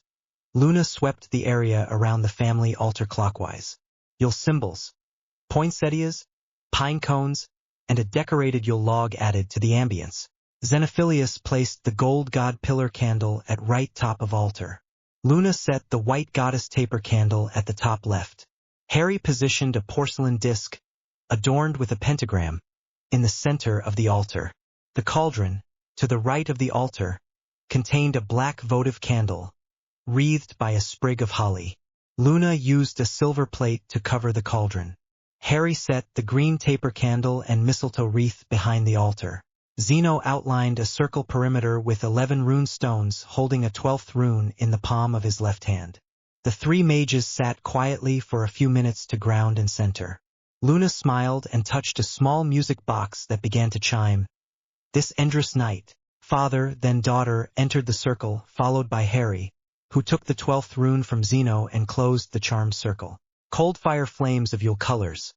Luna swept the area around the family altar clockwise. Yule symbols, poinsettias, pine cones, and a decorated Yule log added to the ambience. Xenophilius placed the gold god pillar candle at right top of altar. Luna set the white goddess taper candle at the top left. Harry positioned a porcelain disc, adorned with a pentagram, in the center of the altar. The cauldron, to the right of the altar, contained a black votive candle, wreathed by a sprig of holly. Luna used a silver plate to cover the cauldron. Harry set the green taper candle and mistletoe wreath behind the altar. Zeno outlined a circle perimeter with 11 rune stones holding a 12th rune in the palm of his left hand. The 3 mages sat quietly for a few minutes to ground and center. Luna smiled and touched a small music box that began to chime. This endless night, father, then daughter, entered the circle, followed by Harry, who took the 12th rune from Zeno and closed the charmed circle. Cold fire flames of Yule colors,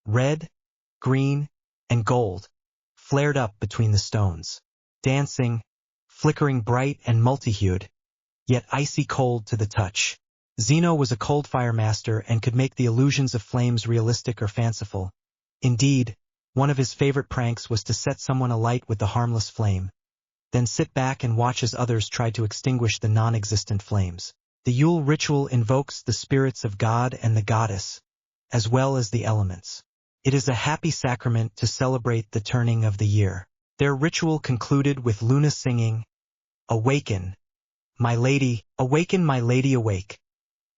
red, green, and gold, flared up between the stones, dancing, flickering bright and multi-hued, yet icy cold to the touch. Zeno was a cold fire master and could make the illusions of flames realistic or fanciful. Indeed, one of his favorite pranks was to set someone alight with the harmless flame, then sit back and watch as others tried to extinguish the non-existent flames. The Yule ritual invokes the spirits of God and the goddess, as well as the elements. It is a happy sacrament to celebrate the turning of the year. Their ritual concluded with Luna singing, "Awaken, my lady, awake.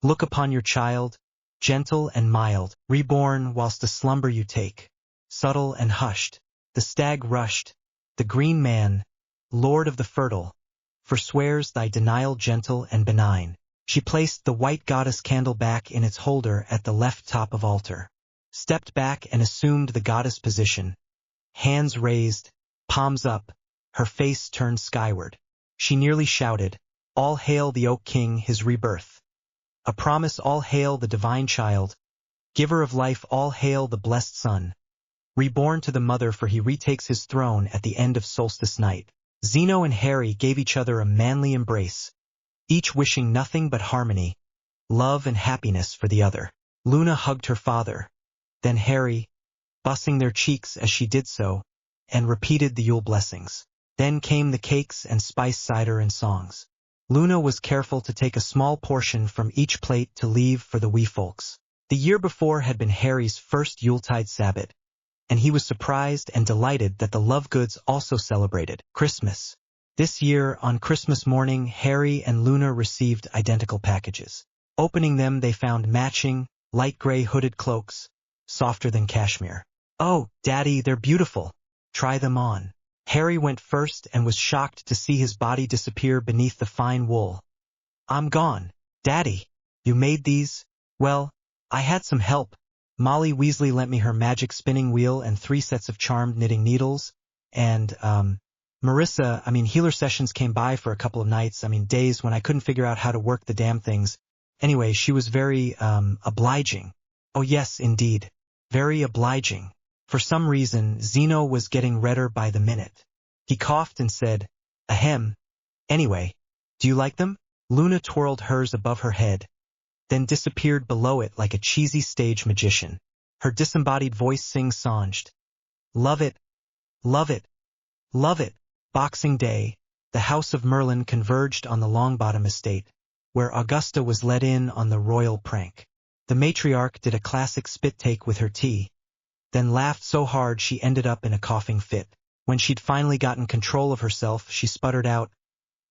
Look upon your child, gentle and mild, reborn whilst the slumber you take. Subtle and hushed, the stag rushed, the green man, lord of the fertile, forswears thy denial gentle and benign." She placed the white goddess candle back in its holder at the left top of altar, stepped back and assumed the goddess position, hands raised, palms up, her face turned skyward. She nearly shouted, "All hail the Oak King, his rebirth. A promise, all hail the divine child, giver of life, all hail the blessed son, reborn to the mother, for he retakes his throne at the end of solstice night." Zeno and Harry gave each other a manly embrace, each wishing nothing but harmony, love and happiness for the other. Luna hugged her father, then Harry, bussing their cheeks as she did so, and repeated the Yule blessings. Then came the cakes and spiced cider and songs. Luna was careful to take a small portion from each plate to leave for the wee folks. The year before had been Harry's first Yuletide Sabbath, and he was surprised and delighted that the Lovegoods also celebrated Christmas. This year, on Christmas morning, Harry and Luna received identical packages. Opening them, they found matching, light gray hooded cloaks, softer than cashmere. "Oh, Daddy, they're beautiful. Try them on." Harry went first and was shocked to see his body disappear beneath the fine wool. "I'm gone. Daddy, you made these?" "Well, I had some help. Molly Weasley lent me her magic spinning wheel and 3 sets of charmed knitting needles, and, healer sessions came by for a couple of nights, days when I couldn't figure out how to work the damn things. Anyway, she was very, obliging." "Oh yes, indeed. Very obliging." For some reason, Zeno was getting redder by the minute. He coughed and said, "Ahem. Anyway, do you like them?" Luna twirled hers above her head, then disappeared below it like a cheesy stage magician. Her disembodied voice sing-songed, "Love it, love it, love it." Boxing Day, the house of Merlin converged on the Longbottom estate, where Augusta was let in on the royal prank. The matriarch did a classic spit take with her tea, then laughed so hard she ended up in a coughing fit. When she'd finally gotten control of herself, she sputtered out,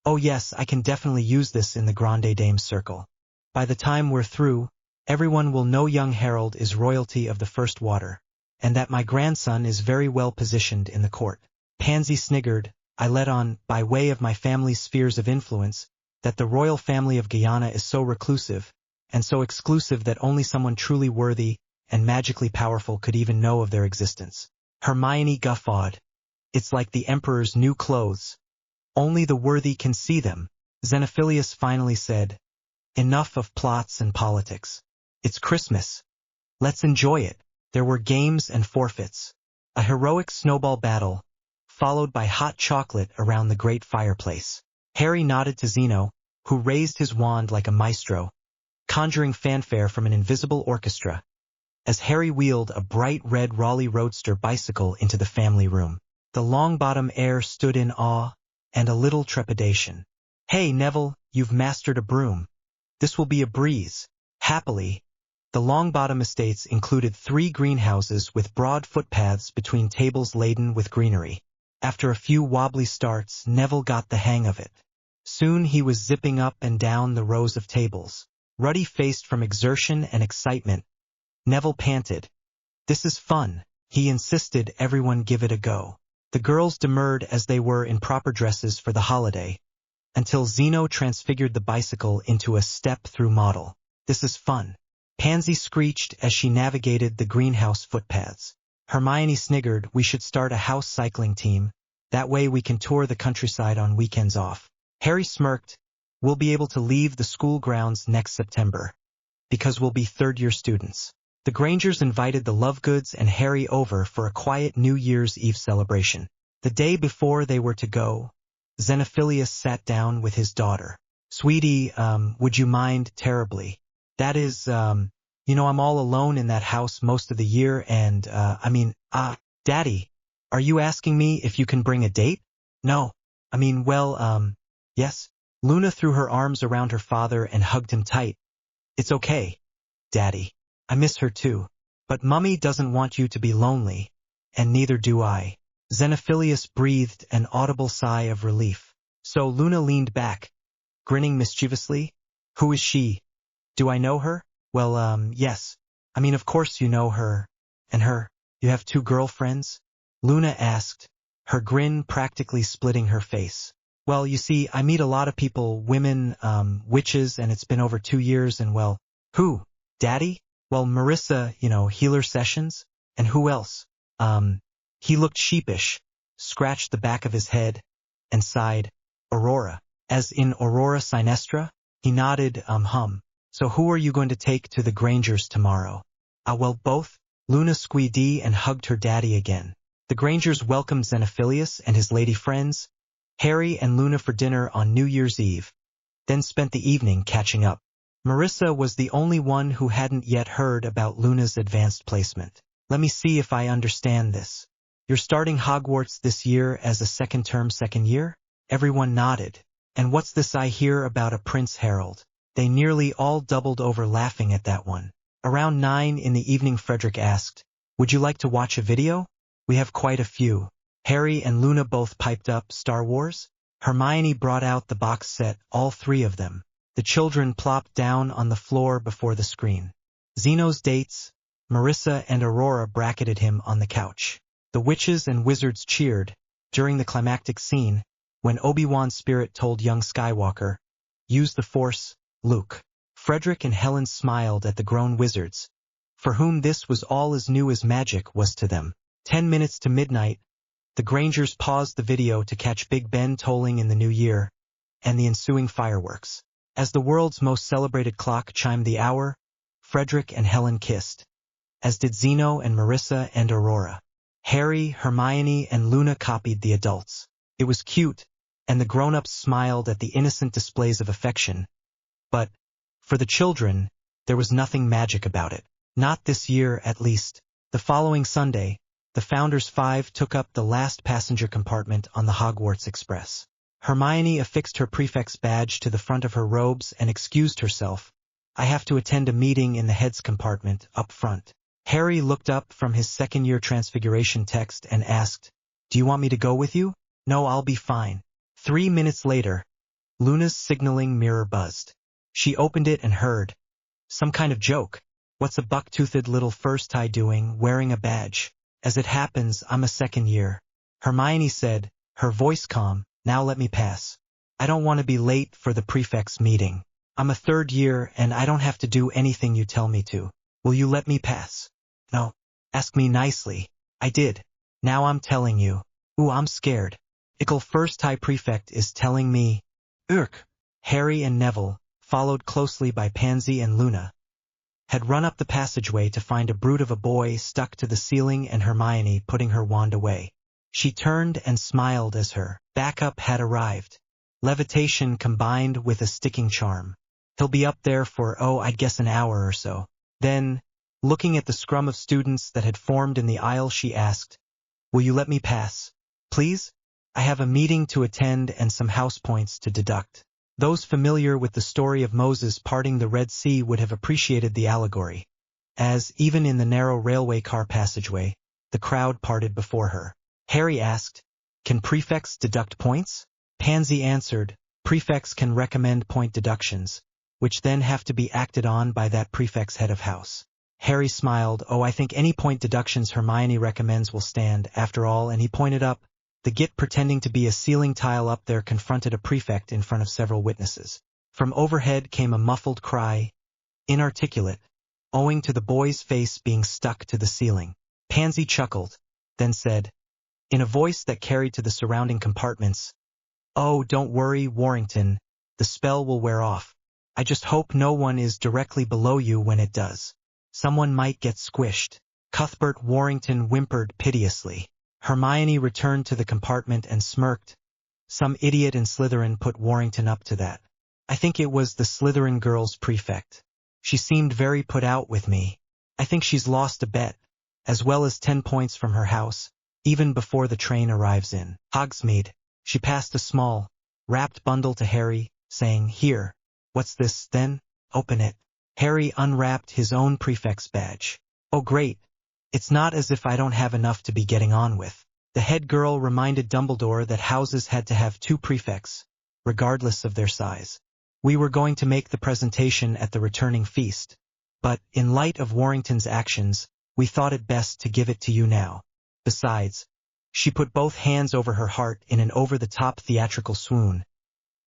"Oh yes, I can definitely use this in the Grande Dame circle. By the time we're through, everyone will know young Harold is royalty of the first water, and that my grandson is very well positioned in the court." Pansy sniggered. I let on, by way of my family's spheres of influence, that the royal family of Guyana is so reclusive, and so exclusive that only someone truly worthy and magically powerful could even know of their existence. Hermione guffawed. It's like the Emperor's new clothes. Only the worthy can see them. Xenophilius finally said, "Enough of plots and politics. It's Christmas. Let's enjoy it." There were games and forfeits. A heroic snowball battle, followed by hot chocolate around the great fireplace. Harry nodded to Zeno, who raised his wand like a maestro, conjuring fanfare from an invisible orchestra, as Harry wheeled a bright red Raleigh Roadster bicycle into the family room. The Longbottom heir stood in awe and a little trepidation. "Hey, Neville, you've mastered a broom. This will be a breeze." Happily, the Longbottom estates included 3 greenhouses with broad footpaths between tables laden with greenery. After a few wobbly starts, Neville got the hang of it. Soon he was zipping up and down the rows of tables. Ruddy-faced from exertion and excitement, Neville panted. "This is fun." He insisted everyone give it a go. The girls demurred as they were in proper dresses for the holiday, until Zeno transfigured the bicycle into a step-through model. "This is fun." Pansy screeched as she navigated the greenhouse footpaths. Hermione sniggered, "We should start a house cycling team. That way we can tour the countryside on weekends off." Harry smirked. "We'll be able to leave the school grounds next September, because we'll be third-year students." The Grangers invited the Lovegoods and Harry over for a quiet New Year's Eve celebration. The day before they were to go, Xenophilius sat down with his daughter. "Sweetie, would you mind terribly? That is, I'm all alone in that house most of the year and, Daddy, are you asking me if you can bring a date?" "No. Yes." Luna threw her arms around her father and hugged him tight. "It's okay, Daddy. I miss her too. But Mummy doesn't want you to be lonely, and neither do I." Xenophilius breathed an audible sigh of relief. So Luna leaned back, grinning mischievously. "Who is she? Do I know her?" "Well, yes. Of course you know her. And her. You have 2 girlfriends?" Luna asked, her grin practically splitting her face. "Well, you see, I meet a lot of people, women, witches, and it's been over 2 years and well..." "Who? Daddy?" "Well, Marissa, Healer Sessions. And who else?" He looked sheepish, scratched the back of his head, and sighed. "Aurora." "As in Aurora Sinestra?" He nodded, "So who are you going to take to the Grangers tomorrow?" Well, both." Luna squeedee and hugged her daddy again. The Grangers welcomed Xenophilius and his lady friends, Harry and Luna for dinner on New Year's Eve, then spent the evening catching up. Marissa was the only one who hadn't yet heard about Luna's advanced placement. "Let me see if I understand this. You're starting Hogwarts this year as a second-term second year?" Everyone nodded. "And what's this I hear about a Prince Harold?" They nearly all doubled over laughing at that one. Around 9 in the evening Frederick asked, "Would you like to watch a video? We have quite a few." Harry and Luna both piped up, "Star Wars?" Hermione brought out the box set, all 3 of them. The children plopped down on the floor before the screen. Zeno's dates, Marissa and Aurora bracketed him on the couch. The witches and wizards cheered during the climactic scene when Obi-Wan's spirit told young Skywalker, "Use the Force, Luke." Frederick and Helen smiled at the grown wizards, for whom this was all as new as magic was to them. 10 minutes to midnight, the Grangers paused the video to catch Big Ben tolling in the new year, and the ensuing fireworks. As the world's most celebrated clock chimed the hour, Frederick and Helen kissed, as did Zeno and Marissa and Aurora. Harry, Hermione, and Luna copied the adults. It was cute, and the grown-ups smiled at the innocent displays of affection. But, for the children, there was nothing magic about it. Not this year, at least. The following Sunday, the Founders 5 took up the last passenger compartment on the Hogwarts Express. Hermione affixed her prefect's badge to the front of her robes and excused herself, I have to attend a meeting in the heads compartment, up front. Harry looked up from his second-year transfiguration text and asked, Do you want me to go with you? No, I'll be fine. 3 minutes later, Luna's signaling mirror buzzed. She opened it and heard, Some kind of joke. What's a buck-toothed little first-tie doing, wearing a badge? As it happens, I'm a second year. Hermione said, her voice calm, Now let me pass. I don't want to be late for the prefect's meeting. I'm a third year and I don't have to do anything you tell me to. Will you let me pass? No. Ask me nicely. I did. Now I'm telling you. Ooh, I'm scared. Ickle first-tie prefect is telling me. Harry and Neville, followed closely by Pansy and Luna, had run up the passageway to find a brute of a boy stuck to the ceiling and Hermione putting her wand away. She turned and smiled as her backup had arrived. Levitation combined with a sticking charm. He'll be up there for, I'd guess an hour or so. Then, looking at the scrum of students that had formed in the aisle, she asked, Will you let me pass? Please? I have a meeting to attend and some house points to deduct. Those familiar with the story of Moses parting the Red Sea would have appreciated the allegory, as, even in the narrow railway car passageway, the crowd parted before her. Harry asked, Can prefects deduct points? Pansy answered, Prefects can recommend point deductions, which then have to be acted on by that prefect's head of house. Harry smiled, I think any point deductions Hermione recommends will stand, after all, and he pointed up. The git pretending to be a ceiling tile up there confronted a prefect in front of several witnesses. From overhead came a muffled cry, inarticulate, owing to the boy's face being stuck to the ceiling. Pansy chuckled, then said, in a voice that carried to the surrounding compartments, Oh, don't worry, Warrington, the spell will wear off. I just hope no one is directly below you when it does. Someone might get squished. Cuthbert Warrington whimpered piteously. Hermione returned to the compartment and smirked. Some idiot in Slytherin put Warrington up to that. I think it was the Slytherin girl's prefect. She seemed very put out with me. I think she's lost a bet, as well as 10 points from her house, even before the train arrives in Hogsmeade. She passed a small, wrapped bundle to Harry, saying, Here. What's this, then? Open it. Harry unwrapped his own prefect's badge. Oh great. It's not as if I don't have enough to be getting on with. The head girl reminded Dumbledore that houses had to have 2 prefects, regardless of their size. We were going to make the presentation at the returning feast, but, in light of Warrington's actions, we thought it best to give it to you now. Besides, she put both hands over her heart in an over-the-top theatrical swoon.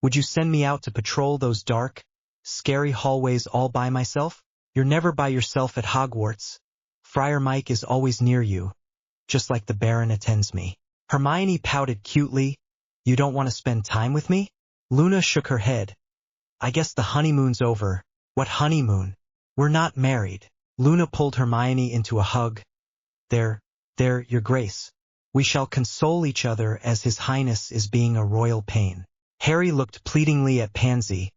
Would you send me out to patrol those dark, scary hallways all by myself? You're never by yourself at Hogwarts. Friar Mike is always near you, just like the Baron attends me. Hermione pouted cutely. You don't want to spend time with me? Luna shook her head. I guess the honeymoon's over. What honeymoon? We're not married. Luna pulled Hermione into a hug. There, Your Grace. We shall console each other as His Highness is being a royal pain. Harry looked pleadingly at Pansy.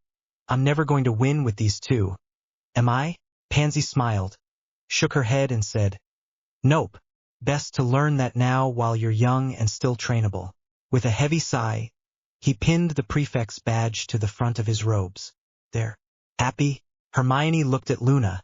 I'm never going to win with these two. Am I? Pansy smiled, shook her head and said, Nope. Best to learn that now while you're young and still trainable. With a heavy sigh, he pinned the prefect's badge to the front of his robes. There. Happy? Hermione looked at Luna,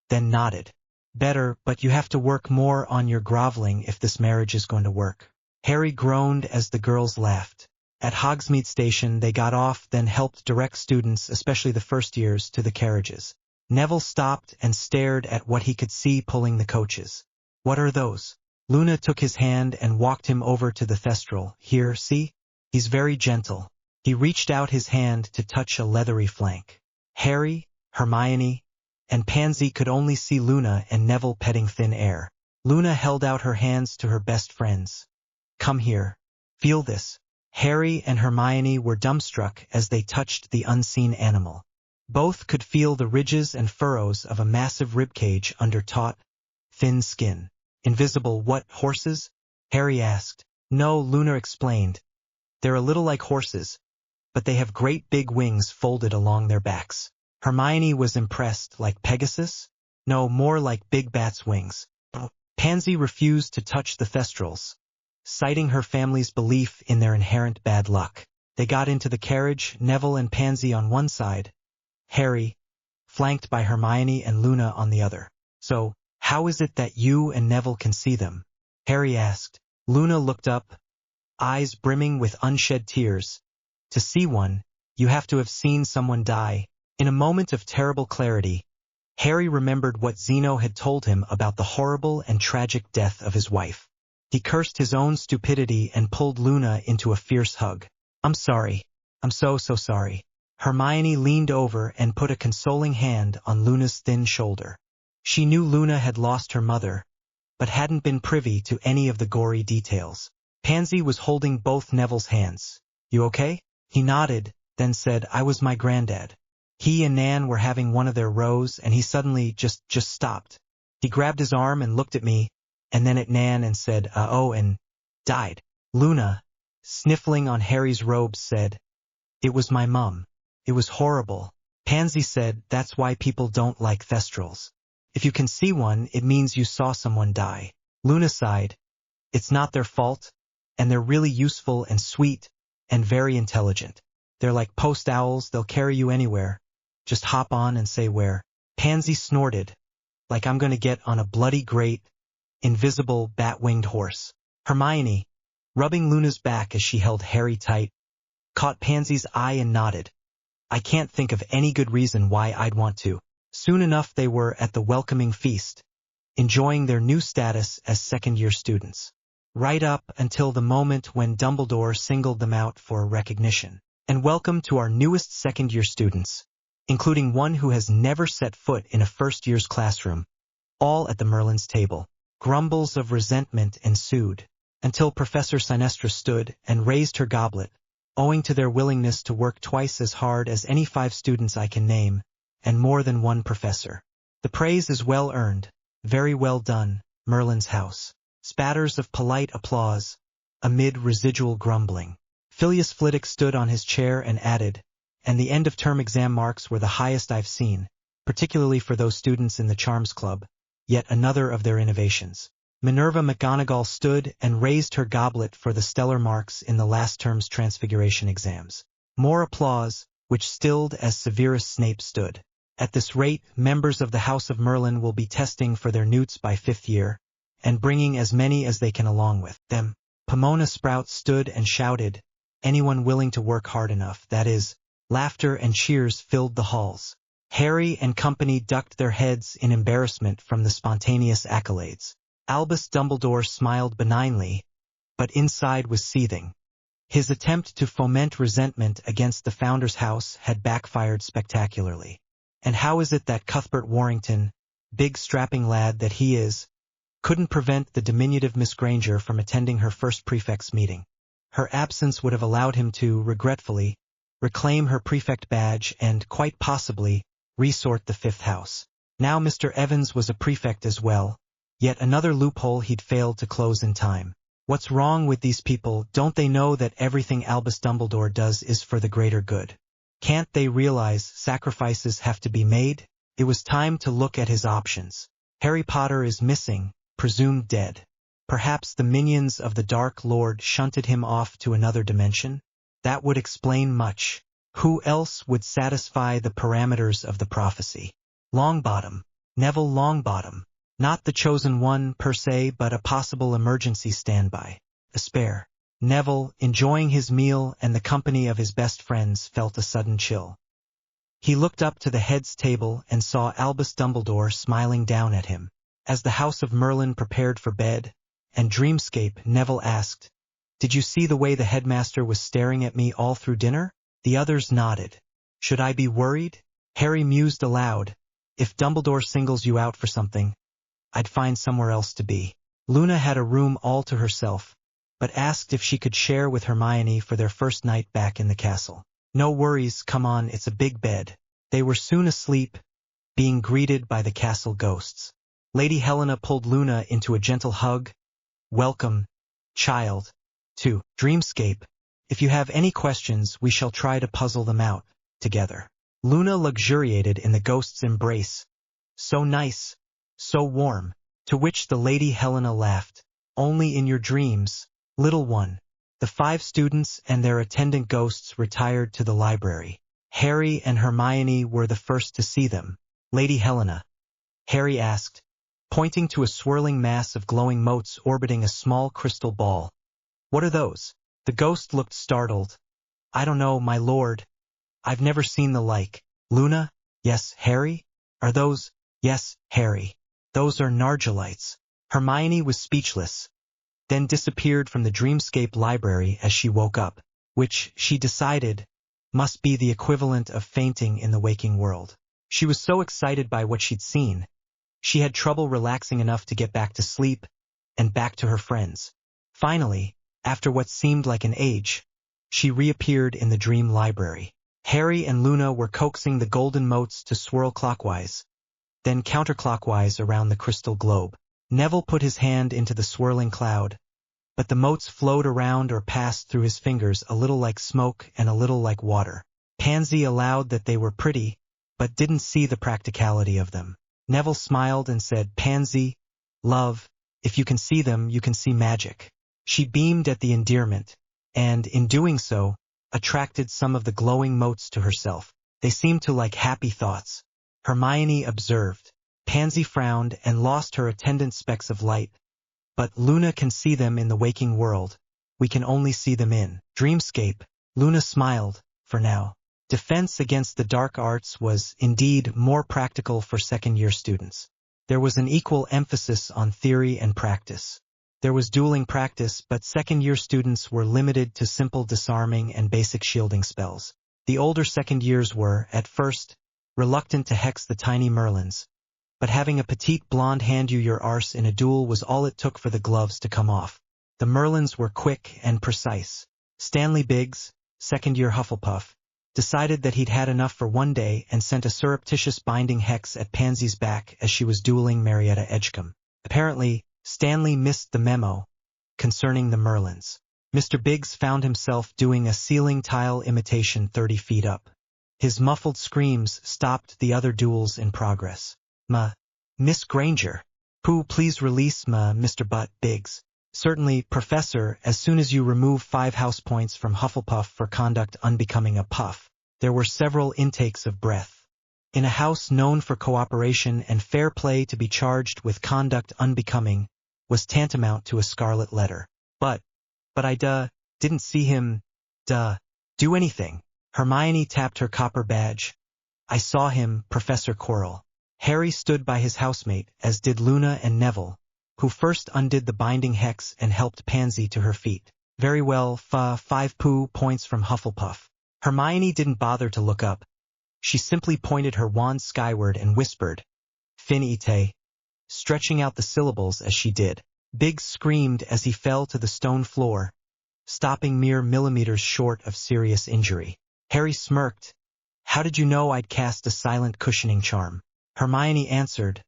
then nodded. Better, but you have to work more on your groveling if this marriage is going to work. Harry groaned as the girls laughed. At Hogsmeade Station they got off, then helped direct students, especially the first years, to the carriages. Neville stopped and stared at what he could see pulling the coaches. What are those? Luna took his hand and walked him over to the thestral. Here, see? He's very gentle. He reached out his hand to touch a leathery flank. Harry, Hermione, and Pansy could only see Luna and Neville petting thin air. Luna held out her hands to her best friends. Come here. Feel this. Harry and Hermione were dumbstruck as they touched the unseen animal. Both could feel the ridges and furrows of a massive ribcage under taut, thin skin. Invisible what, horses? Harry asked. No, Luna explained. They're a little like horses, but they have great big wings folded along their backs. Hermione was impressed. Like Pegasus? No, more like big bat's wings. Pansy refused to touch the thestrals, citing her family's belief in their inherent bad luck. They got into the carriage, Neville and Pansy on one side, Harry, flanked by Hermione and Luna on the other. "So, how is it that you and Neville can see them?" Harry asked. Luna looked up, eyes brimming with unshed tears. "To see one, you have to have seen someone die." In a moment of terrible clarity, Harry remembered what Zeno had told him about the horrible and tragic death of his wife. He cursed his own stupidity and pulled Luna into a fierce hug. "I'm sorry. I'm so sorry." Hermione leaned over and put a consoling hand on Luna's thin shoulder. She knew Luna had lost her mother, but hadn't been privy to any of the gory details. Pansy was holding both Neville's hands. "You okay?" He nodded, then said, "I was my granddad. He and Nan were having one of their rows, and he suddenly just stopped. He grabbed his arm and looked at me, and then at Nan and said, oh, and died." Luna, sniffling on Harry's robes, said, "It was my mum. It was horrible." Pansy said, "That's why people don't like thestrals. If you can see one, it means you saw someone die." Luna sighed. "It's not their fault, and they're really useful and sweet and very intelligent. They're like post owls, they'll carry you anywhere. Just hop on and say where." Pansy snorted, "Like I'm gonna get on a bloody great, invisible, bat-winged horse." Hermione, rubbing Luna's back as she held Harry tight, caught Pansy's eye and nodded. "I can't think of any good reason why I'd want to." Soon enough they were at the welcoming feast, enjoying their new status as second-year students. Right up until the moment when Dumbledore singled them out for recognition. "And welcome to our newest second-year students, including one who has never set foot in a first-year's classroom," all at the Merlin's table. Grumbles of resentment ensued, until Professor Sinestra stood and raised her goblet, "Owing to their willingness to work twice as hard as any 5 students I can name, and more than one professor. The praise is well earned. Very well done, Merlin's house." Spatters of polite applause, amid residual grumbling. Phileas Flitwick stood on his chair and added, "And the end-of-term exam marks were the highest I've seen, particularly for those students in the Charms Club, yet another of their innovations." Minerva McGonagall stood and raised her goblet for the stellar marks in the last term's Transfiguration exams. More applause, which stilled as Severus Snape stood. "At this rate, members of the House of Merlin will be testing for their newts by 5th year, and bringing as many as they can along with them." Pomona Sprout stood and shouted, "Anyone willing to work hard enough, that is." Laughter and cheers filled the halls. Harry and company ducked their heads in embarrassment from the spontaneous accolades. Albus Dumbledore smiled benignly, but inside was seething. His attempt to foment resentment against the Founder's house had backfired spectacularly. And how is it that Cuthbert Warrington, big strapping lad that he is, couldn't prevent the diminutive Miss Granger from attending her first prefect's meeting? Her absence would have allowed him to, regretfully, reclaim her prefect badge and, quite possibly, resort the 5th house. Now Mr. Evans was a prefect as well, yet another loophole he'd failed to close in time. What's wrong with these people? Don't they know that everything Albus Dumbledore does is for the greater good? Can't they realize sacrifices have to be made? It was time to look at his options. Harry Potter is missing, presumed dead. Perhaps the minions of the Dark Lord shunted him off to another dimension? That would explain much. Who else would satisfy the parameters of the prophecy? Longbottom. Neville Longbottom. Not the chosen one, per se, but a possible emergency standby. A spare. Neville, enjoying his meal and the company of his best friends, felt a sudden chill. He looked up to the head's table and saw Albus Dumbledore smiling down at him. As the House of Merlin prepared for bed and dreamscape, Neville asked, "Did you see the way the headmaster was staring at me all through dinner?" The others nodded. "Should I be worried?" Harry mused aloud. "If Dumbledore singles you out for something, I'd find somewhere else to be." Luna had a room all to herself, but asked if she could share with Hermione for their first night back in the castle. "No worries, come on, it's a big bed." They were soon asleep, being greeted by the castle ghosts. Lady Helena pulled Luna into a gentle hug. "Welcome, child, to Dreamscape. If you have any questions, we shall try to puzzle them out together." Luna luxuriated in the ghost's embrace. "So nice, so warm," to which the Lady Helena laughed. "Only in your dreams, little one." The 5 students and their attendant ghosts retired to the library. Harry and Hermione were the first to see them. Lady Helena? Harry asked, pointing to a swirling mass of glowing motes orbiting a small crystal ball. What are those? The ghost looked startled. I don't know, my lord. I've never seen the like. Luna? Yes, Harry? Are those? Yes, Harry. Those are Nargilites. Hermione was speechless, then disappeared from the dreamscape library as she woke up, which, she decided, must be the equivalent of fainting in the waking world. She was so excited by what she'd seen, she had trouble relaxing enough to get back to sleep and back to her friends. Finally, after what seemed like an age, she reappeared in the dream library. Harry and Luna were coaxing the golden motes to swirl clockwise, then counterclockwise around the crystal globe. Neville put his hand into the swirling cloud, but the motes flowed around or passed through his fingers a little like smoke and a little like water. Pansy allowed that they were pretty, but didn't see the practicality of them. Neville smiled and said, Pansy, love, if you can see them, you can see magic. She beamed at the endearment, and, in doing so, attracted some of the glowing motes to herself. They seemed to like happy thoughts. Hermione observed. Pansy frowned and lost her attendant specks of light. But Luna can see them in the waking world. We can only see them in dreamscape. Luna smiled, for now. Defense against the dark arts was, indeed, more practical for second-year students. There was an equal emphasis on theory and practice. There was dueling practice, but second-year students were limited to simple disarming and basic shielding spells. The older second years were, at first, reluctant to hex the tiny Merlins, but having a petite blonde hand you your arse in a duel was all it took for the gloves to come off. The Merlins were quick and precise. Stanley Biggs, second-year Hufflepuff, decided that he'd had enough for one day and sent a surreptitious binding hex at Pansy's back as she was dueling Marietta Edgecombe. Apparently, Stanley missed the memo concerning the Merlins. Mr. Biggs found himself doing a ceiling tile imitation 30 feet up. His muffled screams stopped the other duels in progress. Miss Granger. Pooh, please release Mr. Butt Biggs. Certainly, Professor, as soon as you remove 5 house points from Hufflepuff for conduct unbecoming a puff. There were several intakes of breath. In a house known for cooperation and fair play, to be charged with conduct unbecoming was tantamount to a scarlet letter. But I didn't see him, do anything. Hermione tapped her copper badge. I saw him, Professor Quirrell. Harry stood by his housemate, as did Luna and Neville, who first undid the binding hex and helped Pansy to her feet. Very well, 5 poo points from Hufflepuff. Hermione didn't bother to look up. She simply pointed her wand skyward and whispered, Fin ite, stretching out the syllables as she did. Biggs screamed as he fell to the stone floor, stopping mere millimeters short of serious injury. Harry smirked. How did you know I'd cast a silent cushioning charm? Hermione answered,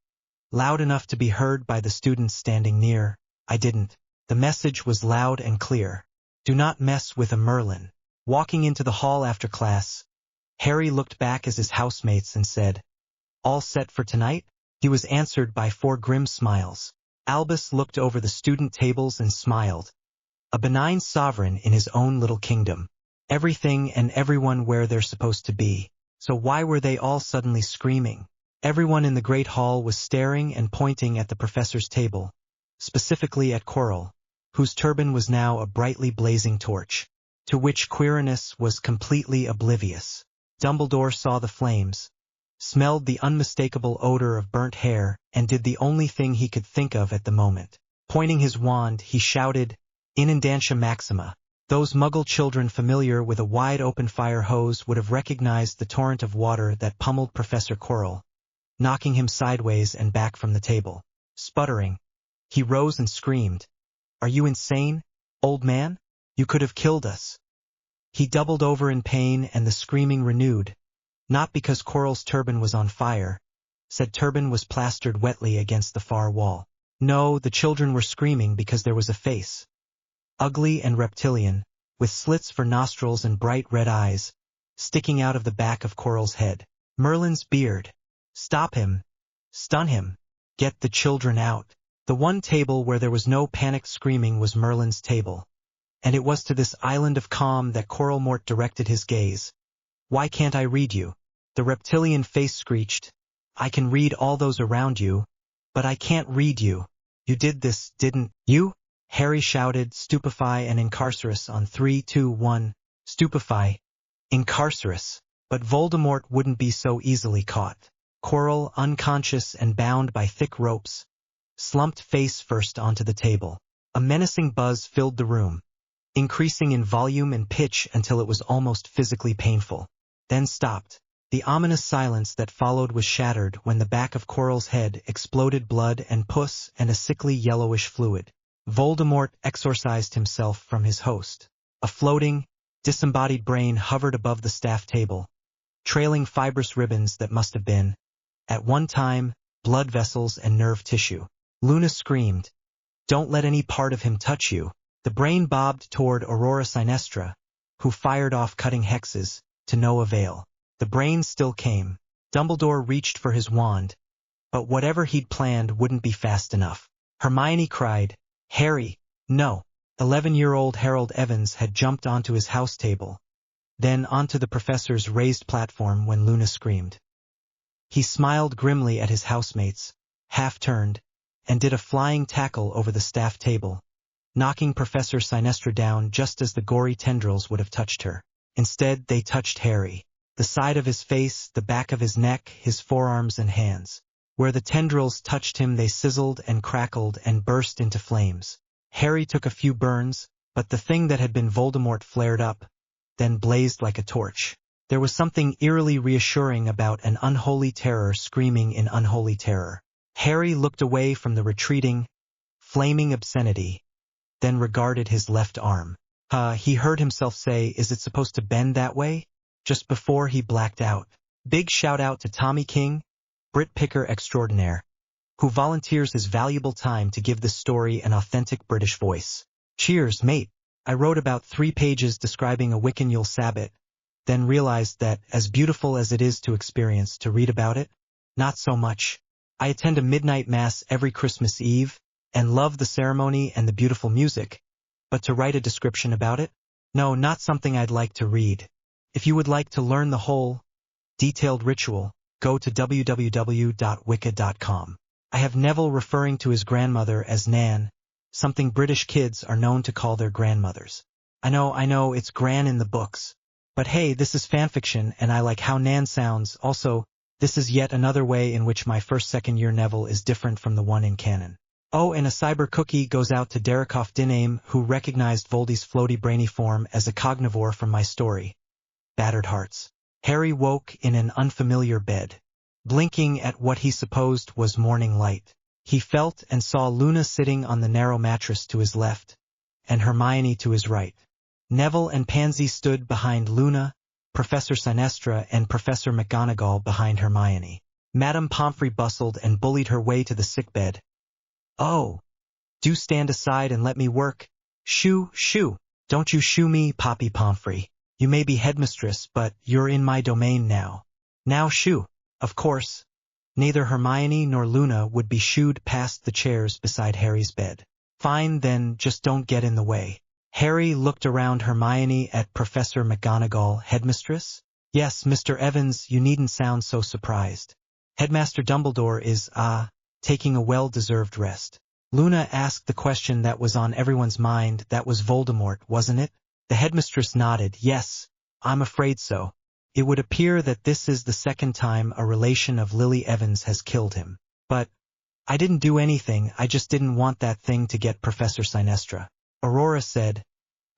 loud enough to be heard by the students standing near. I didn't. The message was loud and clear. Do not mess with a Merlin. Walking into the hall after class, Harry looked back at his housemates and said, All set for tonight? He was answered by 4 grim smiles. Albus looked over the student tables and smiled. A benign sovereign in his own little kingdom. Everything and everyone where they're supposed to be. So why were they all suddenly screaming? Everyone in the great hall was staring and pointing at the professor's table, specifically at Quirrell, whose turban was now a brightly blazing torch, to which Quirinus was completely oblivious. Dumbledore saw the flames, smelled the unmistakable odor of burnt hair, and did the only thing he could think of at the moment. Pointing his wand, he shouted, Inundantia Maxima. Those Muggle children familiar with a wide-open fire hose would have recognized the torrent of water that pummeled Professor Quirrell, knocking him sideways and back from the table. Sputtering, he rose and screamed, Are you insane, old man? You could have killed us. He doubled over in pain and the screaming renewed, not because Quirrell's turban was on fire. Said turban was plastered wetly against the far wall. No, the children were screaming because there was a face. Ugly and reptilian, with slits for nostrils and bright red eyes, sticking out of the back of Quirrell's head. Merlin's beard. Stop him. Stun him. Get the children out. The one table where there was no panicked screaming was Merlin's table. And it was to this island of calm that Quirrell directed his gaze. Why can't I read you? The reptilian face screeched. I can read all those around you, but I can't read you. You did this, didn't you? Harry shouted, stupefy and incarcerous on 3, 2, 1. Stupefy. Incarcerous. But Voldemort wouldn't be so easily caught. Quirrell, unconscious and bound by thick ropes, slumped face first onto the table. A menacing buzz filled the room, increasing in volume and pitch until it was almost physically painful. Then stopped. The ominous silence that followed was shattered when the back of Quirrell's head exploded blood and pus and a sickly yellowish fluid. Voldemort exorcised himself from his host. A floating, disembodied brain hovered above the staff table, trailing fibrous ribbons that must have been, at one time, blood vessels and nerve tissue. Luna screamed, "Don't let any part of him touch you." The brain bobbed toward Aurora Sinestra, who fired off cutting hexes, to no avail. The brain still came. Dumbledore reached for his wand, but whatever he'd planned wouldn't be fast enough. Hermione cried, "Harry, no!" 11-year-old Harold Evans had jumped onto his house table, then onto the professor's raised platform when Luna screamed. He smiled grimly at his housemates, half-turned, and did a flying tackle over the staff table, knocking Professor Sinestra down just as the gory tendrils would have touched her. Instead, they touched Harry. The side of his face, the back of his neck, his forearms and hands. Where the tendrils touched him they sizzled and crackled and burst into flames. Harry took a few burns, but the thing that had been Voldemort flared up, then blazed like a torch. There was something eerily reassuring about an unholy terror screaming in unholy terror. Harry looked away from the retreating, flaming obscenity, then regarded his left arm. He heard himself say, "Is it supposed to bend that way?" just before he blacked out. Big shout out to Tommy King, Brit Picker extraordinaire, who volunteers his valuable time to give this story an authentic British voice. Cheers, mate. I wrote about 3 pages describing a Wiccan Yule Sabbat, then realized that, as beautiful as it is to experience, to read about it, not so much. I attend a midnight mass every Christmas Eve, and love the ceremony and the beautiful music, but to write a description about it? No, not something I'd like to read. If you would like to learn the whole, detailed ritual, go to www.wicca.com. I have Neville referring to his grandmother as Nan, something British kids are known to call their grandmothers. I know, it's Gran in the books. But hey, this is fanfiction and I like how Nan sounds. Also, this is yet another way in which my second-year Neville is different from the one in canon. Oh, and a cyber cookie goes out to Derikoff Diname, who recognized Voldy's floaty brainy form as a cognivore from my story. Battered hearts. Harry woke in an unfamiliar bed, blinking at what he supposed was morning light. He felt and saw Luna sitting on the narrow mattress to his left, and Hermione to his right. Neville and Pansy stood behind Luna, Professor Sinestra and Professor McGonagall behind Hermione. Madame Pomfrey bustled and bullied her way to the sickbed. "Oh, do stand aside and let me work. Shoo, shoo. Don't you shoo me, Poppy Pomfrey. You may be headmistress, but you're in my domain now. Now shoo." Of course, neither Hermione nor Luna would be shooed past the chairs beside Harry's bed. Fine then, just don't get in the way. Harry looked around Hermione at Professor McGonagall. "Headmistress?" "Yes, Mr. Evans, you needn't sound so surprised. Headmaster Dumbledore is, taking a well-deserved rest." Luna asked the question that was on everyone's mind. That was Voldemort, wasn't it? The headmistress nodded. "Yes, I'm afraid so. It would appear that this is the second time a relation of Lily Evans has killed him. But I didn't do anything, I just didn't want that thing to get Professor Sinestra." Aurora said,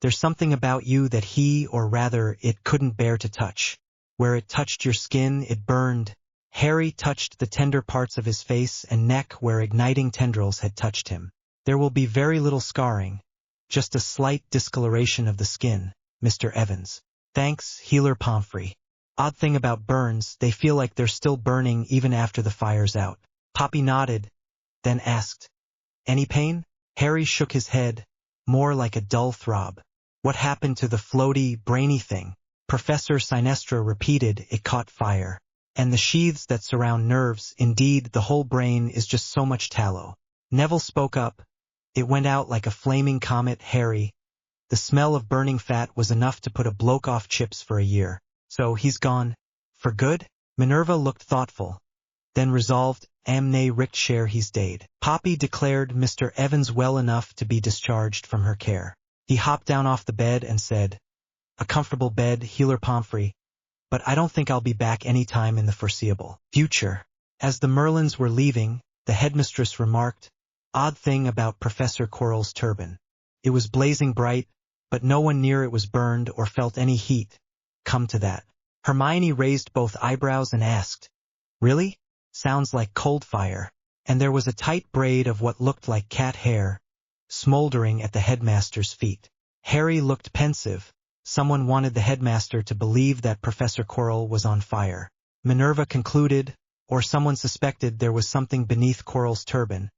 "There's something about you that he, or rather, it couldn't bear to touch. Where it touched your skin, it burned." Harry touched the tender parts of his face and neck where igniting tendrils had touched him. "There will be very little scarring, just a slight discoloration of the skin, Mr. Evans." "Thanks, Healer Pomfrey. Odd thing about burns, they feel like they're still burning even after the fire's out." Poppy nodded, then asked, "Any pain?" Harry shook his head, more like a dull throb. "What happened to the floaty, brainy thing?" Professor Sinestra repeated, "It caught fire. And the sheaths that surround nerves, indeed, the whole brain is just so much tallow." Neville spoke up. "It went out like a flaming comet, Harry. The smell of burning fat was enough to put a bloke off chips for a year. So he's gone. For good?" Minerva looked thoughtful, then resolved, amne richt share he's dade. Poppy declared Mr. Evans well enough to be discharged from her care. He hopped down off the bed and said, "A comfortable bed, healer Pomfrey, but I don't think I'll be back any time in the foreseeable future." As the Merlins were leaving, the headmistress remarked, "Odd thing about Professor Quirrell's turban. It was blazing bright, but no one near it was burned or felt any heat. Come to that." Hermione raised both eyebrows and asked, "Really? Sounds like cold fire." And there was a tight braid of what looked like cat hair, smoldering at the headmaster's feet. Harry looked pensive. Someone wanted the headmaster to believe that Professor Quirrell was on fire. Minerva concluded, or someone suspected there was something beneath Quirrell's turban,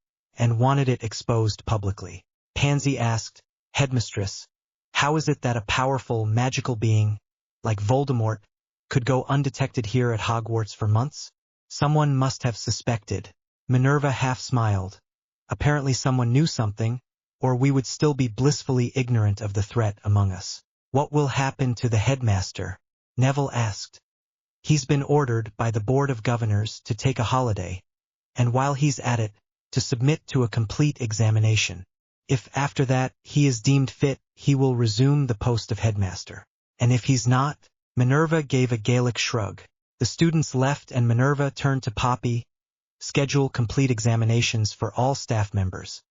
and wanted it exposed publicly. Pansy asked, "Headmistress, how is it that a powerful, magical being, like Voldemort, could go undetected here at Hogwarts for months?" Someone must have suspected. Minerva half smiled. Apparently someone knew something, or we would still be blissfully ignorant of the threat among us. "What will happen to the headmaster?" Neville asked. "He's been ordered by the Board of Governors to take a holiday, and while he's at it, to submit to a complete examination. If after that he is deemed fit, he will resume the post of headmaster. And if he's not..." Minerva gave a Gaelic shrug. The students left and Minerva turned to Poppy. "Schedule complete examinations for all staff members.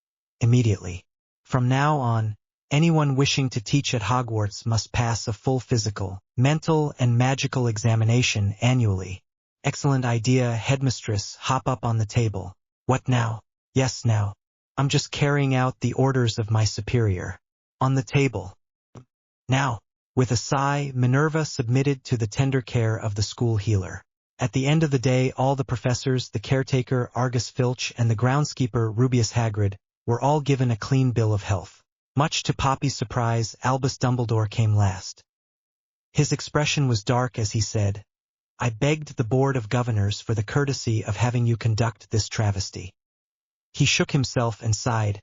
Immediately. From now on, anyone wishing to teach at Hogwarts must pass a full physical, mental, and magical examination annually." "Excellent idea, headmistress. Hop up on the table." "What now?" "Yes, now. I'm just carrying out the orders of my superior." "On the table." "Now." With a sigh, Minerva submitted to the tender care of the school healer. At the end of the day, all the professors, the caretaker Argus Filch, and the groundskeeper Rubeus Hagrid were all given a clean bill of health. Much to Poppy's surprise, Albus Dumbledore came last. His expression was dark as he said, "I begged the Board of Governors for the courtesy of having you conduct this travesty." He shook himself and sighed.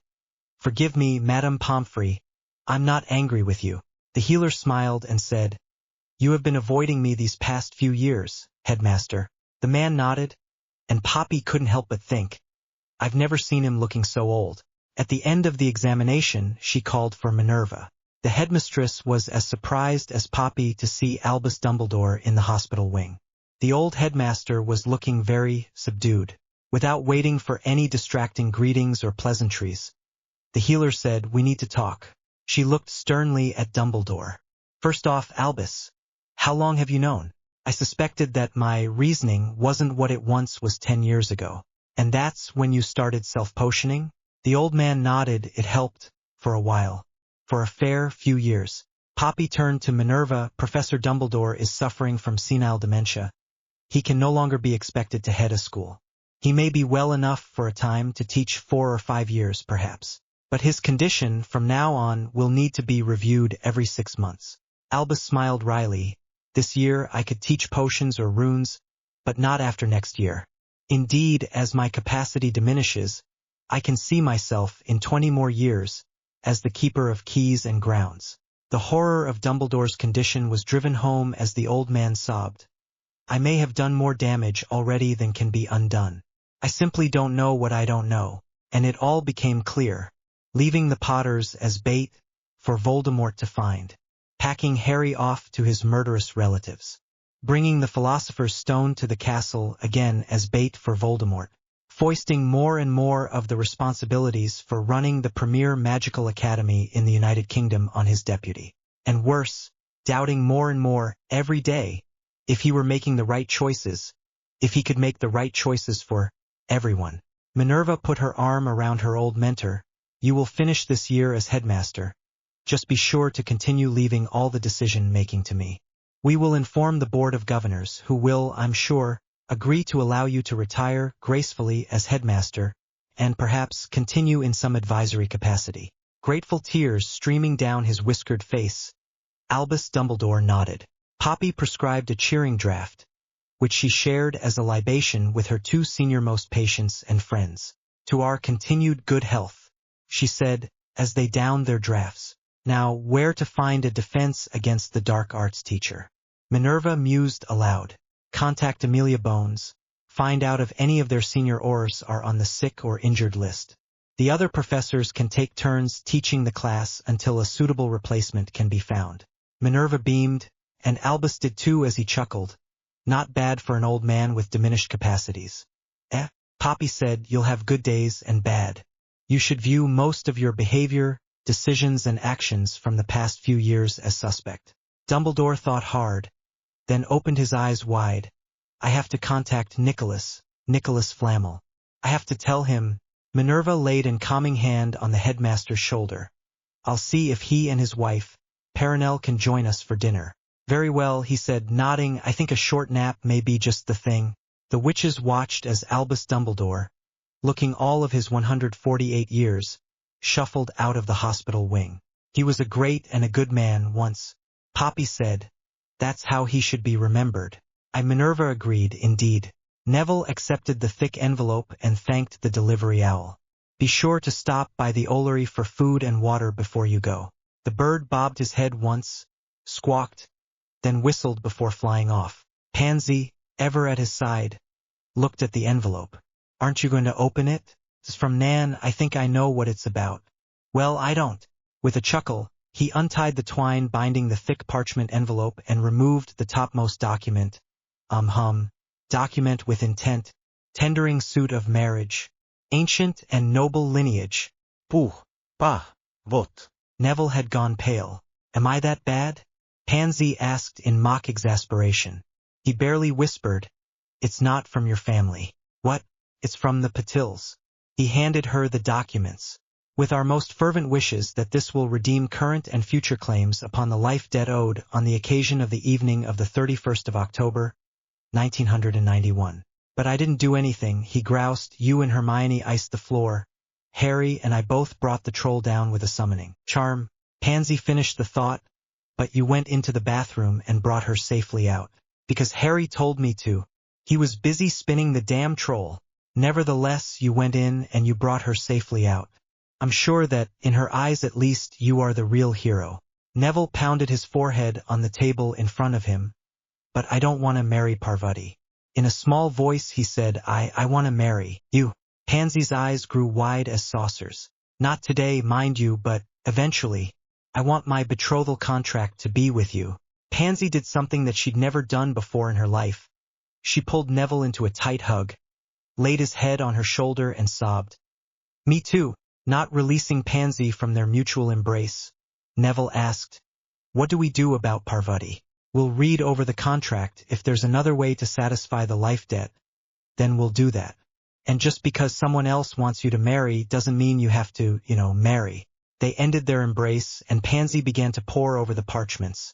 "Forgive me, Madame Pomfrey. I'm not angry with you." The healer smiled and said, "You have been avoiding me these past few years, headmaster." The man nodded, and Poppy couldn't help but think, "I've never seen him looking so old." At the end of the examination, she called for Minerva. The headmistress was as surprised as Poppy to see Albus Dumbledore in the hospital wing. The old headmaster was looking very subdued. Without waiting for any distracting greetings or pleasantries, the healer said, "We need to talk." She looked sternly at Dumbledore. "First off, Albus, how long have you known?" "I suspected that my reasoning wasn't what it once was 10 years ago." "And that's when you started self-potioning?" The old man nodded. "It helped, for a while. For a fair few years." Poppy turned to Minerva. "Professor Dumbledore is suffering from senile dementia. He can no longer be expected to head a school. He may be well enough for a time to teach 4 or 5 years, perhaps. But his condition from now on will need to be reviewed every 6 months. Albus smiled wryly. "This year I could teach potions or runes, but not after next year. Indeed, as my capacity diminishes, I can see myself in 20 more years as the keeper of keys and grounds." The horror of Dumbledore's condition was driven home as the old man sobbed. "I may have done more damage already than can be undone. I simply don't know what I don't know." And it all became clear. Leaving the Potters as bait for Voldemort to find, packing Harry off to his murderous relatives, bringing the Philosopher's Stone to the castle again as bait for Voldemort, foisting more and more of the responsibilities for running the premier magical academy in the United Kingdom on his deputy. And worse, doubting more and more every day if he were making the right choices, if he could make the right choices for everyone. Minerva put her arm around her old mentor. "You will finish this year as headmaster. Just be sure to continue leaving all the decision-making to me. We will inform the Board of Governors, who will, I'm sure, agree to allow you to retire gracefully as headmaster, and perhaps continue in some advisory capacity." Grateful tears streaming down his whiskered face, Albus Dumbledore nodded. Poppy prescribed a cheering draught, which she shared as a libation with her 2 senior-most patients and friends. "To our continued good health," she said, as they downed their draughts. Now, where to find a defense against the dark arts teacher? Minerva mused aloud. Contact Amelia Bones, Find out if any of their senior Aurors are on the sick or injured list. The other professors can take turns teaching the class until a suitable replacement can be found. Minerva beamed, and Albus did too as he chuckled. Not bad for an old man with diminished capacities. Poppy said, you'll have good days and bad. You should view most of your behavior, decisions and actions from the past few years as suspect. Dumbledore thought hard, then opened his eyes wide. I have to contact Nicholas Flamel. I have to tell him. Minerva laid a calming hand on the headmaster's shoulder. I'll see if he and his wife, Perenelle, can join us for dinner. Very well, he said, nodding. I think a short nap may be just the thing. The witches watched as Albus Dumbledore, looking all of his 148 years, shuffled out of the hospital wing. He was a great and a good man once, Poppy said. That's how he should be remembered. Minerva agreed, indeed. Neville accepted the thick envelope and thanked the delivery owl. Be sure to stop by the Ollery for food and water before you go. The bird bobbed his head once, squawked, then whistled before flying off. Pansy, ever at his side, looked at the envelope. Aren't you going to open it? It's from Nan. I think I know what it's about. Well, I don't. With a chuckle, he untied the twine binding the thick parchment envelope and removed the topmost document. Document with intent, tendering suit of marriage, ancient and noble lineage. What? Neville had gone pale. Am I that bad? Pansy asked in mock exasperation. He barely whispered, it's not from your family. What? It's from the Patils. He handed her the documents. With our most fervent wishes that this will redeem current and future claims upon the life debt owed on the occasion of the evening of the 31st of October, 1991. But I didn't do anything, he groused. You and Hermione iced the floor. Harry and I both brought the troll down with a summoning charm. Pansy finished the thought. But you went into the bathroom and brought her safely out. Because Harry told me to. He was busy spinning the damn troll. Nevertheless, you went in and you brought her safely out. I'm sure that, in her eyes at least, you are the real hero. Neville pounded his forehead on the table in front of him. But I don't want to marry Parvati. In a small voice he said, I want to marry you. Pansy's eyes grew wide as saucers. Not today, mind you, but eventually. I want my betrothal contract to be with you. Pansy did something that she'd never done before in her life. She pulled Neville into a tight hug, laid his head on her shoulder and sobbed. Me too. Not releasing Pansy from their mutual embrace, Neville asked, what do we do about Parvati? We'll read over the contract. If there's another way to satisfy the life debt, then we'll do that. And just because someone else wants you to marry doesn't mean you have to, marry. They ended their embrace, and Pansy began to pore over the parchments.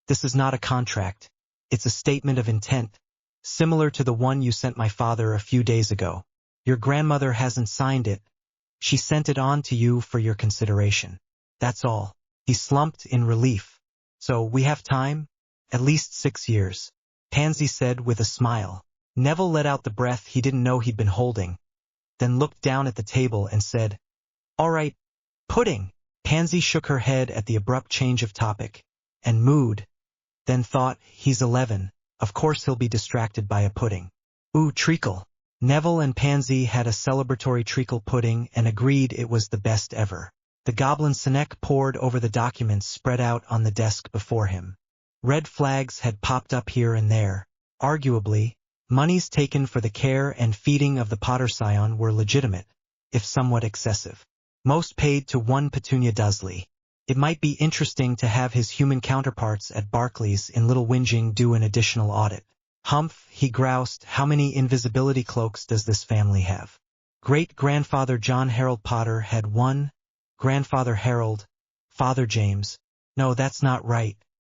This is not a contract. It's a statement of intent, similar to the one you sent my father a few days ago. Your grandmother hasn't signed it. She sent it on to you for your consideration. That's all. He slumped in relief. So we have time? At least 6 years. Pansy said with a smile. Neville let out the breath he didn't know he'd been holding, then looked down at the table and said, all right, pudding. Pansy shook her head at the abrupt change of topic and mood, then thought, he's 11. Of course he'll be distracted by a pudding. Ooh, treacle. Neville and Pansy had a celebratory treacle pudding and agreed it was the best ever. The goblin Snape pored over the documents spread out on the desk before him. Red flags had popped up here and there. Arguably, monies taken for the care and feeding of the Potter scion were legitimate, if somewhat excessive. Most paid to one Petunia Dursley. It might be interesting to have his human counterparts at Barclays in Little Whinging do an additional audit. Humph, he groused, how many invisibility cloaks does this family have? Great-grandfather John Harold Potter had one, grandfather Harold, father James. No, that's not right.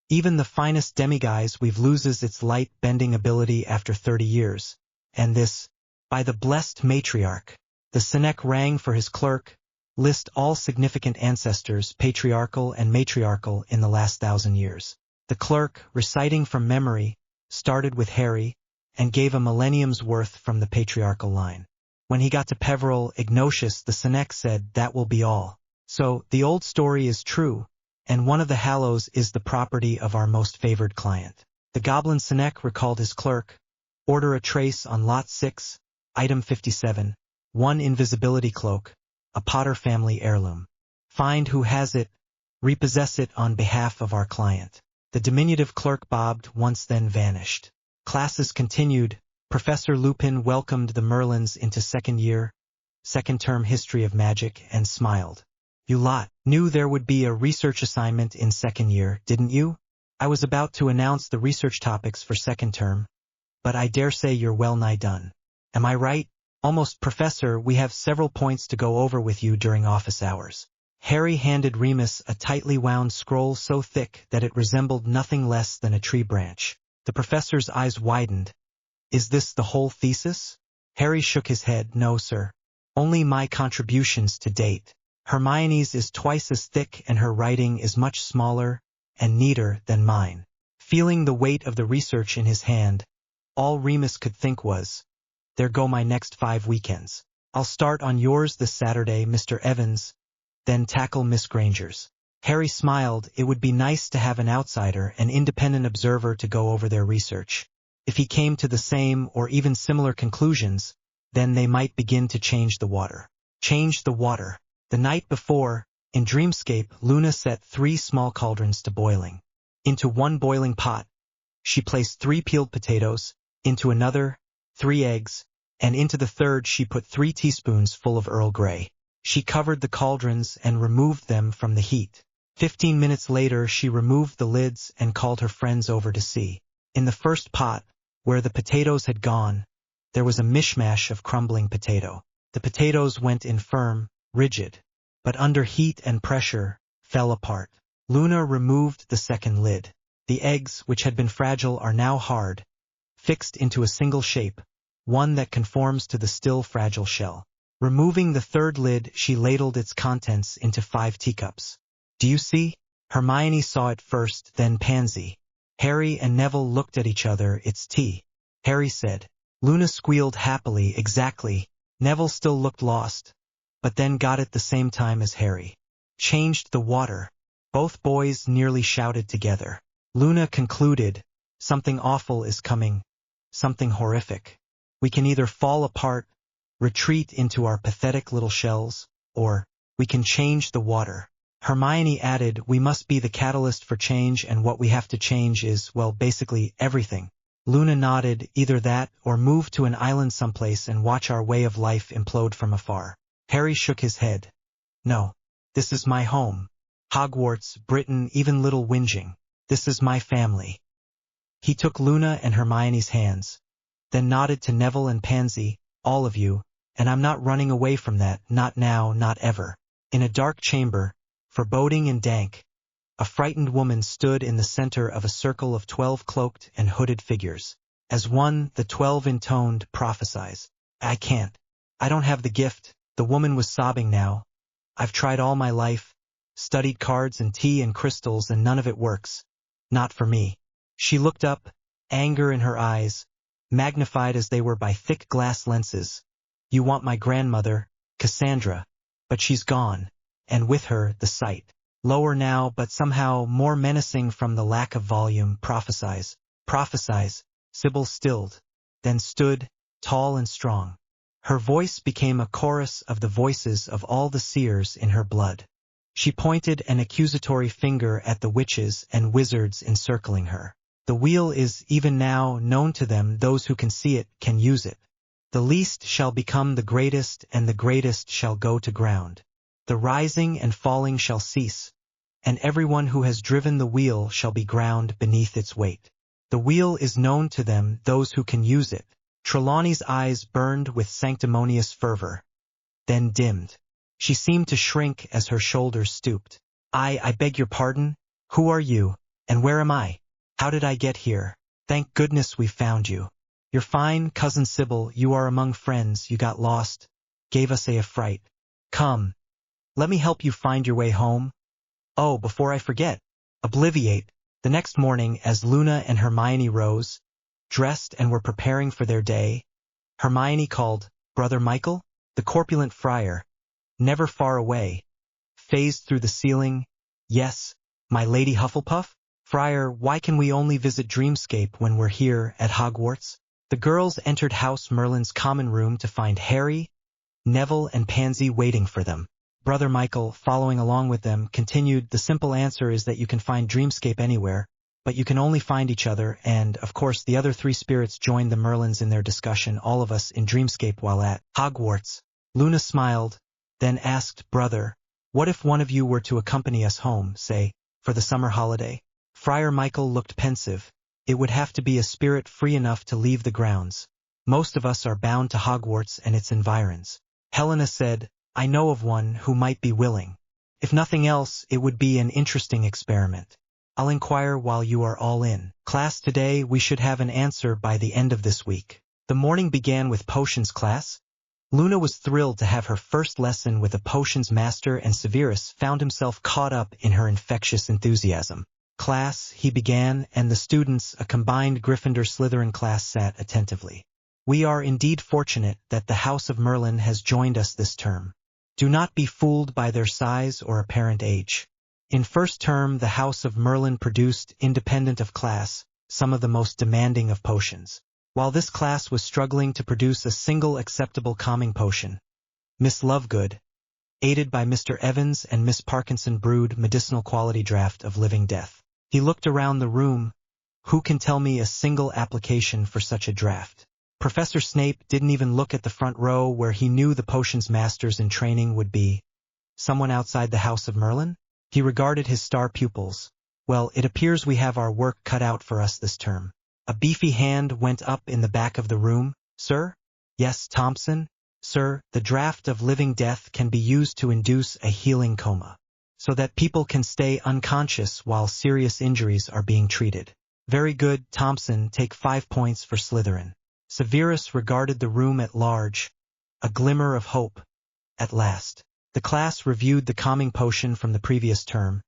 Even the finest demiguise we've loses its light-bending ability after 30 years. And this, by the blessed matriarch. The Snape rang for his clerk. List all significant ancestors, patriarchal and matriarchal, in the last 1,000 years. The clerk, reciting from memory, started with Harry, and gave a millennium's worth from the patriarchal line. When he got to Peveril Ignatius, the Snape said, that will be all. So, the old story is true, and one of the Hallows is the property of our most favored client. The goblin Snape recalled his clerk, Order a trace on Lot 6, Item 57, 1 invisibility cloak, a Potter family heirloom. Find who has it, repossess it on behalf of our client. The diminutive clerk bobbed once then vanished. Classes continued. Professor Lupin welcomed the Merlins into second term history of magic, and smiled. You lot knew there would be a research assignment in second year, didn't you? I was about to announce the research topics for second term, but I dare say you're well nigh done. Am I right? Almost, Professor. We have several points to go over with you during office hours. Harry handed Remus a tightly wound scroll so thick that it resembled nothing less than a tree branch. The professor's eyes widened. Is this the whole thesis? Harry shook his head. No, sir. Only my contributions to date. Hermione's is twice as thick and her writing is much smaller and neater than mine. Feeling the weight of the research in his hand, all Remus could think was, there go my next 5 weekends. I'll start on yours this Saturday, Mr. Evans, then tackle Miss Granger's. Harry smiled. It would be nice to have an outsider, an independent observer to go over their research. If he came to the same or even similar conclusions, then they might begin to change the water. Change the water. The night before, in Dreamscape, Luna set 3 small cauldrons to boiling. Into one boiling pot, she placed 3 peeled potatoes, into another, 3 eggs, and into the third she put 3 teaspoons full of Earl Grey. She covered the cauldrons and removed them from the heat. 15 minutes later she removed the lids and called her friends over to see. In the first pot, where the potatoes had gone, there was a mishmash of crumbling potato. The potatoes went in firm, rigid, but under heat and pressure, fell apart. Luna removed the second lid. The eggs, which had been fragile, are now hard, fixed into a single shape, one that conforms to the still fragile shell. Removing the third lid, she ladled its contents into 5 teacups. Do you see? Hermione saw it first, then Pansy. Harry and Neville looked at each other. It's tea, Harry said. Luna squealed happily. Exactly. Neville still looked lost, but then got it the same time as Harry. Changed the water. Both boys nearly shouted together. Luna concluded, something awful is coming, something horrific. We can either fall apart, retreat into our pathetic little shells, or we can change the water. Hermione added, we must be the catalyst for change, and what we have to change is, well, basically everything. Luna nodded, either that or move to an island someplace and watch our way of life implode from afar. Harry shook his head. No, this is my home. Hogwarts, Britain, even little whinging. This is my family. He took Luna and Hermione's hands, then nodded to Neville and Pansy, all of you, and I'm not running away from that, not now, not ever. In a dark chamber, foreboding and dank, a frightened woman stood in the center of a circle of 12 cloaked and hooded figures. As one, the 12 intoned, prophesies. I can't. I don't have the gift. The woman was sobbing now. I've tried all my life, studied cards and tea and crystals, and none of it works. Not for me. She looked up, anger in her eyes, magnified as they were by thick glass lenses. You want my grandmother, Cassandra, but she's gone, and with her the sight. Lower now, but somehow more menacing from the lack of volume. Prophesies. Sybil stilled, then stood, tall and strong. Her voice became a chorus of the voices of all the seers in her blood. She pointed an accusatory finger at the witches and wizards encircling her. The wheel is, even now, known to them. Those who can see it can use it. The least shall become the greatest, and the greatest shall go to ground. The rising and falling shall cease, and everyone who has driven the wheel shall be ground beneath its weight. The wheel is known to them, those who can use it. Trelawney's eyes burned with sanctimonious fervor, then dimmed. She seemed to shrink as her shoulders stooped. I beg your pardon? Who are you, and where am I? How did I get here? Thank goodness we found you. You're fine, Cousin Sybil, you are among friends, you got lost, gave us a fright. Come, let me help you find your way home. Oh, before I forget, obliviate. The next morning, as Luna and Hermione rose, dressed and were preparing for their day, Hermione called, Brother Michael? The corpulent friar, never far away, phased through the ceiling. Yes, my Lady Hufflepuff? Friar, why can we only visit Dreamscape when we're here at Hogwarts? The girls entered House Merlin's common room to find Harry, Neville, and Pansy waiting for them. Brother Michael, following along with them, continued, "The simple answer is that you can find Dreamscape anywhere, but you can only find each other," and, of course, the other three spirits joined the Merlins in their discussion, "all of us in Dreamscape while at Hogwarts." Luna smiled, then asked, "Brother, what if one of you were to accompany us home, say, for the summer holiday?" Friar Michael looked pensive. "It would have to be a spirit free enough to leave the grounds. Most of us are bound to Hogwarts and its environs." Helena said, "I know of one who might be willing. If nothing else, it would be an interesting experiment. I'll inquire while you are all in. Class, today we should have an answer by the end of this week." The morning began with potions class. Luna was thrilled to have her first lesson with a potions master, and Severus found himself caught up in her infectious enthusiasm. "Class," he began, and the students, a combined Gryffindor-Slytherin class, sat attentively. "We are indeed fortunate that the House of Merlin has joined us this term. Do not be fooled by their size or apparent age. In first term, the House of Merlin produced, independent of class, some of the most demanding of potions. While this class was struggling to produce a single acceptable calming potion, Miss Lovegood, aided by Mr. Evans and Miss Parkinson, brewed medicinal quality draft of living death." He looked around the room. "Who can tell me a single application for such a draft?" Professor Snape didn't even look at the front row where he knew the potions masters in training would be. Someone outside the House of Merlin? He regarded his star pupils. "Well, it appears we have our work cut out for us this term." A beefy hand went up in the back of the room. "Sir?" "Yes, Thompson?" "Sir, the draft of living death can be used to induce a healing coma, so that people can stay unconscious while serious injuries are being treated." "Very good, Thompson, take 5 points for Slytherin." Severus regarded the room at large. A glimmer of hope. At last. The class reviewed the calming potion from the previous term,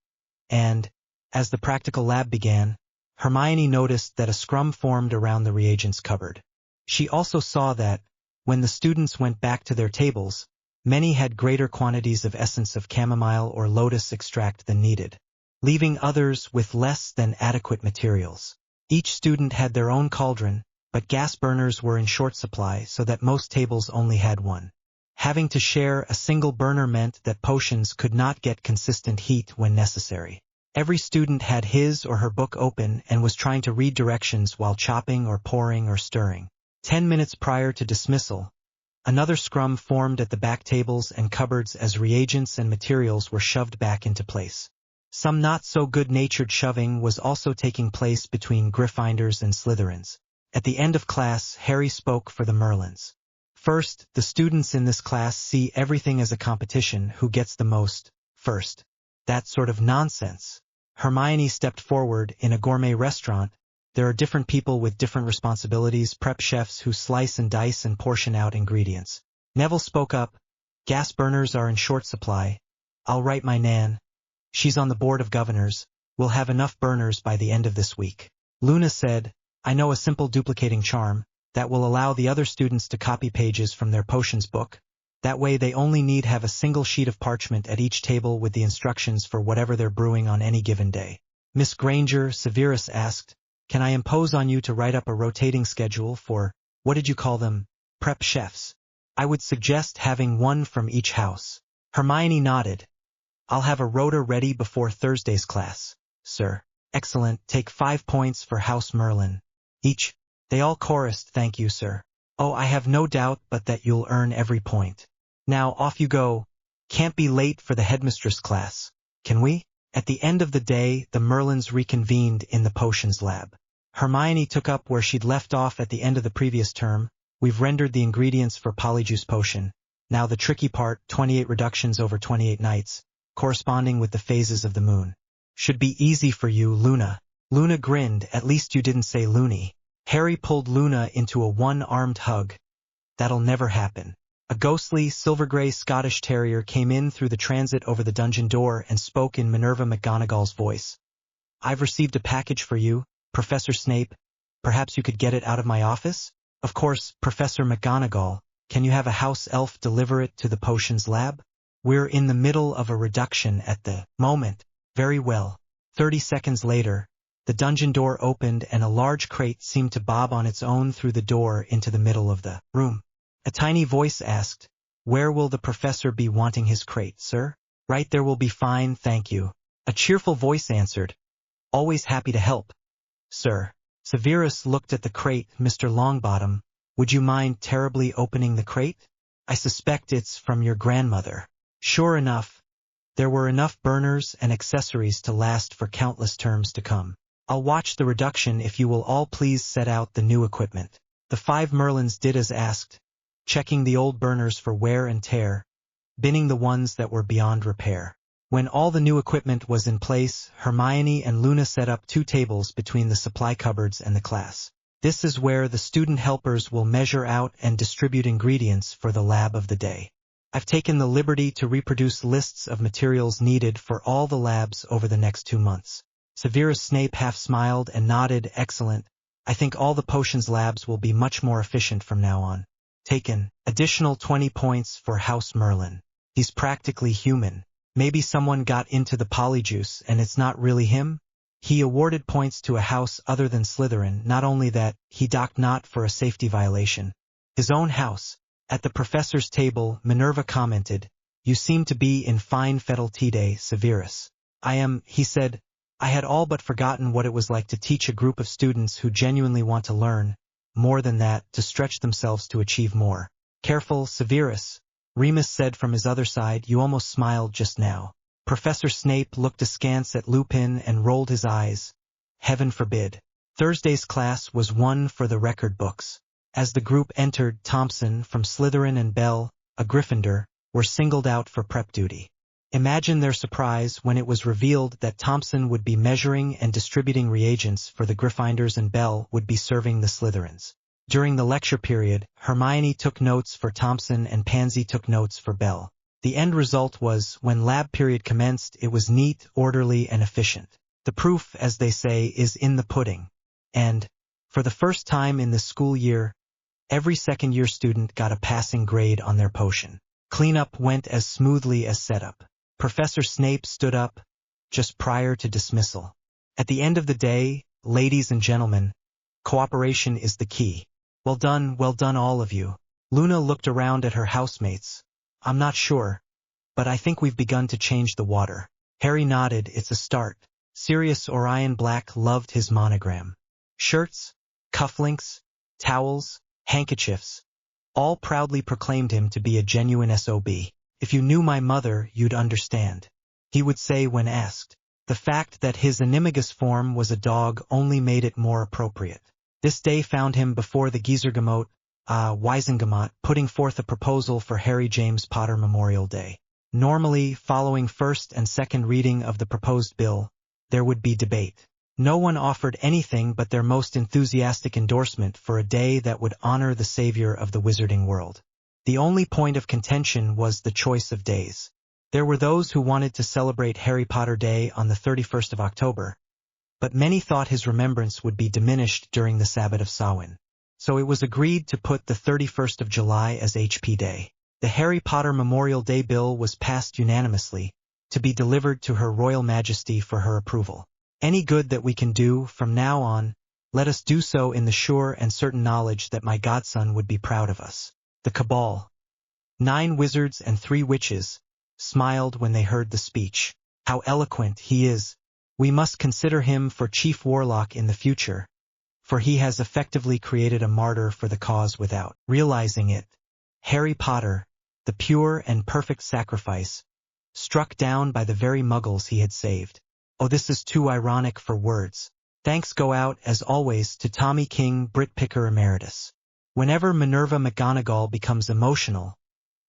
and, as the practical lab began, Hermione noticed that a scrum formed around the reagents cupboard. She also saw that, when the students went back to their tables, many had greater quantities of essence of chamomile or lotus extract than needed, leaving others with less than adequate materials. Each student had their own cauldron, but gas burners were in short supply, so that most tables only had one. Having to share a single burner meant that potions could not get consistent heat when necessary. Every student had his or her book open and was trying to read directions while chopping or pouring or stirring. 10 minutes prior to dismissal, another scrum formed at the back tables and cupboards as reagents and materials were shoved back into place. Some not-so-good-natured shoving was also taking place between Gryffindors and Slytherins. At the end of class, Harry spoke for the Merlins. "First, the students in this class see everything as a competition, who gets the most first. That sort of nonsense." Hermione stepped forward. "In a gourmet restaurant, there are different people with different responsibilities, prep chefs who slice and dice and portion out ingredients." Neville spoke up. "Gas burners are in short supply. I'll write my Nan. She's on the board of governors. We'll have enough burners by the end of this week." Luna said, "I know a simple duplicating charm that will allow the other students to copy pages from their potions book. That way they only need have a single sheet of parchment at each table with the instructions for whatever they're brewing on any given day." "Miss Granger," Severus asked, "can I impose on you to write up a rotating schedule for, what did you call them, prep chefs? I would suggest having one from each house." Hermione nodded. "I'll have a rota ready before Thursday's class, sir." "Excellent, take 5 points for House Merlin. Each." They all chorused, "Thank you, sir." "Oh, I have no doubt but that you'll earn every point. Now off you go. Can't be late for the headmistress class, can we?" At the end of the day, the Merlins reconvened in the potions lab. Hermione took up where she'd left off at the end of the previous term. "We've rendered the ingredients for Polyjuice Potion. Now the tricky part, 28 reductions over 28 nights, corresponding with the phases of the moon. Should be easy for you, Luna." Luna grinned. "At least you didn't say loony." Harry pulled Luna into a one-armed hug. "That'll never happen." A ghostly, silver-gray Scottish terrier came in through the transit over the dungeon door and spoke in Minerva McGonagall's voice. "I've received a package for you, Professor Snape. Perhaps you could get it out of my office?" "Of course, Professor McGonagall. Can you have a house elf deliver it to the potions lab? We're in the middle of a reduction at the moment." "Very well." 30 seconds later, The dungeon door opened and a large crate seemed to bob on its own through the door into the middle of the room. A tiny voice asked, "Where will the professor be wanting his crate, sir?" "Right there will be fine, thank you." A cheerful voice answered, "Always happy to help, sir." Severus looked at the crate. "Mr. Longbottom, would you mind terribly opening the crate? I suspect it's from your grandmother." Sure enough, there were enough burners and accessories to last for countless terms to come. "I'll watch the reduction if you will all please set out the new equipment." The 5 Merlins did as asked, checking the old burners for wear and tear, binning the ones that were beyond repair. When all the new equipment was in place, Hermione and Luna set up 2 tables between the supply cupboards and the class. This is where the student helpers will measure out and distribute ingredients for the lab of the day. I've taken the liberty to reproduce lists of materials needed for all the labs over the next 2 months. Severus Snape half smiled and nodded. "Excellent. I think all the potions labs will be much more efficient from now on." Taken. Additional 20 points for House Merlin. He's practically human. Maybe someone got into the polyjuice and it's not really him? He awarded points to a house other than Slytherin. Not only that, he docked not for a safety violation. His own house. At the professor's table, Minerva commented, "You seem to be in fine fettle today, Severus." "I am," he said. "I had all but forgotten what it was like to teach a group of students who genuinely want to learn, more than that, to stretch themselves to achieve more." "Careful, Severus," Remus said from his other side. "You almost smiled just now." Professor Snape looked askance at Lupin and rolled his eyes. "Heaven forbid." Thursday's class was one for the record books. As the group entered, Thompson from Slytherin and Bell, a Gryffindor, were singled out for prep duty. Imagine their surprise when it was revealed that Thompson would be measuring and distributing reagents for the Gryffindors and Bell would be serving the Slytherins. During the lecture period, Hermione took notes for Thompson and Pansy took notes for Bell. The end result was, when lab period commenced, it was neat, orderly, and efficient. The proof, as they say, is in the pudding. And, for the first time in this school year, every second-year student got a passing grade on their potion. Cleanup went as smoothly as setup. Professor Snape stood up, just prior to dismissal. "At the end of the day, ladies and gentlemen, cooperation is the key. Well done all of you." Luna looked around at her housemates. "I'm not sure, but I think we've begun to change the water." Harry nodded. "It's a start." Sirius Black loved his monogram. Shirts, cufflinks, towels, handkerchiefs, all proudly proclaimed him to be a genuine SOB. "If you knew my mother, you'd understand," he would say when asked. The fact that his animagus form was a dog only made it more appropriate. This day found him before the Wiesengamot, putting forth a proposal for Harry James Potter Memorial Day. Normally, following first and second reading of the proposed bill, there would be debate. No one offered anything but their most enthusiastic endorsement for a day that would honor the savior of the wizarding world. The only point of contention was the choice of days. There were those who wanted to celebrate Harry Potter Day on the 31st of October, but many thought his remembrance would be diminished during the Sabbath of Samhain. So it was agreed to put the 31st of July as HP Day. The Harry Potter Memorial Day bill was passed unanimously, to be delivered to Her Royal Majesty for her approval. Any good that we can do from now on, let us do so in the sure and certain knowledge that my godson would be proud of us. The Cabal, 9 wizards and 3 witches, smiled when they heard the speech. How eloquent he is! We must consider him for chief warlock in the future, for he has effectively created a martyr for the cause without realizing it. Harry Potter, the pure and perfect sacrifice, struck down by the very muggles he had saved. Oh, this is too ironic for words. Thanks go out, as always, to Tommy King, Brit Picker Emeritus. Whenever Minerva McGonagall becomes emotional,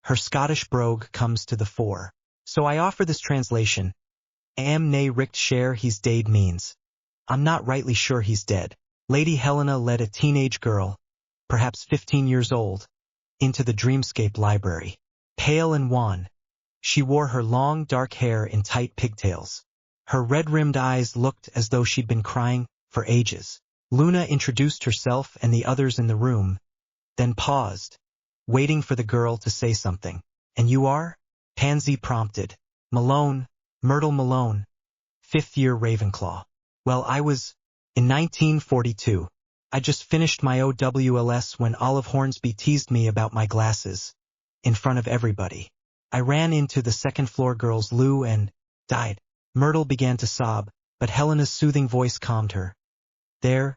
her Scottish brogue comes to the fore. So I offer this translation. Am ne richt share he's dead means. I'm not rightly sure he's dead. Lady Helena led a teenage girl, perhaps 15 years old, into the Dreamscape library. Pale and wan, she wore her long dark hair in tight pigtails. Her red-rimmed eyes looked as though she'd been crying for ages. Luna introduced herself and the others in the room, then paused, waiting for the girl to say something. "And you are?" Pansy prompted. "Malone, Myrtle Malone, 5th year Ravenclaw." "Well, I was..." In 1942, I just finished my OWLS when Olive Hornsby teased me about my glasses. In front of everybody. I ran into the second-floor girls' loo and died. Myrtle began to sob, but Helena's soothing voice calmed her. There,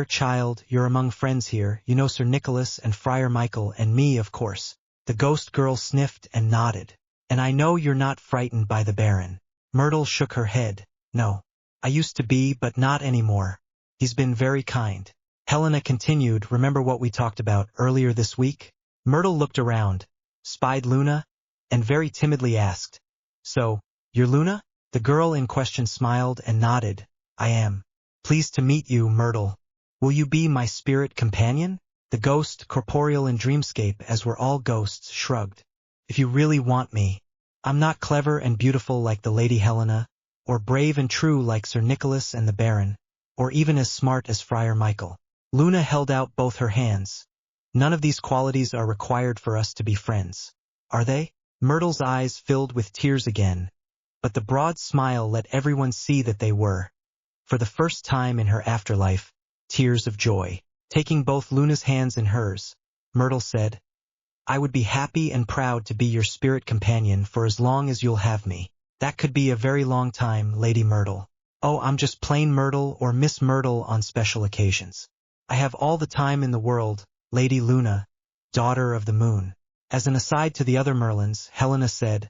child, you're among friends here. You know Sir Nicholas and Friar Michael and me, of course. The ghost girl sniffed and nodded. And I know you're not frightened by the Baron. Myrtle shook her head. No. I used to be, but not anymore. He's been very kind. Helena continued, remember what we talked about earlier this week? Myrtle looked around, spied Luna, and very timidly asked, so, you're Luna? The girl in question smiled and nodded. I am. Pleased to meet you, Myrtle. Will you be my spirit companion? The ghost, corporeal in dreamscape as were all ghosts, shrugged. If you really want me. I'm not clever and beautiful like the Lady Helena, or brave and true like Sir Nicholas and the Baron, or even as smart as Friar Michael. Luna held out both her hands. None of these qualities are required for us to be friends. Are they? Myrtle's eyes filled with tears again, but the broad smile let everyone see that they were, for the first time in her afterlife, tears of joy. Taking both Luna's hands in hers, Myrtle said, I would be happy and proud to be your spirit companion for as long as you'll have me. That could be a very long time, Lady Myrtle. Oh, I'm just plain Myrtle or Miss Myrtle on special occasions. I have all the time in the world, Lady Luna, daughter of the moon. As an aside to the other Merlins, Helena said,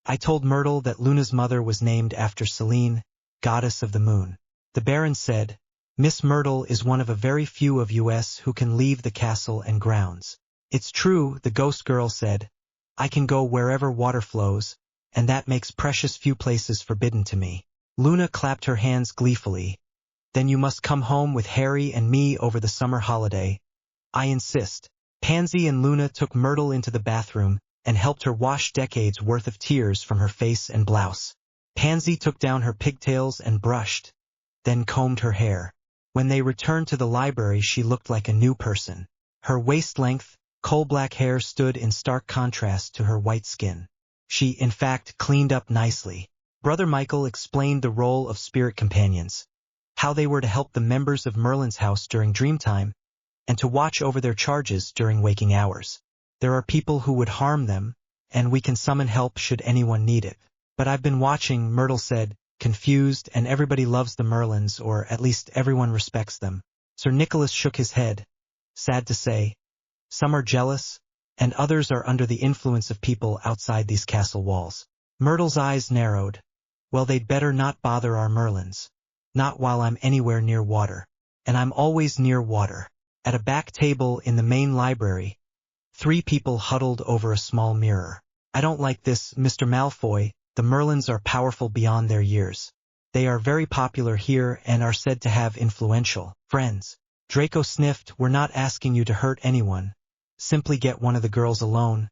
I told Myrtle that Luna's mother was named after Selene, goddess of the moon. The Baron said, Miss Myrtle is one of a very few of us who can leave the castle and grounds. It's true, the ghost girl said. I can go wherever water flows, and that makes precious few places forbidden to me. Luna clapped her hands gleefully. Then you must come home with Harry and me over the summer holiday. I insist. Pansy and Luna took Myrtle into the bathroom and helped her wash decades worth of tears from her face and blouse. Pansy took down her pigtails and brushed, then combed her hair. When they returned to the library, she looked like a new person. Her waist-length, coal-black hair stood in stark contrast to her white skin. She, in fact, cleaned up nicely. Brother Michael explained the role of spirit companions, how they were to help the members of Merlin's house during dreamtime, and to watch over their charges during waking hours. There are people who would harm them, and we can summon help should anyone need it. But I've been watching, Myrtle said, confused, and everybody loves the Merlins, or at least everyone respects them. Sir Nicholas shook his head. Sad to say, some are jealous, and others are under the influence of people outside these castle walls. Myrtle's eyes narrowed. Well, they'd better not bother our Merlins. Not while I'm anywhere near water. And I'm always near water. At a back table in the main library, 3 people huddled over a small mirror. I don't like this, Mr. Malfoy. The Merlins are powerful beyond their years. They are very popular here and are said to have influential friends. Draco sniffed, we're not asking you to hurt anyone. Simply get one of the girls alone,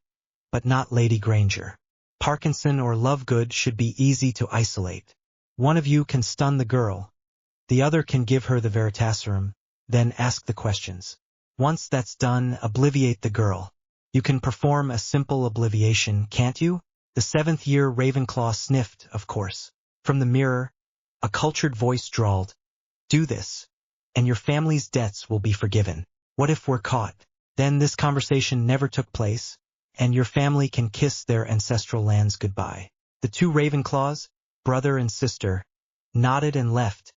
but not Lady Granger. Parkinson or Lovegood should be easy to isolate. One of you can stun the girl. The other can give her the Veritaserum, then ask the questions. Once that's done, obliviate the girl. You can perform a simple obliviation, can't you? The 7th-year Ravenclaw sniffed, of course. From the mirror, a cultured voice drawled, do this, and your family's debts will be forgiven. What if we're caught? Then this conversation never took place, and your family can kiss their ancestral lands goodbye. The 2 Ravenclaws, brother and sister, nodded and left,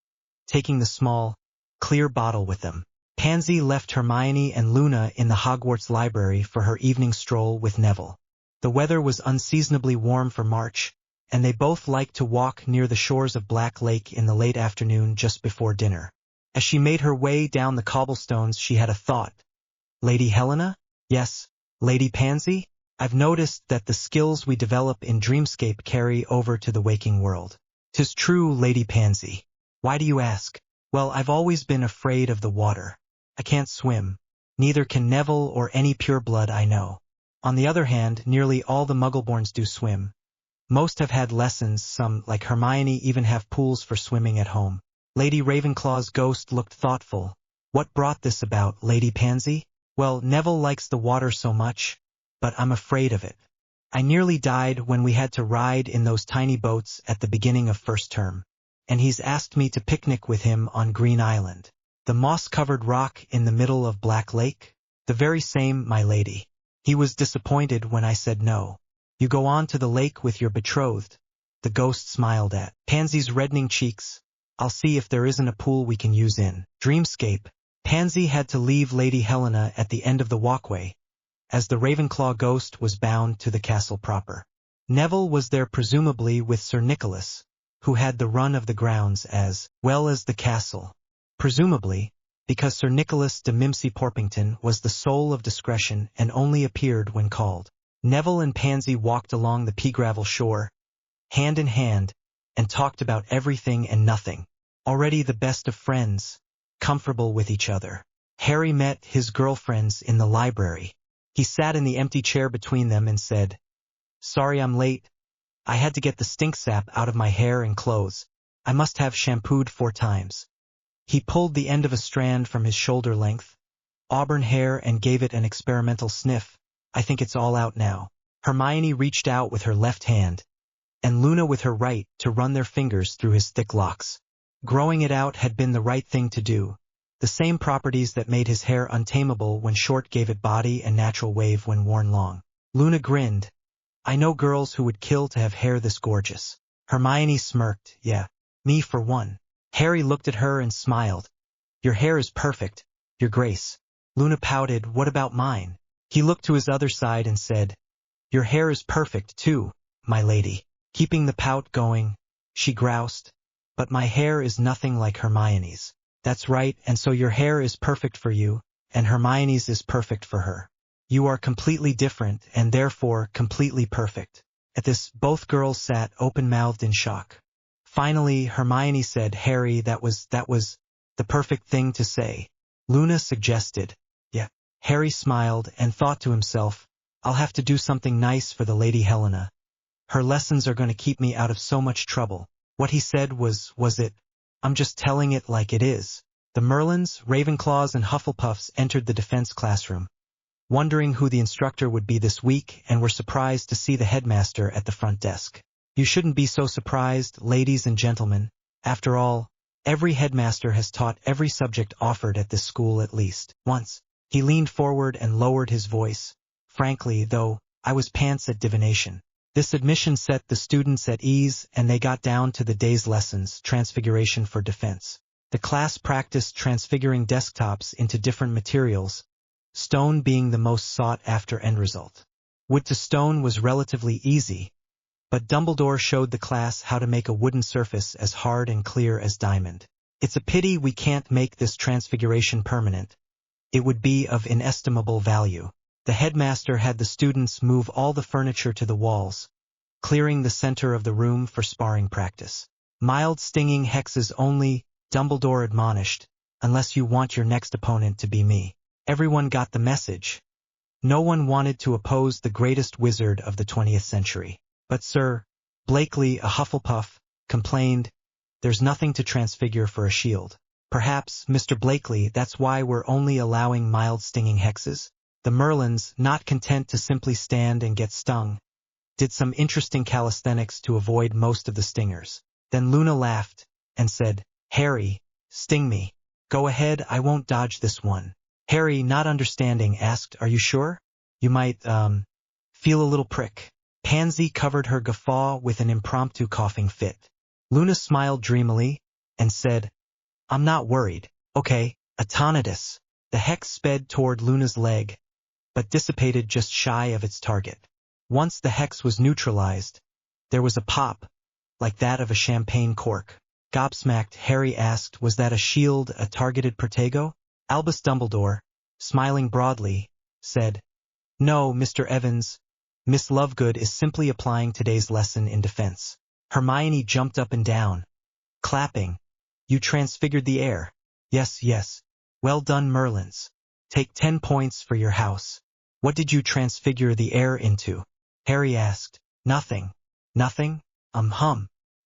taking the small, clear bottle with them. Pansy left Hermione and Luna in the Hogwarts library for her evening stroll with Neville. The weather was unseasonably warm for March, and they both liked to walk near the shores of Black Lake in the late afternoon just before dinner. As she made her way down the cobblestones, she had a thought. Lady Helena? Yes, Lady Pansy? I've noticed that the skills we develop in Dreamscape carry over to the waking world. 'Tis true, Lady Pansy. Why do you ask? Well, I've always been afraid of the water. I can't swim. Neither can Neville or any pureblood I know. On the other hand, nearly all the Muggleborns do swim. Most have had lessons, some, like Hermione, even have pools for swimming at home. Lady Ravenclaw's ghost looked thoughtful. What brought this about, Lady Pansy? Well, Neville likes the water so much, but I'm afraid of it. I nearly died when we had to ride in those tiny boats at the beginning of first term. and he's asked me to picnic with him on Green Island. The moss-covered rock in the middle of Black Lake? The very same, my lady. He was disappointed when I said no. You go on to the lake with your betrothed. The ghost smiled at Pansy's reddening cheeks. I'll see if there isn't a pool we can use in Dreamscape. Pansy had to leave Lady Helena at the end of the walkway, as the Ravenclaw ghost was bound to the castle proper. Neville was there presumably with Sir Nicholas, who had the run of the grounds as well as the castle. Presumably, because Sir Nicholas de Mimsy-Porpington was the soul of discretion and only appeared when called. Neville and Pansy walked along the pea-gravel shore, hand in hand, and talked about everything and nothing. Already the best of friends, comfortable with each other. Harry met his girlfriends in the library. He sat in the empty chair between them and said, "Sorry I'm late. I had to get the stink sap out of my hair and clothes. I must have shampooed 4 times. He pulled the end of a strand from his shoulder length, auburn hair, and gave it an experimental sniff. I think it's all out now. Hermione reached out with her left hand, and Luna with her right, to run their fingers through his thick locks. Growing it out had been the right thing to do. The same properties that made his hair untamable when short gave it body and natural wave when worn long. Luna grinned. I know girls who would kill to have hair this gorgeous. Hermione smirked. Yeah, me for one. Harry looked at her and smiled. Your hair is perfect, Your Grace. Luna pouted. What about mine? He looked to his other side and said, Your hair is perfect too, my lady. Keeping the pout going, she groused. But my hair is nothing like Hermione's. That's right, and so your hair is perfect for you, and Hermione's is perfect for her. You are completely different, and therefore completely perfect. At this, both girls sat open-mouthed in shock. Finally, Hermione said, Harry, that was the perfect thing to say. Luna suggested, Yeah. Harry smiled and thought to himself, I'll have to do something nice for the Lady Helena. Her lessons are going to keep me out of so much trouble. What he said was it? I'm just telling it like it is. The Merlins, Ravenclaws, and Hufflepuffs entered the defense classroom, wondering who the instructor would be this week, and were surprised to see the headmaster at the front desk. You shouldn't be so surprised, ladies and gentlemen. After all, every headmaster has taught every subject offered at this school at least once. He leaned forward and lowered his voice. Frankly, though, I was pants at divination. This admission set the students at ease, and they got down to the day's lessons, Transfiguration for Defense. The class practiced transfiguring desktops into different materials, stone being the most sought-after end result. Wood to stone was relatively easy, but Dumbledore showed the class how to make a wooden surface as hard and clear as diamond. It's a pity we can't make this transfiguration permanent. It would be of inestimable value. The headmaster had the students move all the furniture to the walls, clearing the center of the room for sparring practice. Mild stinging hexes only, Dumbledore admonished, unless you want your next opponent to be me. Everyone got the message. No one wanted to oppose the greatest wizard of the 20th century. But Sir Blakely, a Hufflepuff, complained, There's nothing to transfigure for a shield. Perhaps, Mr. Blakely, that's why we're only allowing mild stinging hexes? The Merlins, not content to simply stand and get stung, did some interesting calisthenics to avoid most of the stingers. Then Luna laughed and said, Harry, sting me. Go ahead, I won't dodge this one. Harry, not understanding, asked, Are you sure? You might, feel a little prick. Pansy covered her guffaw with an impromptu coughing fit. Luna smiled dreamily and said, I'm not worried. Okay, Atonitus. The hex sped toward Luna's leg, but dissipated just shy of its target. Once the hex was neutralized, there was a pop, like that of a champagne cork. Gobsmacked, Harry asked, Was that a shield, a targeted Protego? Albus Dumbledore, smiling broadly, said, No, Mr. Evans, Miss Lovegood is simply applying today's lesson in defense. Hermione jumped up and down, clapping. You transfigured the air. Yes. Well done, Merlins. Take 10 points for your house. What did you transfigure the air into? Harry asked. Nothing. Nothing?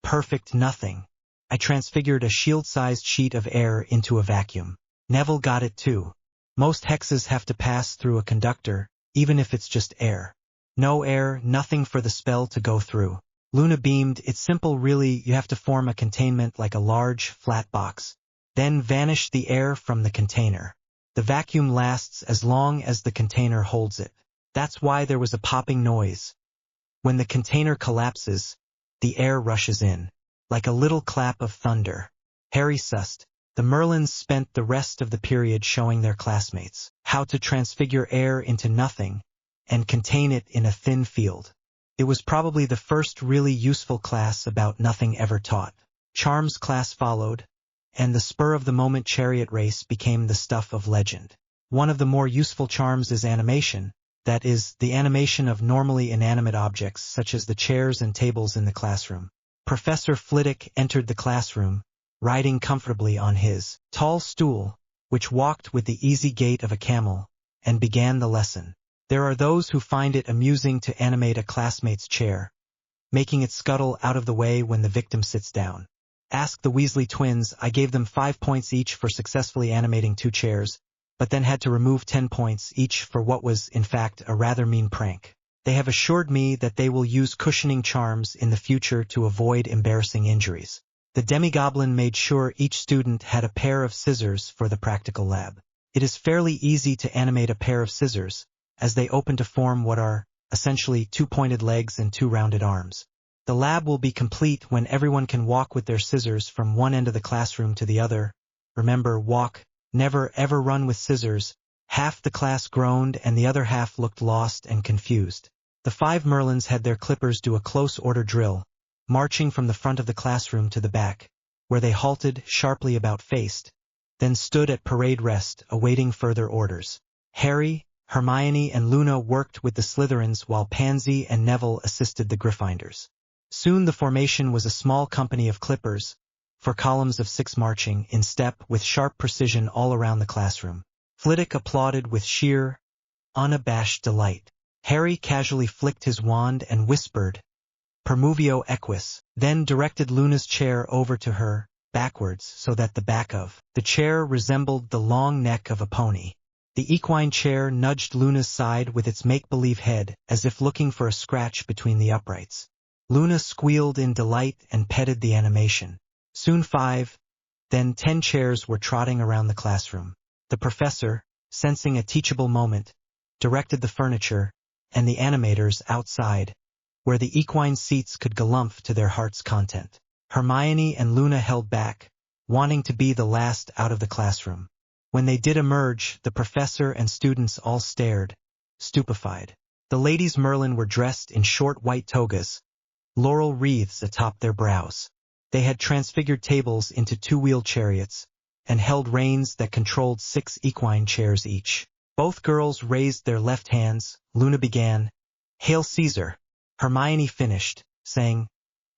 Perfect nothing. I transfigured a shield-sized sheet of air into a vacuum. Neville got it too. Most hexes have to pass through a conductor, even if it's just air. No air, nothing for the spell to go through. Luna beamed, "It's simple really, you have to form a containment like a large, flat box. Then vanish the air from the container. The vacuum lasts as long as the container holds it. That's why there was a popping noise. When the container collapses, the air rushes in, like a little clap of thunder." Harry sussed. The Merlins spent the rest of the period showing their classmates how to transfigure air into nothing and contain it in a thin field. It was probably the first really useful class about nothing ever taught. Charms class followed, and the spur-of-the-moment chariot race became the stuff of legend. One of the more useful charms is animation, that is, the animation of normally inanimate objects such as the chairs and tables in the classroom. Professor Flitwick entered the classroom, riding comfortably on his tall stool, which walked with the easy gait of a camel, and began the lesson. There are those who find it amusing to animate a classmate's chair, making it scuttle out of the way when the victim sits down. Ask the Weasley twins. I gave them 5 points each for successfully animating 2 chairs, but then had to remove 10 points each for what was, in fact, a rather mean prank. They have assured me that they will use cushioning charms in the future to avoid embarrassing injuries. The demi-goblin made sure each student had a pair of scissors for the practical lab. It is fairly easy to animate a pair of scissors, as they open to form what are, essentially, 2 pointed legs and 2 rounded arms. The lab will be complete when everyone can walk with their scissors from one end of the classroom to the other. Remember, walk, never ever run with scissors. Half the class groaned and the other half looked lost and confused. The 5 Merlins had their clippers do a close order drill, marching from the front of the classroom to the back, where they halted, sharply about-faced, then stood at parade rest, awaiting further orders. Harry, Hermione, and Luna worked with the Slytherins while Pansy and Neville assisted the Gryffindors. Soon the formation was a small company of clippers, for columns of 6 marching in step with sharp precision all around the classroom. Flitwick applauded with sheer, unabashed delight. Harry casually flicked his wand and whispered, "Per equis," then directed Luna's chair over to her, backwards, so that the back of the chair resembled the long neck of a pony. The equine chair nudged Luna's side with its make-believe head, as if looking for a scratch between the uprights. Luna squealed in delight and petted the animation. Soon 5, then 10 chairs were trotting around the classroom. The professor, sensing a teachable moment, directed the furniture and the animators outside, where the equine seats could galumph to their heart's content. Hermione and Luna held back, wanting to be the last out of the classroom. When they did emerge, the professor and students all stared, stupefied. The ladies Merlin were dressed in short white togas, laurel wreaths atop their brows. They had transfigured tables into 2-wheel chariots, and held reins that controlled 6 equine chairs each. Both girls raised their left hands. Luna began, "Hail Caesar." Hermione finished, saying,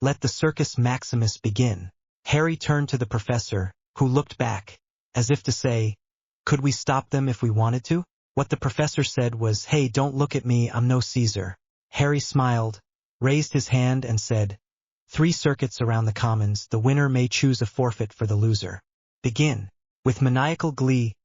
"Let the Circus Maximus begin." Harry turned to the professor, who looked back, as if to say, "Could we stop them if we wanted to?" What the professor said was, "Hey, don't look at me, I'm no Caesar." Harry smiled, raised his hand and said, 3 circuits around the commons, the winner may choose a forfeit for the loser. Begin." With maniacal glee,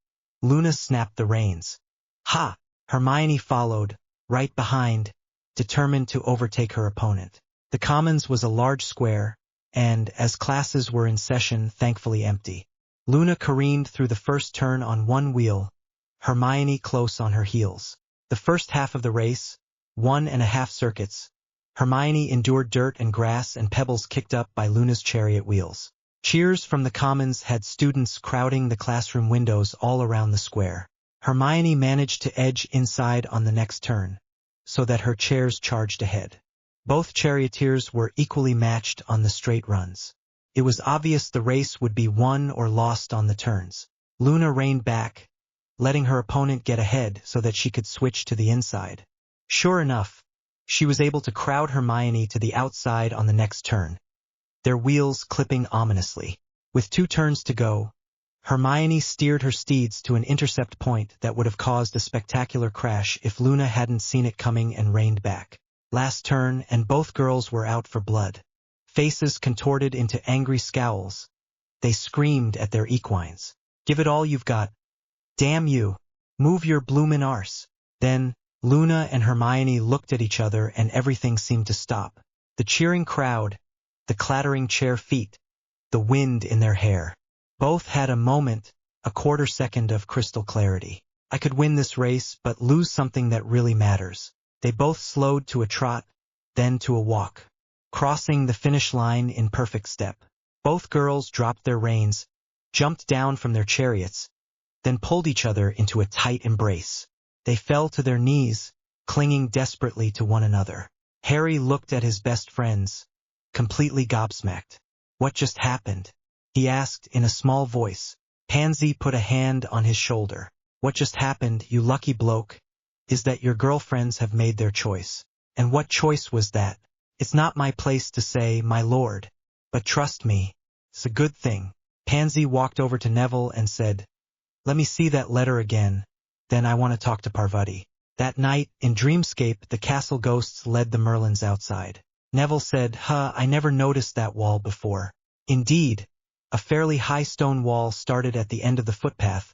Luna snapped the reins. "Ha!" Hermione followed, right behind, determined to overtake her opponent. The commons was a large square, and, as classes were in session, thankfully empty. Luna careened through the first turn on 1 wheel, Hermione close on her heels. The first half of the race, 1.5 circuits, Hermione endured dirt and grass and pebbles kicked up by Luna's chariot wheels. Cheers from the commons had students crowding the classroom windows all around the square. Hermione managed to edge inside on the next turn, so that her chairs charged ahead. Both charioteers were equally matched on the straight runs. It was obvious the race would be won or lost on the turns. Luna reined back, letting her opponent get ahead so that she could switch to the inside. Sure enough, she was able to crowd Hermione to the outside on the next turn, their wheels clipping ominously. With 2 turns to go, Hermione steered her steeds to an intercept point that would have caused a spectacular crash if Luna hadn't seen it coming and reined back. Last turn, and both girls were out for blood. Faces contorted into angry scowls. They screamed at their equines. "Give it all you've got. Damn you. Move your bloomin' arse." Then, Luna and Hermione looked at each other and everything seemed to stop. The cheering crowd, the clattering chair feet, the wind in their hair. Both had a moment, a quarter second of crystal clarity. I could win this race, but lose something that really matters. They both slowed to a trot, then to a walk, crossing the finish line in perfect step. Both girls dropped their reins, jumped down from their chariots, then pulled each other into a tight embrace. They fell to their knees, clinging desperately to one another. Harry looked at his best friends, completely gobsmacked. What just happened? He asked in a small voice. Pansy put a hand on his shoulder. What just happened, you lucky bloke, is that your girlfriends have made their choice. And what choice was that? It's not my place to say, my lord. But trust me, it's a good thing. Pansy walked over to Neville and said, let me see that letter again, then I want to talk to Parvati. That night, in Dreamscape, the castle ghosts led the Merlins outside. Neville said, I never noticed that wall before. Indeed, a fairly high stone wall started at the end of the footpath,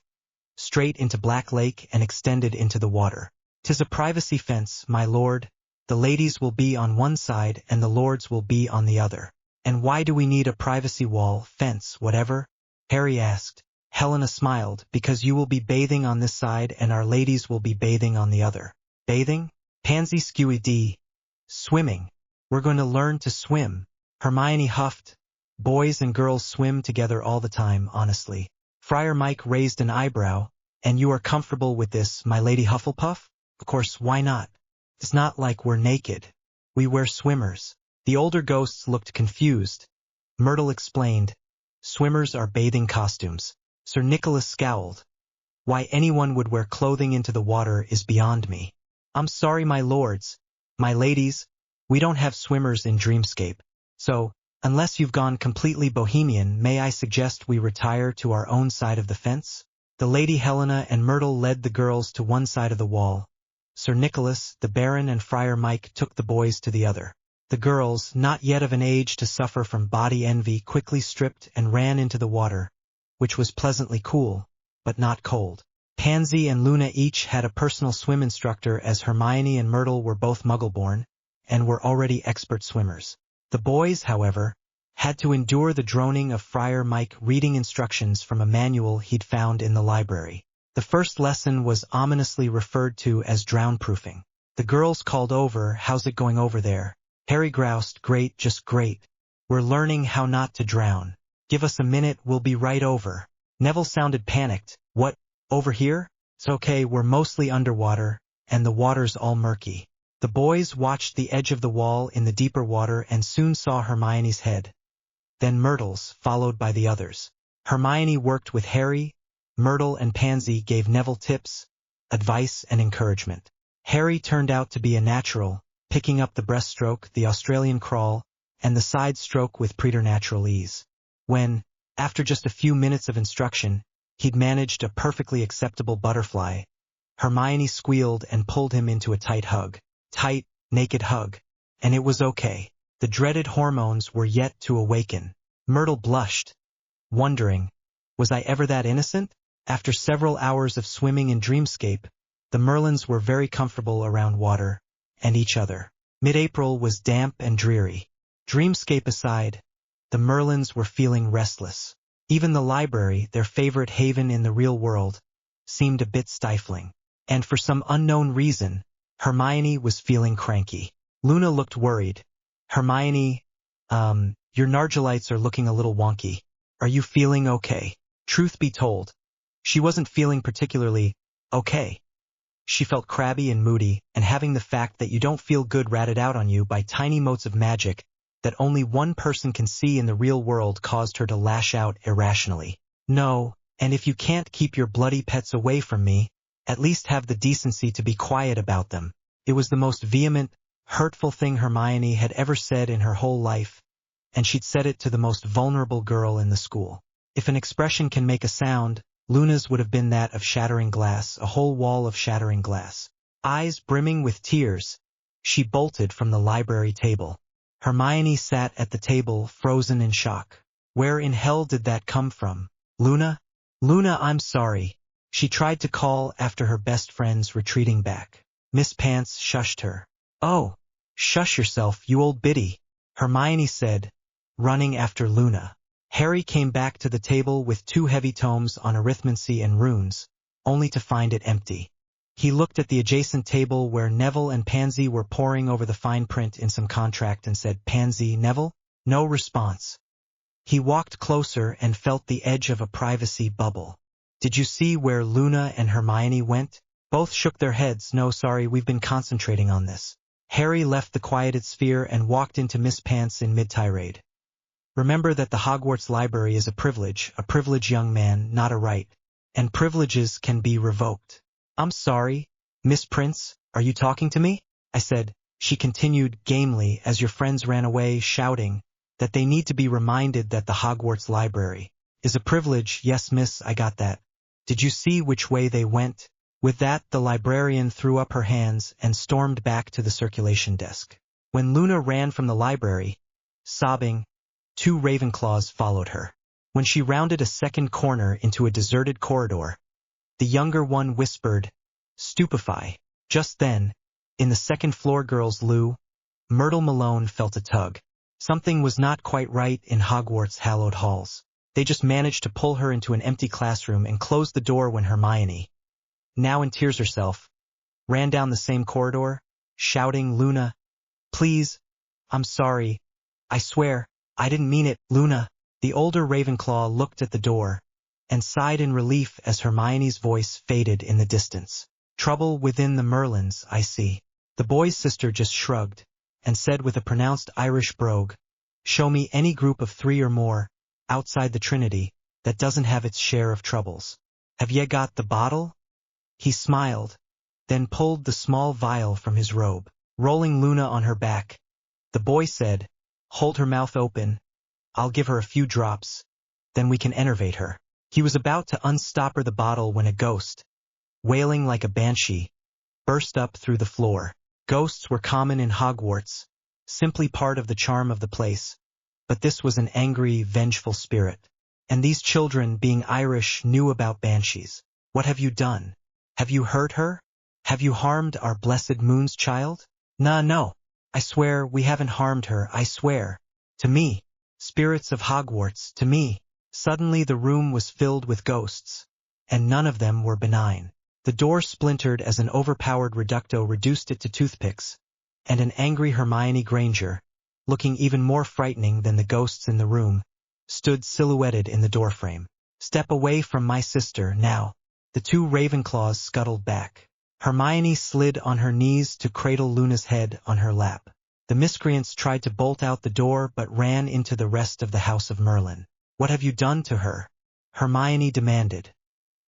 straight into Black Lake and extended into the water. 'Tis a privacy fence, my lord. The ladies will be on one side and the lords will be on the other. And why do we need a privacy wall, fence, whatever? Harry asked. Helena smiled, because you will be bathing on this side and our ladies will be bathing on the other. Bathing? Pansy skewy. Swimming. We're going to learn to swim. Hermione huffed. Boys and girls swim together all the time, honestly. Friar Mike raised an eyebrow. And you are comfortable with this, my Lady Hufflepuff? Of course, why not? It's not like we're naked. We wear swimmers. The older ghosts looked confused. Myrtle explained. Swimmers are bathing costumes. Sir Nicholas scowled. Why anyone would wear clothing into the water is beyond me. I'm sorry, my lords, my ladies, we don't have swimmers in Dreamscape. So, unless you've gone completely bohemian, may I suggest we retire to our own side of the fence? The Lady Helena and Myrtle led the girls to one side of the wall. Sir Nicholas, the Baron, and Friar Mike took the boys to the other. The girls, not yet of an age to suffer from body envy, quickly stripped and ran into the water, which was pleasantly cool, but not cold. Pansy and Luna each had a personal swim instructor, as Hermione and Myrtle were both Muggle-born and were already expert swimmers. The boys, however, had to endure the droning of Friar Mike reading instructions from a manual he'd found in the library. The first lesson was ominously referred to as drown-proofing. The girls called over, how's it going over there? Harry groused, great, just great. We're learning how not to drown. Give us a minute, we'll be right over. Neville sounded panicked. What, over here? It's okay, we're mostly underwater, and the water's all murky. The boys watched the edge of the wall in the deeper water and soon saw Hermione's head. Then Myrtle's, followed by the others. Hermione worked with Harry. Myrtle and Pansy gave Neville tips, advice, and encouragement. Harry turned out to be a natural, picking up the breaststroke, the Australian crawl, and the side stroke with preternatural ease. When, after just a few minutes of instruction, he'd managed a perfectly acceptable butterfly, Hermione squealed and pulled him into a tight hug. Tight, naked hug. And it was okay. The dreaded hormones were yet to awaken. Myrtle blushed, wondering, was I ever that innocent? After several hours of swimming in Dreamscape, the Merlins were very comfortable around water and each other. Mid-April was damp and dreary. Dreamscape aside, the Merlins were feeling restless. Even the library, their favorite haven in the real world, seemed a bit stifling. And for some unknown reason, Hermione was feeling cranky. Luna looked worried. Hermione, your Nargilites are looking a little wonky. Are you feeling okay? Truth be told, she wasn't feeling particularly okay. She felt crabby and moody, and having the fact that you don't feel good ratted out on you by tiny motes of magic that only one person can see in the real world caused her to lash out irrationally. No, and if you can't keep your bloody pets away from me, at least have the decency to be quiet about them. It was the most vehement, hurtful thing Hermione had ever said in her whole life, and she'd said it to the most vulnerable girl in the school. If an expression can make a sound, Luna's would have been that of shattering glass, a whole wall of shattering glass. Eyes brimming with tears, she bolted from the library table. Hermione sat at the table, frozen in shock. Where in hell did that come from? Luna? Luna, I'm sorry. She tried to call after her best friend's retreating back. Miss Pants shushed her. Oh, shush yourself, you old biddy. Hermione said, running after Luna. Harry came back to the table with 2 heavy tomes on arithmancy and runes, only to find it empty. He looked at the adjacent table where Neville and Pansy were poring over the fine print in some contract and said, "Pansy, Neville?" No response. He walked closer and felt the edge of a privacy bubble. "Did you see where Luna and Hermione went?" Both shook their heads. "No, sorry, we've been concentrating on this." Harry left the quieted sphere and walked into Miss Pants in mid-tirade. "Remember that the Hogwarts library is a privilege, young man, not a right. And privileges can be revoked." "I'm sorry, Miss Prince, are you talking to me?" I said. She continued gamely as your friends ran away, shouting that they need to be reminded that the Hogwarts library is a privilege. "Yes, miss, I got that. Did you see which way they went?" With that, the librarian threw up her hands and stormed back to the circulation desk. When Luna ran from the library, sobbing, 2 Ravenclaws followed her. When she rounded a second corner into a deserted corridor, the younger one whispered, "Stupefy." Just then, in the second-floor girls' loo, Myrtle Malone felt a tug. Something was not quite right in Hogwarts' hallowed halls. They just managed to pull her into an empty classroom and close the door when Hermione, now in tears herself, ran down the same corridor, shouting, "Luna, please, I'm sorry. I swear, I didn't mean it, Luna." The older Ravenclaw looked at the door and sighed in relief as Hermione's voice faded in the distance. "Trouble within the Merlins, I see." The boy's sister just shrugged and said with a pronounced Irish brogue, "Show me any group of 3 or more, outside the Trinity, that doesn't have its share of troubles. Have ye got the bottle?" He smiled, then pulled the small vial from his robe. Rolling Luna on her back, the boy said, "Hold her mouth open. I'll give her a few drops. Then we can enervate her." He was about to unstopper the bottle when a ghost, wailing like a banshee, burst up through the floor. Ghosts were common in Hogwarts, simply part of the charm of the place, but this was an angry, vengeful spirit. And these children, being Irish, knew about banshees. "What have you done? Have you hurt her? Have you harmed our blessed Moon's child?" "Nah, no. I swear we haven't harmed her, I swear. To me, spirits of Hogwarts, to me." Suddenly the room was filled with ghosts, and none of them were benign. The door splintered as an overpowered reducto reduced it to toothpicks, and an angry Hermione Granger, looking even more frightening than the ghosts in the room, stood silhouetted in the doorframe. "Step away from my sister, now." The 2 Ravenclaws scuttled back. Hermione slid on her knees to cradle Luna's head on her lap. The miscreants tried to bolt out the door but ran into the rest of the House of Merlin. "What have you done to her?" Hermione demanded,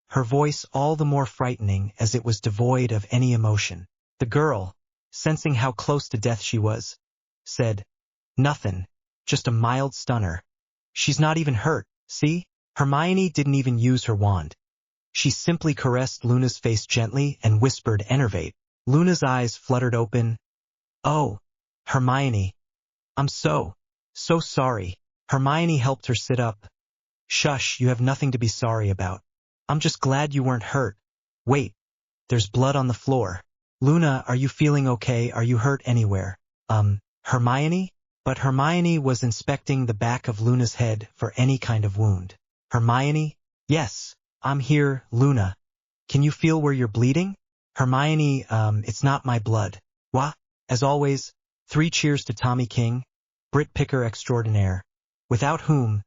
her voice all the more frightening as it was devoid of any emotion. The girl, sensing how close to death she was, said, "Nothing, just a mild stunner. She's not even hurt, see?" Hermione didn't even use her wand. She simply caressed Luna's face gently and whispered, "Enervate." Luna's eyes fluttered open. "Oh, Hermione, I'm so sorry." Hermione helped her sit up. "Shush, you have nothing to be sorry about. I'm just glad you weren't hurt. Wait, there's blood on the floor. Luna, are you feeling okay? Are you hurt anywhere?" Hermione?" But Hermione was inspecting the back of Luna's head for any kind of wound. "Hermione? Yes, I'm here, Luna. Can you feel where you're bleeding?" Hermione, it's not my blood." "What?" As always, 3 cheers to Tommy King, Brit Picker extraordinaire, without whom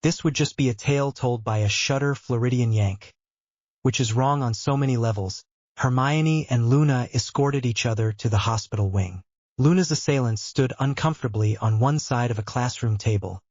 this would just be a tale told by a shudder Floridian Yank. Which is wrong on so many levels. Hermione and Luna escorted each other to the hospital wing. Luna's assailants stood uncomfortably on one side of a classroom table,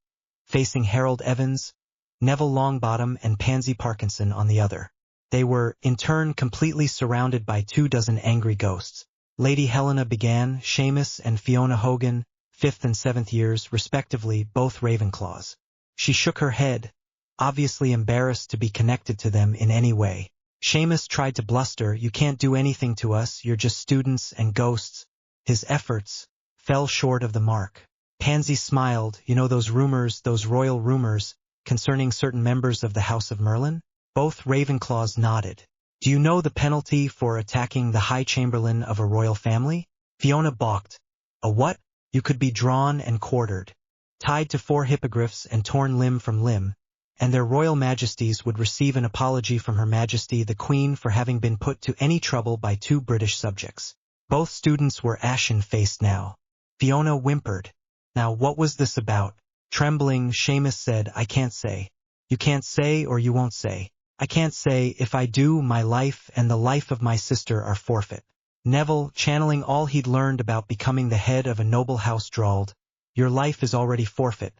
facing Harold Evans, Neville Longbottom, and Pansy Parkinson on the other. They were, in turn, completely surrounded by 24 angry ghosts. Lady Helena began, Seamus and Fiona Hogan, 5th and 7th years, respectively, both Ravenclaws. She shook her head, obviously embarrassed to be connected to them in any way. Seamus tried to bluster, "You can't do anything to us, you're just students and ghosts." His efforts fell short of the mark. Pansy smiled, "You know those rumors, those royal rumors, concerning certain members of the House of Merlin?" Both Ravenclaws nodded. "Do you know the penalty for attacking the High Chamberlain of a royal family?" Fiona balked. "A what?" You could be drawn and quartered, tied to 4 hippogriffs and torn limb from limb, and their royal majesties would receive an apology from Her Majesty the Queen for having been put to any trouble by 2 British subjects. Both students were ashen-faced now. Fiona whimpered. Now what was this about? Trembling, Seamus said, I can't say. You can't say or you won't say. I can't say. If I do, my life and the life of my sister are forfeit. Neville, channeling all he'd learned about becoming the head of a noble house, drawled, Your life is already forfeit.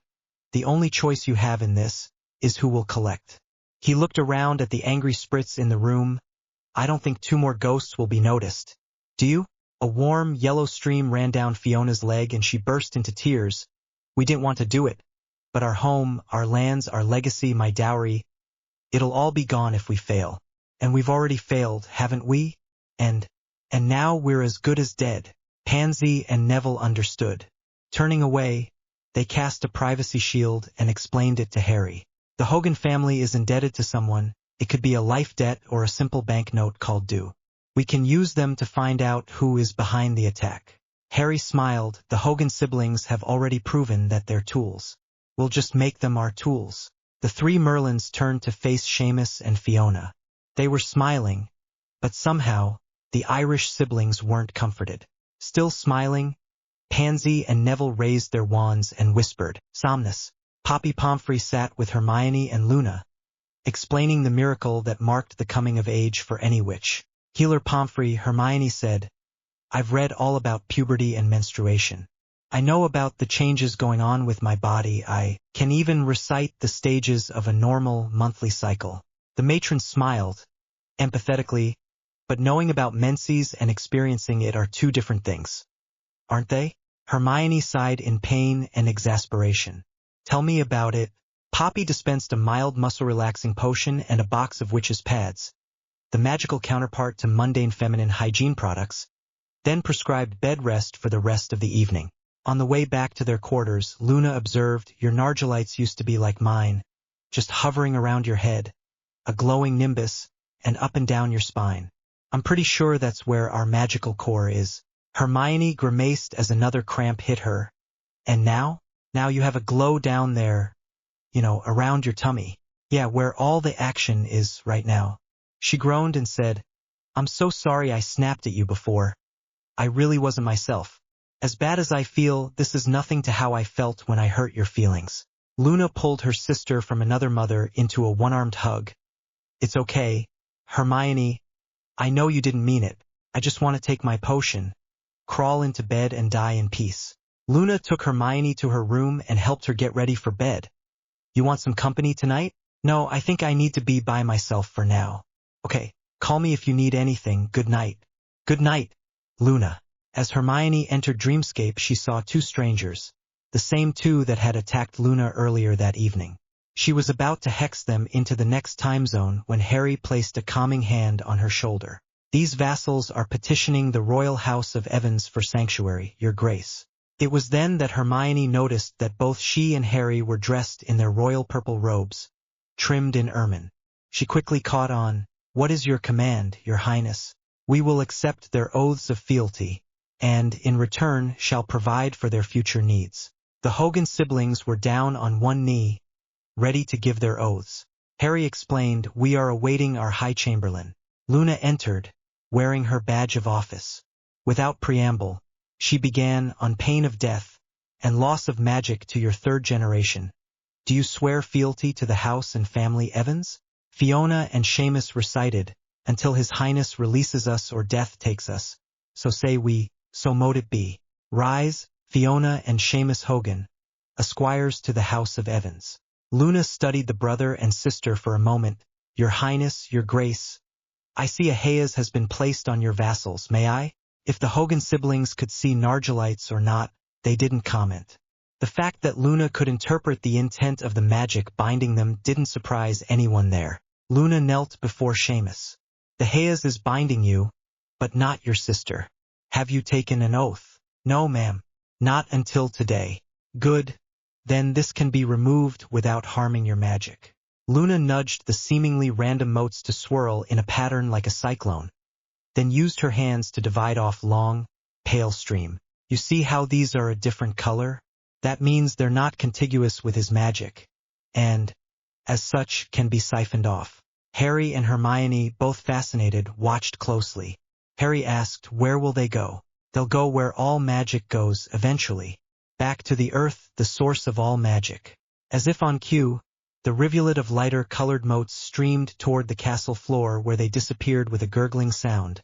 The only choice you have in this is who will collect. He looked around at the angry spirits in the room. I don't think 2 more ghosts will be noticed. Do you? A warm, yellow stream ran down Fiona's leg and she burst into tears. We didn't want to do it. But our home, our lands, our legacy, my dowry, it'll all be gone if we fail. And we've already failed, haven't we? And now we're as good as dead. Pansy and Neville understood. Turning away, they cast a privacy shield and explained it to Harry. The Hogan family is indebted to someone. It could be a life debt or a simple banknote called due. We can use them to find out who is behind the attack. Harry smiled. The Hogan siblings have already proven that they're tools. We'll just make them our tools. The 3 Merlins turned to face Seamus and Fiona. They were smiling, but somehow, the Irish siblings weren't comforted. Still smiling, Pansy and Neville raised their wands and whispered, Somnus. Poppy Pomfrey sat with Hermione and Luna, explaining the miracle that marked the coming of age for any witch. Healer Pomfrey, Hermione said, I've read all about puberty and menstruation. I know about the changes going on with my body. I can even recite the stages of a normal monthly cycle. The matron smiled, empathetically, but knowing about menses and experiencing it are 2 different things. Aren't they? Hermione sighed in pain and exasperation. Tell me about it. Poppy dispensed a mild muscle-relaxing potion and a box of witch's pads, the magical counterpart to mundane feminine hygiene products, then prescribed bed rest for the rest of the evening. On the way back to their quarters, Luna observed, Your Nargilites used to be like mine, just hovering around your head, a glowing nimbus, and up and down your spine. I'm pretty sure that's where our magical core is. Hermione grimaced as another cramp hit her. And now? Now you have a glow down there, around your tummy. Yeah, where all the action is right now. She groaned and said, I'm so sorry I snapped at you before. I really wasn't myself. As bad as I feel, this is nothing to how I felt when I hurt your feelings. Luna pulled her sister from another mother into a one-armed hug. It's okay, Hermione. I know you didn't mean it. I just want to take my potion, crawl into bed and die in peace. Luna took Hermione to her room and helped her get ready for bed. You want some company tonight? No, I think I need to be by myself for now. Okay, call me if you need anything. Good night. Good night, Luna. As Hermione entered Dreamscape, she saw 2 strangers, the same 2 that had attacked Luna earlier that evening. She was about to hex them into the next time zone when Harry placed a calming hand on her shoulder. These vassals are petitioning the royal house of Evans for sanctuary, Your Grace. It was then that Hermione noticed that both she and Harry were dressed in their royal purple robes, trimmed in ermine. She quickly caught on, What is your command, Your Highness? We will accept their oaths of fealty, and, in return, shall provide for their future needs. The Hogan siblings were down on one knee, ready to give their oaths. Harry explained, We are awaiting our High Chamberlain. Luna entered, wearing her badge of office. Without preamble, she began, on pain of death and loss of magic to your 3rd generation. Do you swear fealty to the house and family Evans? Fiona and Seamus recited, Until His Highness releases us or death takes us. So say we, so mote it be. Rise, Fiona and Seamus Hogan, esquires to the house of Evans. Luna studied the brother and sister for a moment. Your Highness, Your Grace, I see a Hayes has been placed on your vassals, may I? If the Hogan siblings could see Nargilites or not, they didn't comment. The fact that Luna could interpret the intent of the magic binding them didn't surprise anyone there. Luna knelt before Seamus. The Hayes is binding you, but not your sister. Have you taken an oath? No, ma'am. Not until today. Good. Then this can be removed without harming your magic. Luna nudged the seemingly random motes to swirl in a pattern like a cyclone, then used her hands to divide off long, pale stream. You see how these are a different color? That means they're not contiguous with his magic, and, as such, can be siphoned off. Harry and Hermione, both fascinated, watched closely. Harry asked, where will they go? They'll go where all magic goes, eventually. Back to the earth, the source of all magic. As if on cue, the rivulet of lighter-colored motes streamed toward the castle floor where they disappeared with a gurgling sound,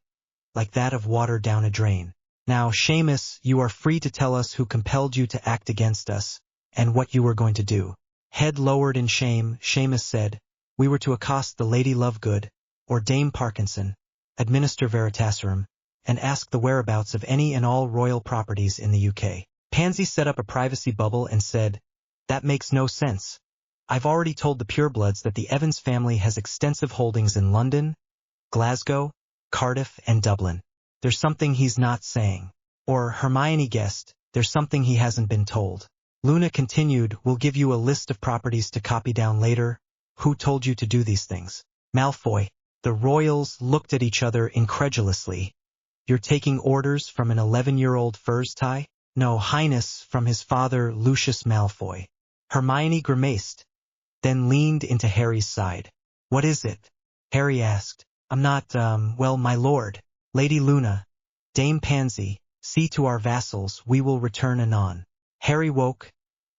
like that of water down a drain. Now, Seamus, you are free to tell us who compelled you to act against us, and what you were going to do. Head lowered in shame, Seamus said, we were to accost the Lady Lovegood, or Dame Parkinson, administer Veritaserum, and ask the whereabouts of any and all royal properties in the UK. Pansy set up a privacy bubble and said, that makes no sense. I've already told the purebloods that the Evans family has extensive holdings in London, Glasgow, Cardiff, and Dublin. There's something he's not saying. Or, Hermione guessed, there's something he hasn't been told. Luna continued, we'll give you a list of properties to copy down later. Who told you to do these things? Malfoy. The royals looked at each other incredulously. You're taking orders from an 11-year-old furs tie? No, Highness, from his father, Lucius Malfoy. Hermione grimaced, then leaned into Harry's side. What is it? Harry asked. I'm not, well, my lord. Lady Luna, Dame Pansy, see to our vassals, we will return anon. Harry woke,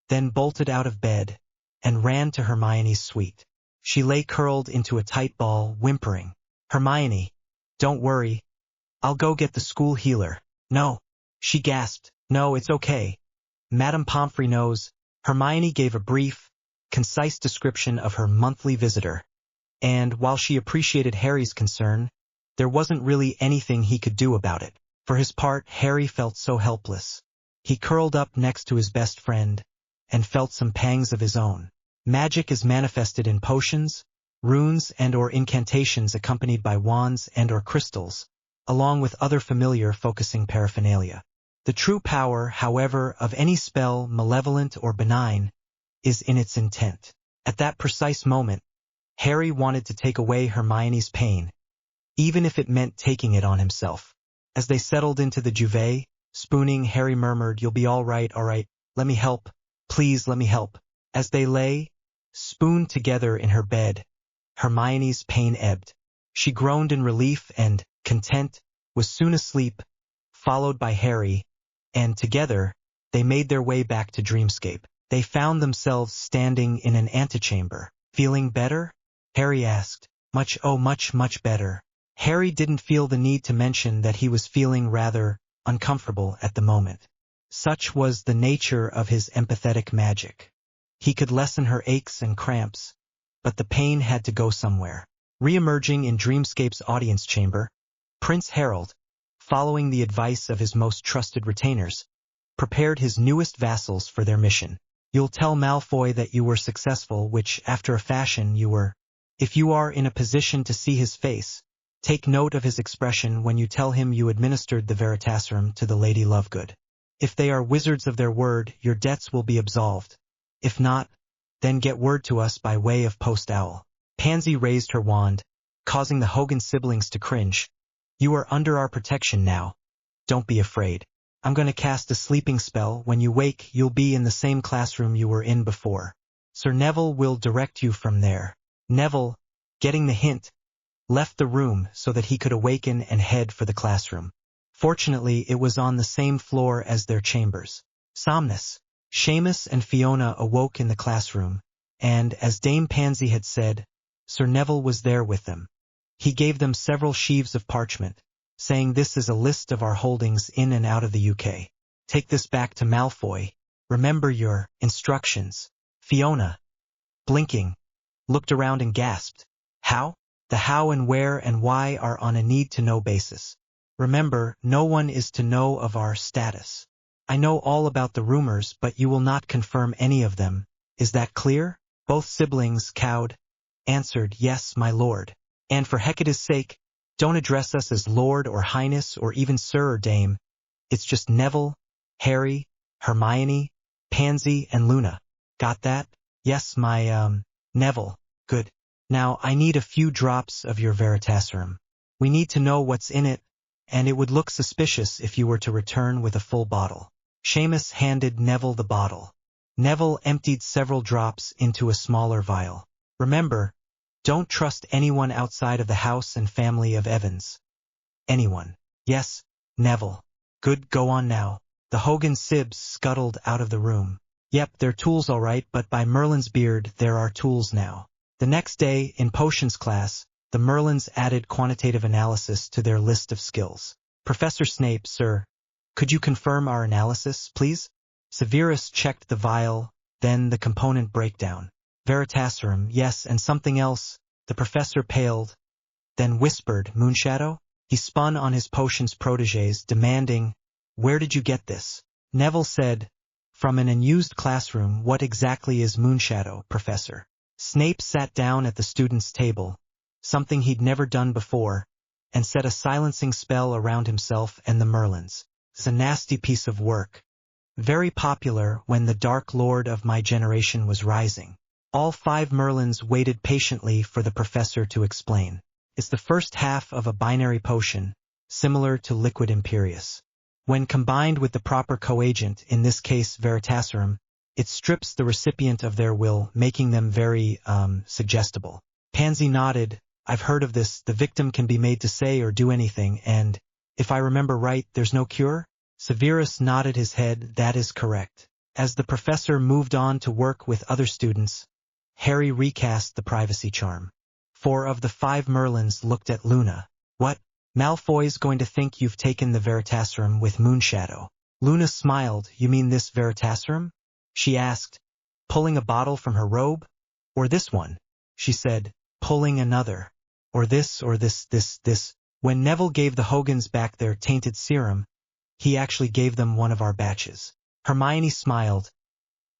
then bolted out of bed, and ran to Hermione's suite. She lay curled into a tight ball, whimpering. Hermione, don't worry. I'll go get the school healer. No. She gasped. No, it's okay. Madame Pomfrey knows. Hermione gave a brief, concise description of her monthly visitor. And while she appreciated Harry's concern, there wasn't really anything he could do about it. For his part, Harry felt so helpless. He curled up next to his best friend, and felt some pangs of his own. Magic is manifested in potions, runes and/or incantations accompanied by wands and/or crystals, along with other familiar focusing paraphernalia. The true power, however, of any spell, malevolent or benign, is in its intent. At that precise moment, Harry wanted to take away Hermione's pain, even if it meant taking it on himself. As they settled into the duvet, spooning, Harry murmured, you'll be all right, let me help, please let me help. As they lay, spooned together in her bed, Hermione's pain ebbed. She groaned in relief and, content, was soon asleep, followed by Harry, and together, they made their way back to Dreamscape. They found themselves standing in an antechamber. Feeling better? Harry asked. Much better. Harry didn't feel the need to mention that he was feeling rather uncomfortable at the moment. Such was the nature of his empathetic magic. He could lessen her aches and cramps, but the pain had to go somewhere. Re-emerging in Dreamscape's audience chamber, Prince Harold, following the advice of his most trusted retainers, prepared his newest vassals for their mission. You'll tell Malfoy that you were successful, which, after a fashion, you were. If you are in a position to see his face, take note of his expression when you tell him you administered the Veritaserum to the Lady Lovegood. If they are wizards of their word, your debts will be absolved. If not, then get word to us by way of post-owl. Pansy raised her wand, causing the Hogan siblings to cringe. You are under our protection now. Don't be afraid. I'm going to cast a sleeping spell. When you wake, you'll be in the same classroom you were in before. Sir Neville will direct you from there. Neville, getting the hint, left the room so that he could awaken and head for the classroom. Fortunately, it was on the same floor as their chambers. Somnus, Seamus and Fiona awoke in the classroom, and, as Dame Pansy had said, Sir Neville was there with them. He gave them several sheaves of parchment, saying this is a list of our holdings in and out of the UK. Take this back to Malfoy. Remember your instructions. Fiona, blinking, looked around and gasped. How? The how and where and why are on a need-to-know basis. Remember, no one is to know of our status. I know all about the rumors, but you will not confirm any of them. Is that clear? Both siblings, cowed, answered, yes, my lord. And for Hecate's sake, don't address us as Lord or Highness or even Sir or Dame. It's just Neville, Harry, Hermione, Pansy, and Luna. Got that? Yes, my, Neville. Good. Now, I need a few drops of your Veritaserum. We need to know what's in it, and it would look suspicious if you were to return with a full bottle. Seamus handed Neville the bottle. Neville emptied several drops into a smaller vial. Remember, don't trust anyone outside of the house and family of Evans. Anyone. Yes, Neville. Good, go on now. The Hogan sibs scuttled out of the room. Yep, they're tools all right, but by Merlin's beard, there are tools now. The next day, in potions class, the Merlins added quantitative analysis to their list of skills. Professor Snape, sir, could you confirm our analysis, please? Severus checked the vial, then the component breakdown. Veritaserum, yes, and something else. The professor paled, then whispered, Moonshadow? He spun on his potions protégés, demanding, where did you get this? Neville said, from an unused classroom. What exactly is Moonshadow, Professor? Snape sat down at the students' table, something he'd never done before, and set a silencing spell around himself and the Merlins. It's a nasty piece of work. Very popular when the Dark Lord of my generation was rising. All 5 Merlins waited patiently for the professor to explain. It's the first half of a binary potion, similar to liquid imperius. When combined with the proper coagent, in this case Veritaserum, it strips the recipient of their will, making them very, suggestible. Pansy nodded. I've heard of this. The victim can be made to say or do anything, and, if I remember right, there's no cure? Severus nodded his head. That is correct. As the professor moved on to work with other students, Harry recast the privacy charm. 4 of the 5 Merlins looked at Luna. What? Malfoy's going to think you've taken the Veritaserum with Moonshadow. Luna smiled. You mean this Veritaserum? She asked, pulling a bottle from her robe. Or this one? She said, pulling another. Or this. When Neville gave the Hogans back their tainted serum, he actually gave them one of our batches. Hermione smiled.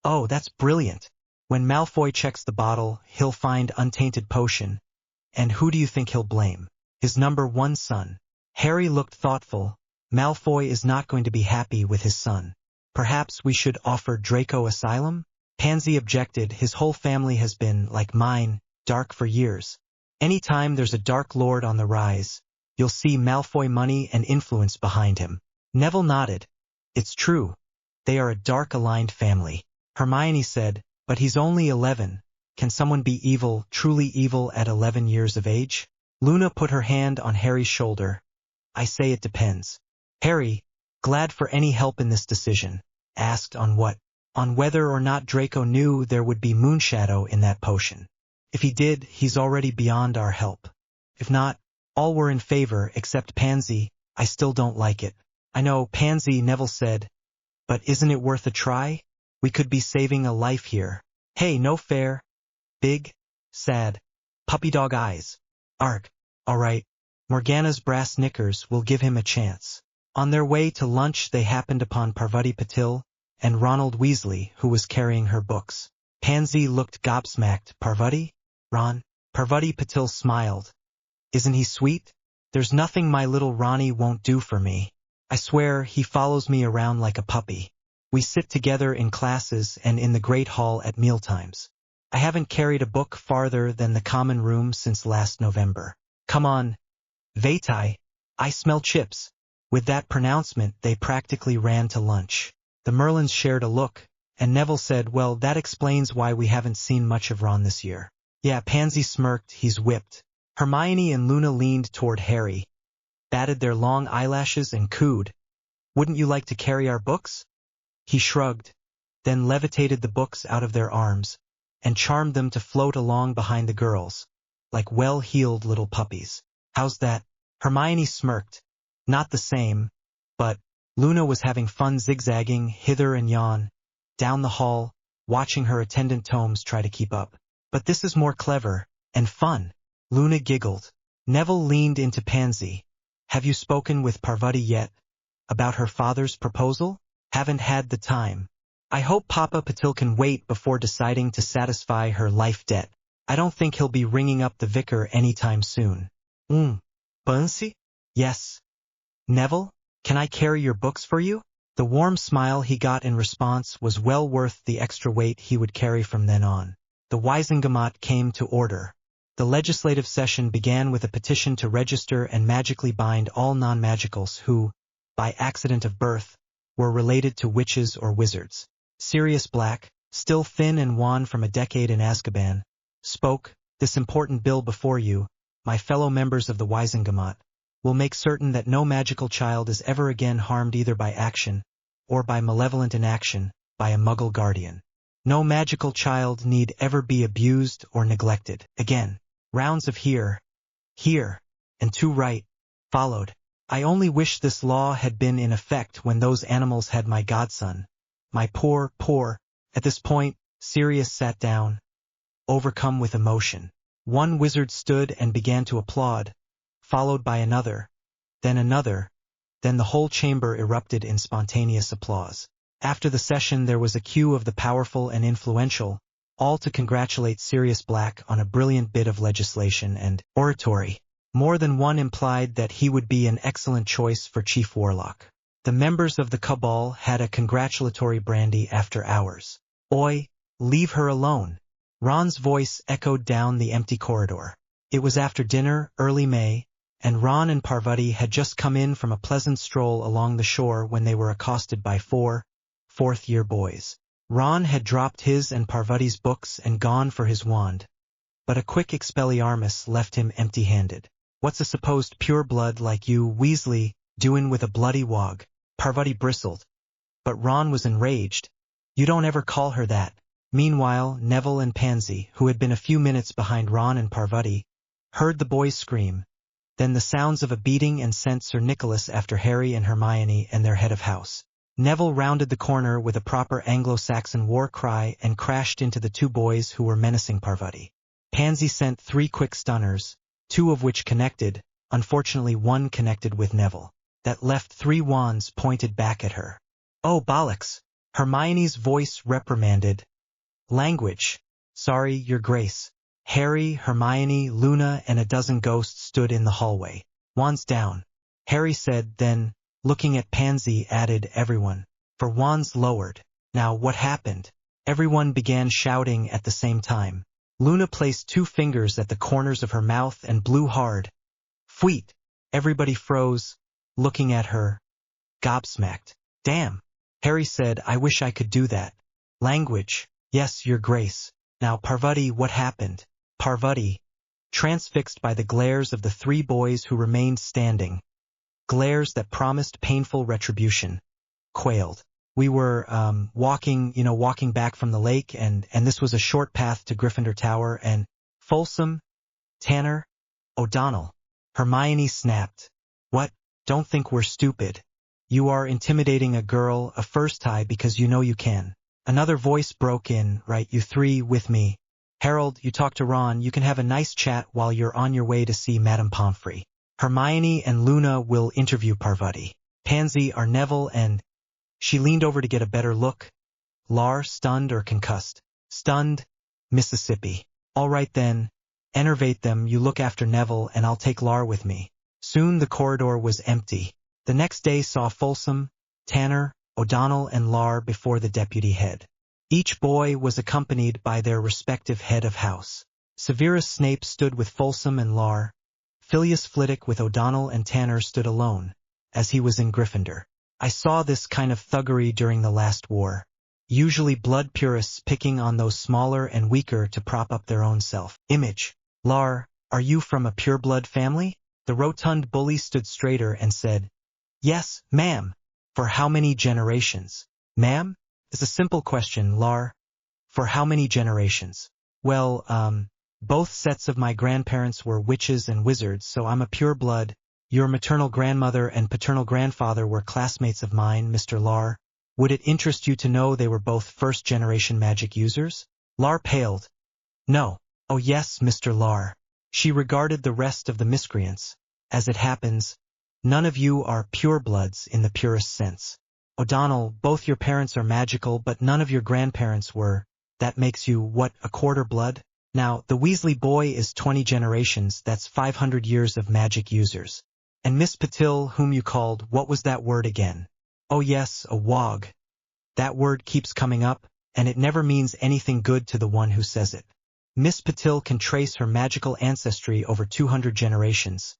Oh, that's brilliant. When Malfoy checks the bottle, he'll find untainted potion. And who do you think he'll blame? His number 1 son. Harry looked thoughtful. Malfoy is not going to be happy with his son. Perhaps we should offer Draco asylum? Pansy objected. His whole family has been, like mine, dark for years. Anytime there's a Dark Lord on the rise, you'll see Malfoy money and influence behind him. Neville nodded. It's true. They are a dark-aligned family. Hermione said, but he's only 11. Can someone be evil, truly evil at 11 years of age? Luna put her hand on Harry's shoulder. I say it depends. Harry, glad for any help in this decision, asked on what? On whether or not Draco knew there would be Moonshadow in that potion. If he did, he's already beyond our help. If not, all were in favor except Pansy. I still don't like it. I know, Pansy, Neville said. But isn't it worth a try? We could be saving a life here. Hey, no fair. Big, sad, puppy dog eyes. Arg. All right. Morgana's brass knickers will give him a chance. On their way to lunch they happened upon Parvati Patil and Ronald Weasley, who was carrying her books. Pansy looked gobsmacked. Parvati? Ron? Parvati Patil smiled. Isn't he sweet? There's nothing my little Ronnie won't do for me. I swear he follows me around like a puppy. We sit together in classes and in the Great Hall at mealtimes. I haven't carried a book farther than the common room since last November. Come on. Vaitai, I smell chips. With that pronouncement, they practically ran to lunch. The Merlins shared a look, and Neville said, well, that explains why we haven't seen much of Ron this year. Yeah, Pansy smirked. He's whipped. Hermione and Luna leaned toward Harry, batted their long eyelashes and cooed. Wouldn't you like to carry our books? He shrugged, then levitated the books out of their arms, and charmed them to float along behind the girls, like well-heeled little puppies. How's that? Hermione smirked. Not the same, but Luna was having fun zigzagging hither and yon, down the hall, watching her attendant tomes try to keep up. But this is more clever, and fun. Luna giggled. Neville leaned into Pansy. Have you spoken with Parvati yet? About her father's proposal? Haven't had the time. I hope Papa Patil can wait before deciding to satisfy her life debt. I don't think he'll be ringing up the vicar anytime soon. Pansy? Yes. Neville, can I carry your books for you? The warm smile he got in response was well worth the extra weight he would carry from then on. The Wisengamot came to order. The legislative session began with a petition to register and magically bind all non-magicals who, by accident of birth, were related to witches or wizards. Sirius Black, still thin and wan from a decade in Azkaban, spoke, "This important bill before you, my fellow members of the Wizengamot, will make certain that no magical child is ever again harmed either by action, or by malevolent inaction, by a Muggle guardian. No magical child need ever be abused or neglected again." Rounds of here, and to right, followed. "I only wish this law had been in effect when those animals had my godson. My poor. At this point, Sirius sat down, overcome with emotion. One wizard stood and began to applaud, followed by another, then the whole chamber erupted in spontaneous applause. After the session there was a queue of the powerful and influential, all to congratulate Sirius Black on a brilliant bit of legislation and oratory. More than one implied that he would be an excellent choice for Chief Warlock. The members of the cabal had a congratulatory brandy after hours. "Oi, leave her alone." Ron's voice echoed down the empty corridor. It was after dinner, early May, and Ron and Parvati had just come in from a pleasant stroll along the shore when they were accosted by four fourth-year boys. Ron had dropped his and Parvati's books and gone for his wand, but a quick Expelliarmus left him empty-handed. "What's a supposed pure-blood like you, Weasley, doin' with a bloody wog?" Parvati bristled, but Ron was enraged. "You don't ever call her that." Meanwhile, Neville and Pansy, who had been a few minutes behind Ron and Parvati, heard the boys scream, then the sounds of a beating and sent Sir Nicholas after Harry and Hermione and their head of house. Neville rounded the corner with a proper Anglo-Saxon war cry and crashed into the two boys who were menacing Parvati. Pansy sent 3 quick stunners, 2 of which connected, unfortunately one connected with Neville, that left 3 wands pointed back at her. "Oh, bollocks!" Hermione's voice reprimanded. "Language. Sorry, Your Grace." Harry, Hermione, Luna, and a dozen ghosts stood in the hallway. "Wands down," Harry said, then, looking at Pansy, added, "Everyone." For wands lowered. Now what happened? Everyone began shouting at the same time. Luna placed 2 fingers at the corners of her mouth and blew hard. "Fweet!" Everybody froze, looking at her, gobsmacked. "Damn!" Harry said, "I wish I could do that." "Language. Yes, Your Grace." "Now, Parvati, what happened?" Parvati, transfixed by the glares of the 3 boys who remained standing, glares that promised painful retribution, quailed. "We were, walking back from the lake, and this was a short path to Gryffindor Tower, and Folsom, Tanner, O'Donnell." Hermione snapped. "What? Don't think we're stupid. You are intimidating a girl, a first tie, because you know you can." Another voice broke in, "Right, you 3 with me. Harold, you talk to Ron, you can have a nice chat while you're on your way to see Madame Pomfrey. Hermione and Luna will interview Parvati. Pansy are Neville and—" She leaned over to get a better look. "Lar, stunned or concussed?" "Stunned, Mississippi." "All right then. Enervate them, you look after Neville, and I'll take Lar with me." Soon the corridor was empty. The next day saw Folsom, Tanner, O'Donnell, and Lar before the deputy head. Each boy was accompanied by their respective head of house. Severus Snape stood with Folsom and Lar. Filius Flitwick with O'Donnell and Tanner stood alone, as he was in Gryffindor. I saw this kind of thuggery during the last war. Usually blood purists picking on those smaller and weaker to prop up their own self-image. "Lar, are you from a pureblood family?" The rotund bully stood straighter and said, "Yes, ma'am." "For how many generations?" "Ma'am? It's a simple question, Lar. For how many generations?" "Well, both sets of my grandparents were witches and wizards, so I'm a pureblood. Your maternal grandmother and paternal grandfather were classmates of mine, Mr. Lar. Would it interest you to know they were both first-generation magic users?" Lar paled. "No." "Oh yes, Mr. Lar." She regarded the rest of the miscreants. "As it happens, none of you are purebloods in the purest sense. O'Donnell, both your parents are magical, but none of your grandparents were. That makes you, what, a quarter blood? Now, the Weasley boy is 20 generations, that's 500 years of magic users. And Miss Patil, whom you called, what was that word again?" "Oh yes, a wog. That word keeps coming up, and it never means anything good to the one who says it." Miss Patil can trace her magical ancestry over 200 generations.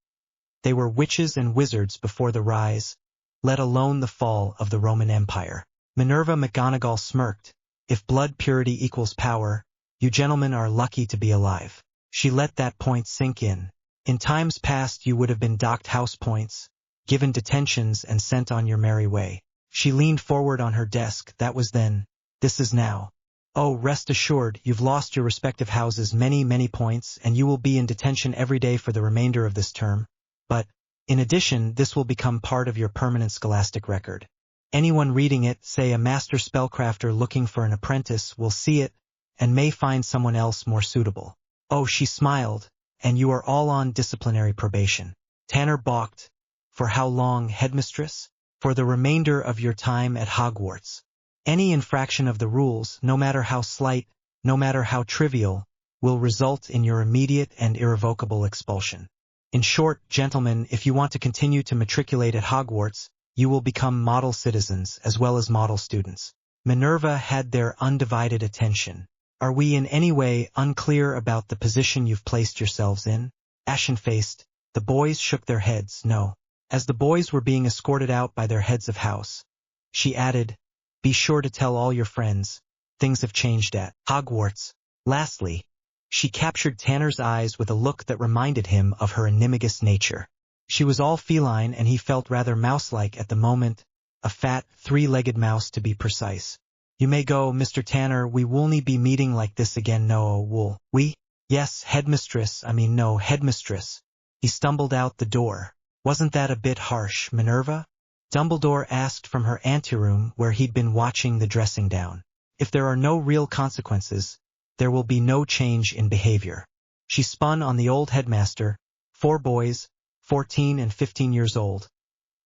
They were witches and wizards before the rise, let alone the fall of the Roman Empire. Minerva McGonagall smirked. If blood purity equals power, you gentlemen are lucky to be alive. She let that point sink in. In times past you would have been docked house points, given detentions and sent on your merry way. She leaned forward on her desk. That was then. This is now. Oh, rest assured, you've lost your respective houses many points, and you will be in detention every day for the remainder of this term. But, in addition, this will become part of your permanent scholastic record. Anyone reading it, say a master spellcrafter looking for an apprentice, will see it, and may find someone else more suitable. Oh, she smiled, and you are all on disciplinary probation. Tanner balked. For how long, headmistress? For the remainder of your time at Hogwarts. Any infraction of the rules, no matter how slight, no matter how trivial, will result in your immediate and irrevocable expulsion. In short, gentlemen, if you want to continue to matriculate at Hogwarts, you will become model citizens as well as model students. Minerva had their undivided attention. Are we in any way unclear about the position you've placed yourselves in? Ashen-faced, the boys shook their heads, no. As the boys were being escorted out by their heads of house, she added, be sure to tell all your friends, things have changed at Hogwarts. Lastly, she captured Tanner's eyes with a look that reminded him of her animagus nature. She was all feline and he felt rather mouse-like at the moment, a fat, three-legged mouse to be precise. You may go, Mr. Tanner, we won't be meeting like this again, no, wool. We? Yes, headmistress, no, headmistress. He stumbled out the door. Wasn't that a bit harsh, Minerva? Dumbledore asked from her anteroom where he'd been watching the dressing down. If there are no real consequences, there will be no change in behavior. She spun on the old headmaster, 4 boys, 14 and 15 years old,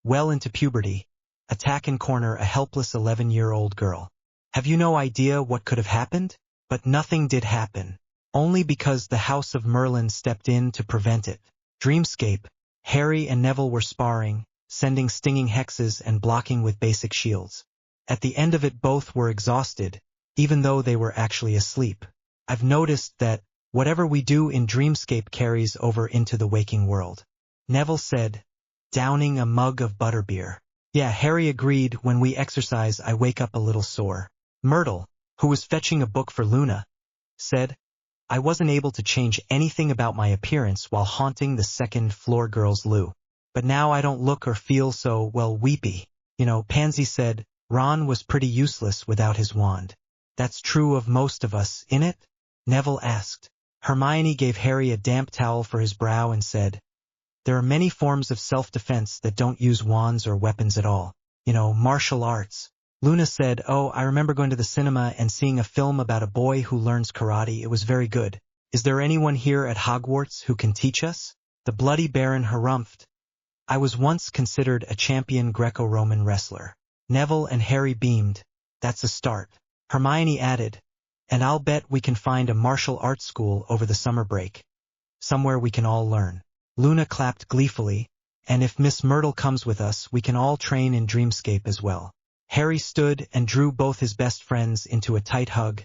well into puberty, attack and corner a helpless 11-year-old girl. Have you no idea what could have happened? But nothing did happen, only because the House of Merlin stepped in to prevent it. Dreamscape, Harry and Neville were sparring, sending stinging hexes and blocking with basic shields. At the end of it both were exhausted, even though they were actually asleep. I've noticed that whatever we do in Dreamscape carries over into the waking world. Neville said, downing a mug of butterbeer. Yeah, Harry agreed, when we exercise I wake up a little sore. Myrtle, who was fetching a book for Luna, said, I wasn't able to change anything about my appearance while haunting the second-floor girls' loo. But now I don't look or feel so, well, weepy. Pansy said, Ron was pretty useless without his wand. That's true of most of us, innit? Neville asked. Hermione gave Harry a damp towel for his brow and said, there are many forms of self-defense that don't use wands or weapons at all. Martial arts. Luna said, oh, I remember going to the cinema and seeing a film about a boy who learns karate. It was very good. Is there anyone here at Hogwarts who can teach us? The bloody Baron harumphed. I was once considered a champion Greco-Roman wrestler. Neville and Harry beamed. That's a start. Hermione added, and I'll bet we can find a martial arts school over the summer break. Somewhere we can all learn. Luna clapped gleefully, and if Miss Myrtle comes with us, we can all train in Dreamscape as well. Harry stood and drew both his best friends into a tight hug.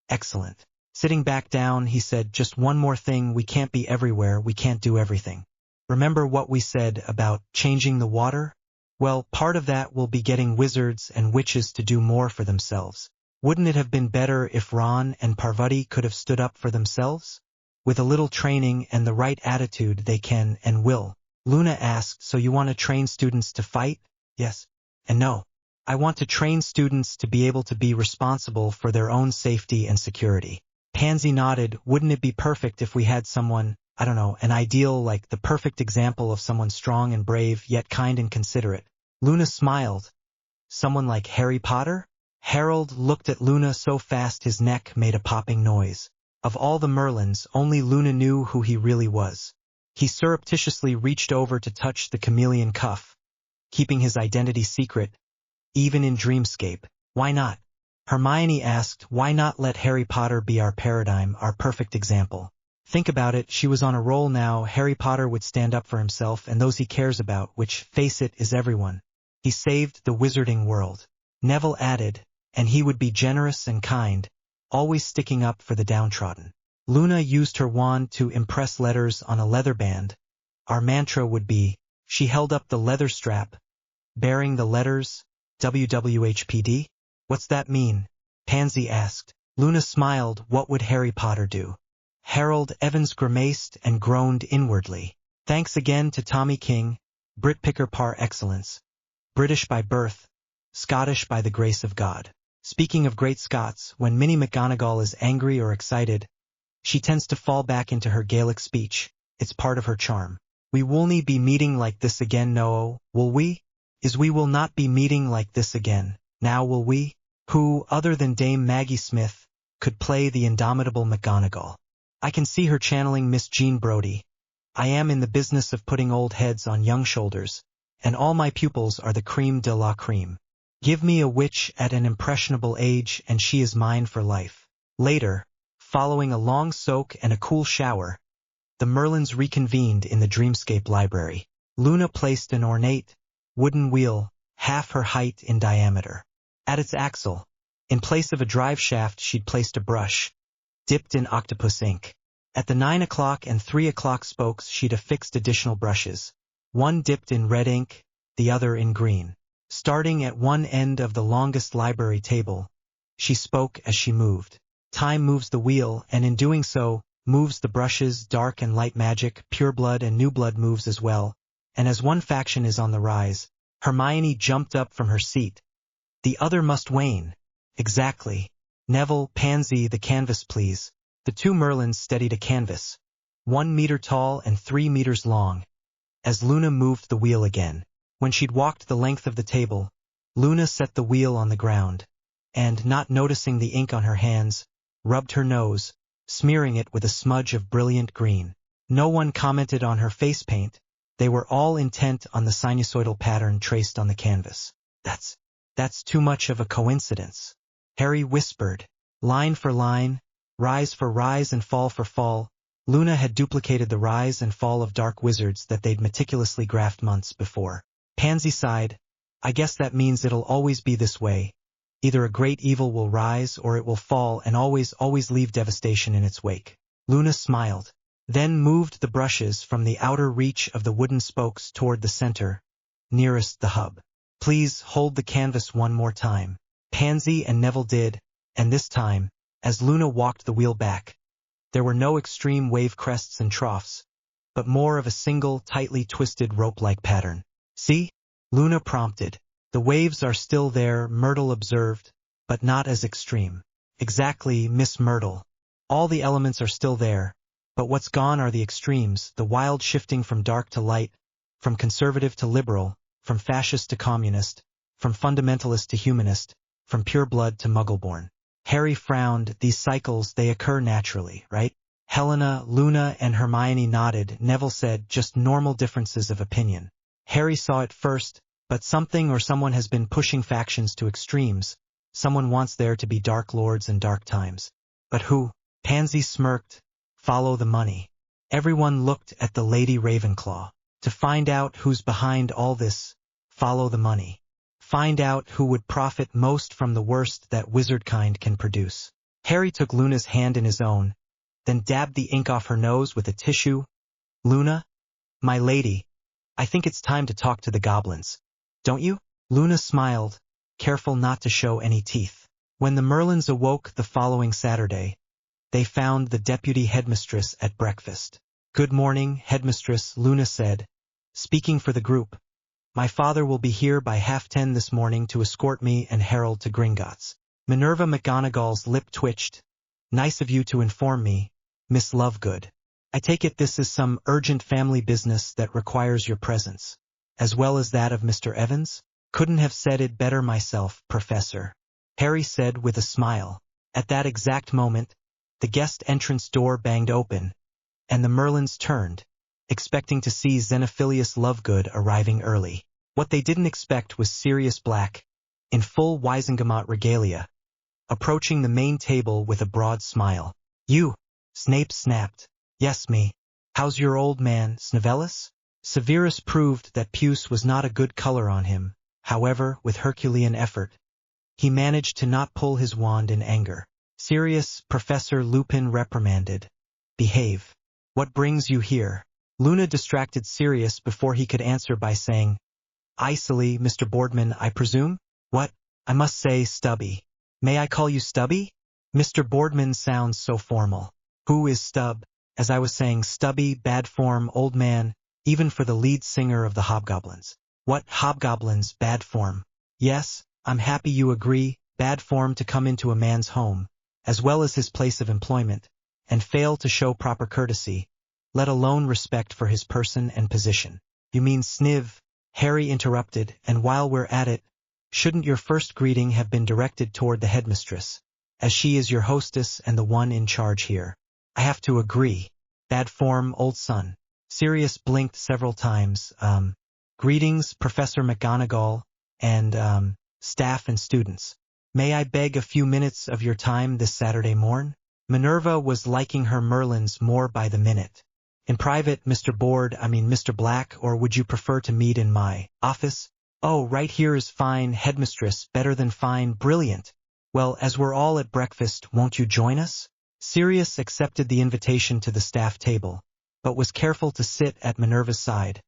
Excellent. Sitting back down, he said, just one more thing, we can't be everywhere, we can't do everything. Remember what we said about changing the water? Well, part of that will be getting wizards and witches to do more for themselves. Wouldn't it have been better if Ron and Parvati could have stood up for themselves? With a little training and the right attitude they can and will. Luna asked, so you want to train students to fight? Yes. And no. I want to train students to be able to be responsible for their own safety and security. Pansy nodded. Wouldn't it be perfect if we had someone, an ideal, like the perfect example of someone strong and brave, yet kind and considerate? Luna smiled. Someone like Harry Potter? Harold looked at Luna so fast his neck made a popping noise. Of all the Merlins, only Luna knew who he really was. He surreptitiously reached over to touch the chameleon cuff, keeping his identity secret, even in Dreamscape. Why not? Hermione asked, why not let Harry Potter be our paradigm, our perfect example? Think about it, she was on a roll now. Harry Potter would stand up for himself and those he cares about, which, face it, is everyone. He saved the wizarding world. Neville added, and he would be generous and kind, always sticking up for the downtrodden. Luna used her wand to impress letters on a leather band. Our mantra would be, she held up the leather strap, bearing the letters, WWHPD? What's that mean? Pansy asked. Luna smiled. What would Harry Potter do? Harold Evans grimaced and groaned inwardly. Thanks again to Tommy King, Brit picker par excellence. British by birth, Scottish by the grace of God. Speaking of great Scots, when Minnie McGonagall is angry or excited, she tends to fall back into her Gaelic speech. It's part of her charm. We willn't be meeting like this again, no, will we? We will not be meeting like this again, now will we? Who, other than Dame Maggie Smith, could play the indomitable McGonagall? I can see her channeling Miss Jean Brodie. I am in the business of putting old heads on young shoulders, and all my pupils are the creme de la creme. Give me a witch at an impressionable age and she is mine for life. Later, following a long soak and a cool shower, the Merlins reconvened in the Dreamscape library. Luna placed an ornate, wooden wheel, half her height in diameter. At its axle, in place of a drive shaft, she'd placed a brush, dipped in octopus ink. At the 9 o'clock and 3 o'clock spokes she'd affixed additional brushes, one dipped in red ink, the other in green. Starting at one end of the longest library table, she spoke as she moved. Time moves the wheel, and in doing so, moves the brushes. Dark and light magic, pure blood and new blood moves as well, and as one faction is on the rise, Hermione jumped up from her seat. The other must wane. Exactly. Neville, Pansy, the canvas please. The two Merlins steadied a canvas, 1 meter tall and 3 meters long, as Luna moved the wheel again. When she'd walked the length of the table, Luna set the wheel on the ground, and, not noticing the ink on her hands, rubbed her nose, smearing it with a smudge of brilliant green. No one commented on her face paint. They were all intent on the sinusoidal pattern traced on the canvas. That's too much of a coincidence, Harry whispered. Line for line, rise for rise and fall for fall. Luna had duplicated the rise and fall of dark wizards that they'd meticulously graphed months before. Pansy sighed. I guess that means it'll always be this way. Either a great evil will rise or it will fall and always leave devastation in its wake. Luna smiled, then moved the brushes from the outer reach of the wooden spokes toward the center, nearest the hub. Please hold the canvas one more time. Pansy and Neville did, and this time, as Luna walked the wheel back, there were no extreme wave crests and troughs, but more of a single, tightly twisted rope-like pattern. See? Luna prompted. The waves are still there, Myrtle observed, but not as extreme. Exactly, Miss Myrtle. All the elements are still there, but what's gone are the extremes, the wild shifting from dark to light, from conservative to liberal, from fascist to communist, from fundamentalist to humanist, from pure blood to muggleborn. Harry frowned. These cycles, they occur naturally, right? Helena, Luna, and Hermione nodded. Neville said, just normal differences of opinion. Harry saw it first, but something or someone has been pushing factions to extremes. Someone wants there to be dark lords and dark times. But who? Pansy smirked. Follow the money. Everyone looked at the Lady Ravenclaw. To find out who's behind all this, follow the money. Find out who would profit most from the worst that wizard kind can produce. Harry took Luna's hand in his own, then dabbed the ink off her nose with a tissue. Luna? My lady, I think it's time to talk to the goblins. Don't you? Luna smiled, careful not to show any teeth. When the Merlins awoke the following Saturday, they found the deputy headmistress at breakfast. Good morning, headmistress, Luna said, speaking for the group. My father will be here by 10:30 this morning to escort me and Harold to Gringotts. Minerva McGonagall's lip twitched. Nice of you to inform me, Miss Lovegood. I take it this is some urgent family business that requires your presence, as well as that of Mr. Evans? Couldn't have said it better myself, Professor, Harry said with a smile. At that exact moment, the guest entrance door banged open, and the Merlins turned, expecting to see Xenophilius Lovegood arriving early. What they didn't expect was Sirius Black, in full Wizengamot regalia, approaching the main table with a broad smile. You? Snape snapped. Yes, me. How's your old man, Snivellus? Severus proved that puce was not a good color on him. However, with Herculean effort, he managed to not pull his wand in anger. Sirius, Professor Lupin reprimanded. Behave. What brings you here? Luna distracted Sirius before he could answer by saying, Icily, Mr. Boardman, I presume? What? I must say, Stubby. May I call you Stubby? Mr. Boardman sounds so formal. Who is Stub? As I was saying, Stubby, bad form, old man, even for the lead singer of the Hobgoblins. What, Hobgoblins, bad form? Yes, I'm happy you agree, bad form to come into a man's home, as well as his place of employment, and fail to show proper courtesy, let alone respect for his person and position. You mean Sniv? Harry interrupted, and while we're at it, shouldn't your first greeting have been directed toward the headmistress, as she is your hostess and the one in charge here? I have to agree. Bad form, old son. Sirius blinked several times. Greetings, Professor McGonagall, and, staff and students. May I beg a few minutes of your time this Saturday morn? Minerva was liking her Merlins more by the minute. In private, Mr. Black, or would you prefer to meet in my office? Oh, right here is fine, headmistress, better than fine, brilliant. Well, as we're all at breakfast, won't you join us? Sirius accepted the invitation to the staff table, but was careful to sit at Minerva's side,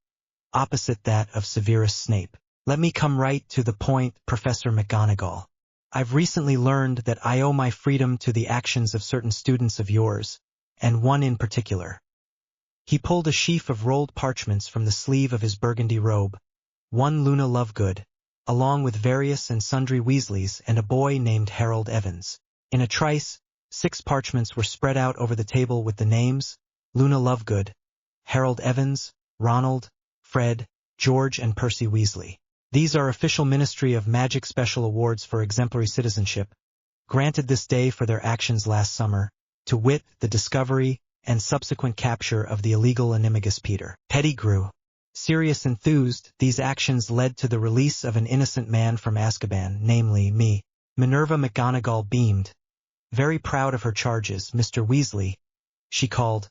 opposite that of Severus Snape. Let me come right to the point, Professor McGonagall. I've recently learned that I owe my freedom to the actions of certain students of yours, and one in particular. He pulled a sheaf of rolled parchments from the sleeve of his burgundy robe, one Luna Lovegood, along with various and sundry Weasleys and a boy named Harold Evans. In a trice, 6 parchments were spread out over the table with the names, Luna Lovegood, Harold Evans, Ronald, Fred, George and Percy Weasley. These are official Ministry of Magic Special Awards for exemplary citizenship, granted this day for their actions last summer, to wit, the discovery and subsequent capture of the illegal animagus Peter Pettigrew. Sirius enthused, these actions led to the release of an innocent man from Azkaban, namely me. Minerva McGonagall beamed. Very proud of her charges, Mr. Weasley, she called,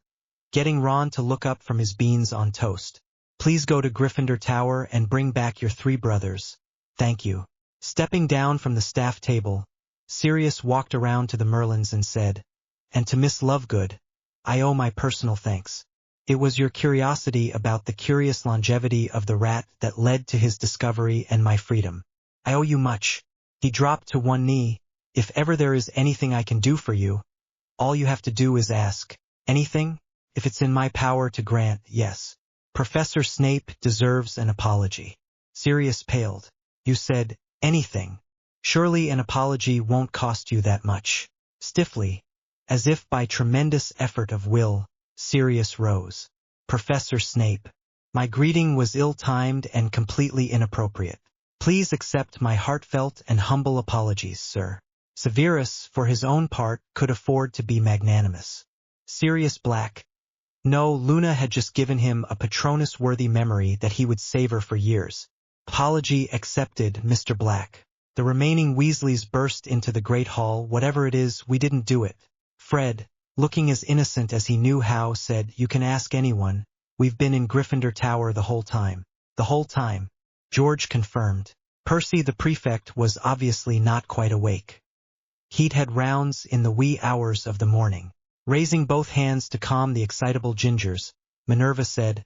getting Ron to look up from his beans on toast. Please go to Gryffindor Tower and bring back your 3 brothers. Thank you. Stepping down from the staff table, Sirius walked around to the Merlins and said, and to Miss Lovegood, I owe my personal thanks. It was your curiosity about the curious longevity of the rat that led to his discovery and my freedom. I owe you much. He dropped to one knee. If ever there is anything I can do for you, all you have to do is ask. Anything? If it's in my power to grant, yes. Professor Snape deserves an apology. Sirius paled. You said, anything. Surely an apology won't cost you that much. Stiffly, as if by tremendous effort of will, Sirius rose. Professor Snape, my greeting was ill-timed and completely inappropriate. Please accept my heartfelt and humble apologies, sir. Severus, for his own part, could afford to be magnanimous. Sirius Black. No, Luna had just given him a Patronus-worthy memory that he would savor for years. Apology accepted, Mr. Black. The remaining Weasleys burst into the great hall. Whatever it is, we didn't do it. Fred, looking as innocent as he knew how, said, you can ask anyone. We've been in Gryffindor Tower the whole time. The whole time. George confirmed. Percy the prefect was obviously not quite awake. He'd had rounds in the wee hours of the morning. Raising both hands to calm the excitable gingers, Minerva said,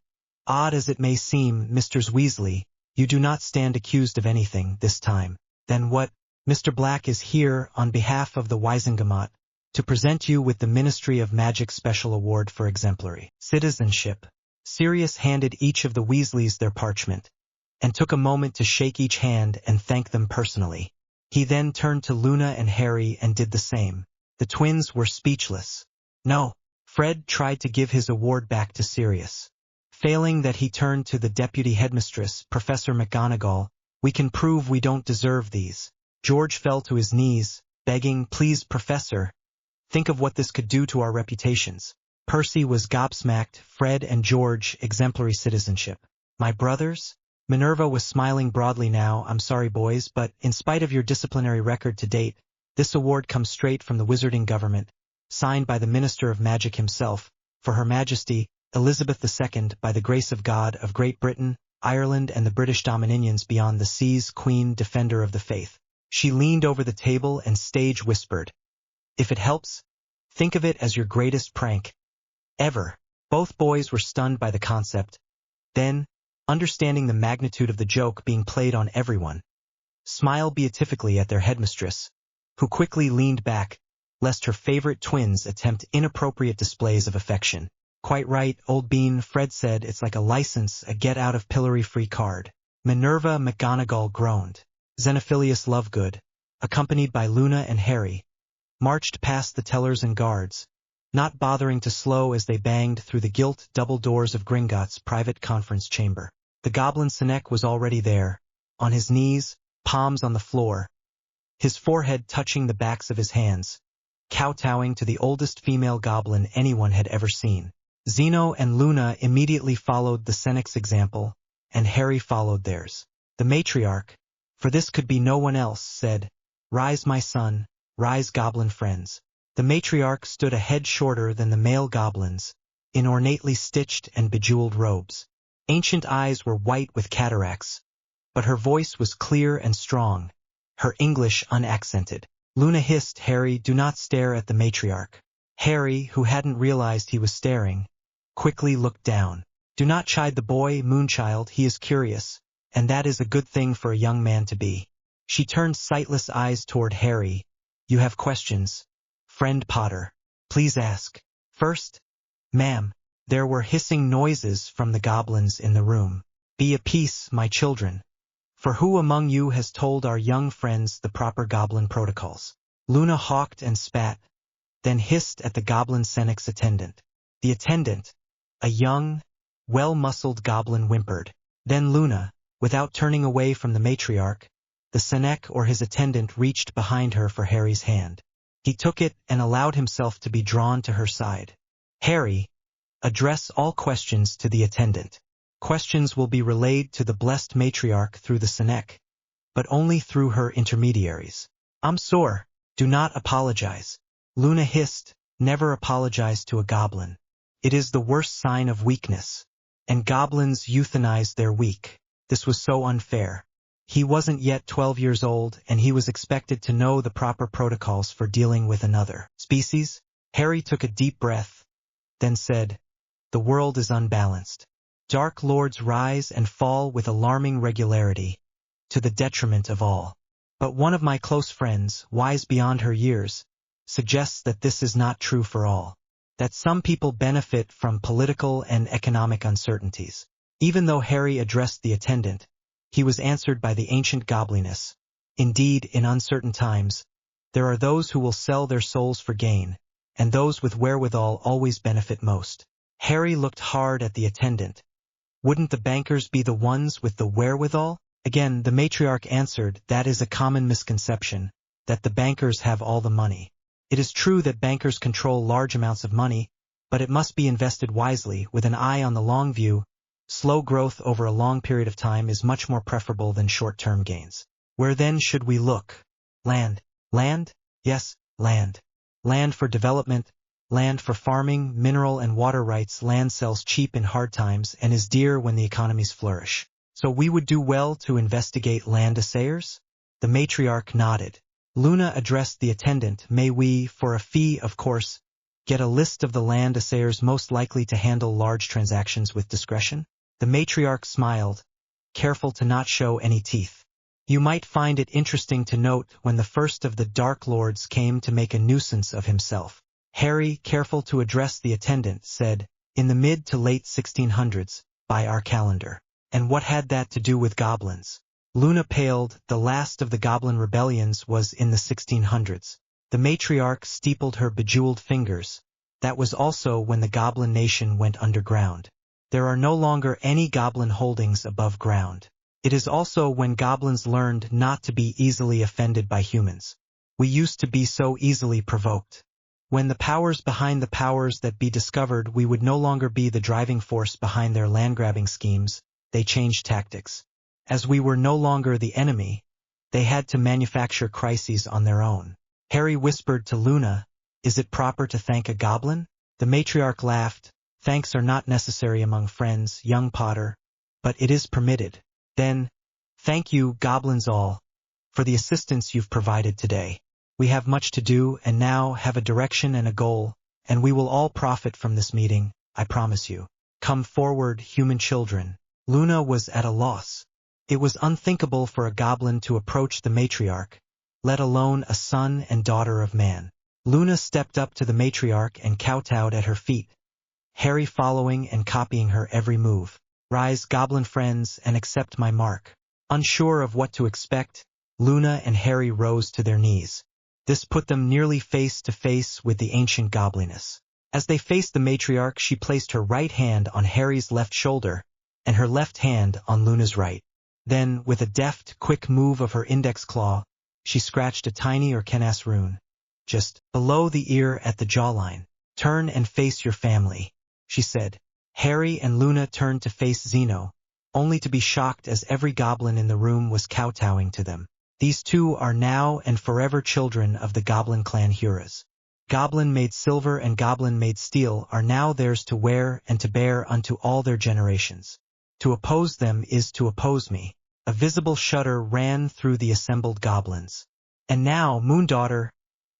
odd as it may seem, Mr. Weasley, you do not stand accused of anything this time. Then what? Mr. Black is here, on behalf of the Wizengamot, to present you with the Ministry of Magic Special Award for Exemplary Citizenship. Sirius handed each of the Weasleys their parchment, and took a moment to shake each hand and thank them personally. He then turned to Luna and Harry and did the same. The twins were speechless. No. Fred tried to give his award back to Sirius. Failing that, he turned to the deputy headmistress, Professor McGonagall. We can prove we don't deserve these. George fell to his knees, begging, please, Professor. Think of what this could do to our reputations. Percy was gobsmacked. Fred and George, exemplary citizenship. My brothers? Minerva was smiling broadly now. I'm sorry, boys, but in spite of your disciplinary record to date, this award comes straight from the wizarding government, signed by the Minister of Magic himself, for Her Majesty, Elizabeth II, by the grace of God, of Great Britain, Ireland and the British Dominions beyond the seas, Queen, Defender of the Faith. She leaned over the table and stage whispered, if it helps, think of it as your greatest prank. ever. Both boys were stunned by the concept. Then, understanding the magnitude of the joke being played on everyone, smiled beatifically at their headmistress, who quickly leaned back, lest her favorite twins attempt inappropriate displays of affection. Quite right, old bean, Fred said. It's like a license, a get-out-of-pillory-free card. Minerva McGonagall groaned. Xenophilius Lovegood, accompanied by Luna and Harry, marched past the tellers and guards, not bothering to slow as they banged through the gilt double doors of Gringotts' private conference chamber. The goblin Snape was already there, on his knees, palms on the floor, his forehead touching the backs of his hands, kowtowing to the oldest female goblin anyone had ever seen. Zeno and Luna immediately followed the Senex example, and Harry followed theirs. The matriarch, for this could be no one else, said, "Rise, my son, rise, goblin friends." The matriarch stood a head shorter than the male goblins, in ornately stitched and bejeweled robes. Ancient eyes were white with cataracts, but her voice was clear and strong, her English unaccented. Luna hissed, "Harry, do not stare at the matriarch." Harry, who hadn't realized he was staring, quickly looked down. "Do not chide the boy, Moonchild, he is curious, and that is a good thing for a young man to be." She turned sightless eyes toward Harry. "You have questions, friend Potter. Please ask." "First, ma'am." There were hissing noises from the goblins in the room. "Be at peace, my children. For who among you has told our young friends the proper goblin protocols?" Luna hawked and spat, then hissed at the goblin Senex attendant. The attendant, a young, well-muscled goblin, whimpered. Then Luna, without turning away from the matriarch, the Senex or his attendant reached behind her for Harry's hand. He took it and allowed himself to be drawn to her side. "Harry, address all questions to the attendant. Questions will be relayed to the blessed matriarch through the Senex, but only through her intermediaries." "I'm sore." "Do not apologize." Luna hissed. "Never apologize to a goblin. It is the worst sign of weakness, and goblins euthanize their weak." This was so unfair. He wasn't yet 12 years old, and he was expected to know the proper protocols for dealing with another species. Harry took a deep breath, then said, "The world is unbalanced. Dark lords rise and fall with alarming regularity, to the detriment of all. But one of my close friends, wise beyond her years, suggests that this is not true for all, that some people benefit from political and economic uncertainties." Even though Harry addressed the attendant, he was answered by the ancient gobliness. "Indeed, in uncertain times, there are those who will sell their souls for gain, and those with wherewithal always benefit most." Harry looked hard at the attendant. "Wouldn't the bankers be the ones with the wherewithal?" Again, the matriarch answered, "That is a common misconception, that the bankers have all the money. It is true that bankers control large amounts of money, but it must be invested wisely, with an eye on the long view. Slow growth over a long period of time is much more preferable than short-term gains." "Where then should we look?" "Land." "Land?" "Yes, land. Land for development, land for farming, mineral and water rights. Land sells cheap in hard times and is dear when the economies flourish. So we would do well to investigate land assayers?" The matriarch nodded. Luna addressed the attendant. "May we, for a fee of course, get a list of the land assayers most likely to handle large transactions with discretion?" The matriarch smiled, careful to not show any teeth. "You might find it interesting to note when the first of the Dark Lords came to make a nuisance of himself." Harry, careful to address the attendant, said, "In the mid to late 1600s, by our calendar." "And what had that to do with goblins?" Luna paled. "The last of the goblin rebellions was in the 1600s. The matriarch steepled her bejeweled fingers. "That was also when the goblin nation went underground. There are no longer any goblin holdings above ground. It is also when goblins learned not to be easily offended by humans. We used to be so easily provoked. When the powers behind the powers that be discovered we would no longer be the driving force behind their land-grabbing schemes, they changed tactics. As we were no longer the enemy, they had to manufacture crises on their own." Harry whispered to Luna, "Is it proper to thank a goblin?" The matriarch laughed. "Thanks are not necessary among friends, young Potter, but it is permitted." Then, "Thank you, goblins all, for the assistance you've provided today. We have much to do and now have a direction and a goal, and we will all profit from this meeting, I promise you. Come forward, human children. Luna was at a loss. It was unthinkable for a goblin to approach the matriarch, let alone a son and daughter of man. Luna stepped up to the matriarch and kowtowed at her feet, Harry following and copying her every move. Rise, goblin friends, and accept my mark. Unsure of what to expect, Luna and Harry rose to their knees. This put them nearly face to face with the ancient gobliness. As they faced the matriarch, she placed her right hand on Harry's left shoulder and her left hand on Luna's right. Then, with a deft, quick move of her index claw, she scratched a tiny Arcanas rune, just below the ear at the jawline. Turn and face your family, she said. Harry and Luna turned to face Zeno, only to be shocked as every goblin in the room was kowtowing to them. These two are now and forever children of the goblin clan Huras. Goblin-made silver and goblin-made steel are now theirs to wear and to bear unto all their generations. To oppose them is to oppose me. A visible shudder ran through the assembled goblins. And now, Moondaughter,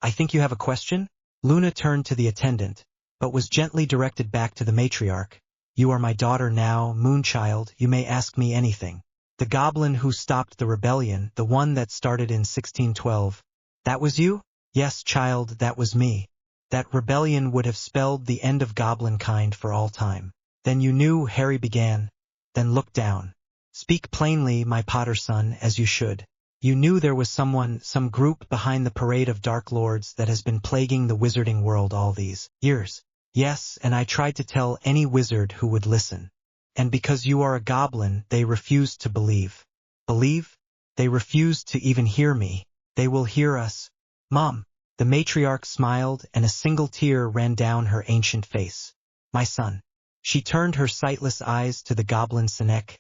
I think you have a question? Luna turned to the attendant, but was gently directed back to the matriarch. You are my daughter now, Moonchild, you may ask me anything. The goblin who stopped the rebellion, the one that started in 1612. That was you? Yes, child, that was me. That rebellion would have spelled the end of goblin kind for all time. Then you knew, Harry began. Then looked down. Speak plainly, my Potter son, as you should. You knew there was someone, some group behind the parade of Dark Lords that has been plaguing the wizarding world all these years. Yes, and I tried to tell any wizard who would listen. And because you are a goblin, they refused to believe. Believe? They refused to even hear me. They will hear us. Mom. The matriarch smiled, and a single tear ran down her ancient face. My son. She turned her sightless eyes to the goblin Senek.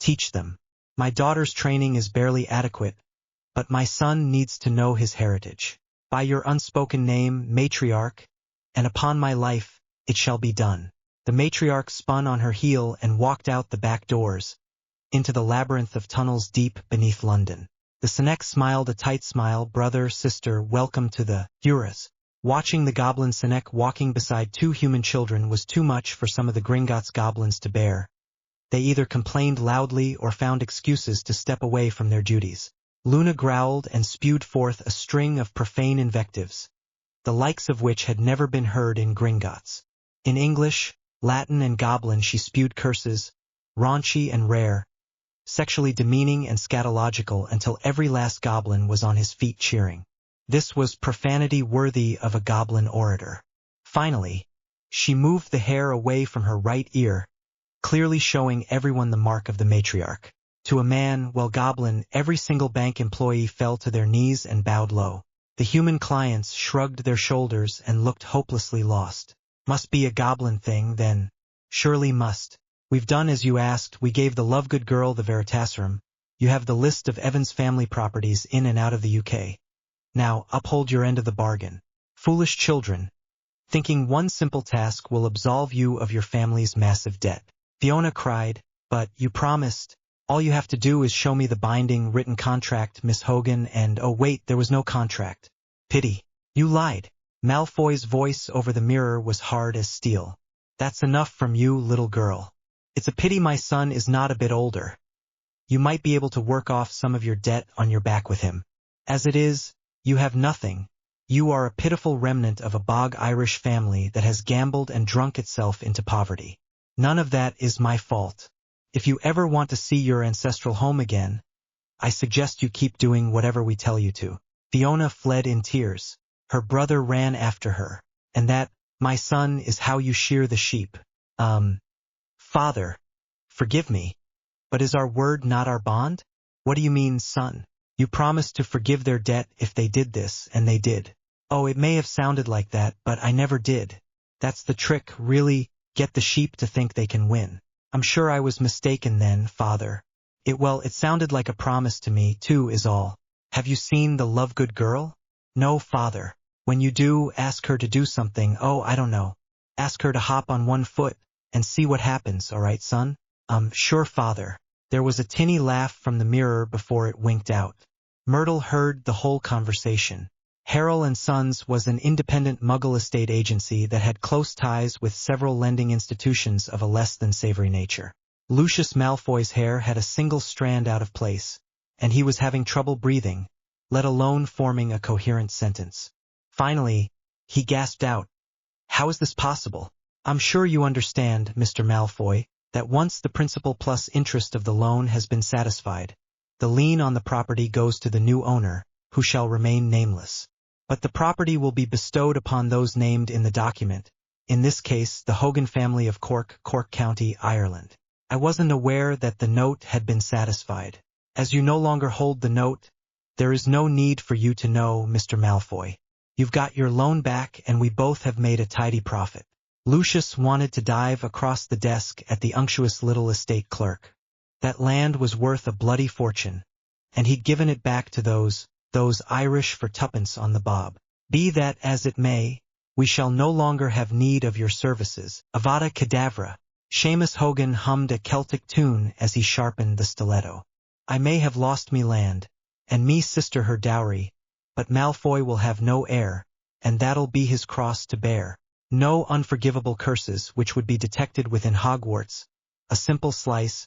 Teach them. My daughter's training is barely adequate, but my son needs to know his heritage. By your unspoken name, matriarch, and upon my life, it shall be done. The matriarch spun on her heel and walked out the back doors, into the labyrinth of tunnels deep beneath London. The Senek smiled a tight smile. Brother, sister, welcome to the Huras. Watching the goblin Senek walking beside two human children was too much for some of the Gringotts goblins to bear. They either complained loudly or found excuses to step away from their duties. Luna growled and spewed forth a string of profane invectives, the likes of which had never been heard in Gringotts. In English, Latin, and Goblin she spewed curses, raunchy and rare, sexually demeaning and scatological, until every last goblin was on his feet cheering. This was profanity worthy of a goblin orator. Finally, she moved the hair away from her right ear, clearly showing everyone the mark of the matriarch. To a man, well, goblin, every single bank employee fell to their knees and bowed low. The human clients shrugged their shoulders and looked hopelessly lost. Must be a goblin thing, then. Surely must. We've done as you asked. We gave the Lovegood girl the Veritaserum. You have the list of Evan's family properties in and out of the UK. Now, uphold your end of the bargain. Foolish children, thinking one simple task will absolve you of your family's massive debt. Fiona cried, but you promised. All you have to do is show me the binding written contract, Miss Hogan, and oh wait, there was no contract. Pity. You lied. Malfoy's voice over the mirror was hard as steel. That's enough from you, little girl. It's a pity my son is not a bit older. You might be able to work off some of your debt on your back with him. As it is, you have nothing. You are a pitiful remnant of a bog Irish family that has gambled and drunk itself into poverty. None of that is my fault. If you ever want to see your ancestral home again, I suggest you keep doing whatever we tell you to. Fiona fled in tears. Her brother ran after her. And that, my son, is how you shear the sheep. Father, forgive me, but is our word not our bond? What do you mean, son? You promised to forgive their debt if they did this, and they did. Oh, it may have sounded like that, but I never did. That's the trick, really, get the sheep to think they can win. I'm sure I was mistaken then, father. It sounded like a promise to me, too, is all. Have you seen the Lovegood girl? No, father. When you do, ask her to do something, I don't know. Ask her to hop on one foot, and see what happens, all right, son? Sure, father. There was a tinny laugh from the mirror before it winked out. Myrtle heard the whole conversation. Harrel and Sons was an independent Muggle estate agency that had close ties with several lending institutions of a less than savory nature. Lucius Malfoy's hair had a single strand out of place, and he was having trouble breathing, let alone forming a coherent sentence. Finally, he gasped out, "How is this possible? I'm sure you understand, Mr. Malfoy, that once the principal plus interest of the loan has been satisfied, the lien on the property goes to the new owner, who shall remain nameless. But the property will be bestowed upon those named in the document, in this case the Hogan family of Cork, Cork County, Ireland. I wasn't aware that the note had been satisfied. As you no longer hold the note, there is no need for you to know, Mr. Malfoy. You've got your loan back and we both have made a tidy profit." Lucius wanted to dive across the desk at the unctuous little estate clerk. That land was worth a bloody fortune, and he'd given it back to those Irish for tuppence on the bob. "Be that as it may, we shall no longer have need of your services. Avada Kedavra." Seamus Hogan hummed a Celtic tune as he sharpened the stiletto. "I may have lost me land, and me sister her dowry, but Malfoy will have no heir, and that'll be his cross to bear. No unforgivable curses which would be detected within Hogwarts. A simple slice,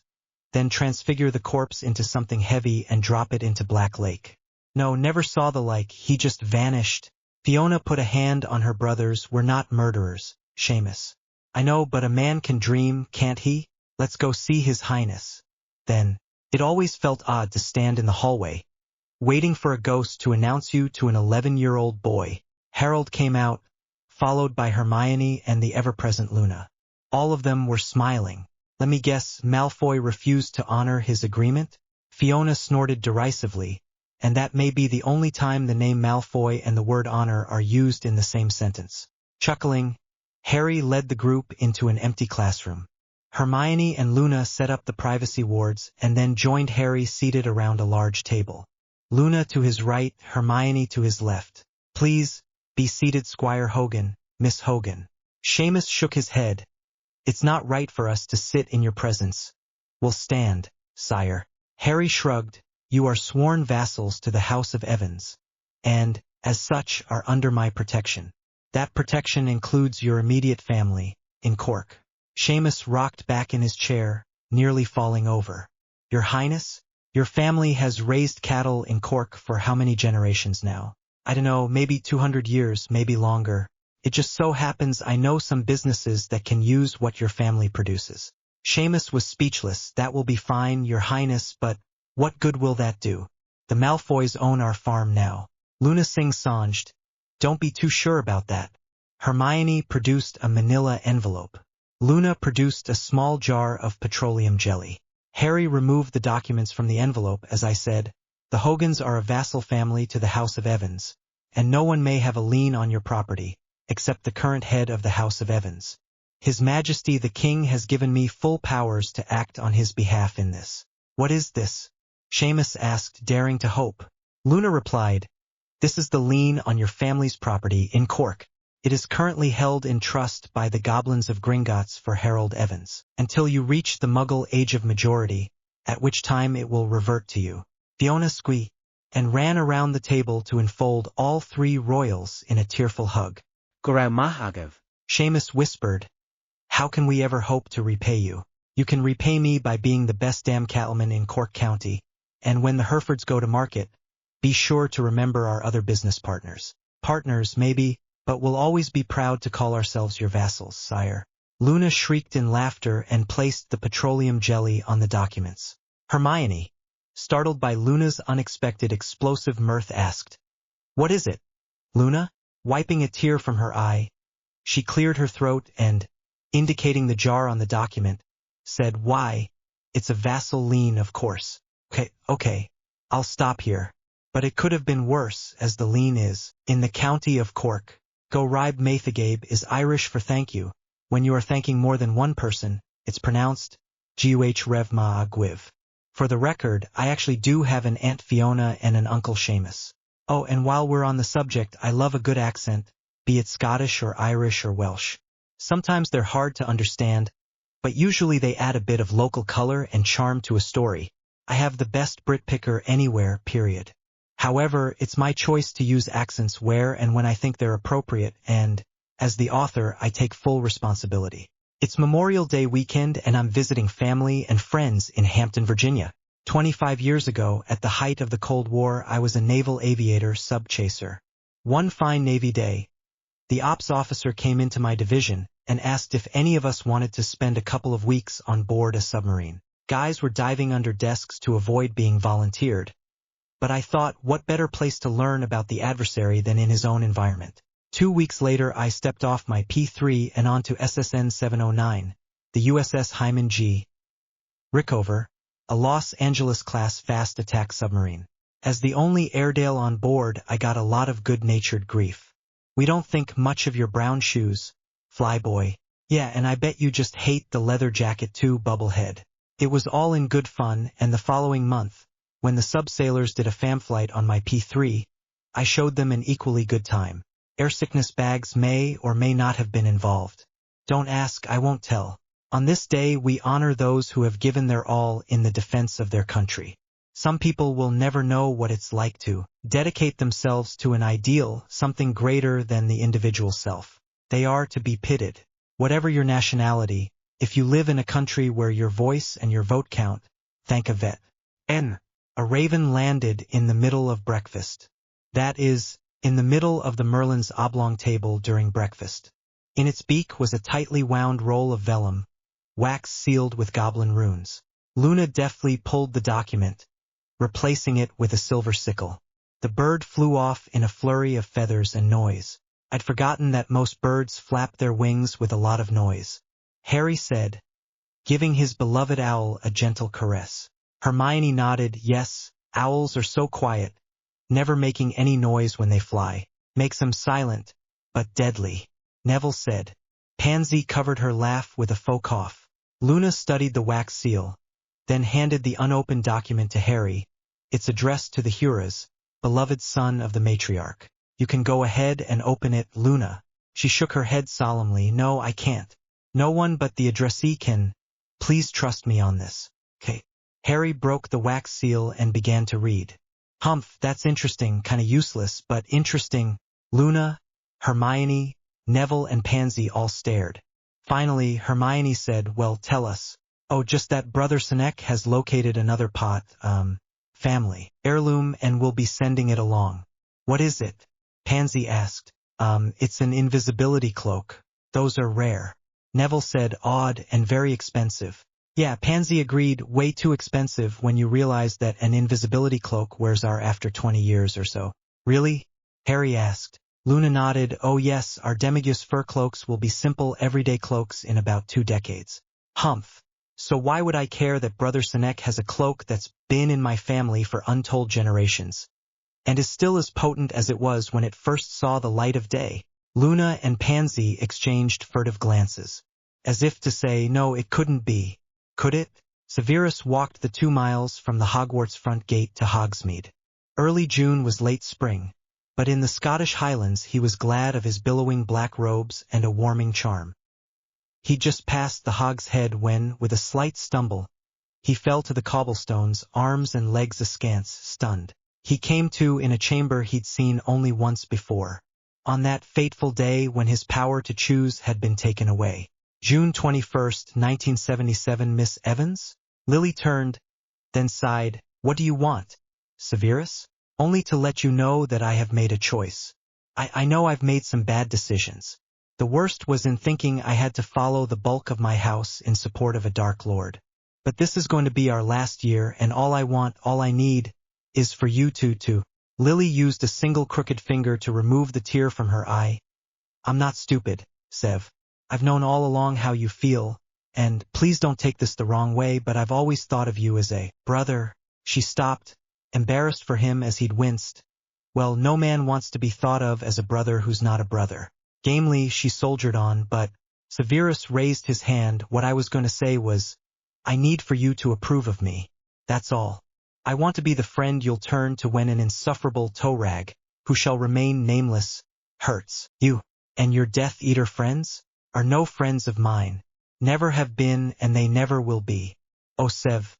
then transfigure the corpse into something heavy and drop it into Black Lake. No, never saw the like, he just vanished." Fiona put a hand on her brothers. "We're not murderers, Seamus." "I know, but a man can dream, can't he? Let's go see His Highness." Then, it always felt odd to stand in the hallway, waiting for a ghost to announce you to an 11-year-old boy. Harold came out, followed by Hermione and the ever-present Luna. All of them were smiling. "Let me guess, Malfoy refused to honor his agreement?" Fiona snorted derisively, and that may be the only time the name Malfoy and the word honor are used in the same sentence. Chuckling, Harry led the group into an empty classroom. Hermione and Luna set up the privacy wards and then joined Harry seated around a large table. Luna to his right, Hermione to his left. "Please, be seated, Squire Hogan, Miss Hogan." Seamus shook his head. "It's not right for us to sit in your presence." "We'll stand, sire." Harry shrugged. "You are sworn vassals to the House of Evans, and, as such, are under my protection. That protection includes your immediate family, in Cork." Seamus rocked back in his chair, nearly falling over. "Your Highness, your family has raised cattle in Cork for how many generations now? I don't know, maybe 200 years, maybe longer. It just so happens I know some businesses that can use what your family produces." Seamus was speechless. "That will be fine, Your Highness, but what good will that do? The Malfoys own our farm now." Luna sing-songed. "Don't be too sure about that." Hermione produced a manila envelope. Luna produced a small jar of petroleum jelly. Harry removed the documents from the envelope. "As I said, the Hogans are a vassal family to the House of Evans, and no one may have a lien on your property, except the current head of the House of Evans. His Majesty the King has given me full powers to act on his behalf in this." "What is this?" Seamus asked, daring to hope. Luna replied, "This is the lien on your family's property in Cork. It is currently held in trust by the goblins of Gringotts for Harold Evans, until you reach the Muggle age of majority, at which time it will revert to you." Fiona squeaked and ran around the table to enfold all three royals in a tearful hug. Gorau Mahagav. Seamus whispered, "How can we ever hope to repay you? You can repay me by being the best damn cattleman in Cork County, and when the Herefords go to market, be sure to remember our other business partners." "Partners, maybe, but we'll always be proud to call ourselves your vassals, sire." Luna shrieked in laughter and placed the petroleum jelly on the documents. Hermione, startled by Luna's unexpected explosive mirth, asked, "What is it?" Luna, wiping a tear from her eye, she cleared her throat and, indicating the jar on the document, said, "Why, it's a vassal lien, of course." Okay, I'll stop here. But it could have been worse, as the lien is, in the county of Cork. Go Rib Maithagabe is Irish for thank you. When you are thanking more than one person, it's pronounced Guh Rev Ma Agwiv. For the record, I actually do have an Aunt Fiona and an Uncle Seamus. Oh, and while we're on the subject, I love a good accent, be it Scottish or Irish or Welsh. Sometimes they're hard to understand, but usually they add a bit of local color and charm to a story. I have the best Brit picker anywhere, period. However, it's my choice to use accents where and when I think they're appropriate, and, as the author, I take full responsibility. It's Memorial Day weekend and I'm visiting family and friends in Hampton, Virginia. 25 years ago, at the height of the Cold War, I was a naval aviator sub-chaser. One fine Navy day, the ops officer came into my division and asked if any of us wanted to spend a couple of weeks on board a submarine. Guys were diving under desks to avoid being volunteered, but I thought, what better place to learn about the adversary than in his own environment? 2 weeks later, I stepped off my P3 and onto SSN 709, the USS Hyman G. Rickover, a Los Angeles-class fast attack submarine. As the only Airedale on board, I got a lot of good-natured grief. We don't think much of your brown shoes, flyboy. Yeah, and I bet you just hate the leather jacket too, bubblehead. It was all in good fun, and the following month, when the sub-sailors did a famflight on my P3, I showed them an equally good time. Airsickness bags may or may not have been involved. Don't ask, I won't tell. On this day, we honor those who have given their all in the defense of their country. Some people will never know what it's like to dedicate themselves to an ideal, something greater than the individual self. They are to be pitied. Whatever your nationality, if you live in a country where your voice and your vote count, thank a vet. N. A raven landed in the middle of breakfast. That is, in the middle of the Merlin's oblong table during breakfast. In its beak was a tightly wound roll of vellum, wax sealed with goblin runes. Luna deftly pulled the document, replacing it with a silver sickle. The bird flew off in a flurry of feathers and noise. I'd forgotten that most birds flap their wings with a lot of noise. Harry said, giving his beloved owl a gentle caress. Hermione nodded, yes, owls are so quiet, never making any noise when they fly. Makes them silent, but deadly. Neville said. Pansy covered her laugh with a faux cough. Luna studied the wax seal, then handed the unopened document to Harry. It's addressed to the Huras, beloved son of the matriarch. You can go ahead and open it, Luna. She shook her head solemnly. No, I can't. No one but the addressee can. Please trust me on this. Okay. Harry broke the wax seal and began to read. Humph, that's interesting, kinda useless, but interesting. Luna, Hermione, Neville and Pansy all stared. Finally, Hermione said, well, tell us. Oh, just that Brother Snape has located another pot, family heirloom and will be sending it along. What is it? Pansy asked. It's an invisibility cloak. Those are rare. Neville said, odd and very expensive. Yeah, Pansy agreed, way too expensive when you realize that an invisibility cloak wears out after 20 years or so. Really? Harry asked. Luna nodded. Oh yes, our Demigus fur cloaks will be simple everyday cloaks in about 2 decades. Humph. So why would I care that Brother Snape has a cloak that's been in my family for untold generations, and is still as potent as it was when it first saw the light of day? Luna and Pansy exchanged furtive glances, as if to say, no, it couldn't be. Could it? Severus walked the 2 miles from the Hogwarts front gate to Hogsmeade. Early June was late spring, but in the Scottish Highlands he was glad of his billowing black robes and a warming charm. He just passed the Hog's Head when, with a slight stumble, he fell to the cobblestones, arms and legs askance, stunned. He came to in a chamber he'd seen only once before, on that fateful day when his power to choose had been taken away. June 21st, 1977. Miss Evans? Lily turned, then sighed. What do you want, Severus? Only to let you know that I have made a choice. I know I've made some bad decisions. The worst was in thinking I had to follow the bulk of my house in support of a Dark Lord. But this is going to be our last year, and all I need, is for you to. Lily used a single crooked finger to remove the tear from her eye. I'm not stupid, Sev. I've known all along how you feel, and please don't take this the wrong way, but I've always thought of you as a brother. She stopped, embarrassed for him as he'd winced. Well, no man wants to be thought of as a brother who's not a brother. Gamely, she soldiered on, but Severus raised his hand. What I was going to say was, I need for you to approve of me. That's all. I want to be the friend you'll turn to when an insufferable toe-rag, who shall remain nameless, hurts. You and your Death-Eater friends are no friends of mine. Never have been and they never will be. Oh, Sev.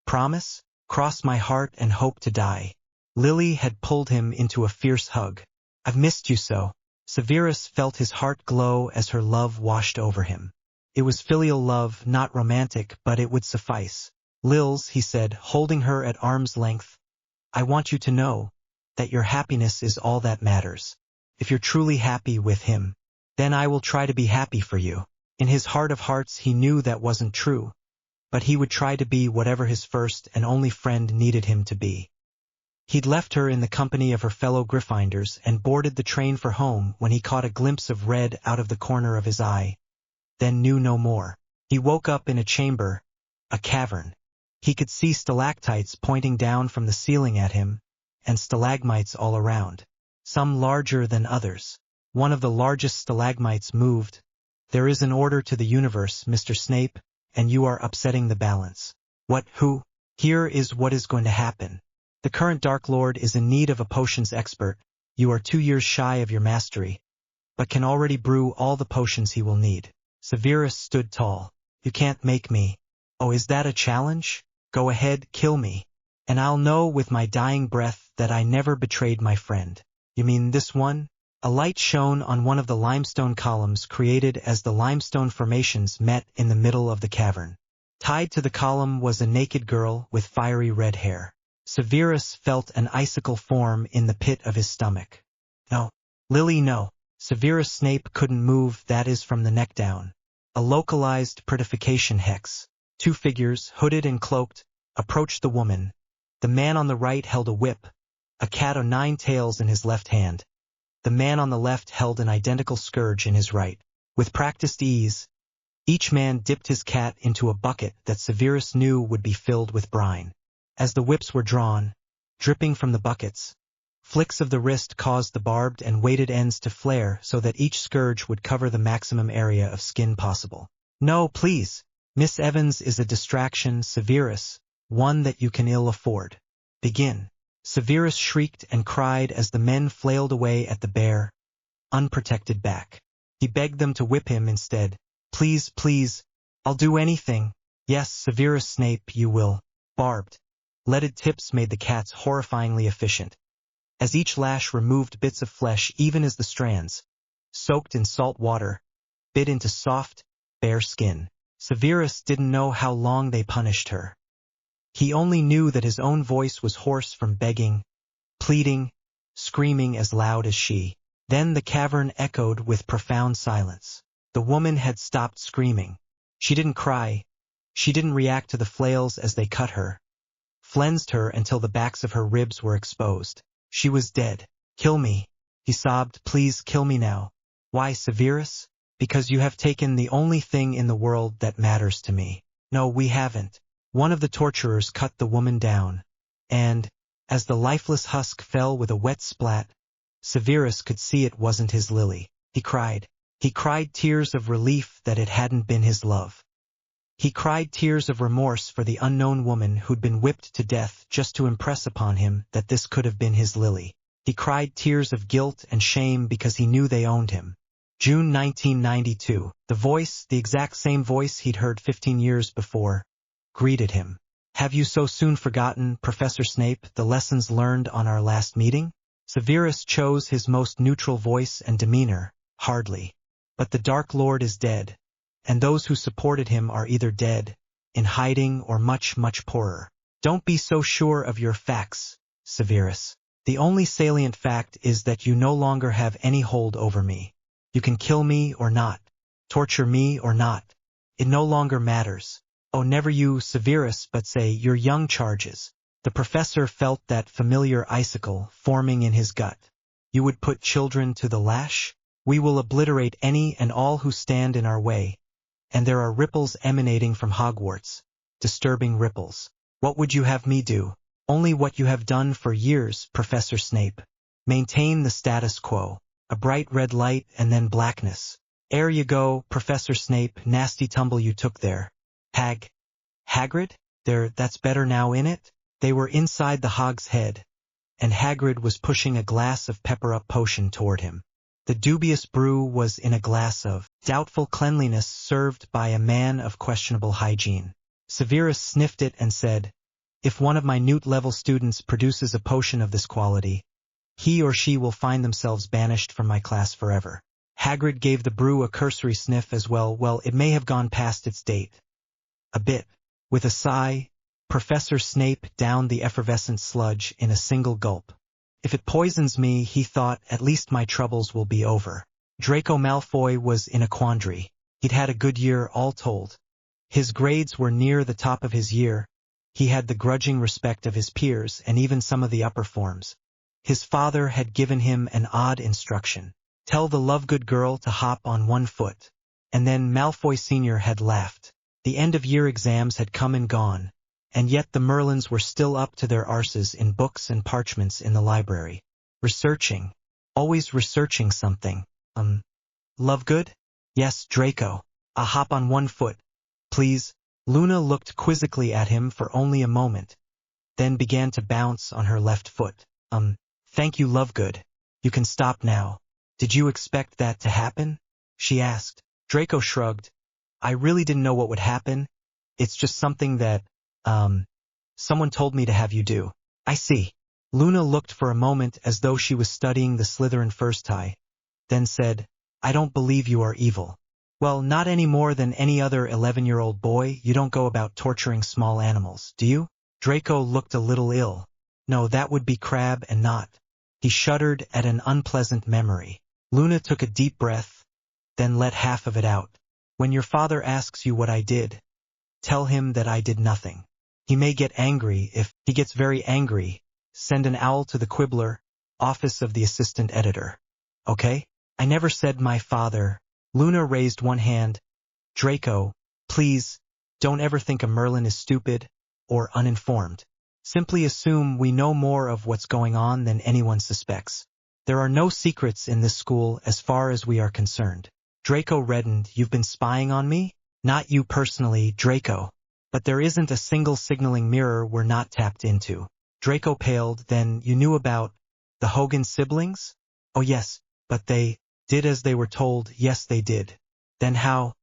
Promise? Cross my heart and hope to die. Lily had pulled him into a fierce hug. "I've missed you so." Severus felt his heart glow as her love washed over him. It was filial love, not romantic, but it would suffice. "Lils," he said, holding her at arm's length, "I want you to know that your happiness is all that matters. If you're truly happy with him, then I will try to be happy for you." In his heart of hearts he knew that wasn't true, but he would try to be whatever his first and only friend needed him to be. He'd left her in the company of her fellow Gryffindors and boarded the train for home when he caught a glimpse of red out of the corner of his eye, then knew no more. He woke up in a chamber, a cavern. He could see stalactites pointing down from the ceiling at him, and stalagmites all around, some larger than others. One of the largest stalagmites moved. "There is an order to the universe, Mr. Snape, and you are upsetting the balance." "What? Who?" "Here is what is going to happen. The current Dark Lord is in need of a potions expert. You are 2 years shy of your mastery, but can already brew all the potions he will need." Severus stood tall. "You can't make me." "Oh, is that a challenge? Go ahead, kill me, and I'll know with my dying breath that I never betrayed my friend." "You mean this one?" A light shone on one of the limestone columns created as the limestone formations met in the middle of the cavern. Tied to the column was a naked girl with fiery red hair. Severus felt an icicle form in the pit of his stomach. "No. Lily, no." Severus Snape couldn't move, that is from the neck down. A localized purification hex. 2 figures, hooded and cloaked, approached the woman. The man on the right held a whip, a cat o' 9 tails in his left hand. The man on the left held an identical scourge in his right. With practiced ease, each man dipped his cat into a bucket that Severus knew would be filled with brine. As the whips were drawn, dripping from the buckets, flicks of the wrist caused the barbed and weighted ends to flare so that each scourge would cover the maximum area of skin possible. "No, please. Miss Evans is a distraction, Severus, one that you can ill afford. Begin." Severus shrieked and cried as the men flailed away at the bare, unprotected back. He begged them to whip him instead. "Please, please, I'll do anything." "Yes, Severus Snape, you will." Barbed, leaded tips made the cats horrifyingly efficient, as each lash removed bits of flesh even as the strands, soaked in salt water, bit into soft, bare skin. Severus didn't know how long they punished her. He only knew that his own voice was hoarse from begging, pleading, screaming as loud as she. Then the cavern echoed with profound silence. The woman had stopped screaming. She didn't cry. She didn't react to the flails as they cut her, flensed her until the backs of her ribs were exposed. She was dead. "Kill me," he sobbed. "Please kill me now." "Why, Severus?" "Because you have taken the only thing in the world that matters to me." "No, we haven't." One of the torturers cut the woman down, and, as the lifeless husk fell with a wet splat, Severus could see it wasn't his Lily. He cried. He cried tears of relief that it hadn't been his love. He cried tears of remorse for the unknown woman who'd been whipped to death just to impress upon him that this could have been his Lily. He cried tears of guilt and shame because he knew they owned him. June 1992. The voice, the exact same voice he'd heard 15 years before, greeted him. "Have you so soon forgotten, Professor Snape, the lessons learned on our last meeting?" Severus chose his most neutral voice and demeanor. "Hardly. But the Dark Lord is dead, and those who supported him are either dead, in hiding, or much, much poorer." "Don't be so sure of your facts, Severus. The only salient fact is that you no longer have any hold over me. You can kill me or not, torture me or not. It no longer matters. Oh, never you, Severus, but say your young charges." The professor felt that familiar icicle forming in his gut. "You would put children to the lash? We will obliterate any and all who stand in our way. And there are ripples emanating from Hogwarts, disturbing ripples. What would you have me do?" "Only what you have done for years, Professor Snape. Maintain the status quo. A bright red light and then blackness. There you go, Professor Snape, nasty tumble you took there. Hagrid? There, that's better now, in it?" They were inside the Hog's Head, and Hagrid was pushing a glass of pepper-up potion toward him. The dubious brew was in a glass of doubtful cleanliness served by a man of questionable hygiene. Severus sniffed it and said, If one of my newt-level students produces a potion of this quality, he or she will find themselves banished from my class forever. Hagrid gave the brew a cursory sniff as well. Well, it may have gone past its date. A bit. With a sigh, Professor Snape downed the effervescent sludge in a single gulp. If it poisons me, he thought, at least my troubles will be over. Draco Malfoy was in a quandary. He'd had a good year all told. His grades were near the top of his year. He had the grudging respect of his peers and even some of the upper forms. His father had given him an odd instruction. Tell the Lovegood girl to hop on one foot. And then Malfoy Sr. had laughed. The end-of-year exams had come and gone, and yet the Merlins were still up to their arses in books and parchments in the library. Researching. Always researching something. Lovegood? Yes, Draco. A hop on one foot, please. Luna looked quizzically at him for only a moment, then began to bounce on her left foot. Thank you, Lovegood. You can stop now. Did you expect that to happen? She asked. Draco shrugged. I really didn't know what would happen. It's just something that, someone told me to have you do. I see. Luna looked for a moment as though she was studying the Slytherin first tie, then said, I don't believe you are evil. Well, not any more than any other 11-year-old boy. You don't go about torturing small animals, do you? Draco looked a little ill. No, that would be Crabbe and not. He shuddered at an unpleasant memory. Luna took a deep breath, then let half of it out. When your father asks you what I did, tell him that I did nothing. He may get angry. If he gets very angry, send an owl to the Quibbler, office of the assistant editor. Okay? I never said my father. Luna raised one hand. Draco, please, don't ever think a Merlin is stupid or uninformed. Simply assume we know more of what's going on than anyone suspects. There are no secrets in this school as far as we are concerned. Draco reddened. You've been spying on me? Not you personally, Draco. But there isn't a single signaling mirror we're not tapped into. Draco paled. Then you knew about the Hogan siblings? Oh yes, but they did as they were told. Yes, they did. Then how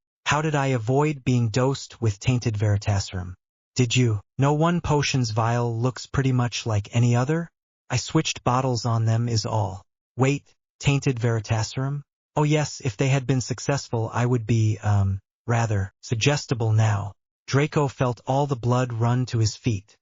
did I avoid being dosed with tainted veritaserum? Did you? No, one potion's vial looks pretty much like any other. I switched bottles on them is all. Wait, tainted veritaserum? Oh yes, if they had been successful I would be, rather suggestible now. Draco felt all the blood run to his feet.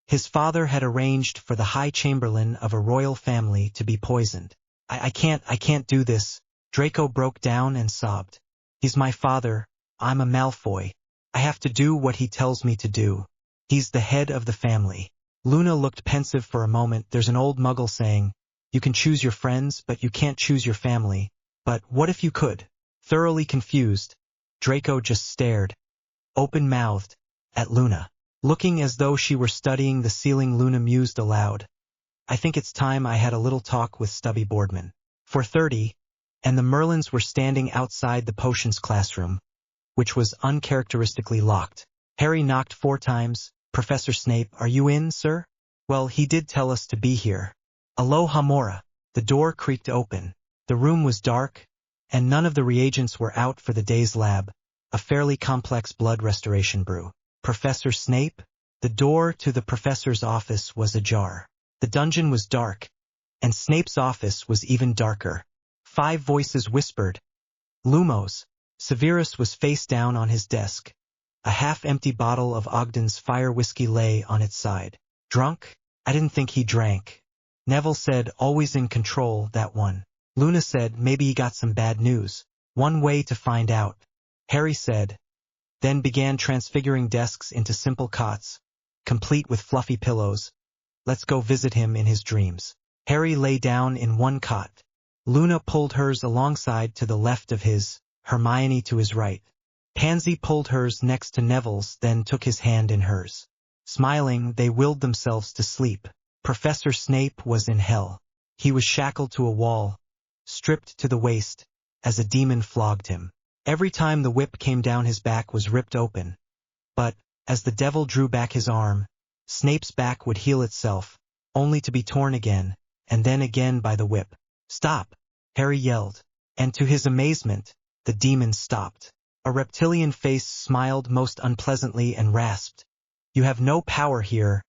His father had arranged for the High Chamberlain of a royal family to be poisoned. I can't do this. Draco broke down and sobbed. He's my father. I'm a Malfoy. I have to do what he tells me to do. He's the head of the family. Luna looked pensive for a moment. There's an old Muggle saying, you can choose your friends, but you can't choose your family. But what if you could? Thoroughly confused, Draco just stared, open-mouthed, at Luna. Looking as though she were studying the ceiling, Luna mused aloud. I think it's time I had a little talk with Stubby Boardman. 4:30, and the Merlins were standing outside the potions classroom, which was uncharacteristically locked. Harry knocked 4 times. Professor Snape, are you in, sir? Well, he did tell us to be here. Aloha Mora. The door creaked open. The room was dark, and none of the reagents were out for the day's lab, a fairly complex blood restoration brew. Professor Snape? The door to the professor's office was ajar. The dungeon was dark, and Snape's office was even darker. 5 voices whispered. Lumos. Severus was face down on his desk. A half-empty bottle of Ogden's fire whiskey lay on its side. Drunk? I didn't think he drank. Neville said, always in control, that one. Luna said, maybe he got some bad news. One way to find out. Harry said, then began transfiguring desks into simple cots, complete with fluffy pillows. Let's go visit him in his dreams. Harry lay down in one cot. Luna pulled hers alongside to the left of his, Hermione to his right. Pansy pulled hers next to Neville's, then took his hand in hers. Smiling, they willed themselves to sleep. Professor Snape was in hell. He was shackled to a wall, stripped to the waist, as a demon flogged him. Every time the whip came down his back was ripped open. But, as the devil drew back his arm, Snape's back would heal itself, only to be torn again, and then again by the whip. Stop! Harry yelled. And to his amazement, the demon stopped. A reptilian face smiled most unpleasantly and rasped. You have no power here,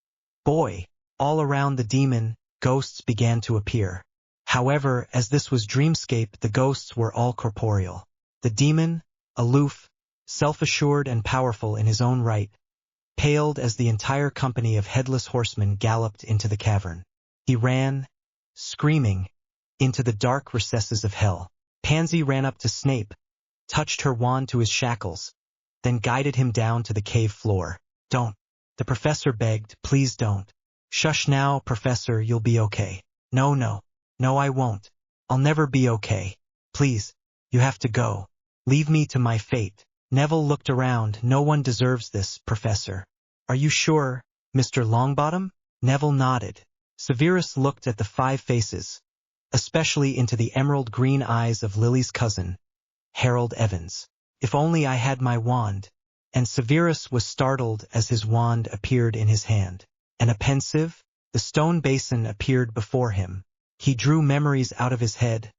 boy. All around the demon, ghosts began to appear. However, as this was dreamscape, the ghosts were all corporeal. The demon, aloof, self-assured and powerful in his own right, paled as the entire company of headless horsemen galloped into the cavern. He ran, screaming, into the dark recesses of hell. Pansy ran up to Snape, touched her wand to his shackles, then guided him down to the cave floor. Don't. The professor begged, please don't. Shush now, Professor, you'll be okay. No, no. No, I won't. I'll never be okay. Please, you have to go. Leave me to my fate. Neville looked around. No one deserves this, Professor. Are you sure, Mr. Longbottom? Neville nodded. Severus looked at the 5 faces, especially into the emerald green eyes of Lily's cousin, Harold Evans. If only I had my wand. And Severus was startled as his wand appeared in his hand. And a pensive, the stone basin appeared before him. He drew memories out of his head,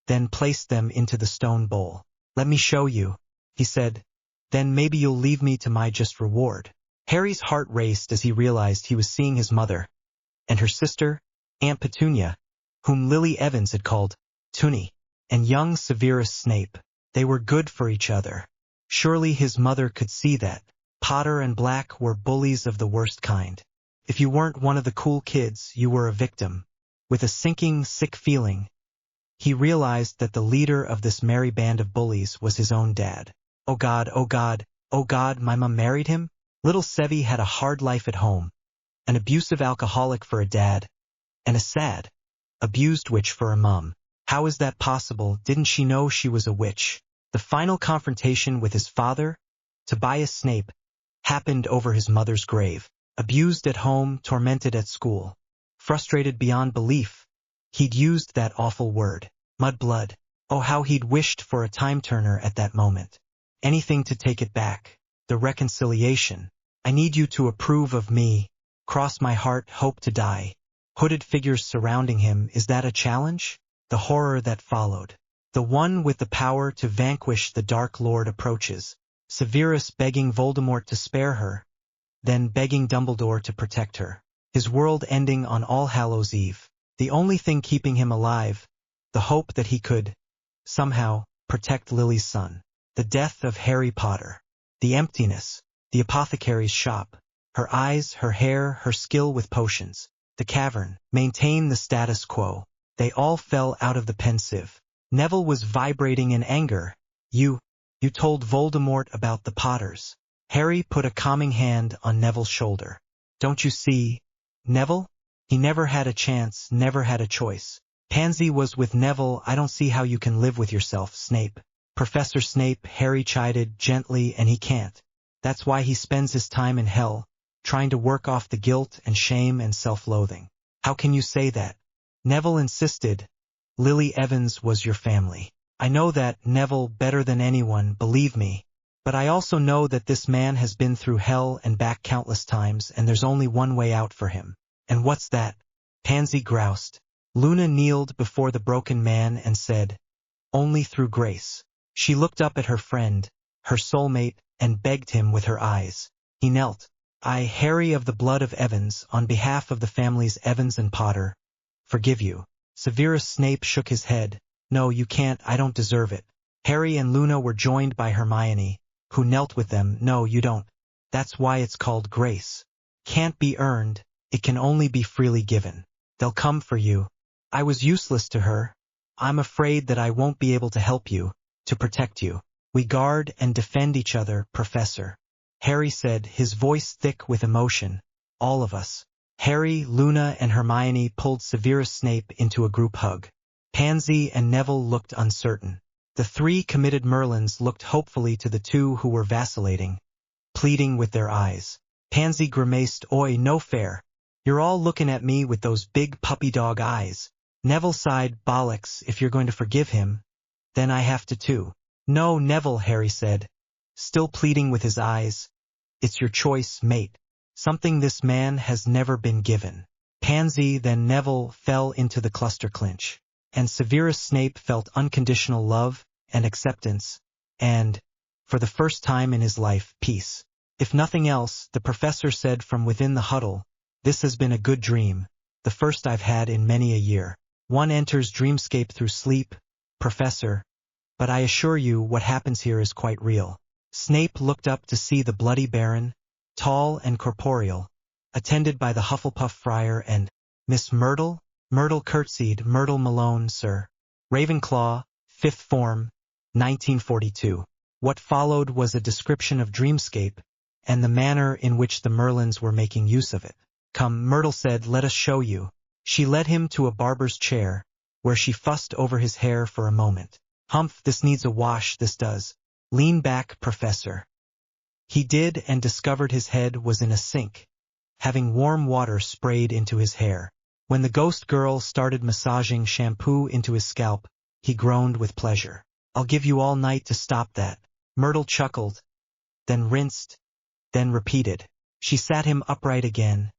then placed them into the stone bowl. Let me show you, he said. Then maybe you'll leave me to my just reward. Harry's heart raced as he realized he was seeing his mother and her sister, Aunt Petunia, whom Lily Evans had called Toonie, and young Severus Snape. They were good for each other. Surely his mother could see that. Potter and Black were bullies of the worst kind. If you weren't one of the cool kids, you were a victim. With a sinking, sick feeling, he realized that the leader of this merry band of bullies was his own dad. Oh God, oh God, oh God, my mom married him? Little Sevy had a hard life at home, an abusive alcoholic for a dad, and a sad, abused witch for a mum. How is that possible? Didn't she know she was a witch? The final confrontation with his father, Tobias Snape, happened over his mother's grave. Abused at home, tormented at school, frustrated beyond belief, he'd used that awful word, mudblood. Oh, how he'd wished for a time-turner at that moment. Anything to take it back. The reconciliation. I need you to approve of me. Cross my heart, hope to die. Hooded figures surrounding him, is that a challenge? The horror that followed. The one with the power to vanquish the Dark Lord approaches. Severus begging Voldemort to spare her, then begging Dumbledore to protect her. His world ending on All Hallows' Eve. The only thing keeping him alive, the hope that he could, somehow, protect Lily's son. The death of Harry Potter. The emptiness. The apothecary's shop. Her eyes, her hair, her skill with potions. The cavern. Maintain the status quo. They all fell out of the pensive. Neville was vibrating in anger. You told Voldemort about the Potters. Harry put a calming hand on Neville's shoulder. Don't you see, Neville? He never had a chance, never had a choice. Pansy was with Neville. I don't see how you can live with yourself, Snape. Professor Snape, Harry chided gently, and he can't. That's why he spends his time in hell, trying to work off the guilt and shame and self-loathing. How can you say that? Neville insisted. Lily Evans was your family. I know that, Neville, better than anyone, believe me. But I also know that this man has been through hell and back countless times, and there's only one way out for him. And what's that? Pansy groused. Luna kneeled before the broken man and said, only through grace. She looked up at her friend, her soulmate, and begged him with her eyes. He knelt. I, Harry of the blood of Evans, on behalf of the families Evans and Potter, forgive you. Severus Snape shook his head. No, you can't, I don't deserve it. Harry and Luna were joined by Hermione, who knelt with them. No, you don't. That's why it's called grace. Can't be earned, it can only be freely given. They'll come for you. I was useless to her. I'm afraid that I won't be able to help you, to protect you. We guard and defend each other, Professor. Harry said, his voice thick with emotion. All of us. Harry, Luna, and Hermione pulled Severus Snape into a group hug. Pansy and Neville looked uncertain. The 3 committed Merlins looked hopefully to the 2 who were vacillating, pleading with their eyes. Pansy grimaced, oi, no fair. You're all looking at me with those big puppy dog eyes. Neville sighed, bollocks, if you're going to forgive him, then I have to too. No, Neville, Harry said, still pleading with his eyes. It's your choice, mate. Something this man has never been given. Pansy, then Neville, fell into the cluster clinch. And Severus Snape felt unconditional love and acceptance, and, for the first time in his life, peace. If nothing else, the professor said from within the huddle, this has been a good dream, the first I've had in many a year. One enters dreamscape through sleep, Professor, but I assure you what happens here is quite real. Snape looked up to see the bloody Baron, tall and corporeal, attended by the Hufflepuff friar and Miss Myrtle. Myrtle curtsied. Myrtle Malone, sir. Ravenclaw, 5th form, 1942. What followed was a description of dreamscape, and the manner in which the Merlins were making use of it. Come, Myrtle said, let us show you. She led him to a barber's chair, where she fussed over his hair for a moment. Humph, this needs a wash, this does. Lean back, Professor. He did, and discovered his head was in a sink, having warm water sprayed into his hair. When the ghost girl started massaging shampoo into his scalp, he groaned with pleasure. I'll give you all night to stop that. Myrtle chuckled, then rinsed, then repeated. She sat him upright again,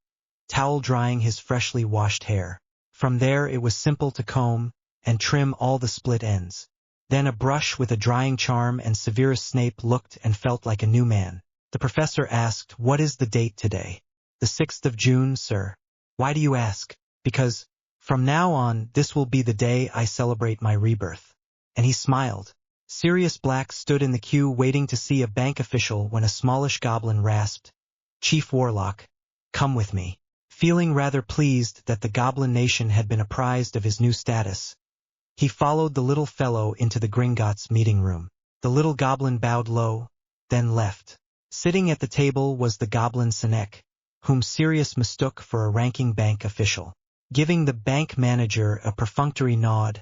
towel drying his freshly washed hair. From there it was simple to comb and trim all the split ends. Then a brush with a drying charm, and Severus Snape looked and felt like a new man. The professor asked, what is the date today? The 6th of June, sir. Why do you ask? Because, from now on, this will be the day I celebrate my rebirth. And he smiled. Sirius Black stood in the queue waiting to see a bank official when a smallish goblin rasped, Chief Warlock, come with me. Feeling rather pleased that the goblin nation had been apprised of his new status, he followed the little fellow into the Gringotts meeting room. The little goblin bowed low, then left. Sitting at the table was the goblin Senek, whom Sirius mistook for a ranking bank official. Giving the bank manager a perfunctory nod,